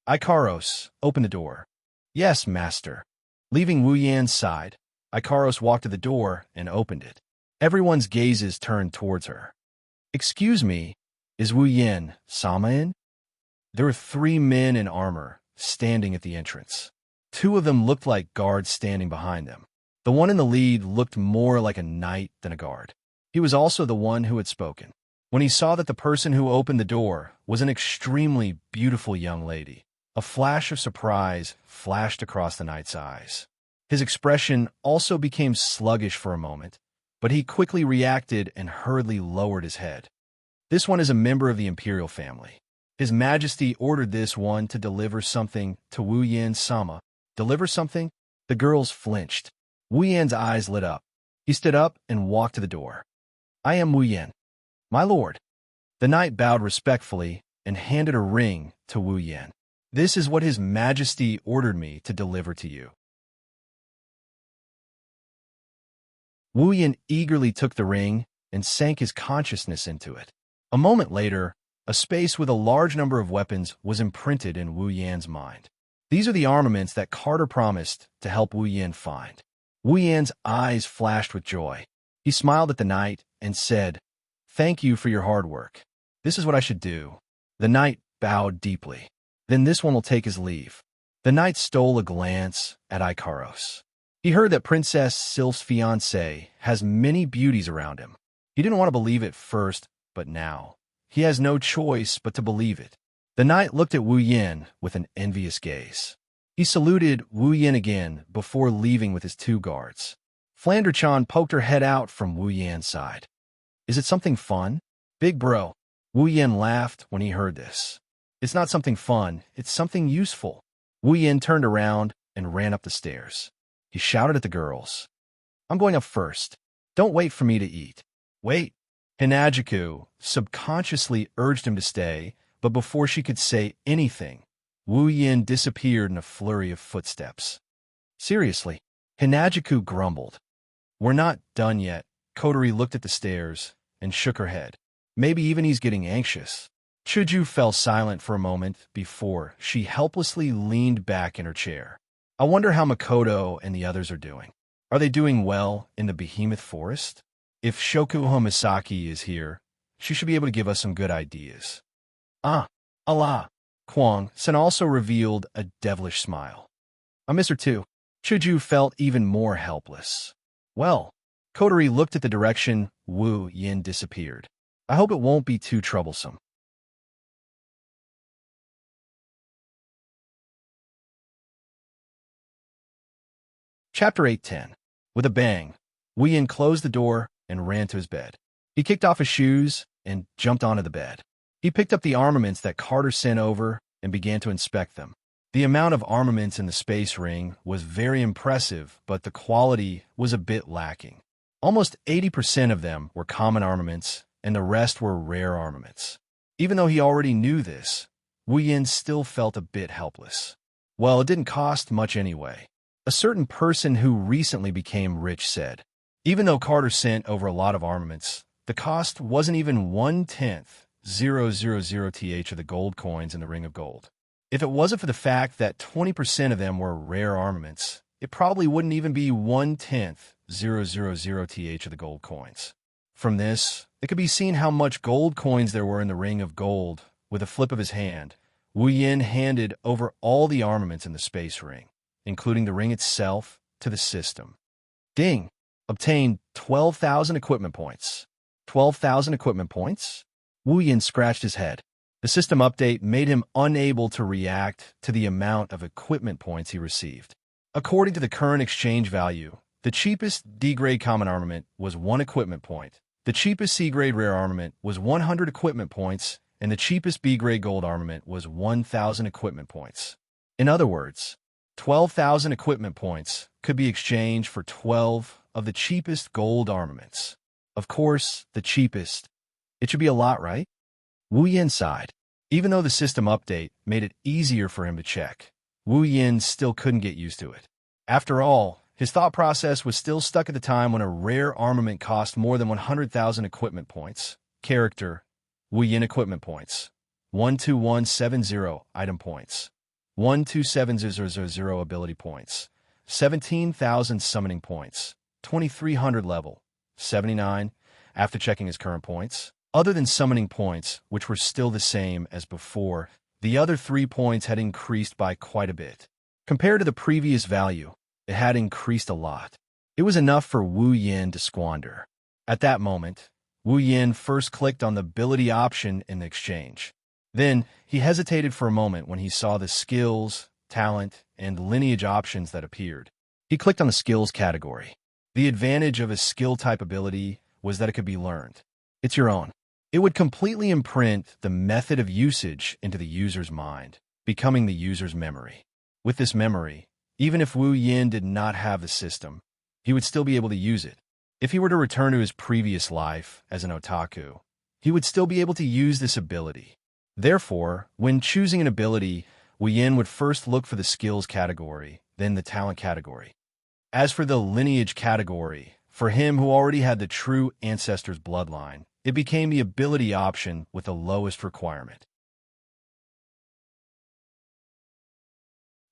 Ikaros, open the door. Yes, master. Leaving Wu Yin's side, Ikaros walked to the door and opened it. Everyone's gazes turned towards her. Excuse me, is Wu Yin-sama in? There were 3 men in armor standing at the entrance. 2 of them looked like guards standing behind them. The one in the lead looked more like a knight than a guard. He was also the one who had spoken. When he saw that the person who opened the door was an extremely beautiful young lady, a flash of surprise flashed across the knight's eyes. His expression also became sluggish for a moment, but he quickly reacted and hurriedly lowered his head. This one is a member of the imperial family. His Majesty ordered this one to deliver something to Wu Yin-sama. Deliver something? The girls flinched. Wu Yin's eyes lit up. He stood up and walked to the door. I am Wu Yin. My lord. The knight bowed respectfully and handed a ring to Wu Yin. This is what His Majesty ordered me to deliver to you. Wu Yin eagerly took the ring and sank his consciousness into it. A moment later, a space with a large number of weapons was imprinted in Wu Yin's mind. These are the armaments that Carter promised to help Wu Yin find. Wu Yin's eyes flashed with joy. He smiled at the knight and said, "Thank you for your hard work. This is what I should do." The knight bowed deeply. Then this one will take his leave. The knight stole a glance at Ikaros. He heard that Princess Sylph's fiancé has many beauties around him. He didn't want to believe it first, but now he has no choice but to believe it. The knight looked at Wu Yin with an envious gaze. He saluted Wu Yin again before leaving with his 2 guards. Flander-chan poked her head out from Wu Yin's side. Is it something fun? Big bro. Wu Yin laughed when he heard this. It's not something fun, it's something useful. Wu Yin turned around and ran up the stairs. He shouted at the girls. I'm going up first. Don't wait for me to eat. Wait. Hinajiku subconsciously urged him to stay, but before she could say anything, Wu Yin disappeared in a flurry of footsteps. Seriously, Hinajiku grumbled. We're not done yet. Coterie looked at the stairs and shook her head. Maybe even he's getting anxious. Chuju fell silent for a moment before she helplessly leaned back in her chair. I wonder how Makoto and the others are doing. Are they doing well in the behemoth forest? If Shokuho Misaki is here, she should be able to give us some good ideas. Ah, Allah. Kwang-san also revealed a devilish smile. I miss her too. Chuju felt even more helpless. Well, Coterie looked at the direction Wu Yin disappeared. I hope it won't be too troublesome. Chapter 810. With a bang, Wu Yin closed the door and ran to his bed. He kicked off his shoes and jumped onto the bed. He picked up the armaments that Carter sent over and began to inspect them. The amount of armaments in the space ring was very impressive, but the quality was a bit lacking. Almost 80% of them were common armaments, and the rest were rare armaments. Even though he already knew this, Wu Yin still felt a bit helpless. Well, it didn't cost much anyway. A certain person who recently became rich said, even though Carter sent over a lot of armaments, the cost wasn't even 1/10, 0.000th of the gold coins in the ring of gold. If it wasn't for the fact that 20% of them were rare armaments, it probably wouldn't even be 1/10, 0.000th of the gold coins. From this, it could be seen how much gold coins there were in the ring of gold. With a flip of his hand, Wu Yin handed over all the armaments in the space ring, including the ring itself, to the system. Ding! Obtained 12,000 equipment points. 12,000 equipment points? Wu Yin scratched his head. The system update made him unable to react to the amount of equipment points he received. According to the current exchange value, the cheapest D-grade common armament was 1 equipment point. The cheapest C-grade rare armament was 100 equipment points, and the cheapest B-grade gold armament was 1,000 equipment points. In other words, 12,000 equipment points could be exchanged for 12 of the cheapest gold armaments. Of course, the cheapest. It should be a lot, right? Wu Yin sighed. Even though the system update made it easier for him to check, Wu Yin still couldn't get used to it. After all, his thought process was still stuck at the time when a rare armament cost more than 100,000 equipment points. Character, Wu Yin equipment points. 12170 item points. 12700 ability points. 17,000 summoning points. 2,300 level. 79 after checking his current points. Other than summoning points, which were still the same as before, the other 3 points had increased by quite a bit. Compared to the previous value, it had increased a lot. It was enough for Wu Yin to squander. At that moment, Wu Yin first clicked on the ability option in the exchange. Then, he hesitated for a moment when he saw the skills, talent, and lineage options that appeared. He clicked on the skills category. The advantage of a skill type ability was that it could be learned. It's your own. It would completely imprint the method of usage into the user's mind, becoming the user's memory. With this memory, even if Wu Yin did not have the system, he would still be able to use it. If he were to return to his previous life as an otaku, he would still be able to use this ability. Therefore, when choosing an ability, Wu Yin would first look for the skills category, then the talent category. As for the lineage category, for him who already had the true ancestor's bloodline, it became the ability option with the lowest requirement.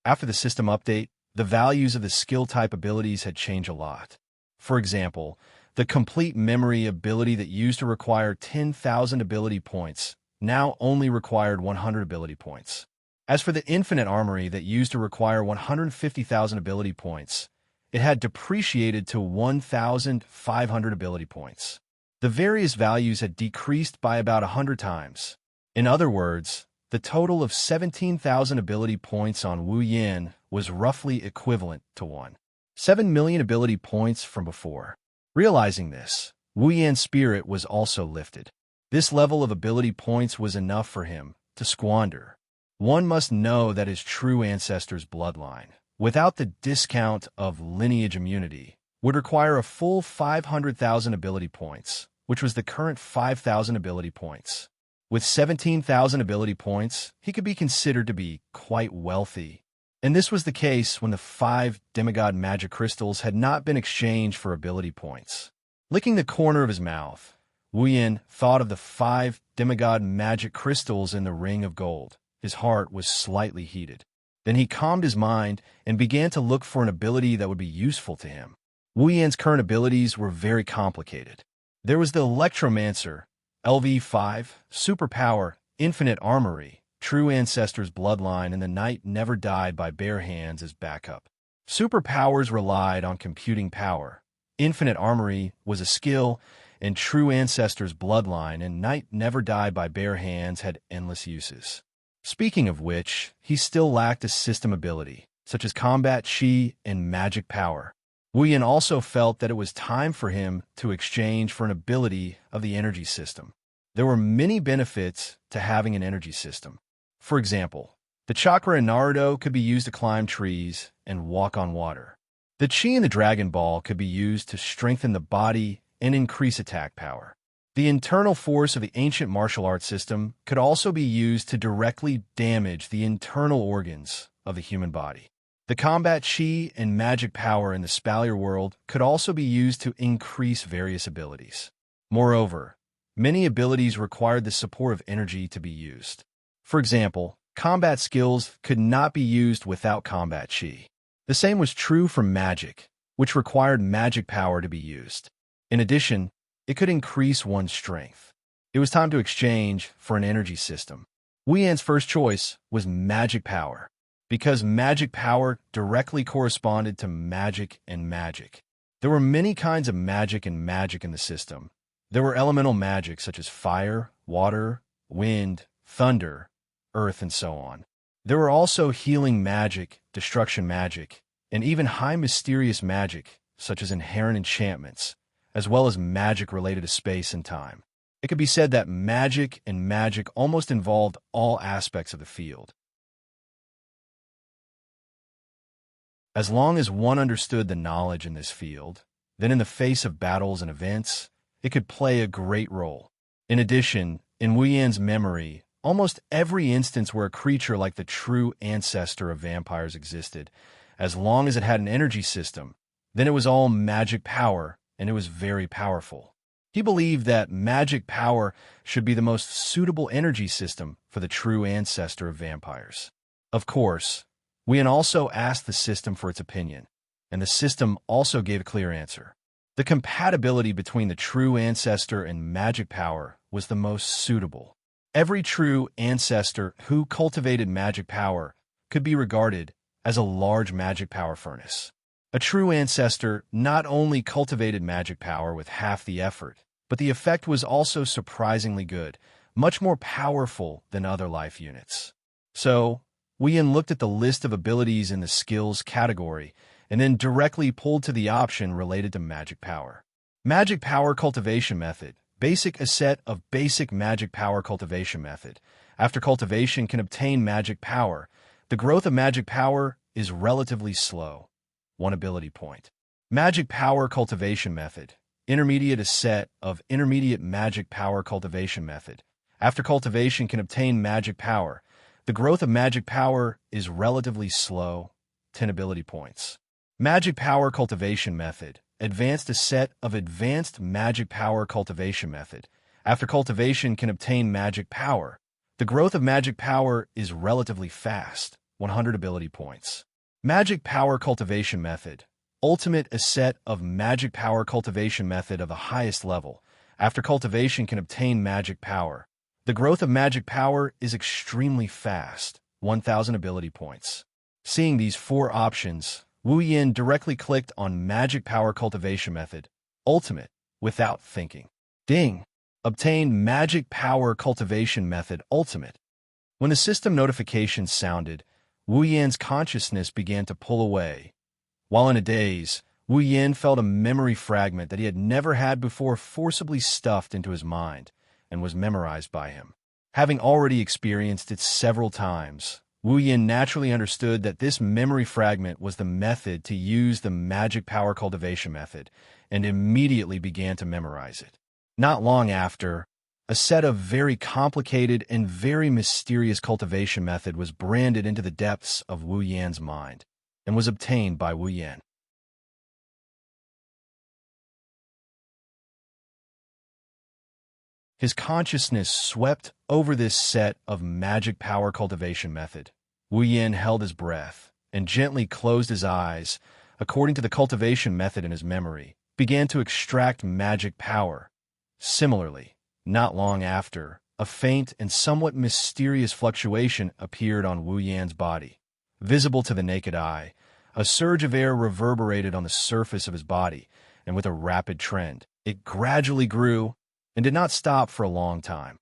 After the system update, the values of the skill type abilities had changed a lot. For example, the complete memory ability that used to require 10,000 ability points now only required 100 ability points. As for the infinite armory that used to require 150,000 ability points, it had depreciated to 1,500 ability points. The various values had decreased by about 100 times. In other words, the total of 17,000 ability points on Wu Yin was roughly equivalent to 7 million ability points from before. Realizing this, Wu Yin's spirit was also lifted. This level of ability points was enough for him to squander. One must know that his true ancestor's bloodline, without the discount of lineage immunity, would require a full 500,000 ability points, which was the current 5,000 ability points. With 17,000 ability points, he could be considered to be quite wealthy. And this was the case when the 5 demigod magic crystals had not been exchanged for ability points. Licking the corner of his mouth, Wu Yin thought of the 5 demigod magic crystals in the ring of gold. His heart was slightly heated. Then he calmed his mind and began to look for an ability that would be useful to him. Wu Yin's current abilities were very complicated. There was the Electromancer, LV5, Superpower, Infinite Armory, True Ancestor's Bloodline, and the Knight Never Died by Bare Hands as backup. Superpowers relied on computing power. Infinite Armory was a skill, and True Ancestor's Bloodline and Knight Never Died by Bare Hands had endless uses. Speaking of which, he still lacked a system ability, such as combat chi and magic power. Wu Yin also felt that it was time for him to exchange for an ability of the energy system. There were many benefits to having an energy system. For example, the chakra in Naruto could be used to climb trees and walk on water. The chi in the Dragon Ball could be used to strengthen the body and increase attack power. The internal force of the ancient martial arts system could also be used to directly damage the internal organs of the human body. The combat chi and magic power in the Spalier world could also be used to increase various abilities. Moreover, many abilities required the support of energy to be used. For example, combat skills could not be used without combat chi. The same was true for magic, which required magic power to be used. In addition, it could increase one's strength. It was time to exchange for an energy system. Wu Yan's first choice was magic power, because magic power directly corresponded to magic and magic. There were many kinds of magic and magic in the system. There were elemental magic such as fire, water, wind, thunder, earth, and so on. There were also healing magic, destruction magic, and even high mysterious magic such as inherent enchantments, as well as magic related to space and time. It could be said that magic and magic almost involved all aspects of the field. As long as one understood the knowledge in this field, then in the face of battles and events, it could play a great role. In addition, in Wu Yan's memory, almost every instance where a creature like the true ancestor of vampires existed, as long as it had an energy system, then it was all magic power, and it was very powerful. He believed that magic power should be the most suitable energy system for the true ancestor of vampires. Of course, Wu Yan also asked the system for its opinion, and the system also gave a clear answer. The compatibility between the true ancestor and magic power was the most suitable. Every true ancestor who cultivated magic power could be regarded as a large magic power furnace. A true ancestor not only cultivated magic power with half the effort, but the effect was also surprisingly good, much more powerful than other life units. So, Wu Yan looked at the list of abilities in the skills category and then directly pulled to the option related to magic power. Magic power cultivation method. Basic a set of basic magic power cultivation method. After cultivation can obtain magic power. The growth of magic power is relatively slow. 1 ability point. Magic power cultivation method. Intermediate a set of intermediate magic power cultivation method. After cultivation can obtain magic power. The growth of magic power is relatively slow. 10 ability points. Magic power cultivation method. Advanced a set of advanced magic power cultivation method. After cultivation can obtain magic power. The growth of magic power is relatively fast. 100 ability points. Magic power cultivation method. Ultimate a set of magic power cultivation method of the highest level. After cultivation can obtain magic power. The growth of magic power is extremely fast. 1,000 ability points. Seeing these 4 options, Wu Yan directly clicked on Magic Power Cultivation Method, Ultimate, without thinking. Ding! Obtained Magic Power Cultivation Method Ultimate. When the system notification sounded, Wu Yan's consciousness began to pull away. While in a daze, Wu Yan felt a memory fragment that he had never had before forcibly stuffed into his mind and was memorized by him. Having already experienced it several times, Wu Yan naturally understood that this memory fragment was the method to use the magic power cultivation method and immediately began to memorize it. Not long after, a set of very complicated and very mysterious cultivation method was branded into the depths of Wu Yan's mind and was obtained by Wu Yan. His consciousness swept over this set of magic power cultivation method. Wu Yan held his breath and gently closed his eyes, according to the cultivation method in his memory, began to extract magic power. Similarly, not long after, a faint and somewhat mysterious fluctuation appeared on Wu Yan's body. Visible to the naked eye, a surge of air reverberated on the surface of his body, and with a rapid trend, it gradually grew and did not stop for a long time.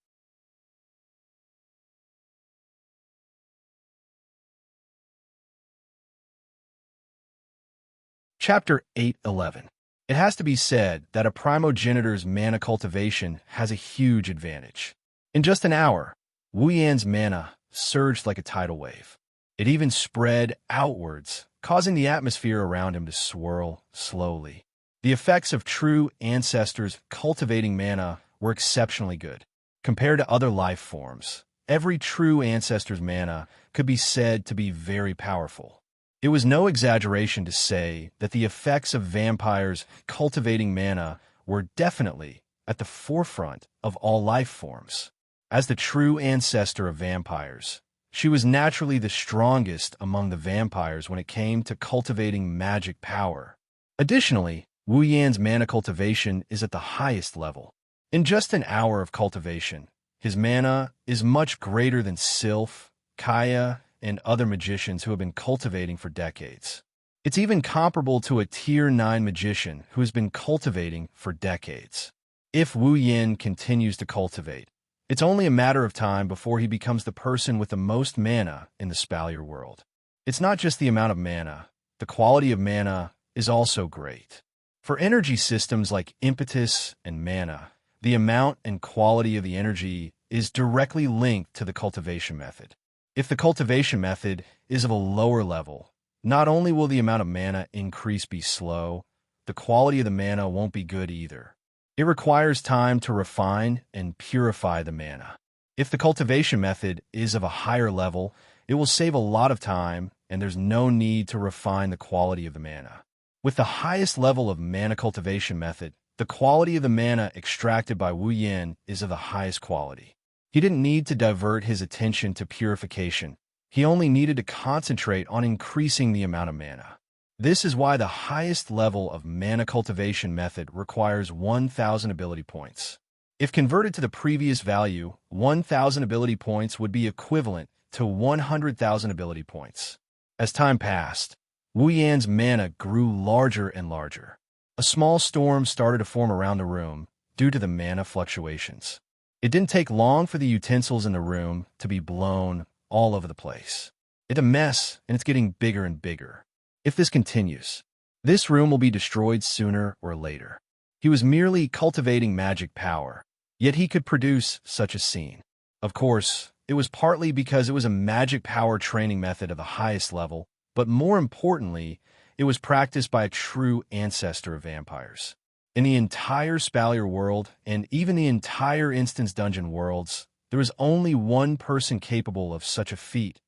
Chapter 8:11. It has to be said that a primogenitor's mana cultivation has a huge advantage. In just an hour, Wu Yan's mana surged like a tidal wave. It even spread outwards, causing the atmosphere around him to swirl slowly. The effects of true ancestors cultivating mana were exceptionally good. Compared to other life forms, every true ancestor's mana could be said to be very powerful. It was no exaggeration to say that the effects of vampires cultivating mana were definitely at the forefront of all life forms. As the true ancestor of vampires, she was naturally the strongest among the vampires when it came to cultivating magic power. Additionally, Wu Yan's mana cultivation is at the highest level. In just an hour of cultivation, his mana is much greater than Sylph, Kaya, and other magicians who have been cultivating for decades. It's even comparable to a Tier 9 magician who has been cultivating for decades. If Wu Yan continues to cultivate, it's only a matter of time before he becomes the person with the most mana in the Spalier world. It's not just the amount of mana, the quality of mana is also great. For energy systems like impetus and mana, the amount and quality of the energy is directly linked to the cultivation method. If the cultivation method is of a lower level, not only will the amount of mana increase be slow, the quality of the mana won't be good either. It requires time to refine and purify the mana. If the cultivation method is of a higher level, it will save a lot of time and there's no need to refine the quality of the mana. With the highest level of mana cultivation method, the quality of the mana extracted by Wu Yan is of the highest quality. He didn't need to divert his attention to purification. He only needed to concentrate on increasing the amount of mana. This is why the highest level of mana cultivation method requires 1,000 ability points. If converted to the previous value, 1,000 ability points would be equivalent to 100,000 ability points. As time passed, Wu Yan's mana grew larger and larger. A small storm started to form around the room due to the mana fluctuations. It didn't take long for the utensils in the room to be blown all over the place. It's a mess, and it's getting bigger and bigger. If this continues, this room will be destroyed sooner or later. He was merely cultivating magic power, yet he could produce such a scene. Of course, it was partly because it was a magic power training method of the highest level, but more importantly, it was practiced by a true ancestor of vampires. In the entire Spalier world, and even the entire Instance Dungeon worlds, there was only one person capable of such a feat.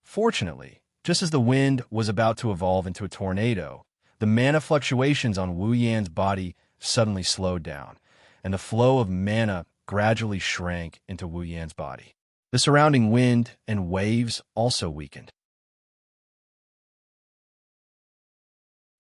Fortunately, just as the wind was about to evolve into a tornado, the mana fluctuations on Wu Yan's body suddenly slowed down, and the flow of mana gradually shrank into Wu Yan's body. The surrounding wind and waves also weakened.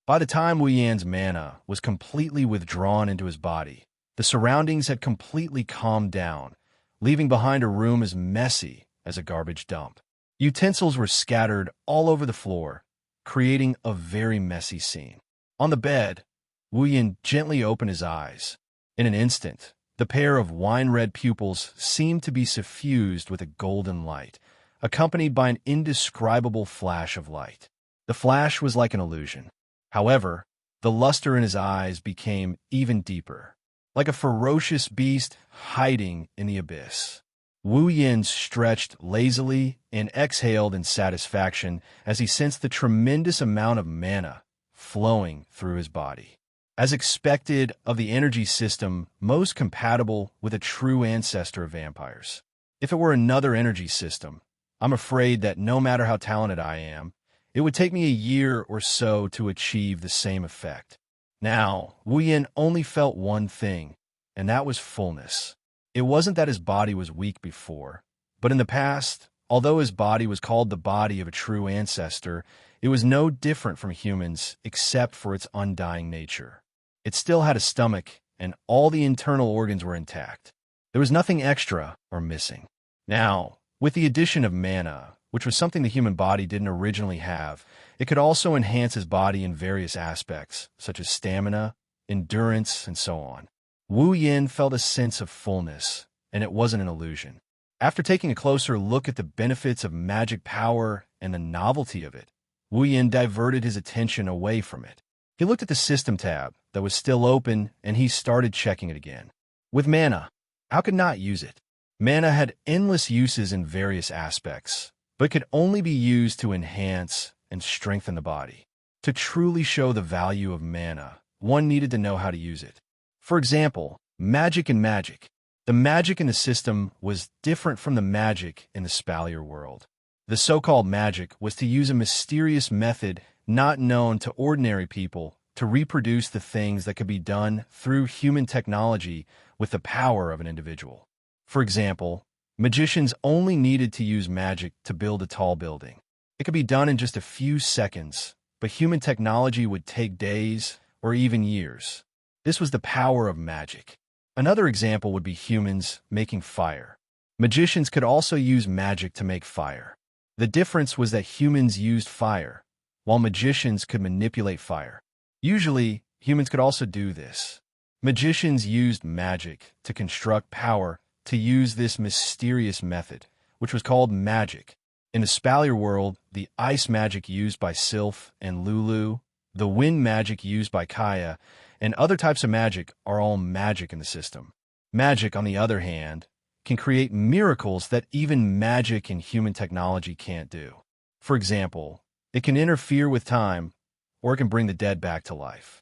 By the time Wu Yan's mana was completely withdrawn into his body, the surroundings had completely calmed down, leaving behind a room as messy as a garbage dump. Utensils were scattered all over the floor, creating a very messy scene. On the bed, Wu Yan gently opened his eyes. In an instant, the pair of wine-red pupils seemed to be suffused with a golden light, accompanied by an indescribable flash of light. The flash was like an illusion. However, the luster in his eyes became even deeper, like a ferocious beast hiding in the abyss. Wu Yan stretched lazily and exhaled in satisfaction as he sensed the tremendous amount of mana flowing through his body. As expected of the energy system most compatible with a true ancestor of vampires. If it were another energy system, I'm afraid that no matter how talented I am, it would take me a year or so to achieve the same effect. Now, Wu Yan only felt one thing, and that was fullness. It wasn't that his body was weak before, but in the past, although his body was called the body of a true ancestor, it was no different from humans except for its undying nature. It still had a stomach, and all the internal organs were intact. There was nothing extra or missing. Now, with the addition of mana, which was something the human body didn't originally have, it could also enhance his body in various aspects, such as stamina, endurance, and so on. Wu Yan felt a sense of fullness, and it wasn't an illusion. After taking a closer look at the benefits of magic power and the novelty of it, Wu Yan diverted his attention away from it. He looked at the system tab that was still open, and he started checking it again. With mana, how could not use it? Mana had endless uses in various aspects, but could only be used to enhance and strengthen the body. To truly show the value of mana, one needed to know how to use it. For example, Magic and magic. The magic in the system was different from the magic in the Spalier world. The so-called magic was to use a mysterious method not known to ordinary people to reproduce the things that could be done through human technology with the power of an individual. For example, magicians only needed to use magic to build a tall building. It could be done in just a few seconds, but human technology would take days or even years. This was the power of magic. Another example would be humans making fire. Magicians could also use magic to make fire. The difference was that humans used fire, while magicians could manipulate fire. Usually, humans could also do this. Magicians used magic to construct power to use this mysterious method, which was called magic. In the Spalier world, the ice magic used by Sylph and Lulu, the wind magic used by Kaya, and other types of magic are all magic in the system. Magic, on the other hand, can create miracles that even magic and human technology can't do. For example, it can interfere with time, or it can bring the dead back to life.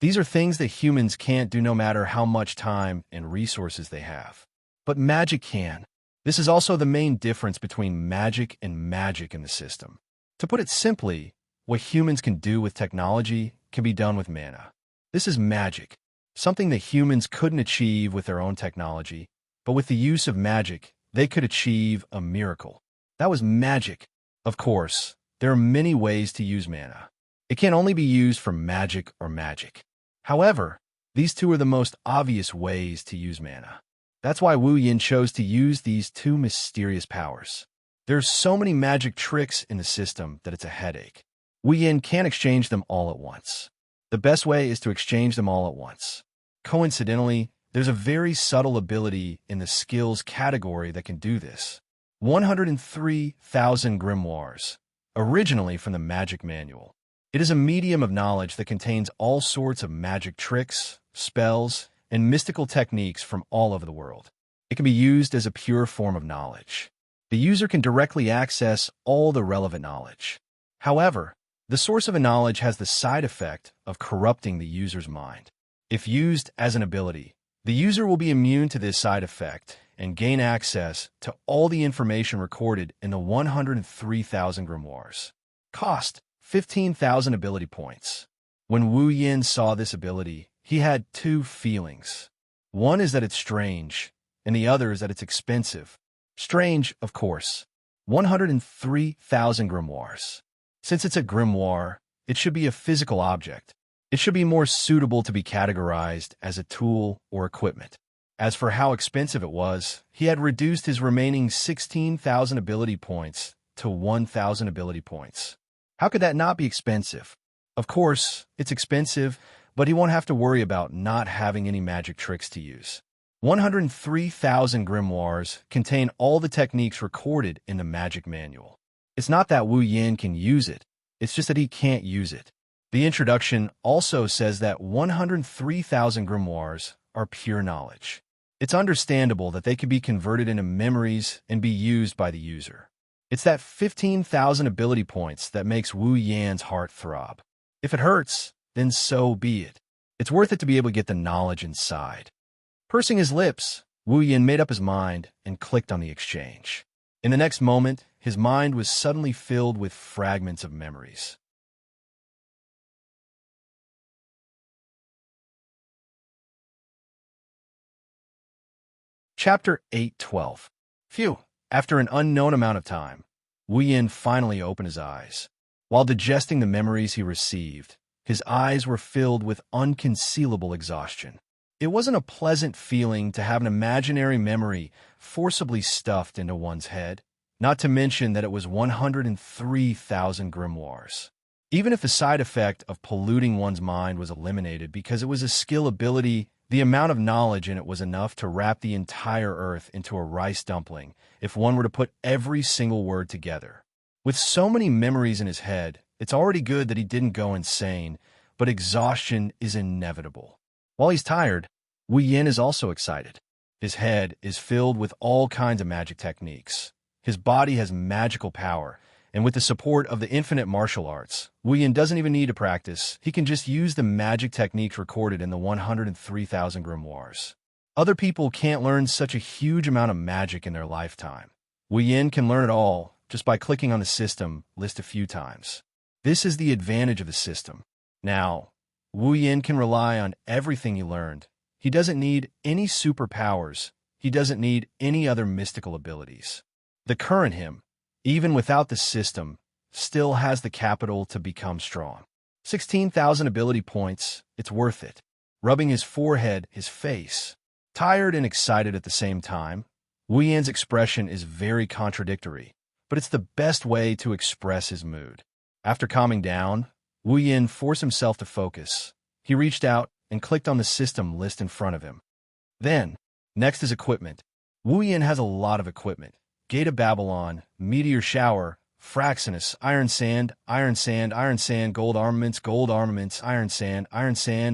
These are things that humans can't do no matter how much time and resources they have. But magic can. This is also the main difference between magic and magic in the system. To put it simply, what humans can do with technology can be done with mana. This is magic, something that humans couldn't achieve with their own technology, but with the use of magic, they could achieve a miracle. That was magic. Of course, there are many ways to use mana. It can only be used for magic or magic. However, these two are the most obvious ways to use mana. That's why Wu Yin chose to use these two mysterious powers. There's so many magic tricks in the system that it's a headache. Wu Yin can't exchange them all at once. The best way is to exchange them all at once. Coincidentally, there's a very subtle ability in the skills category that can do this. 103,000 grimoires, originally from the Magic Manual. It is a medium of knowledge that contains all sorts of magic tricks, spells, and mystical techniques from all over the world. It can be used as a pure form of knowledge. The user can directly access all the relevant knowledge. However, the source of a knowledge has the side effect of corrupting the user's mind. If used as an ability, the user will be immune to this side effect and gain access to all the information recorded in the 103,000 grimoires. Cost: 15,000 ability points. When Wu Yin saw this ability, he had two feelings. One is that it's strange, and the other is that it's expensive. Strange, of course. 103,000 grimoires. Since it's a grimoire, it should be a physical object. It should be more suitable to be categorized as a tool or equipment. As for how expensive it was, he had reduced his remaining 16,000 ability points to 1,000 ability points. How could that not be expensive? Of course, it's expensive, but he won't have to worry about not having any magic tricks to use. 103,000 grimoires contain all the techniques recorded in the Magic Manual. It's not that Wu Yin can use it, it's just that he can't use it. The introduction also says that 103,000 grimoires are pure knowledge. It's understandable that they can be converted into memories and be used by the user. It's that 15,000 ability points that makes Wu Yan's heart throb. If it hurts, then so be it. It's worth it to be able to get the knowledge inside. Pursing his lips, Wu Yin made up his mind and clicked on the exchange. In the next moment, his mind was suddenly filled with fragments of memories. Chapter 8:12. Phew! After an unknown amount of time, Wu Yin finally opened his eyes. While digesting the memories he received, his eyes were filled with unconcealable exhaustion. It wasn't a pleasant feeling to have an imaginary memory forcibly stuffed into one's head, not to mention that it was 103,000 grimoires. Even if the side effect of polluting one's mind was eliminated because it was a skill ability, the amount of knowledge in it was enough to wrap the entire earth into a rice dumpling if one were to put every single word together. With so many memories in his head, it's already good that he didn't go insane, but exhaustion is inevitable. While he's tired, Wu Yin is also excited. His head is filled with all kinds of magic techniques. His body has magical power, And with the support of the infinite martial arts, Wu Yin doesn't even need to practice. He can just use the magic techniques recorded in the 103,000 grimoires. Other people can't learn such a huge amount of magic in their lifetime. Wu Yin can learn it all just by clicking on the system list a few times. This is the advantage of the system. Now, Wu Yin can rely on everything he learned. He doesn't need any superpowers. He doesn't need any other mystical abilities. The current him, even without the system, still has the capital to become strong. 16,000 ability points, it's worth it. Rubbing his forehead, his face, tired and excited at the same time, Wu Yin's expression is very contradictory, but it's the best way to express his mood. After calming down, Wu Yin forced himself to focus. He reached out and clicked on the system list in front of him. Then, next is equipment. Wu Yin has a lot of equipment. Gate of Babylon, Meteor Shower, Fraxinus, Iron Sand, gold armaments, Iron Sand,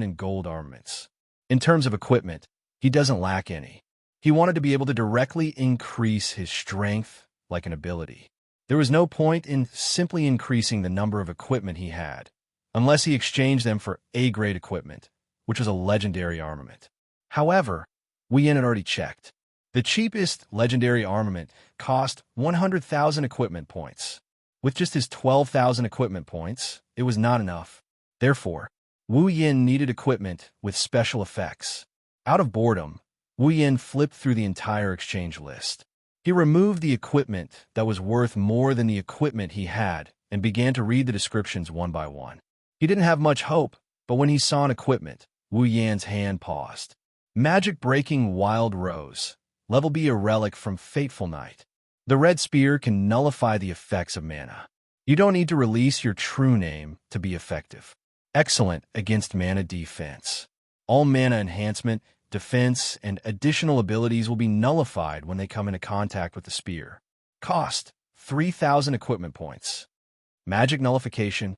and gold armaments. In terms of equipment, he doesn't lack any. He wanted to be able to directly increase his strength like an ability. There was no point in simply increasing the number of equipment he had, unless he exchanged them for A-grade equipment, which was a legendary armament. However, Wu Yin had already checked. The cheapest legendary armament cost 100,000 equipment points. With just his 12,000 equipment points, it was not enough. Therefore, Wu Yin needed equipment with special effects. Out of boredom, Wu Yin flipped through the entire exchange list. He removed the equipment that was worth more than the equipment he had and began to read the descriptions one by one. He didn't have much hope, but when he saw an equipment, Wu Yin's hand paused. Magic-breaking Wild Rose. Level B, a relic from Fateful Night. The red spear can nullify the effects of mana. You don't need to release your true name to be effective. Excellent against mana defense. All mana enhancement, defense, and additional abilities will be nullified when they come into contact with the spear. Cost: 3,000 equipment points. Magic nullification.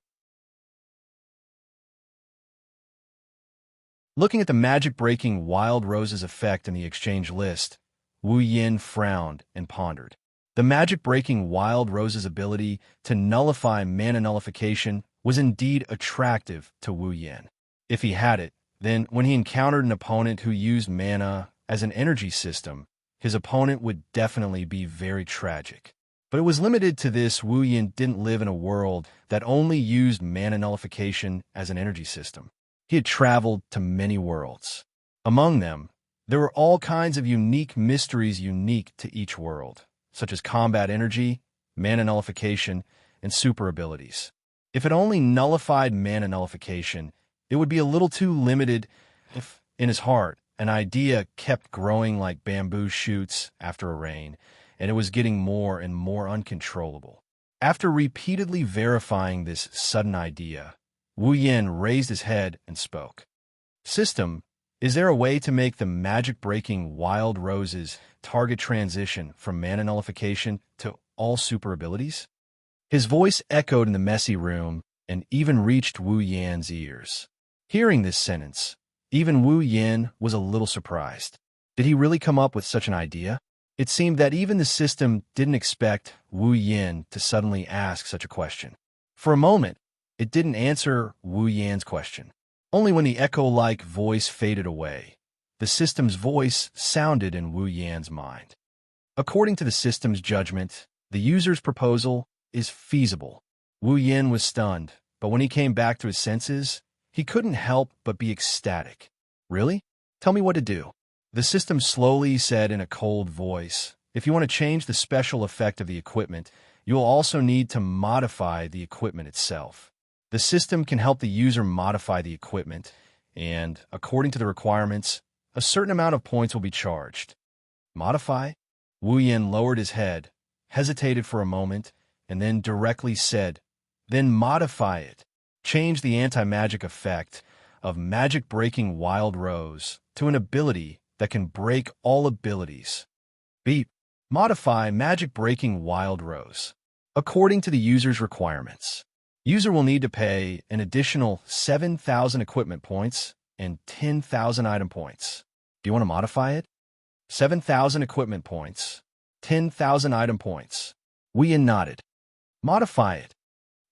Looking at the magic-breaking Wild Rose's effect in the exchange list, Wu Yin frowned and pondered. The magic-breaking Wild Rose's ability to nullify mana nullification was indeed attractive to Wu Yin. If he had it, then when he encountered an opponent who used mana as an energy system, his opponent would definitely be very tragic. But it was limited to this. Wu Yin didn't live in a world that only used mana nullification as an energy system. He had traveled to many worlds. Among them, there were all kinds of unique mysteries unique to each world, such as combat energy, mana nullification, and super abilities. If it only nullified mana nullification, it would be a little too limited. If, in his heart, an idea kept growing like bamboo shoots after a rain, and it was getting more and more uncontrollable. After repeatedly verifying this sudden idea, Wu Yin raised his head and spoke. System, is there a way to make the magic-breaking Wild Rose's target transition from mana nullification to all super abilities? His voice echoed in the messy room and even reached Wu Yin's ears. Hearing this sentence, even Wu Yin was a little surprised. Did he really come up with such an idea? It seemed that even the system didn't expect Wu Yin to suddenly ask such a question. For a moment, it didn't answer Wu Yin's question. Only when the echo-like voice faded away, the system's voice sounded in Wu Yin's mind. According to the system's judgment, the user's proposal is feasible. Wu Yin was stunned, but when he came back to his senses, he couldn't help but be ecstatic. Really? Tell me what to do. The system slowly said in a cold voice, if you want to change the special effect of the equipment, you will also need to modify the equipment itself. The system can help the user modify the equipment, and, according to the requirements, a certain amount of points will be charged. Modify? Wu Yin lowered his head, hesitated for a moment, and then directly said, then modify it. Change the anti-magic effect of magic-breaking Wild Rose to an ability that can break all abilities. Beep. Modify magic-breaking Wild Rose. According to the user's requirements, user will need to pay an additional 7,000 equipment points and 10,000 item points. Do you want to modify it? 7,000 equipment points, 10,000 item points. Wu Yin nodded. Modify it.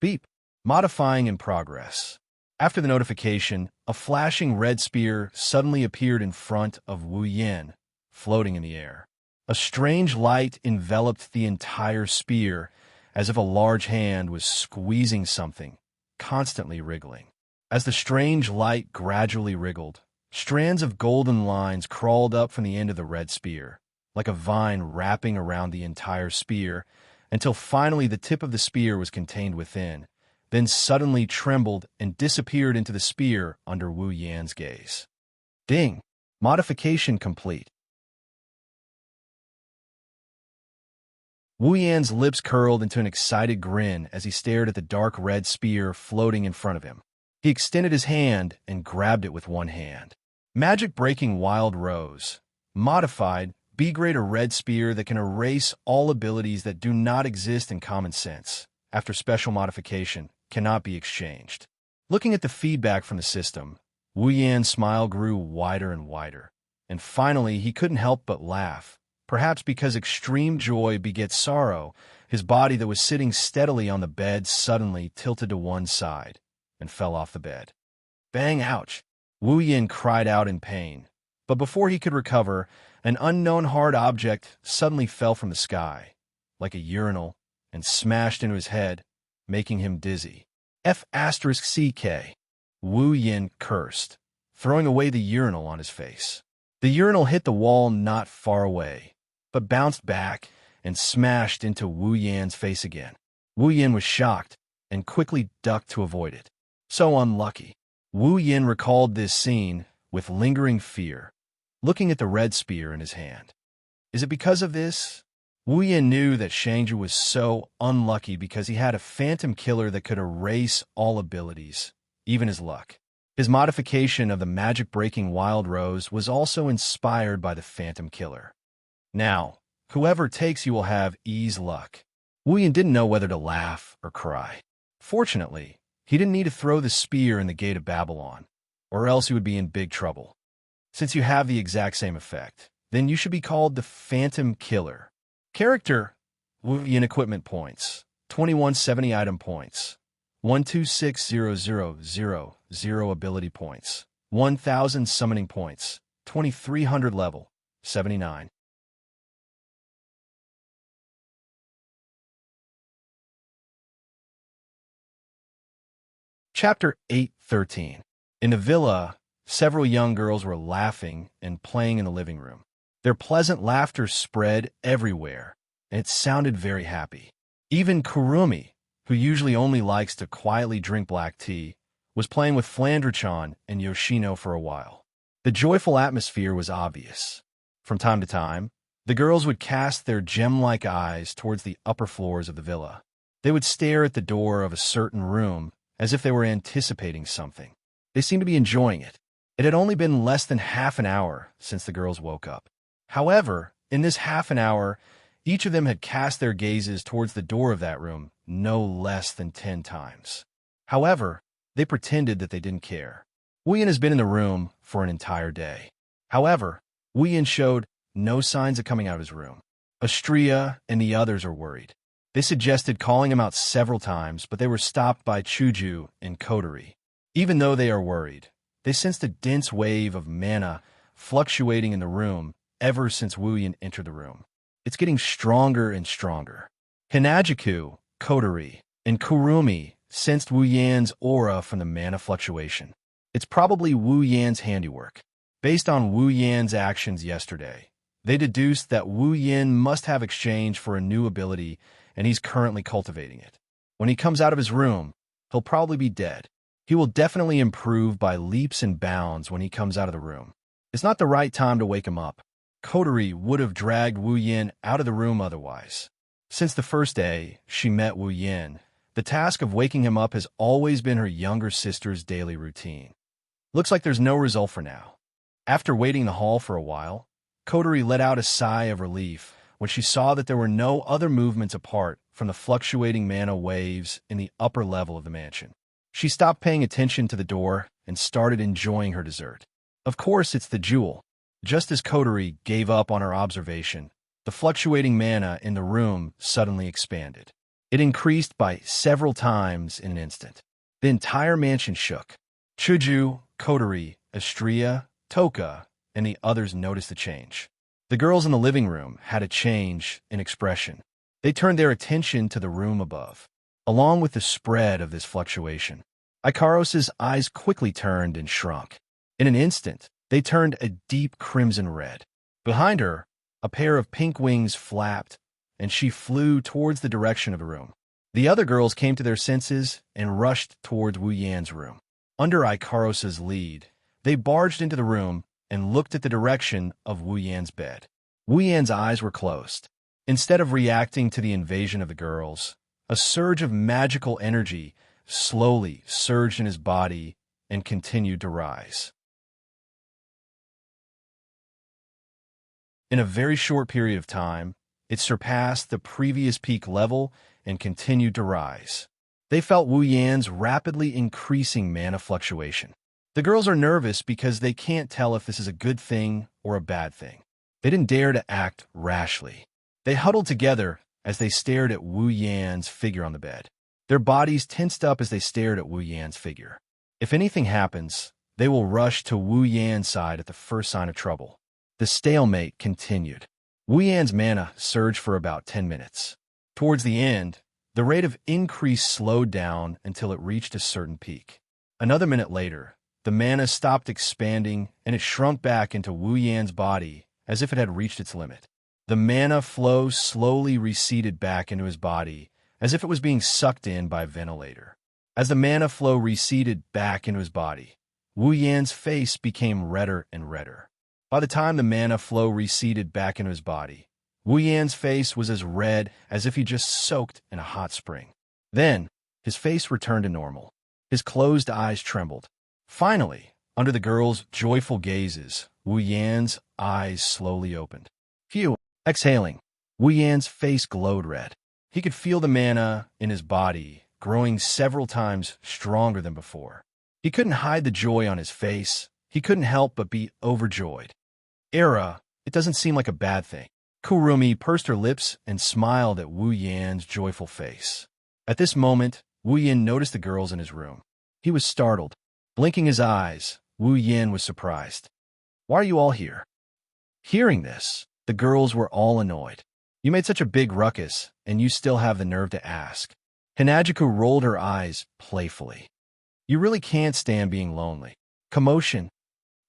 Beep. Modifying in progress. After the notification, a flashing red spear suddenly appeared in front of Wu Yin, floating in the air. A strange light enveloped the entire spear, as if a large hand was squeezing something, constantly wriggling. As the strange light gradually wriggled, strands of golden lines crawled up from the end of the red spear, like a vine wrapping around the entire spear, until finally the tip of the spear was contained within, then suddenly trembled and disappeared into the spear under Wu Yan's gaze. Ding! Modification complete. Wu Yan's lips curled into an excited grin as he stared at the dark red spear floating in front of him. He extended his hand and grabbed it with one hand. Magic-breaking Wild Rose. Modified, B-grade a red spear that can erase all abilities that do not exist in common sense. After special modification, cannot be exchanged. Looking at the feedback from the system, Wu Yan's smile grew wider and wider, and finally he couldn't help but laugh. Perhaps because extreme joy begets sorrow, his body that was sitting steadily on the bed suddenly tilted to one side and fell off the bed. Bang! Ouch! Wu Yin cried out in pain, but before he could recover, an unknown hard object suddenly fell from the sky, like a urinal, and smashed into his head, making him dizzy. F***CK. Wu Yin cursed, throwing away the urinal on his face. The urinal hit the wall not far away, but bounced back and smashed into Wu Yan's face again. Wu Yin was shocked and quickly ducked to avoid it. So unlucky. Wu Yin recalled this scene with lingering fear, looking at the red spear in his hand. Is it because of this? Wu Yin knew that Shangju was so unlucky because he had a phantom killer that could erase all abilities, even his luck. His modification of the magic-breaking Wild Rose was also inspired by the phantom killer. Now, whoever takes you will have ease luck. Wu Yin didn't know whether to laugh or cry. Fortunately, he didn't need to throw the spear in the gate of Babylon, or else he would be in big trouble. Since you have the exact same effect, then you should be called the Phantom Killer. Character, Wu Yin equipment points, 2170 item points, 126000 ability points, 1000 summoning points, 2300 level, 79. Chapter 8:13. In the villa, several young girls were laughing and playing in the living room. Their pleasant laughter spread everywhere, and it sounded very happy. Even Kurumi, who usually only likes to quietly drink black tea, was playing with Flandrechan and Yoshino for a while. The joyful atmosphere was obvious. From time to time, the girls would cast their gem-like eyes towards the upper floors of the villa. They would stare at the door of a certain room as if they were anticipating something. They seemed to be enjoying it. It had only been less than half an hour since the girls woke up. However, in this half an hour, each of them had cast their gazes towards the door of that room no less than 10 times. However, they pretended that they didn't care. Wu Yin has been in the room for an entire day. However, Wu Yin showed no signs of coming out of his room. Astria and the others are worried. They suggested calling him out several times, but they were stopped by Chuju and Kotori. Even though they are worried, they sensed a dense wave of mana fluctuating in the room ever since Wu Yin entered the room. It's getting stronger and stronger. Hanajiku, Kotori, and Kurumi sensed Wu Yan's aura from the mana fluctuation. It's probably Wu Yan's handiwork. Based on Wu Yan's actions yesterday, they deduced that Wu Yin must have exchanged for a new ability, and he's currently cultivating it. When he comes out of his room, he'll probably be dead. He will definitely improve by leaps and bounds when he comes out of the room. It's not the right time to wake him up. Kotori would have dragged Wu Yin out of the room otherwise. Since the first day she met Wu Yin, the task of waking him up has always been her younger sister's daily routine. Looks like there's no result for now. After waiting in the hall for a while, Kotori let out a sigh of relief when she saw that there were no other movements apart from the fluctuating mana waves in the upper level of the mansion. She stopped paying attention to the door and started enjoying her dessert. Of course, it's the jewel. Just as Kotori gave up on her observation, the fluctuating mana in the room suddenly expanded. It increased by several times in an instant. The entire mansion shook. Chuju, Kotori, Astria, Toka, and the others noticed the change. The girls in the living room had a change in expression. They turned their attention to the room above. Along with the spread of this fluctuation, Ikaros's eyes quickly turned and shrunk. In an instant, they turned a deep crimson red. Behind her, a pair of pink wings flapped, and she flew towards the direction of the room. The other girls came to their senses and rushed towards Wu Yan's room. Under Ikaros's lead, they barged into the room and looked at the direction of Wu Yan's bed. Wu Yan's eyes were closed. Instead of reacting to the invasion of the girls, a surge of magical energy slowly surged in his body and continued to rise. In a very short period of time, it surpassed the previous peak level and continued to rise. They felt Wu Yan's rapidly increasing mana fluctuation. The girls are nervous because they can't tell if this is a good thing or a bad thing. They didn't dare to act rashly. They huddled together as they stared at Wu Yan's figure on the bed. Their bodies tensed up as they stared at Wu Yan's figure. If anything happens, they will rush to Wu Yan's side at the first sign of trouble. The stalemate continued. Wu Yan's mana surged for about 10 minutes. Towards the end, the rate of increase slowed down until it reached a certain peak. Another minute later, the mana stopped expanding and it shrunk back into Wu Yan's body as if it had reached its limit. The mana flow slowly receded back into his body as if it was being sucked in by a ventilator. As the mana flow receded back into his body, Wu Yan's face became redder and redder. By the time the mana flow receded back into his body, Wu Yan's face was as red as if he just soaked in a hot spring. Then, his face returned to normal. His closed eyes trembled. Finally, under the girls' joyful gazes, Wu Yan's eyes slowly opened. Phew! Exhaling, Wu Yan's face glowed red. He could feel the mana in his body growing several times stronger than before. He couldn't hide the joy on his face. He couldn't help but be overjoyed. It doesn't seem like a bad thing. Kurumi pursed her lips and smiled at Wu Yan's joyful face. At this moment, Wu Yan noticed the girls in his room. He was startled. Blinking his eyes, Wu Yan was surprised. "Why are you all here?" Hearing this, the girls were all annoyed. "You made such a big ruckus, and you still have the nerve to ask." Hinajiku rolled her eyes playfully. "You really can't stand being lonely." Commotion.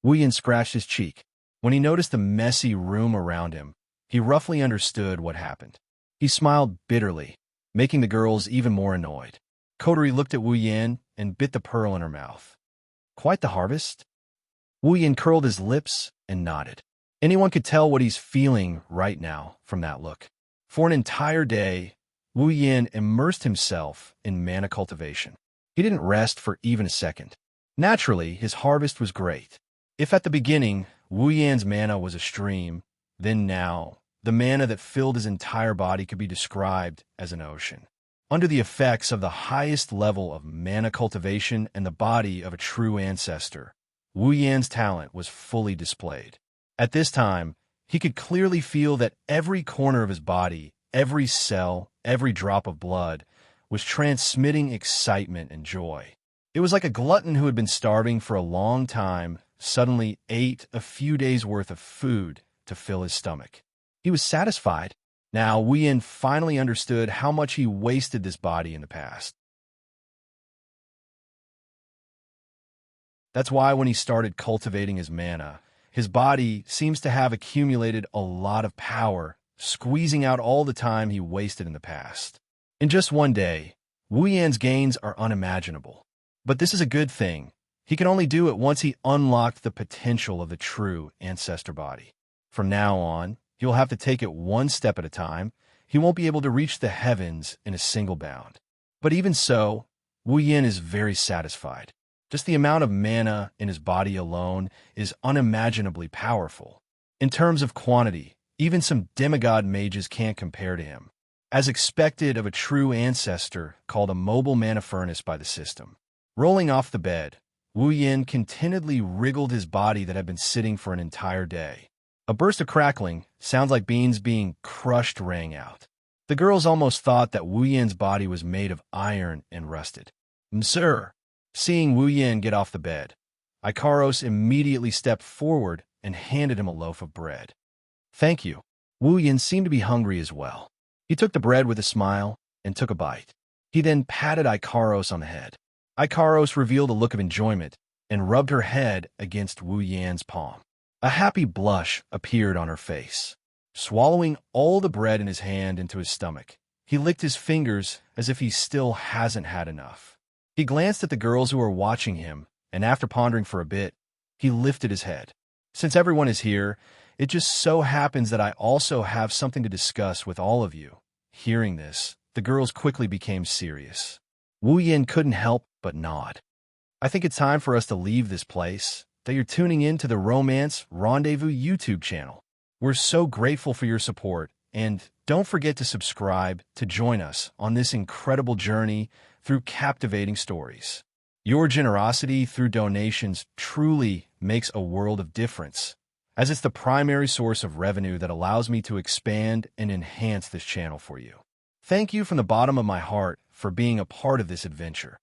Wu Yan scratched his cheek. When he noticed the messy room around him, he roughly understood what happened. He smiled bitterly, making the girls even more annoyed. Kotori looked at Wu Yan and bit the pearl in her mouth. "Quite the harvest?" Wu Yan curled his lips and nodded. Anyone could tell what he's feeling right now from that look. For an entire day, Wu Yan immersed himself in mana cultivation. He didn't rest for even a second. Naturally, his harvest was great. If at the beginning, Wu Yan's mana was a stream, then now, the mana that filled his entire body could be described as an ocean. Under the effects of the highest level of mana cultivation and the body of a true ancestor, Wu Yan's talent was fully displayed. At this time, he could clearly feel that every corner of his body, every cell, every drop of blood, was transmitting excitement and joy. It was like a glutton who had been starving for a long time suddenly ate a few days' worth of food to fill his stomach. He was satisfied. Now, Wu Yan finally understood how much he wasted this body in the past. That's why when he started cultivating his mana, his body seems to have accumulated a lot of power, squeezing out all the time he wasted in the past. In just one day, Wu Yan's gains are unimaginable. But this is a good thing. He can only do it once he unlocked the potential of the true ancestor body. From now on, he'll have to take it one step at a time. He won't be able to reach the heavens in a single bound. But even so, Wu Yan is very satisfied. Just the amount of mana in his body alone is unimaginably powerful. In terms of quantity, even some demigod mages can't compare to him. As expected of a true ancestor called a mobile mana furnace by the system. Rolling off the bed, Wu Yan contentedly wriggled his body that had been sitting for an entire day. A burst of crackling, sounds like beans being crushed, rang out. The girls almost thought that Wu Yan's body was made of iron and rusted. Sir, seeing Wu Yan get off the bed, Ikaros immediately stepped forward and handed him a loaf of bread. Thank you. Wu Yan seemed to be hungry as well. He took the bread with a smile and took a bite. He then patted Ikaros on the head. Ikaros revealed a look of enjoyment and rubbed her head against Wu Yan's palm. A happy blush appeared on her face. Swallowing all the bread in his hand into his stomach, he licked his fingers as if he still hasn't had enough. He glanced at the girls who were watching him, and after pondering for a bit, he lifted his head. Since everyone is here, it just so happens that I also have something to discuss with all of you. Hearing this, the girls quickly became serious. Wu Yan couldn't help but nod. I think it's time for us to leave this place, that you're tuning in to the Romance Rendezvous YouTube channel. We're so grateful for your support, and don't forget to subscribe to join us on this incredible journey through captivating stories. Your generosity through donations truly makes a world of difference, as it's the primary source of revenue that allows me to expand and enhance this channel for you. Thank you from the bottom of my heart for being a part of this adventure.